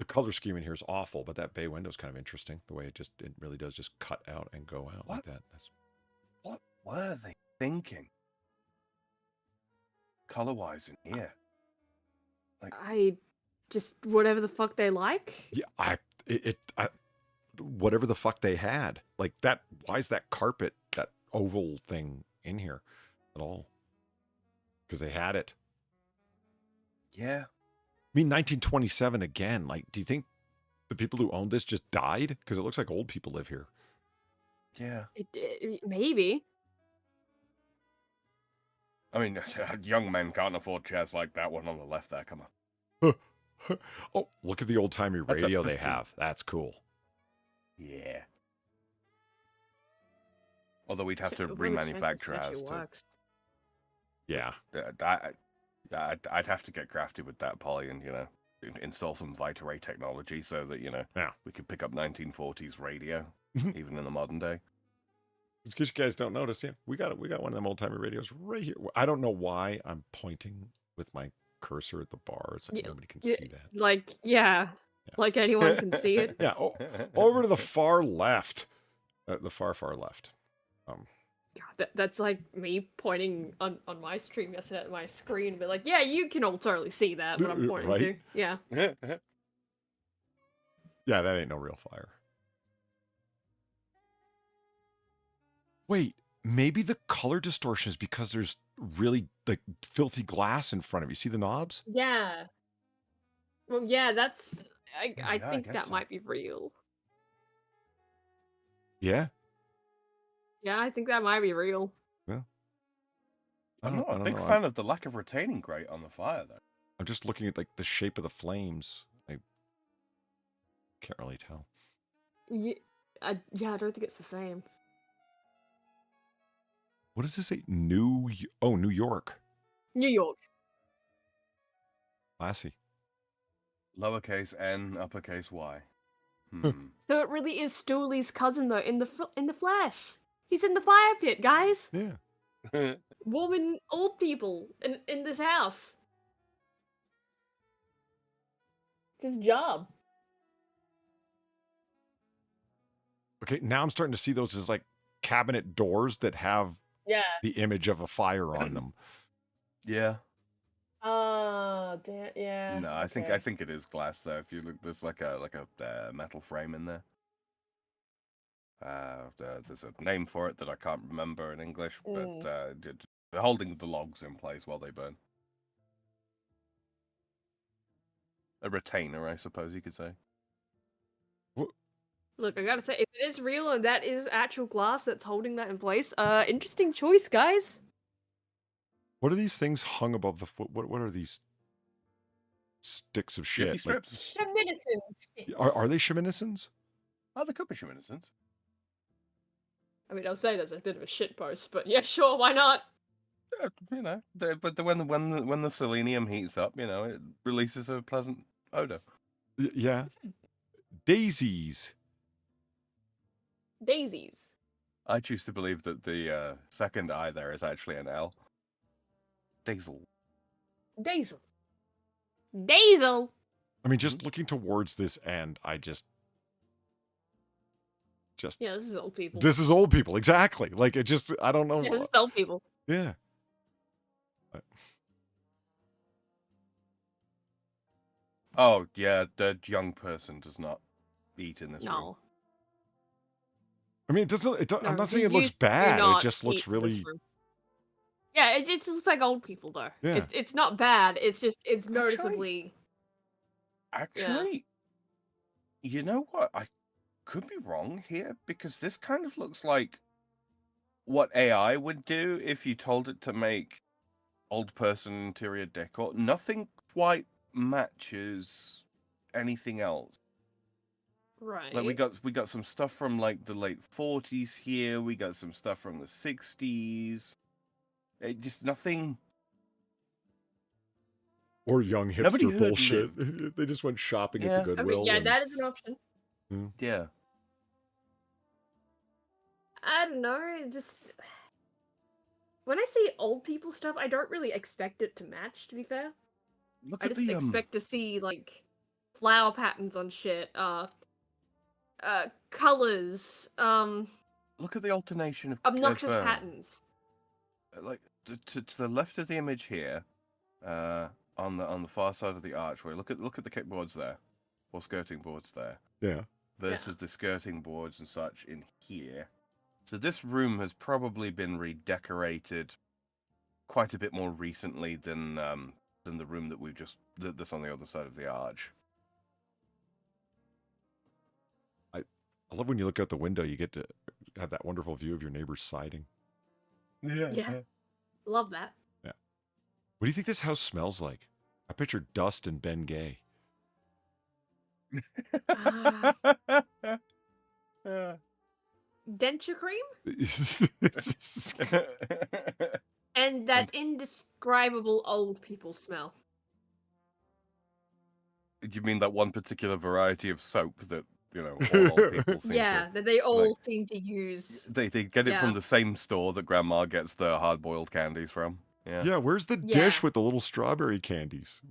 color scheme in here is awful, but that bay window is kind of interesting. The way it really does just cut out and go out like that. What were they thinking? Color-wise in here. Like, I just whatever the fuck they like. Yeah, whatever the fuck they had. Like that, why is that carpet, that oval thing in here at all? Because they had it. Yeah. I mean, 1927 again. Like, do you think the people who owned this just died? Because it looks like old people live here. Yeah. Maybe. I mean, young men can't afford chairs like that one on the left there. Come on. Oh, look at the old-timey That's a radio they 15. have. That's cool. Yeah. Although we'd have Shit, to although the chances remanufacture actually ours to. works. Yeah. I'd have to get crafty with that, Polly, and install some Vita Ray technology so that Yeah. we could pick up 1940s radio even in the modern day. In case you guys don't notice, yeah, we got one of them old-timey radios right here. I don't know why I'm pointing with my cursor at the bar. It's like nobody can see that. Like, yeah. Like anyone can see it. Yeah. Over to the far left. The far left. God, that's like me pointing on my stream yesterday at my screen and be like, yeah, you can all totally see that, what I'm pointing to. Right? Yeah. Yeah, that ain't no real fire. Wait, maybe the color distortion is because there's really like filthy glass in front of you. See the knobs? Yeah. Well, yeah, that's... I I think guess that so. might be real. Yeah. Yeah, I think that might be real. I'm not a big know. fan of the lack of retaining grate on the fire, though. I'm just looking at like the shape of the flames. I can't really tell. Yeah, I don't think it's the same. What does this say? New York. New York. Classy. Lowercase n, uppercase y. So it really is Stooley's cousin, though, in the flesh. He's in the fire pit, guys. Yeah. Warming old people in this house. It's his job. Okay, now I'm starting to see those as like cabinet doors that have Yeah. the image of a fire on them. Yeah. Yeah. No, I think okay. it is glass though. If you look, there's like a metal frame in there. There's a name for it that I can't remember in English, but they're holding the logs in place while they burn. A retainer, I suppose you could say. Look, I gotta say, if it is real and that is actual glass that's holding that in place, interesting choice, guys. What are these things hung above the foot? What are these sticks of shit? Yuki strips. Sheminisons. Are they sheminisons? Oh, they could be sheminisons. I mean, I'll say there's a bit of a shit post, but yeah, sure, why not? But when the selenium heats up, it releases a pleasant odor. Yeah. Daisies. Daisies. I choose to believe that the second I there is actually an L. Diesel. Daisel. Daisel. I mean, just looking towards this end, I just. Yeah, this is old people. This is old people, exactly. Like it just, I don't know. Yeah, this is old people. Yeah. Oh yeah, the young person does not eat in this room. No. I mean, it doesn't. No, I'm not saying it looks do bad. It not just looks eat in this really. room. Yeah, it just looks like old people, though. Yeah. It's not bad. It's just, it's noticeably. Actually, you know what? I could be wrong here because this kind of looks like what AI would do if you told it to make old person interior decor. Nothing quite matches anything else. Right. Like we got some stuff from like the late 40s here. We got some stuff from the 60s. It just nothing. Or young Nobody hipster heard bullshit. They just went shopping at the I Goodwill. mean, yeah, and- that is an option. Yeah. I don't know, just... When I see old people stuff, I don't really expect it to match, to be fair. Look I at just the expect to see, like, flower patterns on shit, colors, look at the alternation of obnoxious patterns. Like to the left of the image here, on the far side of the archway. Look at the kickboards there, or skirting boards there. Yeah. Versus the skirting boards and such in here. So this room has probably been redecorated quite a bit more recently than the room that we've just that's on the other side of the arch. I love when you look out the window, you get to have that wonderful view of your neighbor's siding. Yeah. Love that. Yeah. What do you think this house smells like? I picture dust and Ben Gay. Denture cream It's just- and that indescribable old people smell. Do you mean that one particular variety of soap that, all old people seem Yeah, to... that they all like- seem to use. They get it from Yeah. the same store that Grandma gets the hard-boiled candies from. Yeah. yeah, where's the Yeah. dish with the little strawberry candies?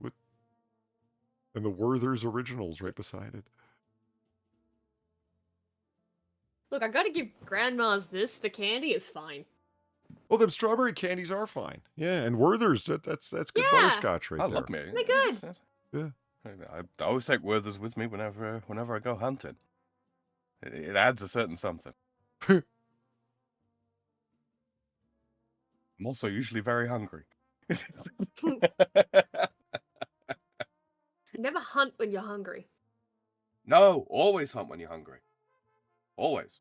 And the Werther's Originals right beside it. Look, I gotta give grandmas this. The candy is fine. Oh, them strawberry candies are fine. Yeah, and Werther's, that's good Yeah. butterscotch right I there. love me. They're good. Yeah. I always take Werther's with me whenever I go hunting. It adds a certain something. I'm also usually very hungry. Never hunt when you're hungry. No, always hunt when you're hungry. Always.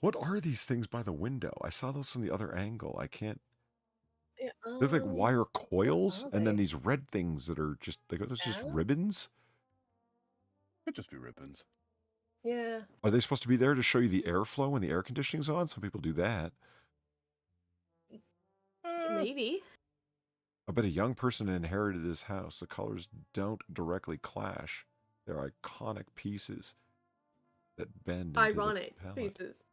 What are these things by the window? I saw those from the other angle. I can't. Yeah, They're like wire coils, are and then they? these red things that are just like those just Yeah. ribbons. Could just be ribbons. Yeah. Are they supposed to be there to show you the airflow when the air conditioning's on? Some people do that. Maybe. I bet a young person inherited this house. The colors don't directly clash. They're iconic pieces that bend into Ironic the palette. pieces.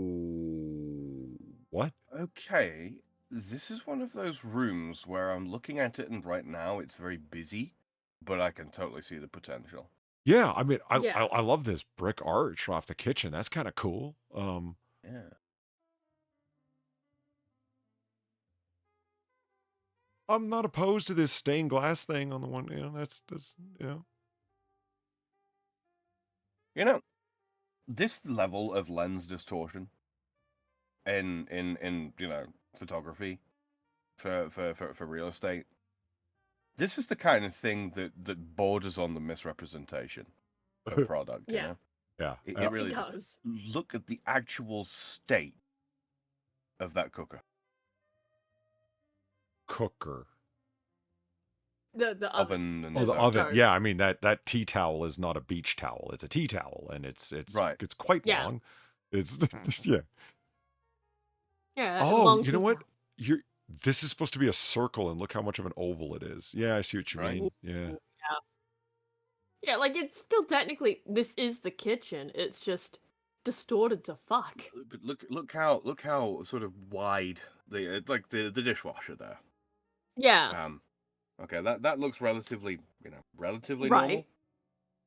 Ooh, what? Okay, this is one of those rooms where I'm looking at it, and right now it's very busy, but I can totally see the potential. Yeah, I mean, Yeah. I love this brick arch off the kitchen. That's kind of cool. Yeah. I'm not opposed to this stained glass thing on the one. That's This level of lens distortion in photography for real estate, this is the kind of thing that borders on the misrepresentation of product. Yeah. yeah. It really It does. does. Look at the actual state of that cooker. Cooker. The oven. Oven and Oh, the stuff. oven. Stove. Yeah, I mean that tea towel is not a beach towel. It's a tea towel, and it's Right. It's quite Yeah. long. It's yeah. Yeah. Oh, long you know teeth. what? This is supposed to be a circle, and look how much of an oval it is. Yeah, I see what you Right. mean. Yeah. Yeah, like it's still technically this is the kitchen. It's just distorted to fuck. But look how sort of wide the dishwasher there. Yeah. Okay, that looks relatively Right. normal,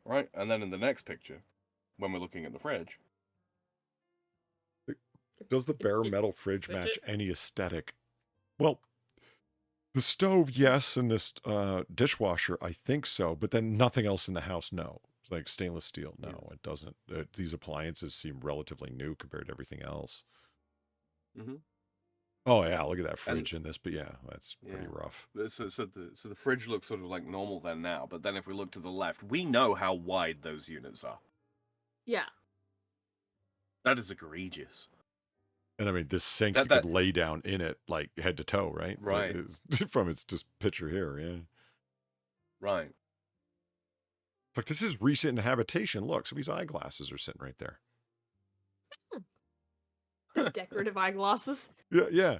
right? And then in the next picture, when we're looking at the fridge, Does the bare metal fridge switch match it. any aesthetic? Well, the stove, yes, and this dishwasher, I think so. But then nothing else in the house, no. It's like stainless steel, no, it doesn't. These appliances seem relatively new compared to everything else. Mhm. Oh yeah, look at that fridge in this. But yeah, that's pretty Yeah. rough. so the fridge looks sort of like normal then now. But then if we look to the left, we know how wide those units are. Yeah. That is egregious. And I mean, this sink That- you that- could lay down in it like head to toe, right? Like, Right. from its just picture here, yeah. Right. Look, this is recent habitation. Look, some of these eyeglasses are sitting right there. The decorative eyeglasses. Yeah, yeah.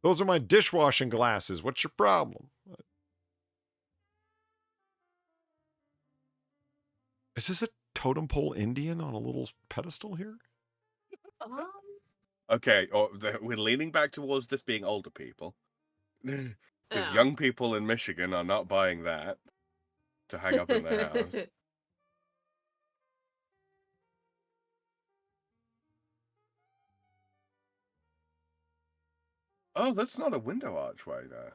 Those are my dishwashing glasses. What's your problem? Is this a totem pole Indian on a little pedestal here? Okay, we're leaning back towards this being older people. Because Yeah. young people in Michigan are not buying that to hang up in their house. Oh, that's not a window archway there.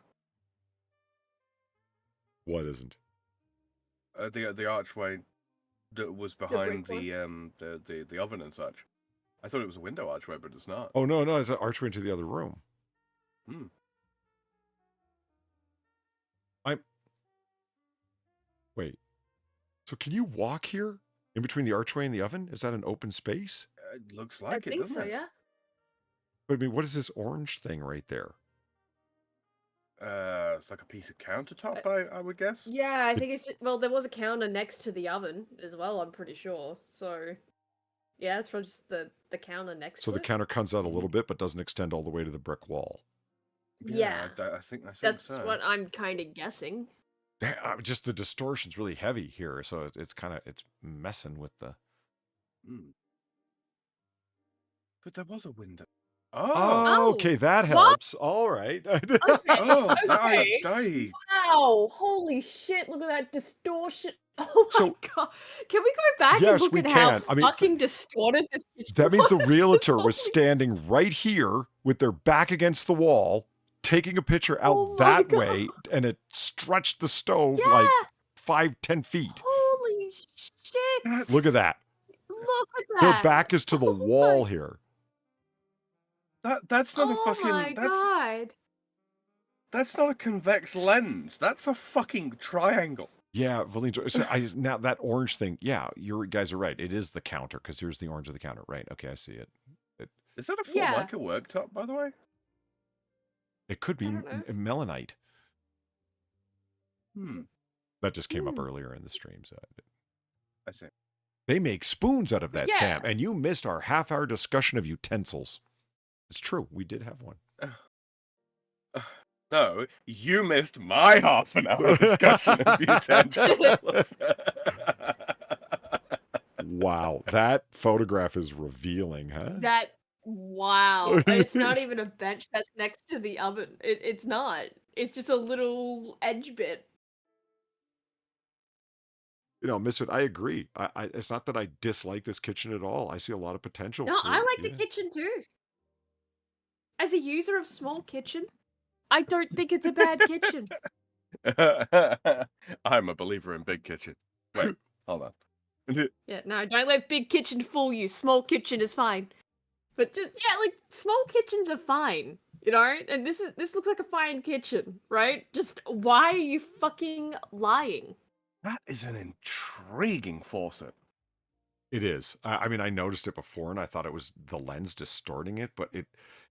What isn't? The archway that was brick behind one? the oven and such. I thought it was a window archway, but it's not. Oh, no, it's an archway into the other room. Hmm. Wait. So can you walk here in between the archway and the oven? Is that an open space? It looks I like it, think doesn't so, it? yeah. But I mean, what is this orange thing right there? It's like a piece of countertop, I would guess. Yeah, I think it's just, well, there was a counter next to the oven as well, I'm pretty sure. So, yeah, it's from just the counter next So to the it. counter comes out a little bit, but doesn't extend all the way to the brick wall. Yeah. I think That's so. what I'm kind of guessing. Just the distortion's really heavy here, so it's messing with the. But there was a window. Oh, okay, that helps. All right. Okay. Wow, holy shit, look at that distortion. Oh my god. Can we go back and look at how fucking distorted this kitchen That means the was? realtor was standing right here with their back against the wall, taking a picture out that way, and it stretched the stove like 5-10 feet. Holy shit. Look at that. Look at that. Her back is to the wall here. That's not a fucking. Oh my god. That's not a convex lens. That's a fucking triangle. Yeah, Valentine. So now that orange thing. Yeah, you guys are right. It is the counter because here's the orange of the counter. Right. Okay, I see it. Is that a Formica worktop, by the way? It could be melanite. That just came up earlier in the stream. So I see. They make spoons out of that, Sam, and you missed our half-hour discussion of utensils. It's true. We did have one. No, you missed my half an hour discussion of utensils. Wow, that photograph is revealing, huh? Wow. And it's not even a bench that's next to the oven. It's not. It's just a little edge bit. You know, Misfit, I agree. It's not that I dislike this kitchen at all. I see a lot of potential. No, I like the kitchen too. As a user of small kitchen, I don't think it's a bad kitchen. I'm a believer in big kitchen. Wait, hold on. Yeah, no, don't let big kitchen fool you. Small kitchen is fine. But just, yeah, like small kitchens are fine, you know? And this looks like a fine kitchen, right? Just why are you fucking lying? That is an intriguing faucet. It is. I mean, I noticed it before, and I thought it was the lens distorting it, but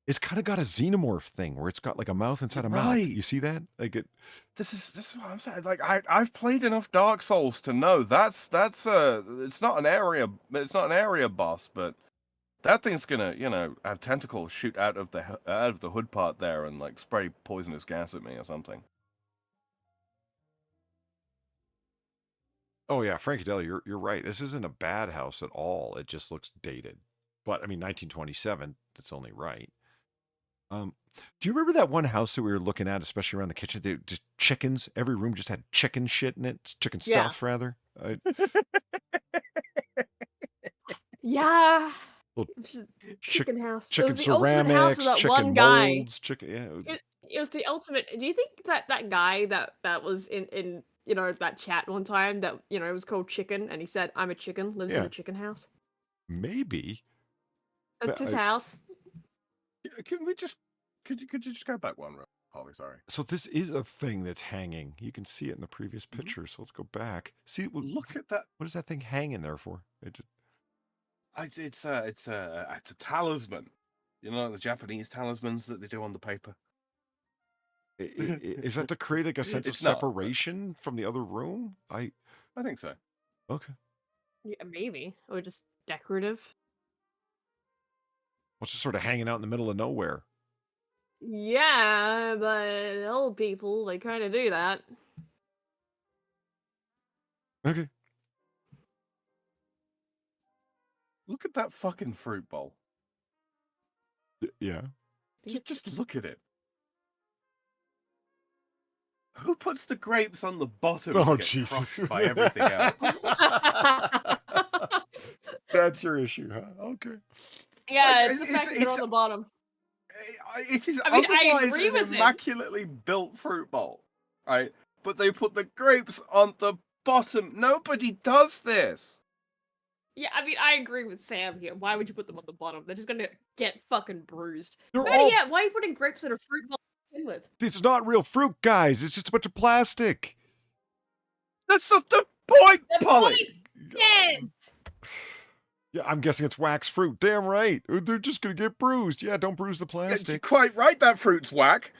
it's kind of got a xenomorph thing where it's got like a mouth inside a mouth. You see that? Like it. This is what I'm saying. Like I've played enough Dark Souls to know it's not an area boss, but that thing's gonna have tentacles shoot out of the hood part there and like spray poisonous gas at me or something. Oh yeah, Frankie Deli, you're right. This isn't a bad house at all. It just looks dated. But I mean, 1927. That's only right. Do you remember that one house that we were looking at, especially around the kitchen? They just chickens. Every room just had chicken shit in it. Chicken stuff, rather. Yeah. Little chicken house. Chicken it was the ultimate house of ceramics, that chicken one guy. molds, chicken. Yeah. It was the ultimate. Do you think that guy that was in that chat one time that it was called Chicken, and he said, "I'm a chicken, lives in a chicken house." Maybe. That's his house. Could you just go back one row, Holly? Sorry. So this is a thing that's hanging. You can see it in the previous picture. So let's go back. See, look at that. What is that thing hanging there for? It's a talisman. You know, the Japanese talismans that they do on the paper. Is that to create like a sense of separation from the other room? I think so. Okay. Yeah, maybe, or just decorative. Well, just sort of hanging out in the middle of nowhere. Yeah, but old people, they kind of do that. Okay. Look at that fucking fruit bowl. Yeah. Just look at it. Who puts the grapes on the bottom? Oh, to get Jesus. crushed by everything else. That's your issue, huh? Okay. Yeah, it's the fact that they're on the bottom. It is I otherwise agree an with immaculately built fruit bowl, right? But they put the grapes on the bottom. Nobody does this. Yeah, I mean, I agree with Sam here. Why would you put them on the bottom? They're just gonna get fucking bruised. They're Better all- yet, why are you putting grapes in a fruit bowl to begin with? This is not real fruit, guys. It's just a bunch of plastic. That's not the point, The Polly. point is, Yeah, I'm guessing it's wax fruit. Damn right. They're just gonna get bruised. Yeah, don't bruise the You're plastic. quite right, that fruit's whack.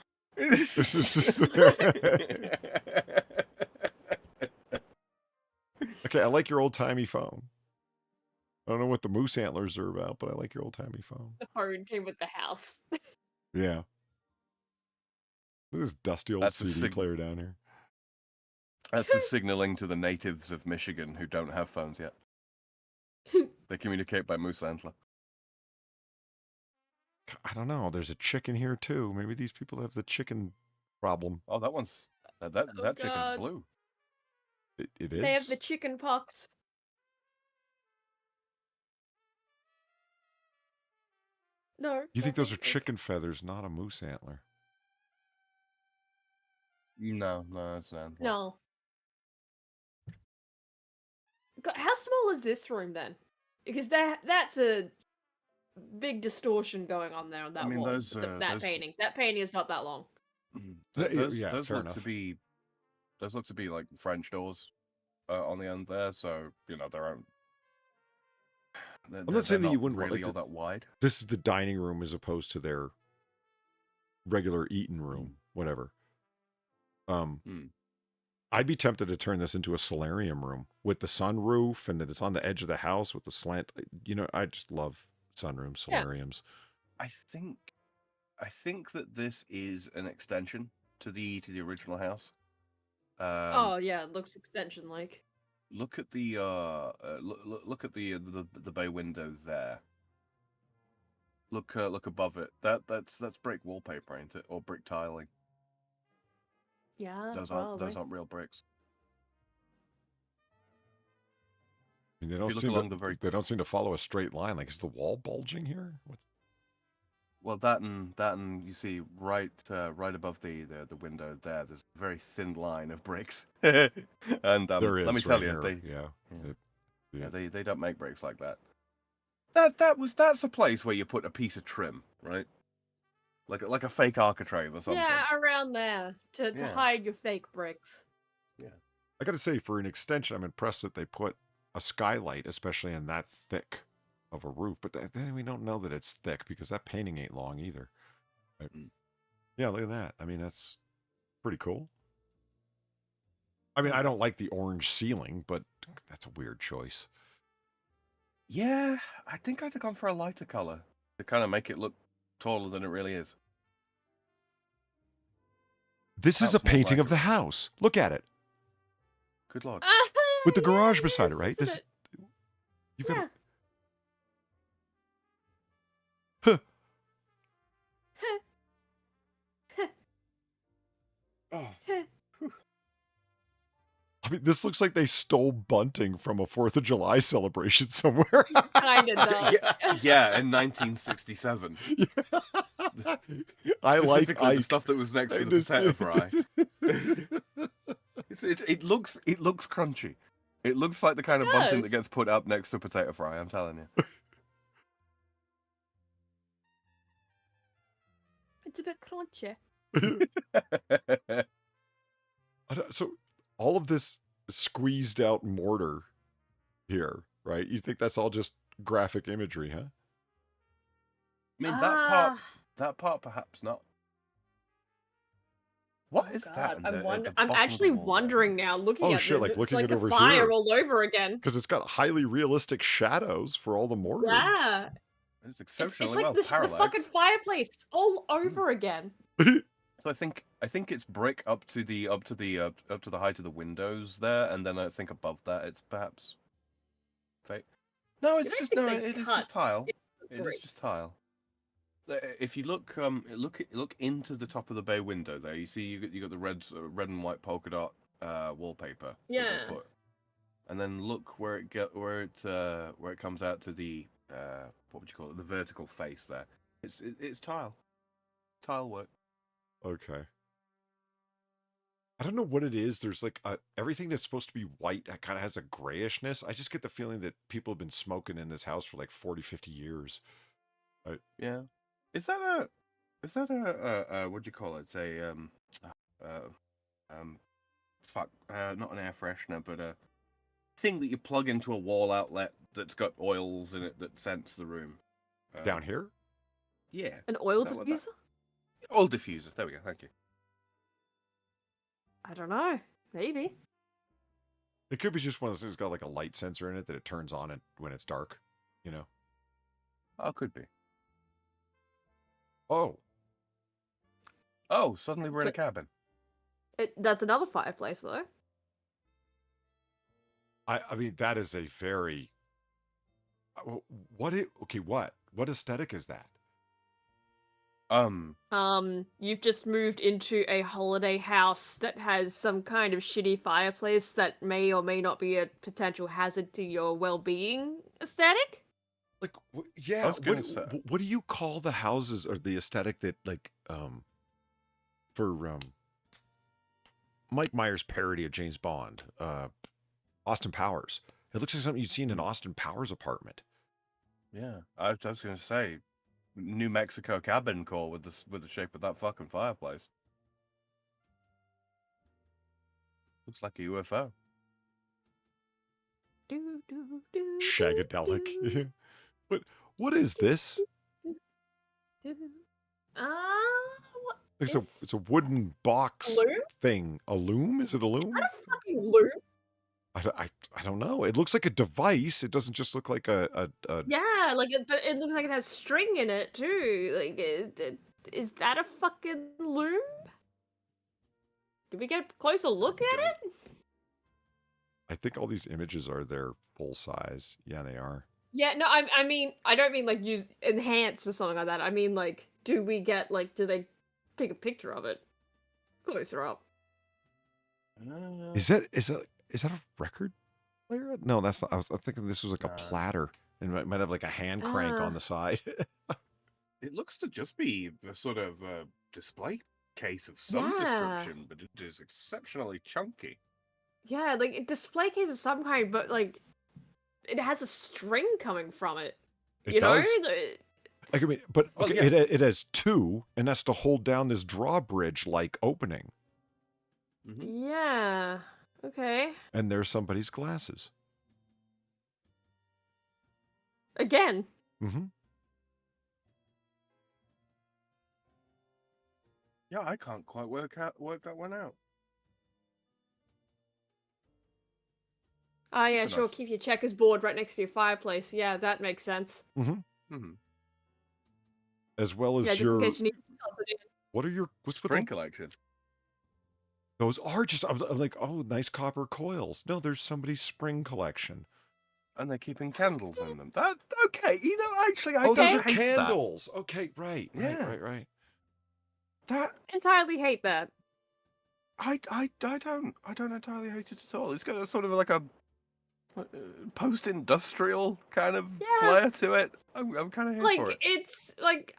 Okay, I like your old-timey phone. I don't know what the moose antlers are about, but I like your old-timey phone. The phone came with the house. Yeah. Look at this dusty old That's a CD player down here. That's the signaling to the natives of Michigan who don't have phones yet. They communicate by moose antler. I don't know. There's a chicken here too. Maybe these people have the chicken problem. Oh, that one's that chicken's God. blue. It is. They have the chicken pox. No. You think those are nothing. chicken feathers, not a moose antler? No, it's an antler. No. God, how small is this room then? Because that's a big distortion going on there on that wall. those that painting. That painting is not that long. Those yeah, fair look enough. to be like French doors on the end there, so they're own. I'm not saying that you wouldn't really like all that wide. This is the dining room as opposed to their regular eating room, whatever. I'd be tempted to turn this into a solarium room with the sunroof and that it's on the edge of the house with the slant. I just love sunrooms, solariums. I think that this is an extension to the original house. Oh yeah, it looks extension like. Look at the look at the bay window there. Look above it. That's brick wallpaper, ain't it? Or brick tiling. Yeah, Those probably. aren't real bricks. I mean, they don't seem to follow a straight line. Like, is the wall bulging here? Well, that and you see right above the window there. There's a very thin line of bricks. And There is, let me tell you, they they don't make bricks like that. That's a place where you put a piece of trim, right? Like a fake architrave or something. Yeah, around there to hide your fake bricks. Yeah. I got to say, for an extension, I'm impressed that they put a skylight, especially in that thick of a roof. But then we don't know that it's thick because that painting ain't long either. Right? Yeah, look at that. I mean, that's pretty cool. I mean, I don't like the orange ceiling, but that's a weird choice. Yeah, I think I'd have gone for a lighter color to kind of make it look taller than it really is. This is a painting of the house. Look at it. Good lord. With the garage beside it, right? You've got Huh. Oh. I mean, this looks like they stole bunting from a 4th of July celebration somewhere. Kind of does. Yeah, in 1967. Specifically the stuff that was next to the potato fry. It looks crunchy. It looks like the kind of bunting that gets put up next to a potato fry. I'm telling you. It's a bit crunchy. So all of this squeezed out mortar here, right? You think that's all just graphic imagery, huh? I mean, that part perhaps not. What is that? I'm actually wondering now, looking at shit, this. like looking it's at like over a fire here. all over again. Because it's got highly realistic shadows for all the mortar. Yeah. It's exceptionally it's like well the parallaxed. fucking fireplace all over again. So I think it's brick up to the height of the windows there, and then I think above that it's perhaps fake. No, it's just it is just tile. It is just tile. If you look into the top of the bay window there, you see you got the red and white polka dot wallpaper. Yeah. And then look where it comes out to the what would you call it? The vertical face there. It's tile work. Okay. I don't know what it is. There's like everything that's supposed to be white kind of has a grayishness. I just get the feeling that people have been smoking in this house for like 40, 50 years. Yeah. Is that a what do you call it? Not an air freshener, but a thing that you plug into a wall outlet that's got oils in it that scents the room. Down here? Yeah. An oil Is that what that- diffuser? Oil diffuser. There we go. Thank you. I don't know. Maybe. It could be just one of those things that's got like a light sensor in it that it turns on it when it's dark, you know? Oh, could be. Oh, Oh, suddenly we're in a So- cabin. That's another fireplace, though. I mean, that is a very... What aesthetic is that? You've just moved into a holiday house that has some kind of shitty fireplace that may or may not be a potential hazard to your well-being aesthetic. Like, I yeah, was gonna say- what do you call the houses or the aesthetic that, like, for Mike Myers' parody of James Bond, Austin Powers? It looks like something you'd see in an Austin Powers apartment. Yeah, I was going to say, New Mexico cabin core with the shape of that fucking fireplace. Looks like a UFO. Do, do, do, Shagadelic. What is this? do. What? It's a wooden box Loom? thing. A loom? Is it a loom? Is that a fucking loom? I don't know. It looks like a device. It doesn't just look like a Yeah, like but it looks like it has string in it too. Like, is that a fucking loom? Did we get a closer look at it? I think all these images are their full size. Yeah, they are. Yeah, no, I mean, I don't mean like use enhance or something like that. I mean like, do they take a picture of it closer up? Is that a record player? No, that's not. I was thinking this was like a platter, and it might have like a hand crank on the side. It looks to just be a sort of display case of some Yeah. description, but it is exceptionally chunky. Yeah, like a display case of some kind, but like it has a string coming from it. It You know? does. I mean, but Well, okay, yeah. it has two, and that's to hold down this drawbridge like opening. Yeah. Okay. And there's somebody's glasses. Again. Mm-hmm. Yeah, I can't quite work that one out. Oh yeah, That's a sure. nice- Keep your checkers board right next to your fireplace. Yeah, that makes sense. Mm-hmm. As well as Yeah, just your in case you need to toss it in. what are your what's with Spring the, collection. those are just I'm like, oh, nice copper coils. No, there's somebody's spring collection. And they're keeping candles in them. That okay? You know, actually, I Oh, those don't are hate candles. Okay, right. Yeah. Right. That. Entirely hate that. I don't entirely hate it at all. It's got a sort of like a post-industrial kind of Yeah. flair to it. I'm kind of here Like for it. it's like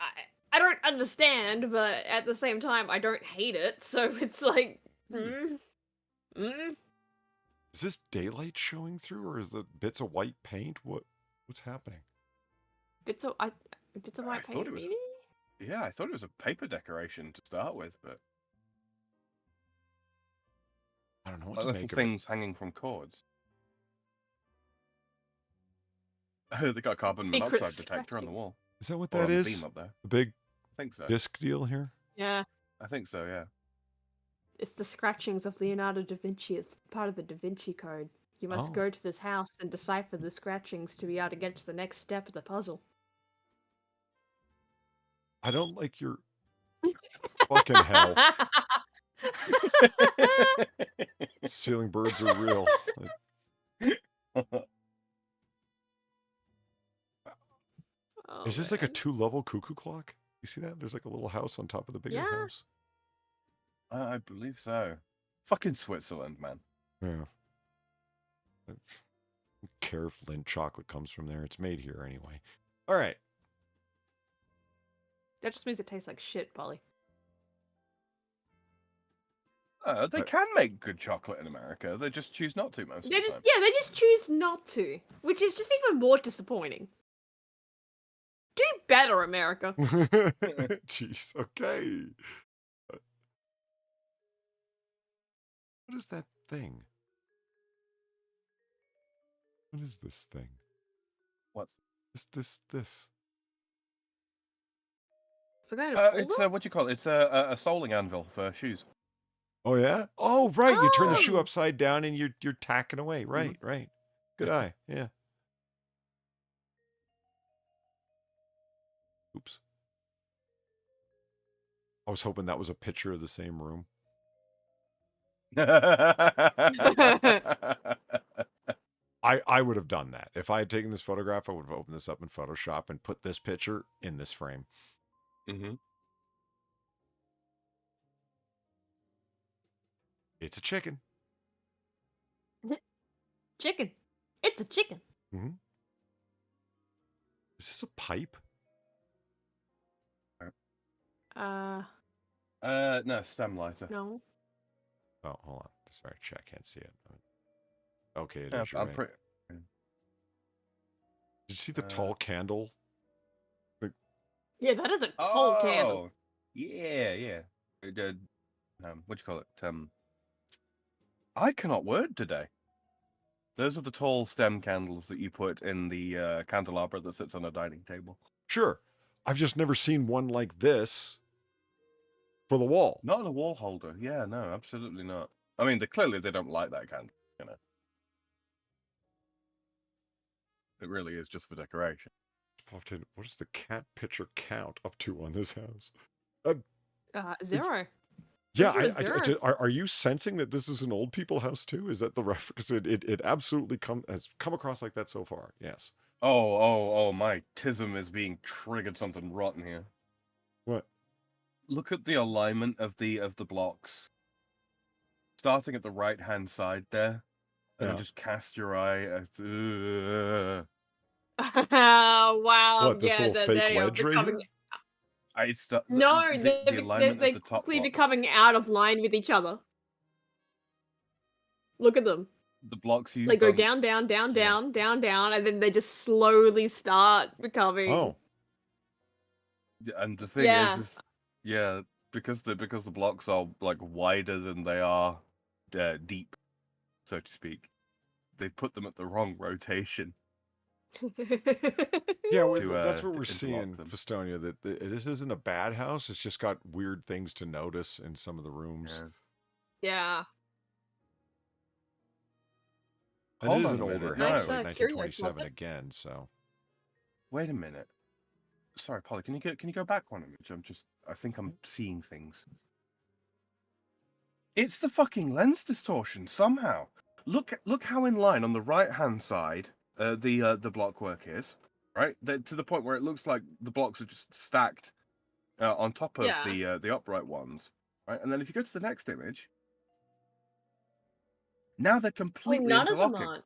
I don't understand, but at the same time I don't hate it. So it's like, Is this daylight showing through, or is it bits of white paint? What's happening? bits of I white thought paint, it was- maybe. Yeah, I thought it was a paper decoration to start with, but I don't know what like to little make of it. things hanging from cords. They got a carbon Secret monoxide detector on the scratching. wall. Is that what Or that on the is? beam up there. The big I think so. disc deal here? Yeah, I think so. Yeah. it's the scratchings of Leonardo da Vinci. It's part of the Da Vinci Code. You must Oh. go to this house and decipher the scratchings to be able to get to the next step of the puzzle. I don't like your fucking hell. Ceiling birds are real. Oh, Is this like a man. 2-level cuckoo clock? You see that? There's like a little house on top of the bigger Yeah. house. I believe so. Fucking Switzerland, man. Yeah. I don't care if Lindt chocolate comes from there. It's made here anyway. All right. That just means it tastes like shit, Polly. They can make good chocolate in America. They just choose not to most of They the just time. they just choose not to, which is just even more disappointing. Do better, America. Jeez. Okay. What is that thing? What is this thing? What's This. Forgot to pull it's them? what do you call it? It's a soling anvil for shoes. Oh yeah. Oh right. You turn the shoe Oh! upside down and you're tacking away. Right. Right. Good eye. Yeah. Oops. I was hoping that was a picture of the same room. I would have done that. If I had taken this photograph, I would have opened this up in Photoshop and put this picture in this frame. Mm-hmm. It's a chicken. Chicken. It's a chicken. Mm-hmm. Is this a pipe? No, stem lighter. No. Oh, hold on. Sorry, chat can't see it. Okay, it Yeah, is. You're I'm right. pretty. Did you see the tall candle? Yeah, that is a tall candle. Oh, yeah, yeah. What do you call it? I cannot word today. Those are the tall stem candles that you put in the candelabra that sits on a dining table. Sure. I've just never seen one like this for the wall. Not a wall holder. Yeah, no, absolutely not. I mean, clearly they don't like that candle, you know. It really is just for decoration. What is the cat picture count up to on this house? 0. Yeah, Picture of zero. are you sensing that this is an old people house too? Is that the reference? It absolutely has come across like that so far. Yes. Oh, my tism is being triggered something rotten here. What? Look at the alignment of the blocks. Starting at the right-hand side there. And then just cast your eye at... Wow. What, this little fake they are wedge right becoming... here? No, the alignment they're of the top quickly block. becoming out of line with each other. Look at them. The blocks used They go on... down, and then they just slowly start becoming... Oh. And the thing is, yeah, because the blocks are like wider than they are deep, so to speak, they put them at the wrong rotation. Yeah, to, that's what to we're interlock seeing, them. Festonia, that this isn't a bad house. It's just got weird things to notice in some of the rooms. Yeah. And Hold it is on an a older minute, house, no. like Curious, 1927 was it? again, so. Wait a minute. Sorry, Polly, can you go back one image? I think I'm seeing things. It's the fucking lens distortion somehow. Look how in line on the right-hand side the blockwork is, right? To the point where it looks like the blocks are just stacked on top of the upright ones, right? And then if you go to the next image, now they're completely none of interlocking. them aren't.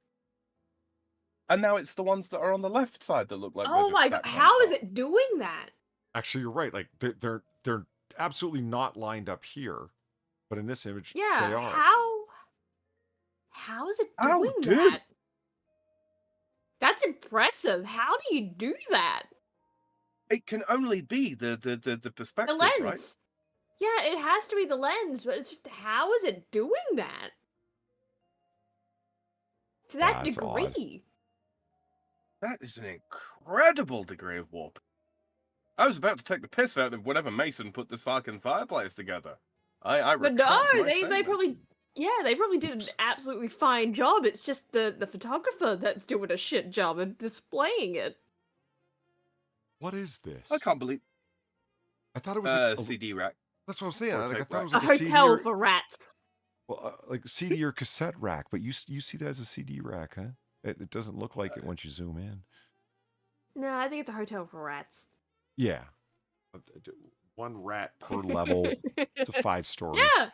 And now it's the ones that are on the left side that look like they're Oh just my god, stacked on how is top. it doing that? Actually, you're right. Like, they're absolutely not lined up here. But in this image, Yeah, they are. how is it How, doing dude? that? That's impressive. How do you do that? It can only be the perspective, The lens. right? Yeah, it has to be the lens, but it's just how is it doing that? To that That's degree. odd. That is an incredible degree of warp. I was about to take the piss out of whatever Mason put this fucking fireplace together. I But retract no, my they statement. probably did an absolutely fine job. It's just the photographer that's doing a shit job of displaying it. What is this? I can't believe. I thought it was A a CD rack. That's what I'm saying. or Like, I tape thought it rack. was A like a CD hotel or, for rats. well, like CD or cassette rack, but you see that as a CD rack, huh? It doesn't look like it once you zoom in. No, I think it's a hotel for rats. Yeah. One rat per level. It's a 5-story. Yeah.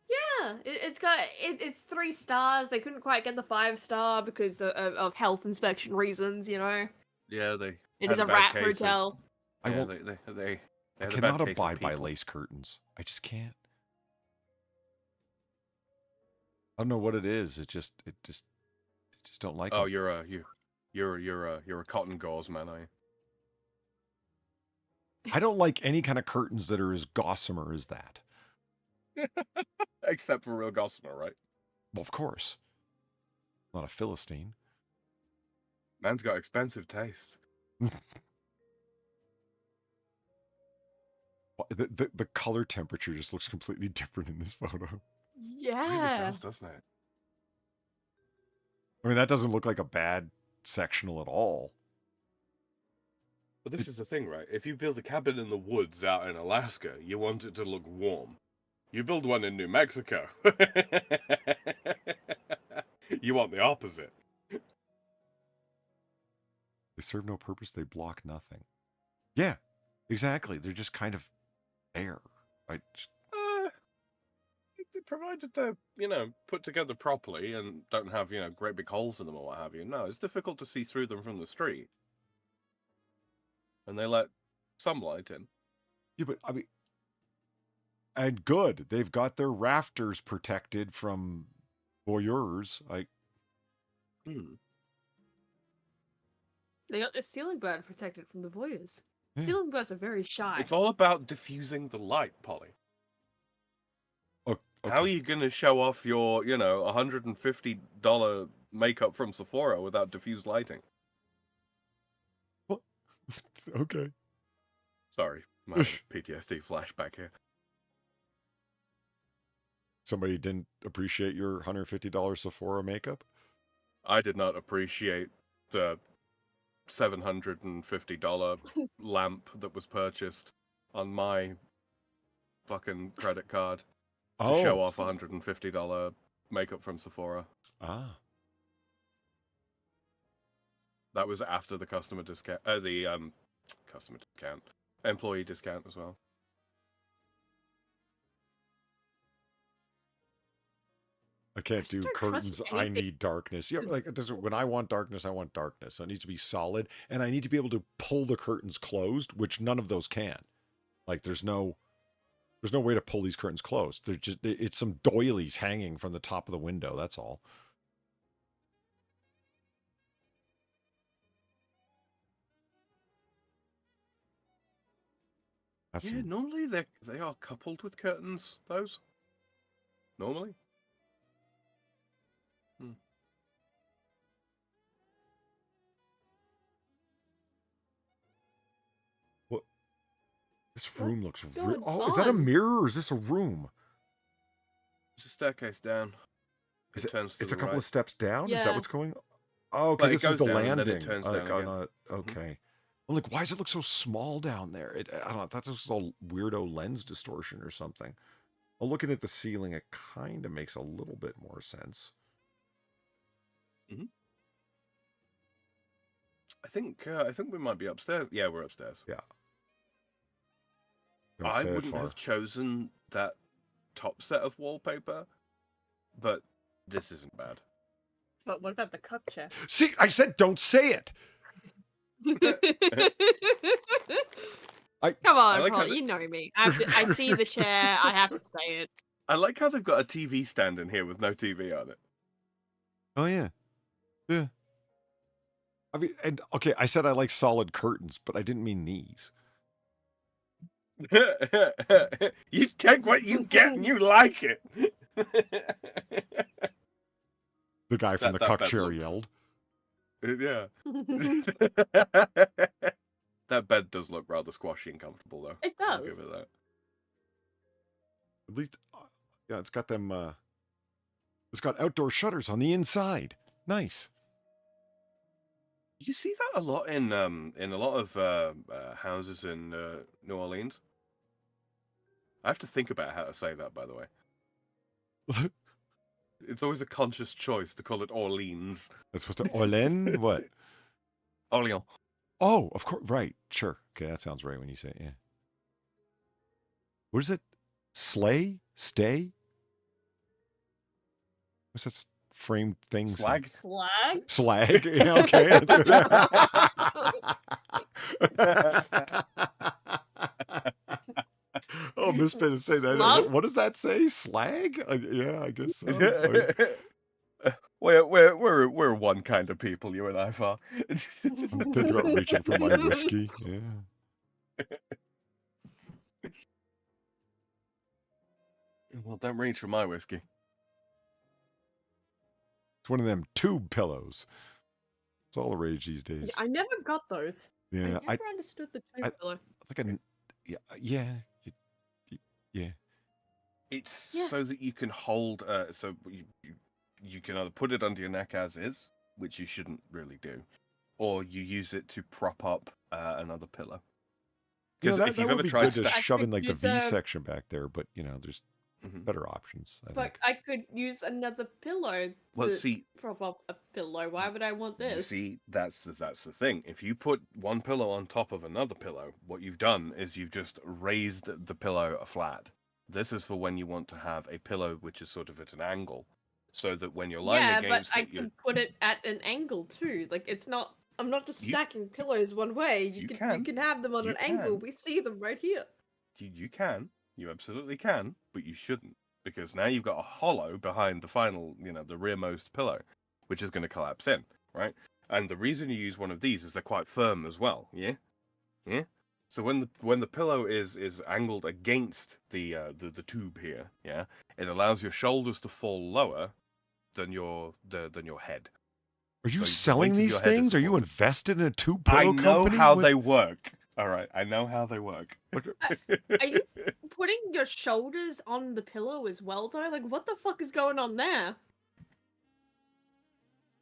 Yeah, it's 3 stars. They couldn't quite get the 5-star because of health inspection reasons, you know. Yeah, they. It had is a bad rat case of- hotel. I Yeah, won't. they I had a bad cannot case of abide by people. lace curtains. I just can't. I don't know what it is. I just don't like Oh, them. you're a cotton gauze man, are you? I don't like any kind of curtains that are as gossamer as that. Except for real gossamer, right? Well, of course. Not a Philistine. Man's got expensive taste. The color temperature just looks completely different in this photo. It Yeah. really does, doesn't it? I mean, that doesn't look like a bad sectional at all. But this is the thing, right? If you build a cabin in the woods out in Alaska, you want it to look warm. You build one in New Mexico. You want the opposite. They serve no purpose. They block nothing. Yeah, exactly. They're just kind of air. Provided they're, put together properly and don't have, great big holes in them or what have you. No, it's difficult to see through them from the street. And they let some light in. Yeah, but I mean, and good. They've got their rafters protected from voyeurs. They got their ceiling bird protected from the voyeurs. Yeah. Ceiling birds are very shy. It's all about diffusing the light, Polly. Okay. How are you going to show off your, $150 makeup from Sephora without diffused lighting? What? Okay. Sorry, my PTSD flashback here. Somebody didn't appreciate your $150 Sephora makeup? I did not appreciate the $750 lamp that was purchased on my fucking credit card to show off $150 makeup from Sephora. Ah. That was after the customer discount, customer discount, employee discount as well. I can't do don't trust curtains. I anything. need darkness. Yeah, like it doesn't. When I want darkness, I want darkness. So it needs to be solid, and I need to be able to pull the curtains closed, which none of those can. Like there's no way to pull these curtains closed. They're just it's some doilies hanging from the top of the window. That's all. That's Yeah, normally they are coupled with curtains. Those normally. what. This room looks. going Oh, is that a on? mirror or is this a room? It's a staircase down. Is It turns to it's the a couple right. of steps down. Is that Yeah. what's going? Oh, okay. Well, it This is goes the down and then it landing. turns Like, down again. okay. I'm like, why does it look so small down there? I don't know. I thought this was all weirdo lens distortion or something. Well, looking at the ceiling, it kind of makes a little bit more sense. I think we might be upstairs. Yeah, we're upstairs. Yeah. Don't I say it wouldn't far. have chosen that top set of wallpaper, but this isn't bad. But what about the cup chair? See, I said don't say it. Come on, like how Paul, you know me. I see the chair. I have to say it. I like how they've got a TV stand in here with no TV on it. Oh yeah, yeah. I mean, and okay, I said I like solid curtains, but I didn't mean these. You take what you get and you like it. The guy from That the cuck bed chair looks- yelled. Yeah. That bed does look rather squashy and comfortable, though. It I'll does. give it that. At least, yeah, it's got them. It's got outdoor shutters on the inside. Nice. You see that a lot in a lot of houses in New Orleans. I have to think about how to say that, by the way. It's always a conscious choice to call it Orleans. That's supposed to Orleans. What? Orleans. Oh, of course. Right. Sure. Okay, that sounds right when you say it. Yeah. What is it? Slay? Stay? What's that framed thing? Slag? Slag? Slag. Yeah, okay. Oh, Misfit is saying that. Slug? What does that say? Slag? Yeah, I guess so. We're one kind of people, you and I, Far. I'm thinking about reaching for my whiskey. Yeah. Well, don't reach for my whiskey. It's one of them tube pillows. It's all the rage these days. Yeah, I never got those. Yeah, I never understood the twin I- pillow. It's like a yeah. It's Yeah. so that you can hold. So you can either put it under your neck as is, which you shouldn't really do, or you use it to prop up another pillow. You know, Because if that you've would ever be tried good to I shove could in like the use V a- section back there, but there's Mhm. better options. I But think. I could use another pillow Well, to see, prop up a pillow. Why would I want you this? see, that's the thing. If you put one pillow on top of another pillow, what you've done is you've just raised the pillow flat. This is for when you want to have a pillow which is sort of at an angle, so that when you're lying Yeah, but against I it, you could put it at an angle too. Like it's not. I'm not just You- stacking pillows one way. You you can can. you can have them on You an angle. can. We see them right here. you can, you absolutely can, but you shouldn't, because now you've got a hollow behind the final, the rearmost pillow, which is going to collapse in, right? And the reason you use one of these is they're quite firm as well, yeah. So when the pillow is angled against the tube here, yeah, it allows your shoulders to fall lower than your head. Are you So the selling weight of these your head is things? Are you supported. invested in a tube I pillow know company? how What- they work. All right, I know how they work. Are you putting your shoulders on the pillow as well, though? Like, what the fuck is going on there?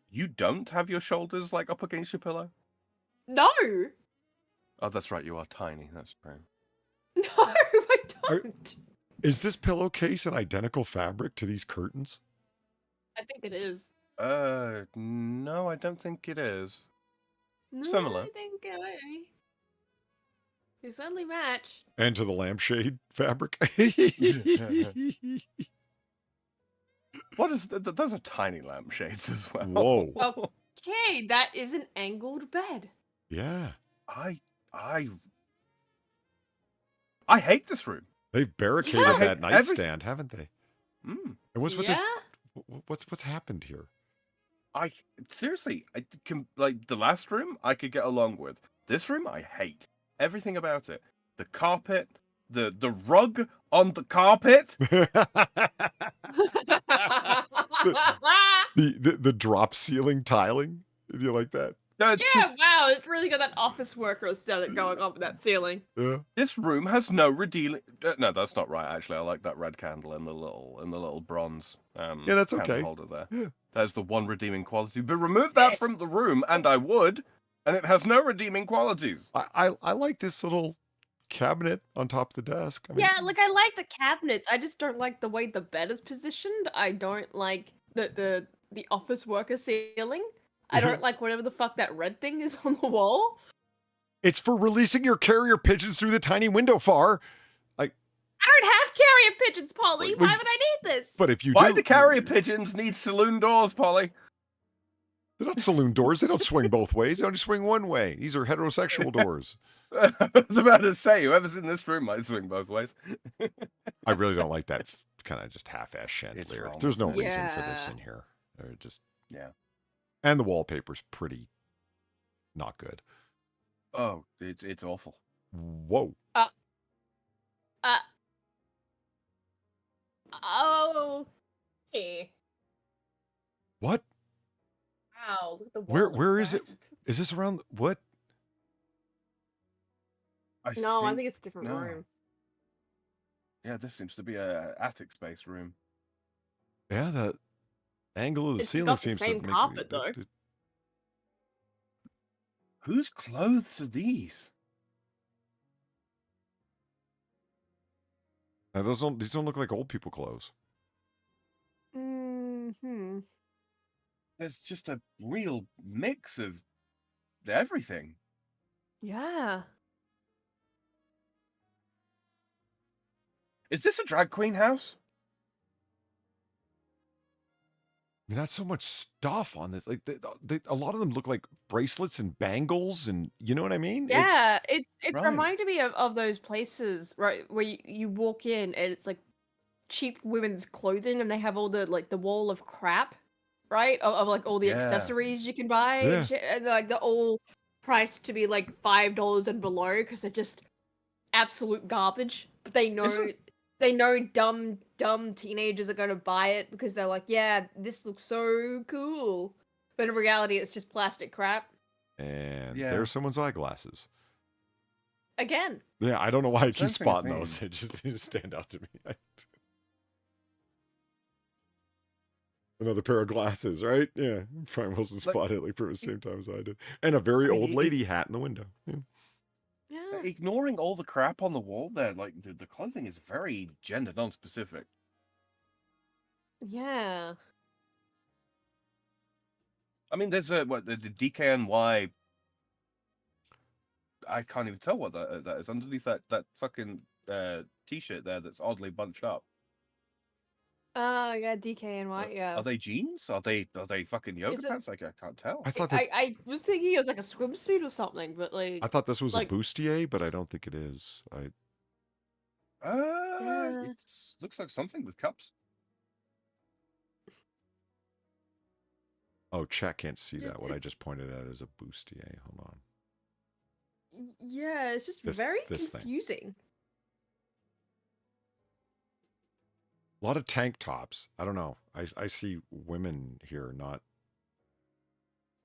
You don't have your shoulders like up against your pillow? No, Oh, that's right. You are tiny. That's true. no, I Are- don't. Is this pillowcase an identical fabric to these curtains? I think it is. No, I don't think it is. No, Similar. I think they certainly match. And to the lampshade fabric? What is those are tiny lampshades as well. Whoa. Okay, that is an angled bed. Yeah. I hate this room. They've barricaded Yeah. that Every- nightstand, haven't they? Mm. And what's with yeah? this? What's happened here? I seriously, I can like the last room I could get along with. This room I hate everything about it. The carpet, the rug on the carpet. the drop ceiling tiling. Do you like that? No, Yeah, just- wow, it's really got that office worker aesthetic going on with that ceiling. Yeah. This room has no redeeming. No, that's not right. Actually, I like that red candle and the little bronze. Yeah, that's candle okay. holder there. Yeah. That's the one redeeming quality. But remove that Yes. from the room, and I would, and it has no redeeming qualities. I like this little cabinet on top of the desk. I mean, Yeah, like I like the cabinets. I just don't like the way the bed is positioned. I don't like the office worker ceiling. I don't like whatever the fuck that red thing is on the wall. it's for releasing your carrier pigeons through the tiny window far. I don't have carrier pigeons, Polly. Well, Why would I need this? But if you Why do, do carrier pigeons need saloon doors, Polly? they're not saloon doors. They don't swing both ways. They only swing one way. These are heterosexual doors. I was about to say, whoever's in this room might swing both ways. I really don't like that kind of just half-ass It's chandelier. wrong, There's no isn't it? reason for this Yeah. in here. They're just Yeah. and the wallpaper's pretty not good. Oh, it's awful. Whoa. Okay. What? Wow, look at the wall. Where is it? Is this around what? No, I think it's a different no. room. Yeah, this seems to be a attic space room. Yeah, the angle of the It's ceiling got the seems same to make carpet, though. Whose clothes are these? Now, these don't look like old people clothes. Hmm. There's just a real mix of everything. Yeah. Is this a drag queen house? I mean, not so much stuff on this. Like a lot of them look like bracelets and bangles, and you know what I mean? Yeah, it's Right. reminded me of those places, right, where you walk in and it's like cheap women's clothing and they have all the like the wall of crap, right? Of like all the Yeah. accessories you can buy Yeah. and, shit, and like they're all priced to be like $5 and below because they're just absolute garbage. But they know dumb teenagers are gonna buy it because they're like, yeah, this looks so cool. But in reality, it's just plastic crap. And Yeah. there's someone's eyeglasses. Again. Yeah, I don't know why I keep Sensing a spotting theme. those. They just stand out to me. Another pair of glasses, right? Yeah. Brian Wilson spotted it like for the same time as I did. And a very old lady hat in the window. Yeah. Yeah. Ignoring all the crap on the wall there, like the clothing is very gender non-specific. Yeah. I mean, there's the DKNY. I can't even tell what that is underneath that fucking t-shirt there that's oddly bunched up. Oh, yeah, DKNY, yeah. Are they jeans? Are they fucking yoga It's a- pants? Like I can't tell. I thought that I was thinking it was like a swimsuit or something, but like... I thought this was like- a bustier, but I don't think it is. Yeah. It looks like something with cups. Oh, chat can't see Just- that. What I just pointed at is a bustier. Hold on. Yeah, it's just This- very this thing. confusing. A lot of tank tops. I don't know. I see women here, not.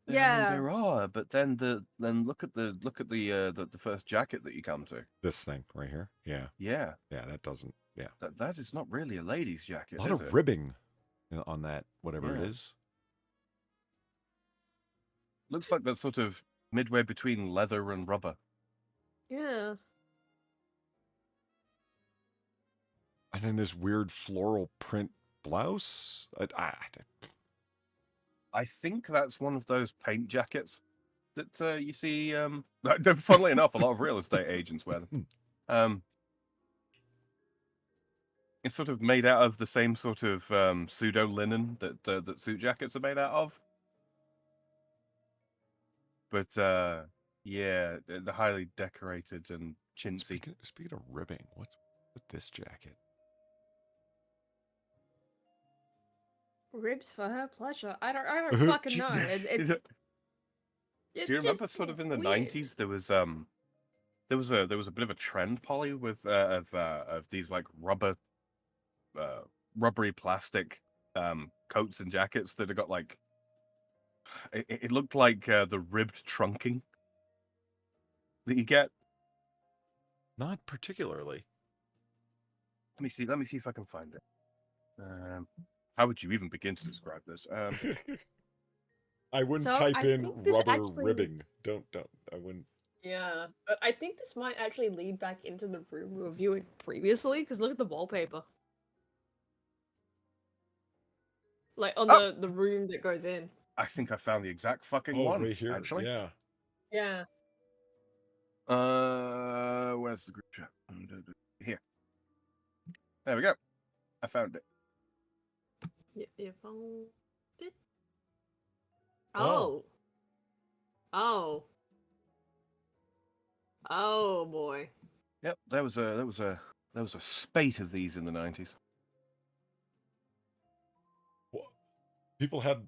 I mean, Yeah. there are, but then look at the first jacket that you come to. This thing right here. Yeah. Yeah, Yeah, that doesn't. Yeah. that is not really a lady's jacket. A lot is of it? ribbing on that, whatever Yeah. it is. Looks like that's sort of midway between leather and rubber. Yeah. And then this weird floral print blouse. I think that's one of those paint jackets that you see. Funnily enough, a lot of real estate agents wear them. It's sort of made out of the same sort of pseudo linen that suit jackets are made out of. But yeah, they're highly decorated and chintzy. Speaking of ribbing, what's with this jacket? Ribs for her pleasure. I don't fucking know. It's Do you remember just sort of in the weird. 90s there was a bit of a trend, Polly, with of these like rubbery plastic coats and jackets that have got like it looked like the ribbed trunking that you get. Not particularly. Let me see if I can find it. How would you even begin to describe this? I wouldn't So, type I in think this rubber actually- ribbing. Don't. I wouldn't. Yeah, but I think this might actually lead back into the room we were viewing previously, because look at the wallpaper. Like, on Oh! the room that goes in. I think I found the exact fucking Oh, one. right here. Actually. Yeah. Yeah. Where's the group chat? Here. There we go. I found it. You found it? Oh. Oh. Oh, boy. Yep, there was a spate of these in the 90s. People had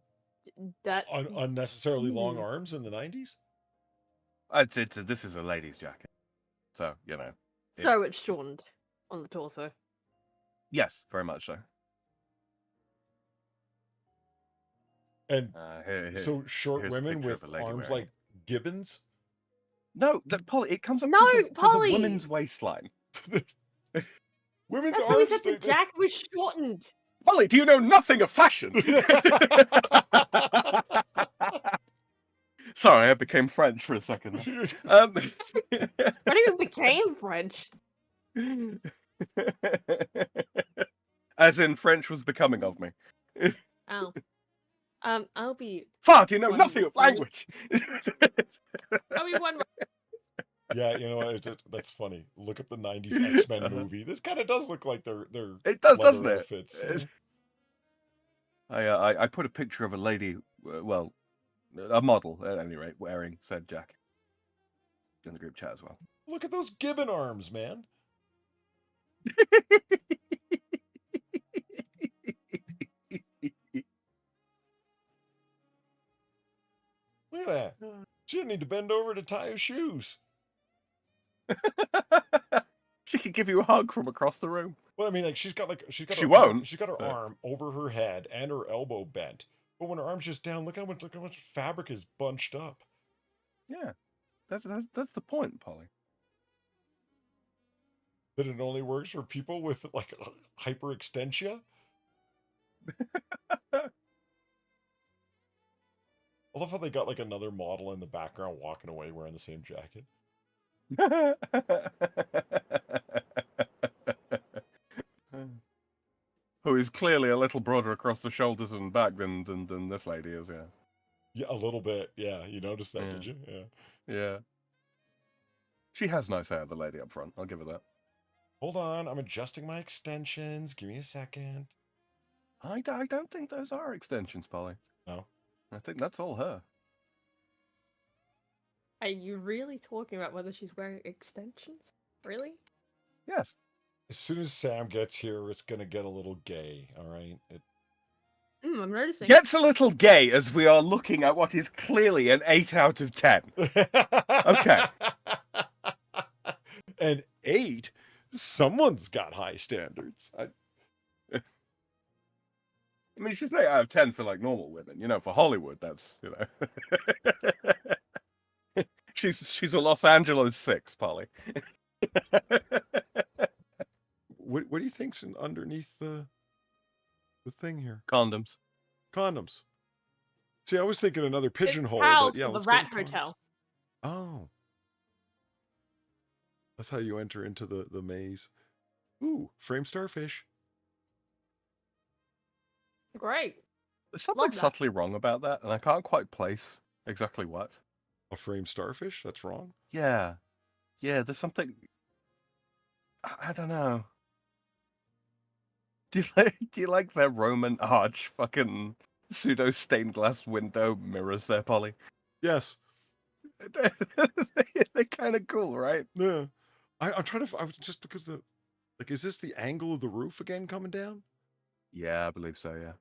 That... unnecessarily long Hmm. arms in the 90s. This is a lady's jacket, so you know. So it's shortened on the torso. Yes, very much so. And Here, so short here's a women picture with of a lady arms wearing like gibbons. No, Polly, it comes up No, to the Polly! woman's waistline. Women's That's why we arms. said the jacket was shortened. Polly, do you know nothing of fashion? Sorry, I became French for a second. But it became French. As in, French was becoming of me. Oh. I'll be... Fart, you know One- nothing of language. I'll be one... Yeah, you know what? That's funny. Look up the '90s X-Men movie. This kind of does look like their It does, leather doesn't it? outfits. I put a picture of a lady, well, a model at any rate, wearing said jacket in the group chat as well. Look at those gibbon arms, man. Look at that. She didn't need to bend over to tie her shoes. She could give you a hug from across the room. Well, I mean, like she's got She her won't, She's got her but- arm over her head and her elbow bent. But when her arm's just down, look how much fabric is bunched up. Yeah, that's the point, Polly. That it only works for people with like hyperextensia. I love how they got like another model in the background walking away wearing the same jacket. Who is clearly a little broader across the shoulders and back than this lady is, yeah. Yeah, a little bit. Yeah, you noticed that, Yeah. did you? Yeah. Yeah. She has nice hair, the lady up front. I'll give her that. Hold on, I'm adjusting my extensions. Give me a second. I don't think those are extensions, Polly. No. I think that's all her. Are you really talking about whether she's wearing extensions? Really? Yes. As soon as Sam gets here, it's gonna get a little gay. All right. I'm noticing. Gets a little gay as we are looking at what is clearly an 8 out of 10. Okay. An 8. Someone's got high standards. I mean, she's an 8 out of 10 for like normal women. You know, for Hollywood, that's, you know. she's a Los Angeles 6, Polly. What do you think's underneath the thing here? Condoms. Condoms. See, I was thinking another pigeonhole, Pals but yeah, for the let's go to Rat condoms. Hotel. Oh. That's how you enter into the maze. Ooh, frame starfish. Great. There's something Love that. subtly wrong about that, and I can't quite place exactly what. A frame starfish? That's wrong. Yeah. Yeah, there's something... I don't know. Do you like their Roman arch fucking pseudo stained glass window mirrors there, Polly? Yes. They're kind of cool, right? Yeah. I'm trying to... I was just because the... Like, is this the angle of the roof again coming down? Yeah, I believe so, yeah.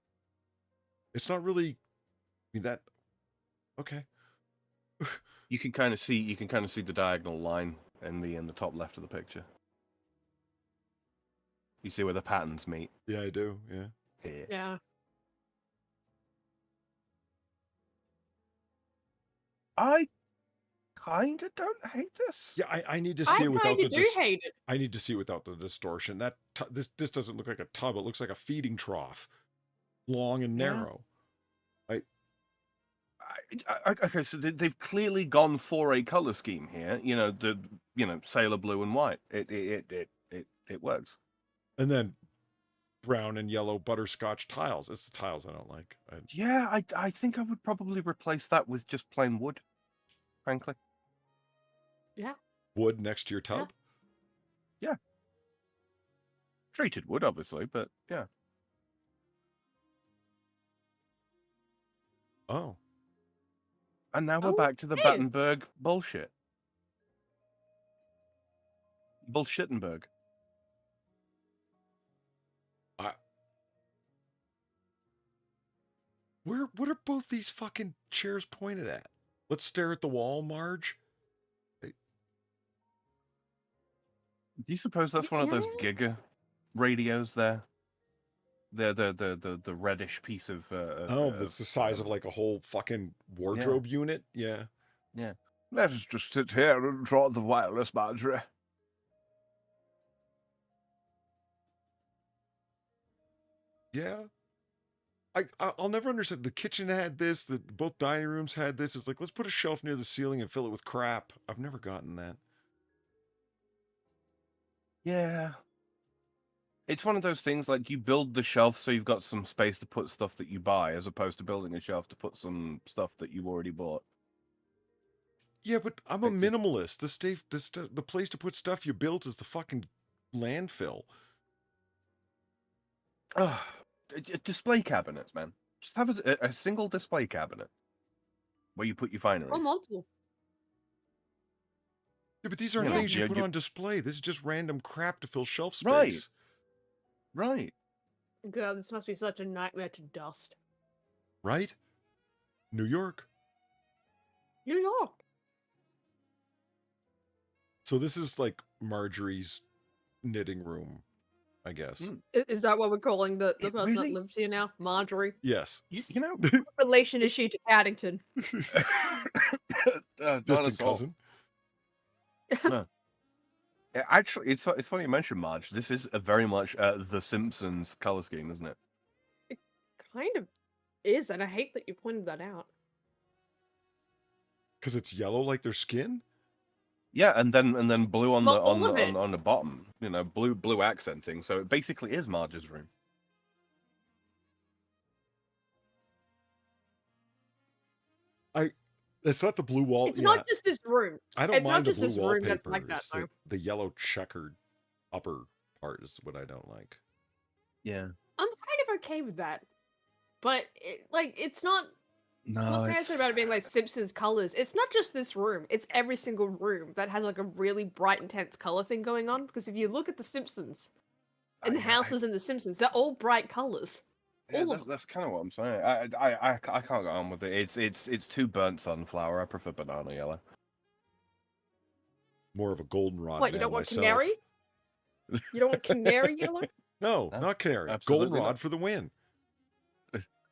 It's not really... I mean, that... Okay. You can kind of see the diagonal line in the top left of the picture. You see where the patterns meet. Yeah, I do. Yeah. Here. Yeah. I kind of don't hate this. Yeah, I need to see I it without kind the... of do hate it. I need to see it without the distortion. That this doesn't look like a tub. It looks like a feeding trough. Long and Yeah. narrow. Okay, so they've clearly gone for a color scheme here. You know, sailor blue and white. It works. And then brown and yellow butterscotch tiles. It's the tiles I don't like. Yeah, I think I would probably replace that with just plain wood, frankly. Yeah. Wood next to your tub? Yeah. Treated wood, obviously, but yeah. Oh. And now we're Oh, back to the hey. Battenberg bullshit. Bullshittenberg. What are both these fucking chairs pointed at? Let's stare at the wall, Marge. Do you suppose that's one of those Giga radios there? The reddish piece of That's the size of like a whole fucking wardrobe unit. Yeah. Yeah. Let us just sit here and draw the wireless, Marjorie. Yeah. I'll never understand. The kitchen had this. Both dining rooms had this. It's like, let's put a shelf near the ceiling and fill it with crap. I've never gotten that. Yeah. It's one of those things like you build the shelf so you've got some space to put stuff that you buy, as opposed to building a shelf to put some stuff that you already bought. Yeah, but I'm a minimalist. The place to put stuff you built is the fucking landfill. Display cabinets, man. Just have a single display cabinet where you put your fineries. Or multiple. Yeah, but these aren't You know, things you yeah, put you- on display. This is just random crap to fill shelf space. Right. God, this must be such a nightmare to dust. Right? New York. New York. So this is like Marjorie's knitting room. I guess. Is that what we're calling the It person really- that lives here now? Marjorie? Yes. You know, What relation is she to Paddington? not Distant at all. cousin. No. Actually, it's funny you mentioned Marge. This is a very much The Simpsons color scheme, isn't it? Kind of is, and I hate that you pointed that out. Because it's yellow like their skin? Yeah, and then blue on Well, the all of it. on the bottom. You know, blue accenting. So it basically is Marge's room. It's not the blue wall. It's yeah, not just this room. I don't it's not mind the just blue this room that's wallpaper. like that, It's though. the yellow checkered upper part is what I don't like. Yeah. I'm kind of okay with that. But, it's not... No, What's the answer about it being, like, Simpsons colors? It's not just this room. It's every single room that has, like, a really bright, intense color thing going on. Because if you look at the Simpsons, and the houses in the Simpsons, they're all bright colors. Yeah, All of them. that's kind of what I'm saying. I can't go on with it. It's too burnt sunflower. I prefer banana yellow. More of a goldenrod What, you man don't want myself. canary? You don't want canary yellow? No, No, not canary. absolutely Goldenrod not. for the win.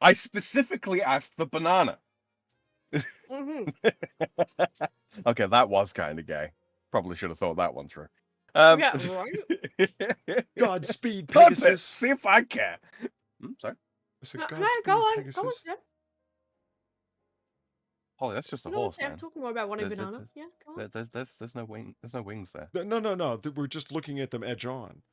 I specifically asked for banana. Mm-hmm. Okay, that was kind of gay. Probably should have thought that one through. Yeah, right? Godspeed, Puppet, Pegasus. see if I care. Sorry, I said, No, Godspeed, go on, Pegasus. go on, Jeff. Holly, that's just a No, horse, I'm man. talking more about wanting There's- banana. Yeah, go on. There's no wing. There's no wings there. No. We're just looking at them edge on.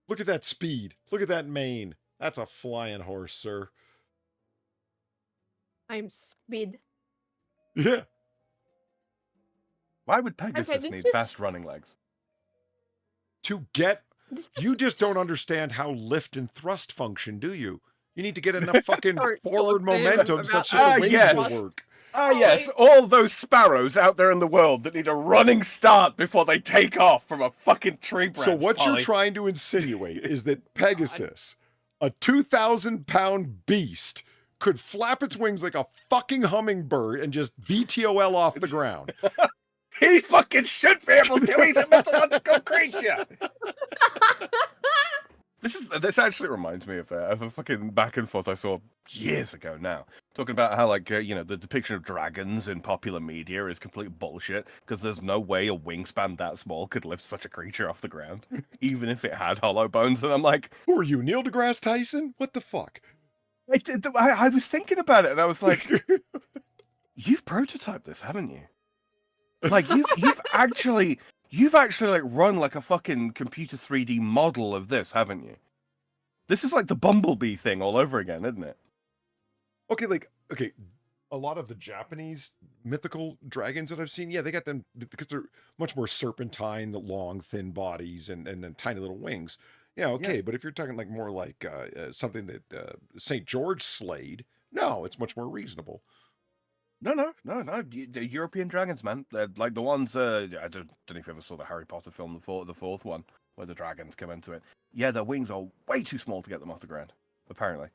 Look at that speed. Look at that mane. That's a flying horse, sir. I'm speed. Yeah. Why would Pegasus this need just- fast running legs? To get... This You just don't understand how lift and thrust function, do you? You need to get enough fucking Start forward talking momentum about such Ah, that the wings yes. will work. Ah, yes, all those sparrows out there in the world that need a running start before they take off from a fucking tree branch. So what you're Polly. trying to insinuate is that Pegasus, a 2,000-pound beast, could flap its wings like a fucking hummingbird and just VTOL off the ground. He fucking should be able to. He's a mythological creature. This actually reminds me of a fucking back and forth I saw years ago now, talking about how the depiction of dragons in popular media is complete bullshit because there's no way a wingspan that small could lift such a creature off the ground, even if it had hollow bones. And I'm like, Who are you, Neil deGrasse Tyson? What the fuck? I was thinking about it and I was like, you've prototyped this, haven't you? Like you've actually like run like a fucking computer 3D model of this, haven't you? This is like the Bumblebee thing all over again, isn't it? Okay, a lot of the Japanese mythical dragons that I've seen, yeah, they got them because they're much more serpentine, the long, thin bodies and then tiny little wings. Yeah, okay, but if you're talking like more like something that St. George slayed, no, it's much more reasonable. No. The European dragons, man. They're like the ones. I don't know if you ever saw the Harry Potter film, the fourth one, where the dragons come into it. Yeah, their wings are way too small to get them off the ground. Apparently,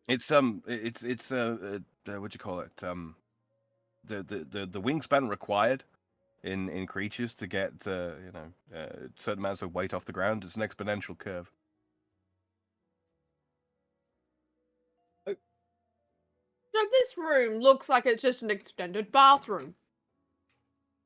it's what do you call it? The wingspan required in creatures to get certain amounts of weight off the ground is an exponential curve. So this room looks like it's just an extended bathroom.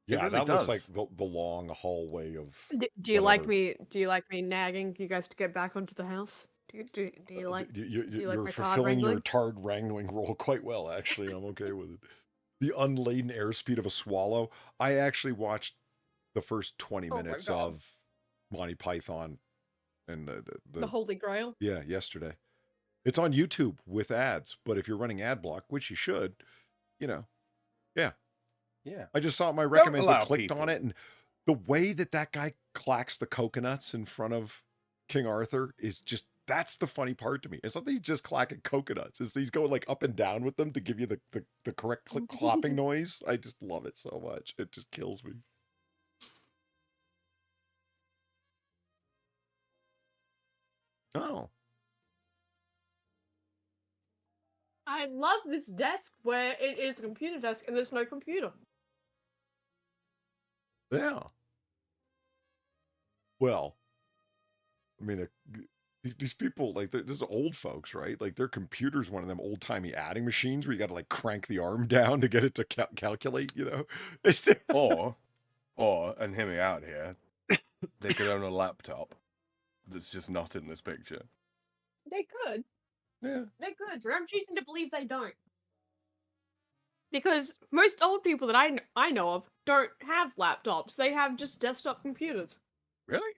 Yeah, really that looks like does. the long hallway of. Do you like Whatever. me? Do you like me nagging you guys to get back onto the house? Do you like? You're like my tard fulfilling your wrangling? tard wrangling role quite well, actually. I'm okay with it. The unladen airspeed of a swallow. I actually watched the first 20 Oh my minutes God. of Monty Python and The Holy Grail. yeah, yesterday. It's on YouTube with ads, but if you're running ad block, which you should, yeah. Yeah. I just saw it in my recommends. I allow clicked on people. it, and the way that guy clacks the coconuts in front of King Arthur is just, that's the funny part to me. It's not that he's just clacking coconuts. It's he's going like up and down with them to give you the correct clopping noise. I just love it so much. It just kills me. Oh. I love this desk where it is a computer desk and there's no computer. Yeah. Well, I mean, these people, like, these are old folks, right? Like, their computer's one of them old-timey adding machines where you got to, like, crank the arm down to get it to calculate, you know? It's Or, and hear me out here, they could own a laptop that's just not in this picture. They could. Yeah. They could. But I'm choosing to believe they don't. Because most old people that I know of don't have laptops. They have just desktop computers. Really?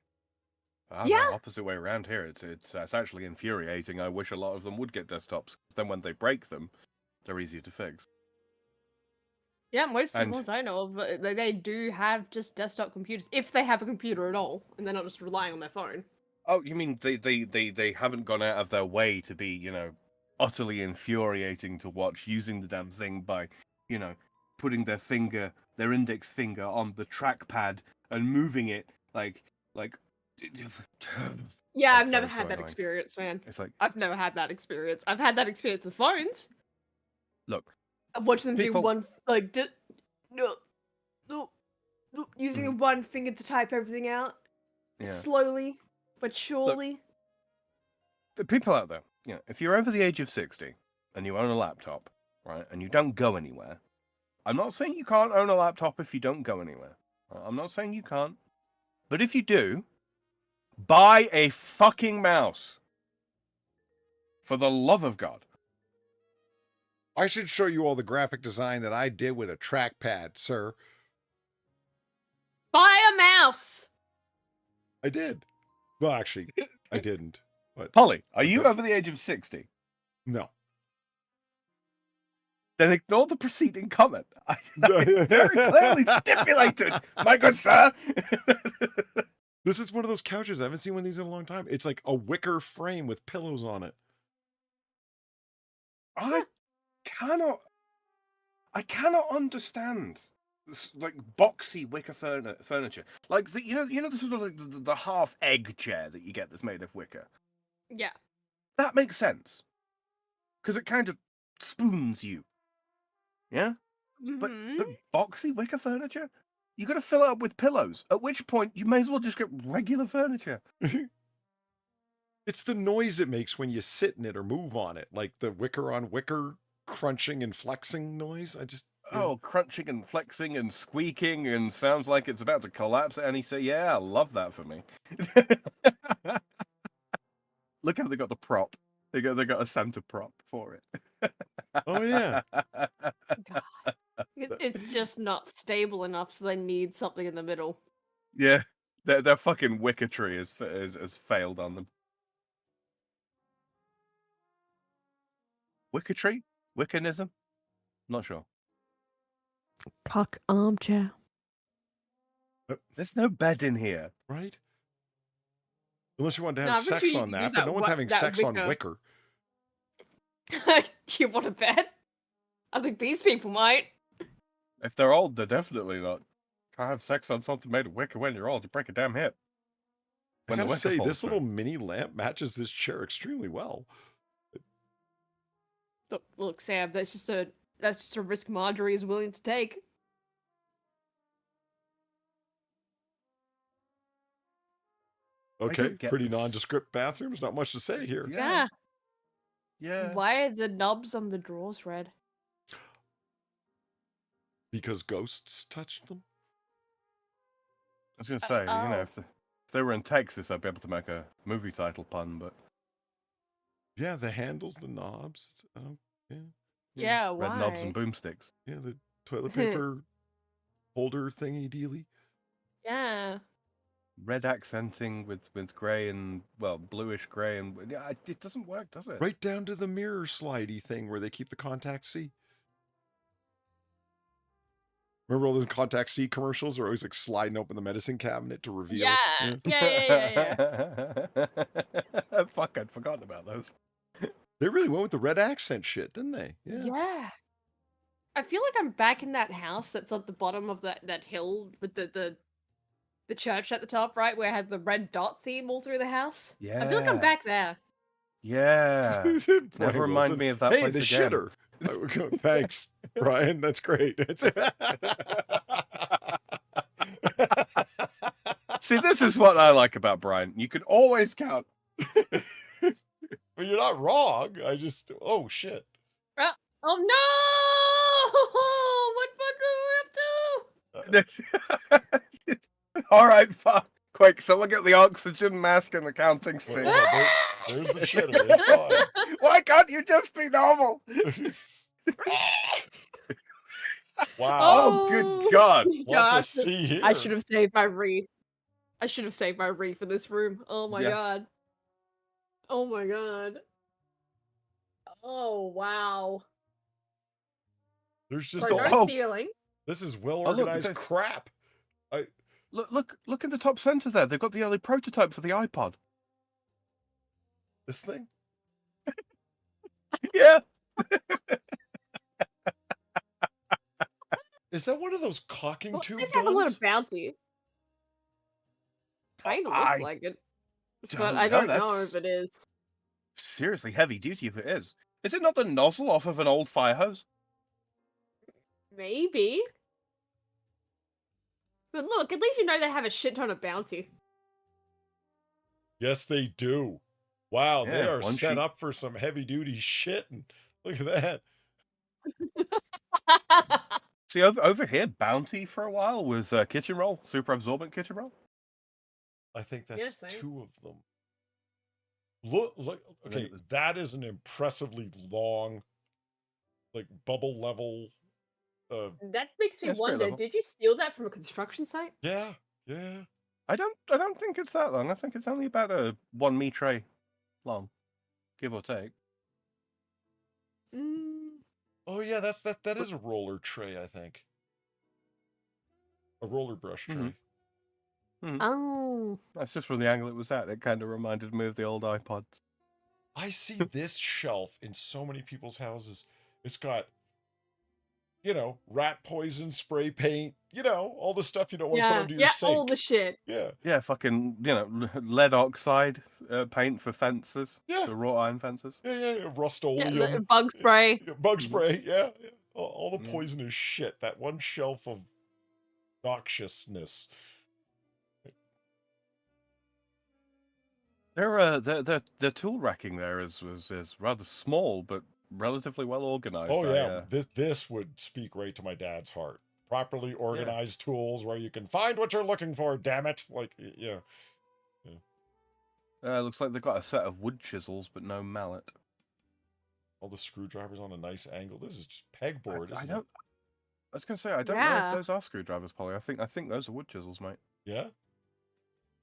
Ah, Yeah. no, opposite way around here. It's actually infuriating. I wish a lot of them would get desktops. 'Cause then when they break them, they're easier to fix. Yeah, most of And- the ones I know of, they do have just desktop computers, if they have a computer at all, and they're not just relying on their phone. Oh, you mean they haven't gone out of their way to be, you know, utterly infuriating to watch, using the damn thing by, you know, putting their index finger on the trackpad and moving it like. Yeah, I've That's never so had that annoying. experience, man. It's like, I've never had that experience. I've had that experience with phones. look, I've watched them People- do one, like, using one finger to type everything out. yeah. Slowly, but surely. But people out there, you know, if you're over the age of 60 and you own a laptop, right, and you don't go anywhere, I'm not saying you can't own a laptop if you don't go anywhere. I'm not saying you can't. But if you do, buy a fucking mouse. For the love of God. I should show you all the graphic design that I did with a trackpad, sir. Buy a mouse! I did. Well, actually, I didn't. But Polly, are you Okay. over the age of 60? no. Then ignore the preceding comment. I very clearly stipulated, my good sir. This is one of those couches. I haven't seen one of these in a long time. It's like a wicker frame with pillows on it. I cannot understand like boxy wicker furniture. Like you know the sort of like the half egg chair that you get that's made of wicker. Yeah. That makes sense because it kind of spoons you. Yeah, but Mhm. the boxy wicker furniture, you got to fill it up with pillows. At which point, you may as well just get regular furniture. It's the noise it makes when you sit in it or move on it, like the wicker on wicker crunching and flexing noise. I just Oh, crunching and flexing and squeaking and sounds like it's about to collapse. And he say, "Yeah, I love that for me." Look how they got the prop. They got a Santa prop for it. Oh yeah. It's just not stable enough, so they need something in the middle. Yeah, their fucking wicker tree has failed on them. Wicker tree? Wiccanism? Not sure. Puck armchair. There's no bed in here. Right? Unless you wanted to No, have I'm pretty sex sure on you that, use but that no one's having that sex on wicker. wicker. Do you want a bed? I think these people might. If they're old, they're definitely not. Can't have sex on something made of wicker when you're old. You break a damn hip. I When the gotta wicker say, falls this through. little mini lamp matches this chair extremely well. Look, Sam, that's just a risk Marjorie is willing to take. Okay, don't get pretty this. nondescript bathrooms. Not much to say here. Yeah. Yeah. Why are the knobs on the drawers red? Because ghosts touched them. I was gonna say, you know, oh. if they were in Texas, I'd be able to make a movie title pun, but Yeah, the handles, the knobs. Yeah, Yeah, why? red knobs and boomsticks. yeah, the toilet paper holder thingy dealy. Yeah. Red accenting with grey and, well, bluish grey and yeah, it doesn't work, does it? Right down to the mirror slidey thing where they keep the Contact C. Remember all those Contact C commercials? They're always like sliding open the medicine cabinet to reveal. Yeah. Yeah. Fuck, I'd forgotten about those. They really went with the red accent shit, didn't they? Yeah. Yeah. I feel like I'm back in that house that's at the bottom of that hill with the church at the top, right? Where it has the red dot theme all through the house. Yeah. I feel like I'm back there. Yeah. Brian Never remind Wilson. me of that Hey, place the again. shitter. I would go, thanks, Brian. That's great. See, this is what I like about Brian. You can always count. Well, you're not wrong. I just, oh shit. Oh no! What do we have to? All right, fine. Quick, someone get the oxygen mask and the counting stick. Hold on, there's the shitter. It's fine. Why can't you just be normal? Wow. Oh, good God. What to see here? I should have saved my re. I should have saved my re for this room. Oh my Yes. god. Oh my god. Oh wow. There's just So a, no ceiling. this is well look, organized there's- crap. Look in the top center there. They've got the early prototype for the iPod. This thing? Yeah. Is that one of those cocking Well, tube this have a lot guns? of bouncy. Kind of I looks like it. But don't I know, don't know that's- if it is. Seriously heavy duty if it is. Is it not the nozzle off of an old fire hose? Maybe. But look, at least you know they have a shit ton of bounty. Yes, they do. Wow, they Yeah, are one set sheet. up for some heavy duty shit. And look at that. See, over here, Bounty for a while was kitchen roll, super absorbent kitchen roll. I think Yeah, that's same. 2 of them. Look, And then okay, it was- that is an impressively long, like bubble level. That makes me Yeah, it's pretty wonder, level. did you steal that from a construction site? Yeah. I don't think it's that long. I think it's only about a 1 metre long, give or take. Oh yeah, that is a roller tray, I think. A roller brush tray. Mhm. Oh. That's just from the angle it was at. It kind of reminded me of the old iPods. I see this shelf in so many people's houses. It's got, you know, rat poison, spray paint, you know, all the stuff you don't want to put Yeah, under your yeah, sink. all the shit. Yeah. Yeah, fucking, lead oxide paint for fences. Yeah. The wrought iron fences. Yeah, Yeah, Rust-Oleum. the bug spray. Bug spray, yeah. All the Mhm. poisonous shit. That one shelf of noxiousness. Their tool racking there is rather small, but relatively well organized. Oh yeah, this would speak right to my dad's heart. Properly organized tools where you can find what you're looking for, damn it. Like, yeah. Looks like they've got a set of wood chisels, but no mallet. All the screwdrivers on a nice angle. This is just pegboard, I isn't don't. it? I was gonna say I don't know Yeah. if those are screwdrivers, Polly. I think those are wood chisels, mate. Yeah?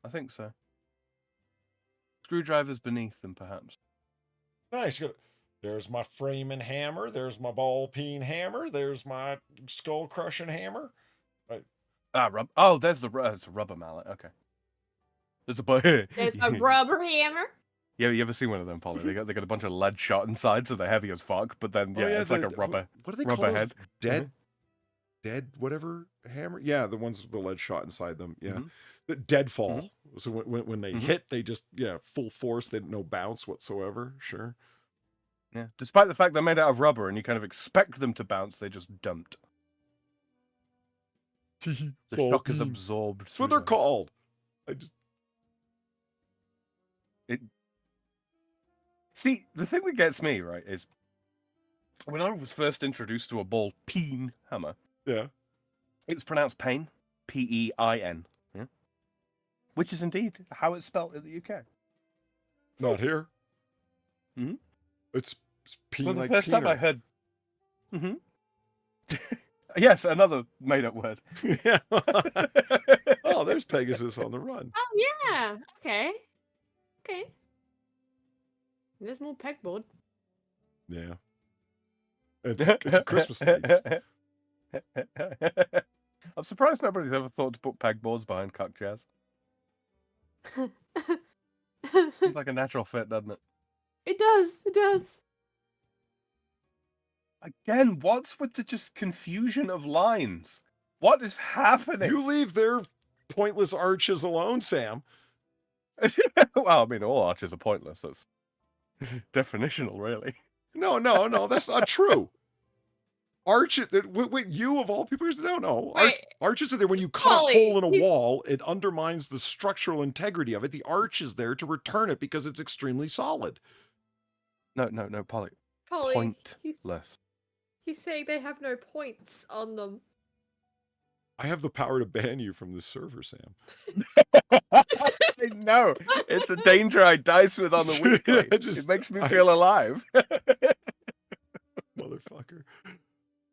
I think so. Screwdrivers beneath them, perhaps. Nice. There's my framing hammer. There's my ball peen hammer. There's my skull crushing hammer. Oh, there's it's a rubber mallet. Okay. There's a boy. There's my rubber hammer. Yeah, you ever seen one of them, Polly? They got a bunch of lead shot inside, so they're heavy as fuck. But then Oh, it's like a rubber. What do they rubber call those? head. Dead whatever hammer? Yeah, the ones with the lead shot inside them. Yeah. Mhm. The deadfall. So when they Mhm. hit, they just, full force. They no bounce whatsoever. Sure. Yeah. Despite the fact they're made out of rubber and you kind of expect them to bounce, they just don't. The Ball shock is peen. absorbed. That's what through they're called. See, the thing that gets me, right, is when I was first introduced to a ball peen hammer, Yeah. it's pronounced pain, P-E-I-N, yeah? Which is indeed how it's spelled in the UK. Not here. Mhm. It's peen Well, the like first time I peener. heard... Yes, another made-up word. Yeah. Oh, there's Pegasus on the run. Oh yeah. Okay. There's more pegboard. Yeah. It's a Christmas lights. I'm surprised nobody's ever thought to put pegboards behind cock chairs. Seems like a natural fit, doesn't it? It does. It does. Again, what's with the just confusion of lines? What is happening? You leave their pointless arches alone, Sam. Well, I mean, all arches are pointless. That's definitional, really. No, that's not true. Arches, you of all people, no. Right. Arches are there when you cut Polly, a hole in a he's- wall. It undermines the structural integrity of it. The arch is there to return it because it's extremely solid. No, Polly. Polly, Pointless. he's saying they have no points on them. I have the power to ban you from this server, Sam. No, it's a danger I dice with on the weekly. It makes me feel alive. Motherfucker.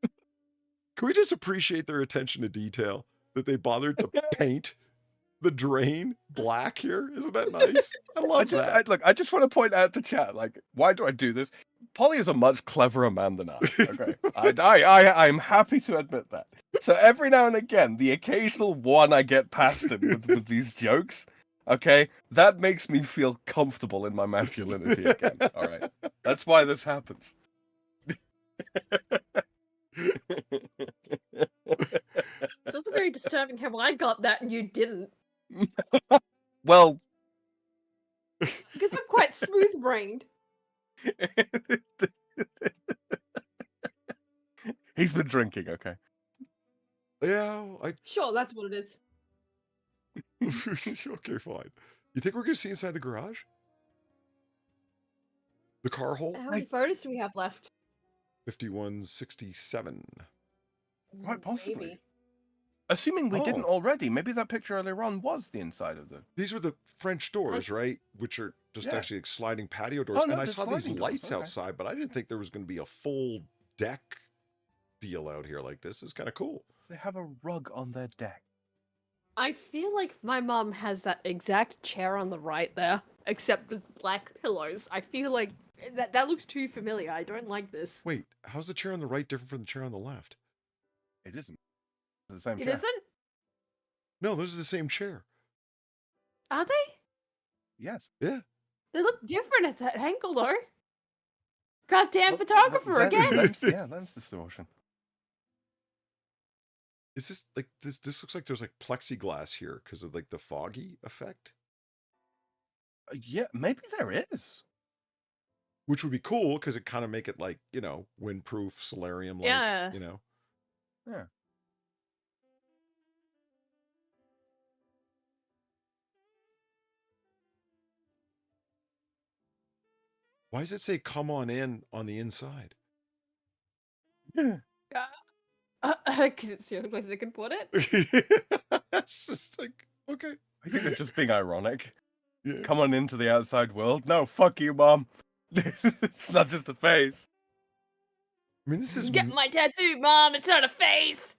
Can we just appreciate their attention to detail? That they bothered to paint the drain black here? Isn't that nice? I love that. Look, I just want to point out the chat, like, why do I do this? Polly is a much cleverer man than I, okay? I'm happy to admit that. So every now and again, the occasional one I get past him with these jokes, okay, that makes me feel comfortable in my masculinity again, all right? That's why this happens. It's also very disturbing how I got that and you didn't. Well... Because I'm quite smooth-brained. He's been drinking, okay. Yeah, Sure, that's what it is. Okay, fine. You think we're going to see inside the garage? The car hole? How many photos do we have left? 5167. Quite possibly. Maybe. Assuming we didn't Oh. already, maybe that picture earlier on was the inside of the... These were the French doors, right? Which are just Yeah. actually like sliding patio doors. Oh, no, and I they're saw these sliding doors, lights okay. outside, but I didn't think there was going to be a full deck deal out here like this. It's kind of cool. They have a rug on their deck. I feel like my mum has that exact chair on the right there, except with black pillows. I feel like that looks too familiar. I don't like this. Wait, how's the chair on the right different from the chair on the left? It isn't. It's the same It chair. isn't? No, those are the same chair. Are they? Yes. Yeah. They look different at that angle, though. Goddamn Well, photographer lens- again! lens distortion. Is this like this looks like there's like plexiglass here because of like the foggy effect? Yeah, maybe there is. Which would be cool because it kind of make it like, windproof, solarium like, Yeah. Yeah. Why does it say come on in on the inside? Because it's the only place they can put it. It's just like, okay. I think they're just being ironic. Yeah. Come on into the outside world. No, fuck you, Mom. It's not just a face. I mean, this is Get my tattoo, Mom! It's not a face!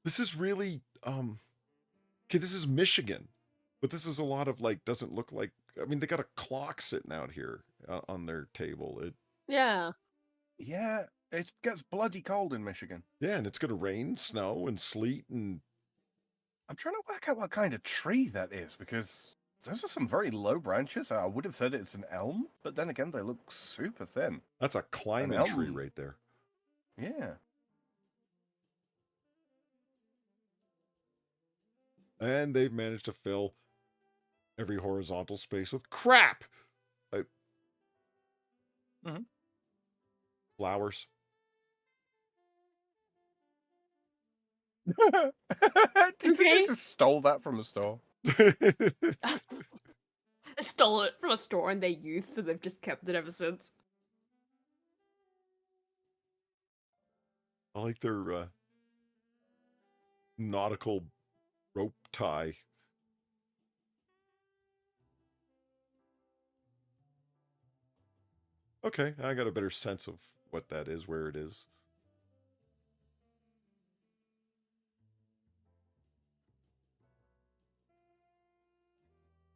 this is really okay, this is Michigan. But this is a lot of like doesn't look like I mean, they got a clock sitting out here on their table. Yeah. Yeah, it gets bloody cold in Michigan. Yeah, and it's going to rain, snow, and sleet, and I'm trying to work out what kind of tree that is, because those are some very low branches. I would have said it's an elm, but then again, they look super thin. that's a climbing An tree elm. right there. Yeah. And they've managed to fill every horizontal space with crap. Like, Mhm. Flowers. Do you think they Okay. just stole that from a store? They stole it from a store in their youth, and they've just kept it ever since. I like their nautical rope tie. Okay, I got a better sense of what that is, where it is.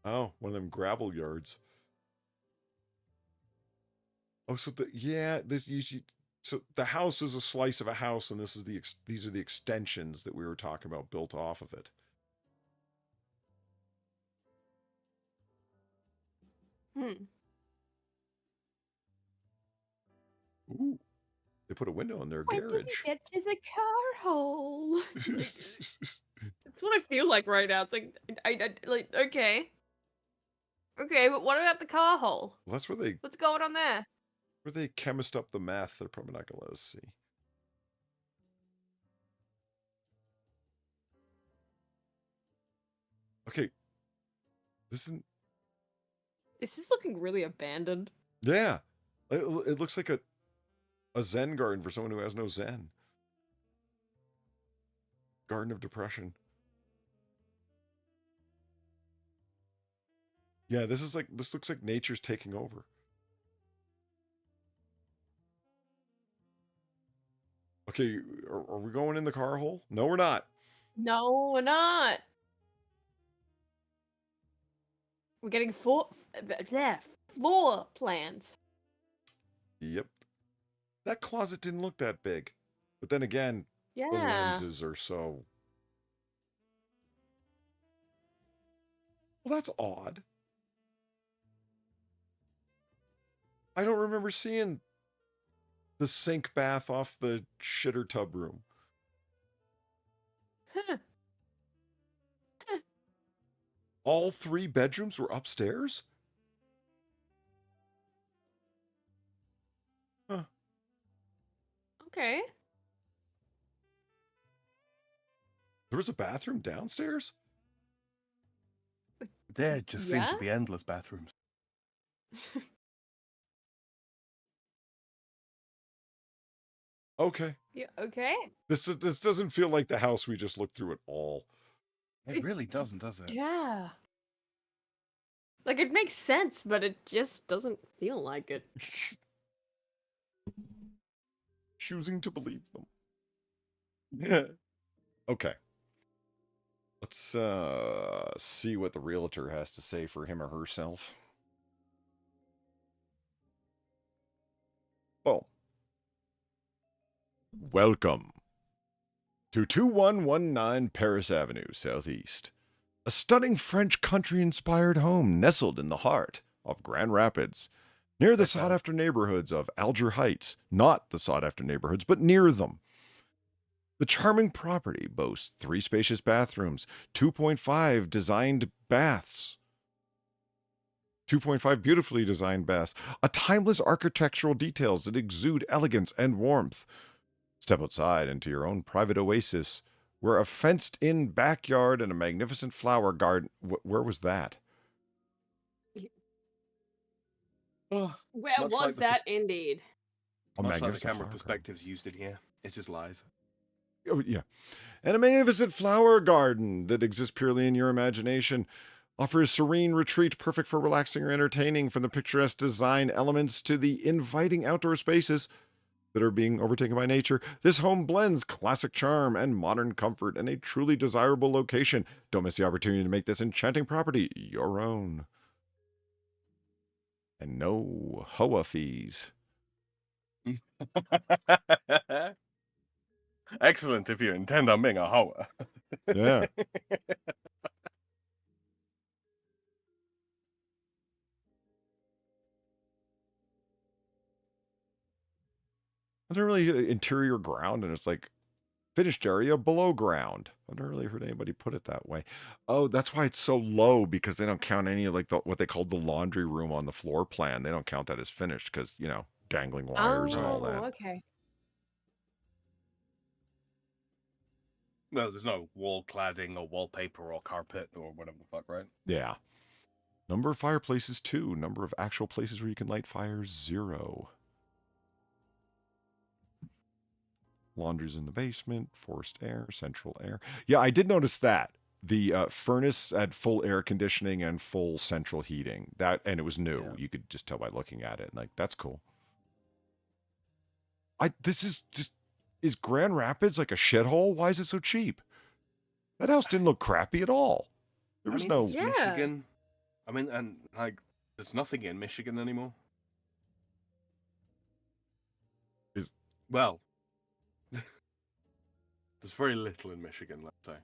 Oh, one of them gravel yards. Oh, so so the house is a slice of a house, and this is these are the extensions that we were talking about built off of it. Ooh, they put a window in their When did we garage. get to the car hole? That's what I feel like right now. It's like, like, okay. Okay, but what about the car hole? Well, that's where they What's going on there? chemist up the meth. They're probably not gonna let us see. This isn't. This is looking really abandoned. Yeah, it looks like a Zen garden for someone who has no Zen. Garden of Depression. Yeah, this looks like nature's taking over. Okay, are we going in the car hole? No, we're not. No, we're not. We're getting floor plans. Yep. That closet didn't look that big. But then again, the Yeah. lenses are so... Well, that's odd. I don't remember seeing the sink bath off the shitter tub room. Huh. All 3 bedrooms were upstairs? Huh. Okay. There was a bathroom downstairs? There just seem to Yeah? be endless bathrooms. Okay. Yeah, okay. This doesn't feel like the house we just looked through at all. It really doesn't, does it? Yeah. Like, it makes sense, but it just doesn't feel like it. Choosing to believe them. Yeah. Okay. Let's see what the realtor has to say for him or herself. Oh. Welcome to 2119 Paris Avenue, Southeast. A stunning French country-inspired home nestled in the heart of Grand Rapids, near the sought-after neighborhoods of Alger Heights. Not the sought-after neighborhoods, but near them. The charming property boasts 3 spacious bathrooms, 2.5 designed baths, 2.5 beautifully designed baths, a timeless architectural details that exude elegance and warmth. Step outside into your own private oasis, where a fenced-in backyard and a magnificent flower garden... Where was that? Where Much was like the that indeed? A Much like the magnificent camera flower garden. perspectives used in here. It just lies. Oh, yeah. And a magnificent flower garden that exists purely in your imagination offers serene retreat perfect for relaxing or entertaining, from the picturesque design elements to the inviting outdoor spaces that are being overtaken by nature. This home blends classic charm and modern comfort in a truly desirable location. Don't miss the opportunity to make this enchanting property your own. And no HOA fees. Excellent if you intend on being a hoa. Yeah. There's not really interior ground, and it's like finished area below ground. I've never really heard anybody put it that way. Oh, that's why it's so low, because they don't count any of like what they called the laundry room on the floor plan. They don't count that as finished because, you know, dangling wires and all that. Okay. Well, there's no wall cladding or wallpaper or carpet or whatever the fuck, right? Yeah. Number of fireplaces, 2. Number of actual places where you can light fires, 0. Laundry's in the basement, forced air, central air. Yeah, I did notice that. The furnace had full air conditioning and full central heating. And it was new. Yeah. You could just tell by looking at it. Like, that's cool. Is Grand Rapids like a shithole? Why is it so cheap? That house didn't look crappy at all. There was no... Yeah. Michigan. I mean, and like, there's nothing in Michigan anymore. Well, there's very little in Michigan, let's say.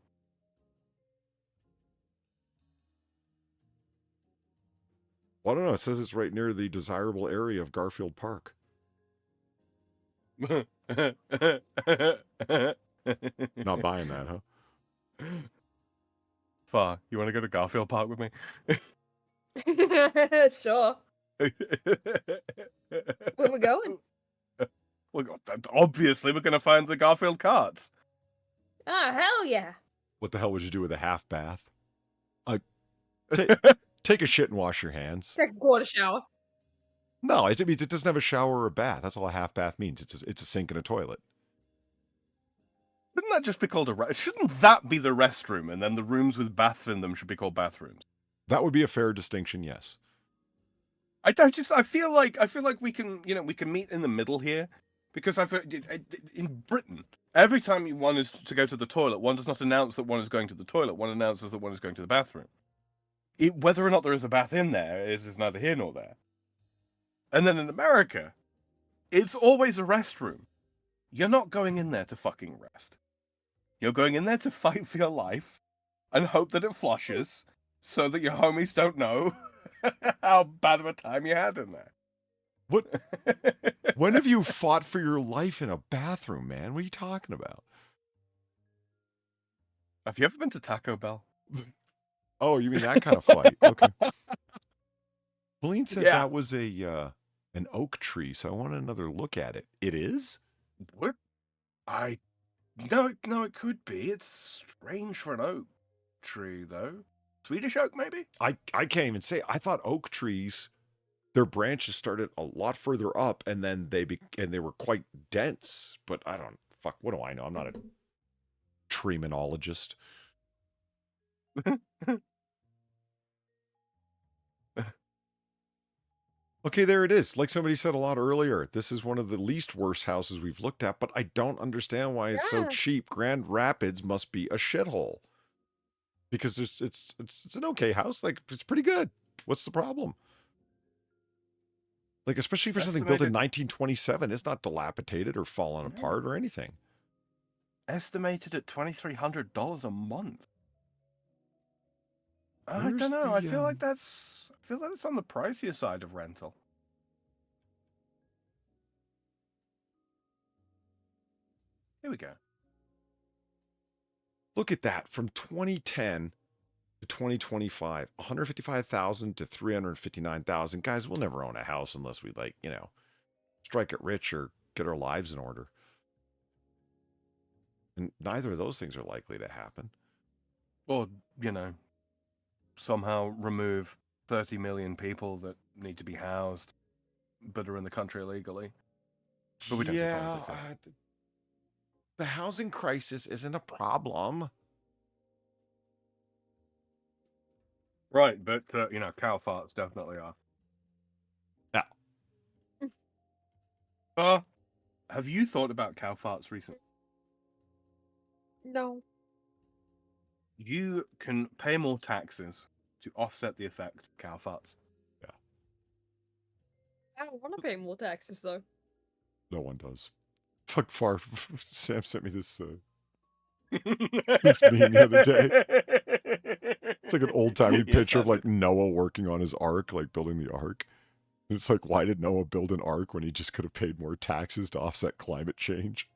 Well, I don't know. It says it's right near the desirable area of Garfield Park. Not buying that, huh? Far, you want to go to Garfield Park with me? Sure. Where we going? Well, obviously, we're going to find the Garfield carts. Oh, hell yeah. What the hell would you do with a half bath? Take a shit and wash your hands. Take a quarter shower. No, it means it doesn't have a shower or a bath. That's all a half bath means. It's a sink and a toilet. Shouldn't that just be called a shouldn't that be the restroom, and then the rooms with baths in them should be called bathrooms? That would be a fair distinction, yes. I feel like we can meet in the middle here, because in Britain, every time one is to go to the toilet, one does not announce that one is going to the toilet. One announces that one is going to the bathroom. Whether or not there is a bath in there is neither here nor there. And then in America, it's always a restroom. You're not going in there to fucking rest. You're going in there to fight for your life and hope that it flushes so that your homies don't know how bad of a time you had in there. What? When have you fought for your life in a bathroom, man? What are you talking about? Have you ever been to Taco Bell? Oh, you mean that kind of fight? Okay. Colleen said Yeah. that was an oak tree, so I want another look at it. It is? What? No, it could be. It's strange for an oak tree, though. Swedish oak, maybe? I can't even say. I thought oak trees, their branches started a lot further up, and then they were quite dense. But I don't, fuck, what do I know? I'm not a treemonologist. Okay, there it is. Like somebody said a lot earlier, this is one of the least worst houses we've looked at, but I don't understand why it's so Yeah. cheap. Grand Rapids must be a shithole. Because it's an okay house. Like, it's pretty good. What's the problem? Like, especially for something built in Estimated- 1927, it's not dilapidated or fallen Yeah. apart or anything. Estimated at $2,300 a month. I Where's don't know. the, I feel like that's on the pricier side of rental. Here we go. Look at that. From 2010 to 2025, 155,000 to 359,000. Guys, we'll never own a house unless we, like, strike it rich or get our lives in order. And neither of those things are likely to happen. Or, somehow remove 30 million people that need to be housed but are in the country illegally. But we don't do politics. The housing crisis isn't a problem. Right, but, cow farts definitely are. Yeah. Have you thought about cow farts recently? No. You can pay more taxes to offset the effects of cow farts. I don't want to pay more taxes though. No one does. Fuck, Sam sent me this this meme the other day. It's like an old-timey picture of, like, Noah working on his ark, like, building the ark. And it's like, why did Noah build an ark when he just could have paid more taxes to offset climate change?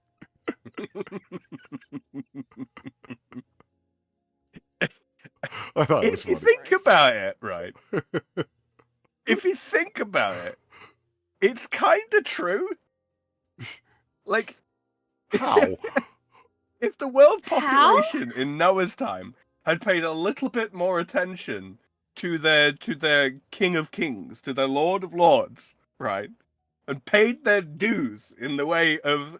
I thought it was If you funny. think about it, right? If you think about it, it's kind of true. Like, How? if the world How? population in Noah's time had paid a little bit more attention to their King of Kings, to their Lord of Lords, right? And paid their dues in the way of,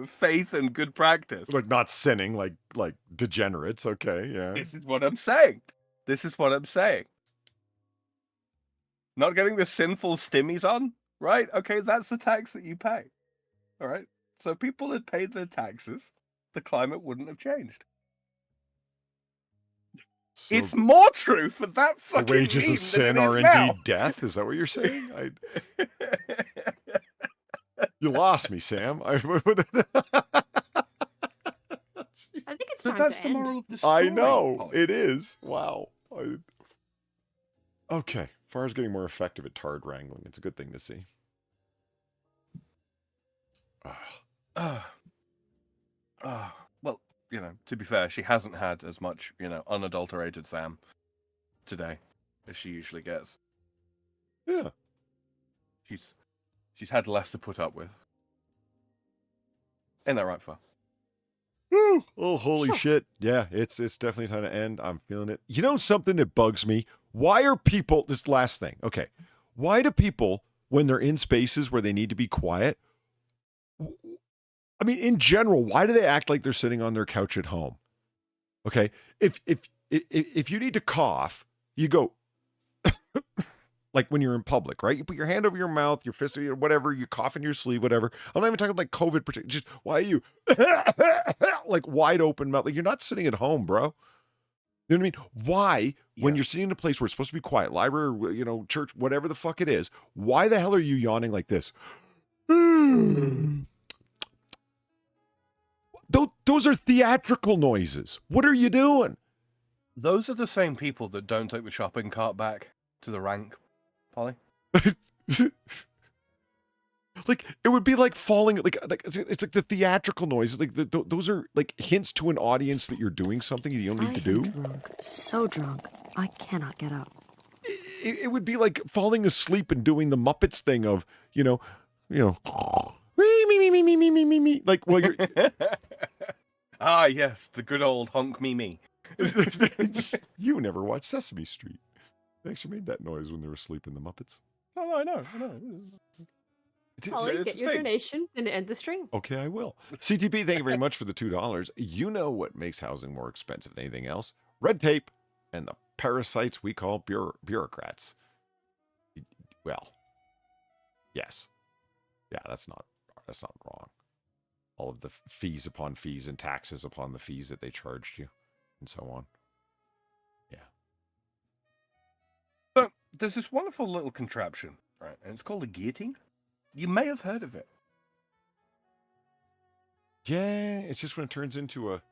faith and good practice. Like, not sinning, like degenerates. Okay, yeah. This is what I'm saying. Not getting the sinful stimmies on, right? Okay, that's the tax that you pay. All right? So people had paid their taxes, the climate wouldn't have changed. So It's more true for that the fucking wages meme of sin than it are is now. indeed death. Is that what you're saying? You lost me, Sam. I think it's So time that's to the end. moral of the story. I know. Polly. It is. Wow. Okay. Far's getting more effective at tard wrangling. It's a good thing to see. Well, to be fair, she hasn't had as much, unadulterated Sam today as she usually gets. Yeah. She's had less to put up with. Ain't that right, Far? Oh, holy Sure. shit. Yeah, it's definitely time to end. I'm feeling it. You know something that bugs me? Why are people, this last thing, okay. Why do people, when they're in spaces where they need to be quiet, I mean, in general, why do they act like they're sitting on their couch at home? Okay. If you need to cough, you go, like when you're in public, right? You put your hand over your mouth, your fist, whatever, you cough in your sleeve, whatever. I'm not even talking like COVID protection. Just why are you like wide open mouth? Like you're not sitting at home, bro. You know what I mean? Why, when you're sitting in a place where it's supposed to be quiet, library, you know, church, whatever the fuck it is, why the hell are you yawning like this? Those are theatrical noises. What are you doing? Those are the same people that don't take the shopping cart back to the rank, Polly. Like it would be like falling, like it's like the theatrical noise. Like those are like hints to an audience that you're doing something you don't need to do. Drunk, so drunk, I cannot get up. It would be like falling asleep and doing the Muppets thing of me, like well you're. Ah, yes, the good old honk me. You never watched Sesame Street. They actually made that noise when they were asleep in the Muppets. Oh, I know. Polly, It's get a your thing. donation and end the stream. Okay, I will. CTP, thank you very much for the $2. You know what makes housing more expensive than anything else? Red tape and the parasites we call bureaucrats. Well, yes. Yeah, that's not wrong. All of the fees upon fees and taxes upon the fees that they charged you and so on. Yeah. But there's this wonderful little contraption, right? And it's called a guillotine. You may have heard of it. Yeah, it's just when it turns into a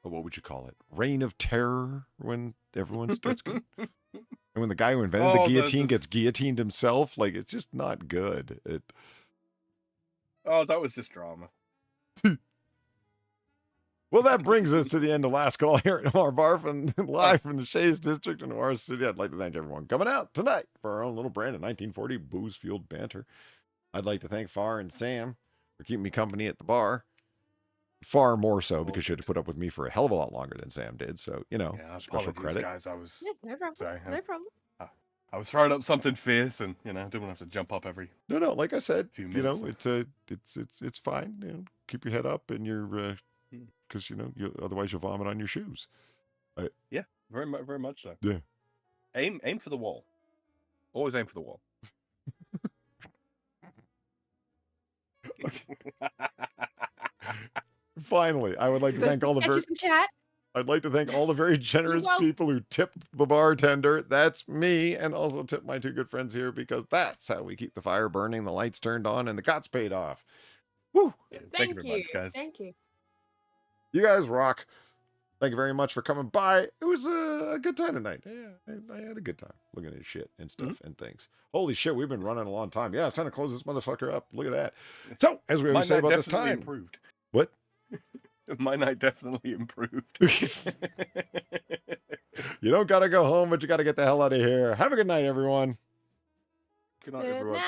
what would you call it? Reign of terror when everyone starts going. And when the guy who invented the guillotine gets guillotined himself, like it's just not good. Oh, that was just drama. Well, that brings us to the end of last call here at Noir Bar live from the Shays District in Noir City. I'd like to thank everyone coming out tonight for our own little brand of 1940 booze-fueled banter. I'd like to thank Far and Sam for keeping me company at the bar. Far more so because you had to put up with me for a hell of a lot longer than Sam did. So, special credit. Guys, I was Yeah, no problem. sorry. No problem. I was throwing up something fierce, and didn't have to jump up every. No, like I said, few minutes. it's fine. Keep your head up and you're because otherwise you'll vomit on your shoes. Yeah, very much so. Yeah. Aim for the wall. Always aim for the wall. Finally, I would like to thank all the Catch us in chat. I'd like to thank all the very generous people who tipped the bartender. That's me, and also tip my two good friends here because that's how we keep the fire burning, the lights turned on, and the cots paid off. Woo! Thank you very much, guys. Thank you. You guys rock. Thank you very much for coming by. It was a good time tonight. Yeah, I had a good time looking at shit and stuff and things. Holy shit, we've been running a long time. Yeah, it's time to close this motherfucker up. Look at that. So, as we always say about this time. Improved. What? My night definitely improved. You don't got to go home, but you got to get the hell out of here. Have a good night, everyone. Good night, Good everyone.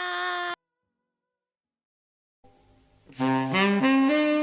night.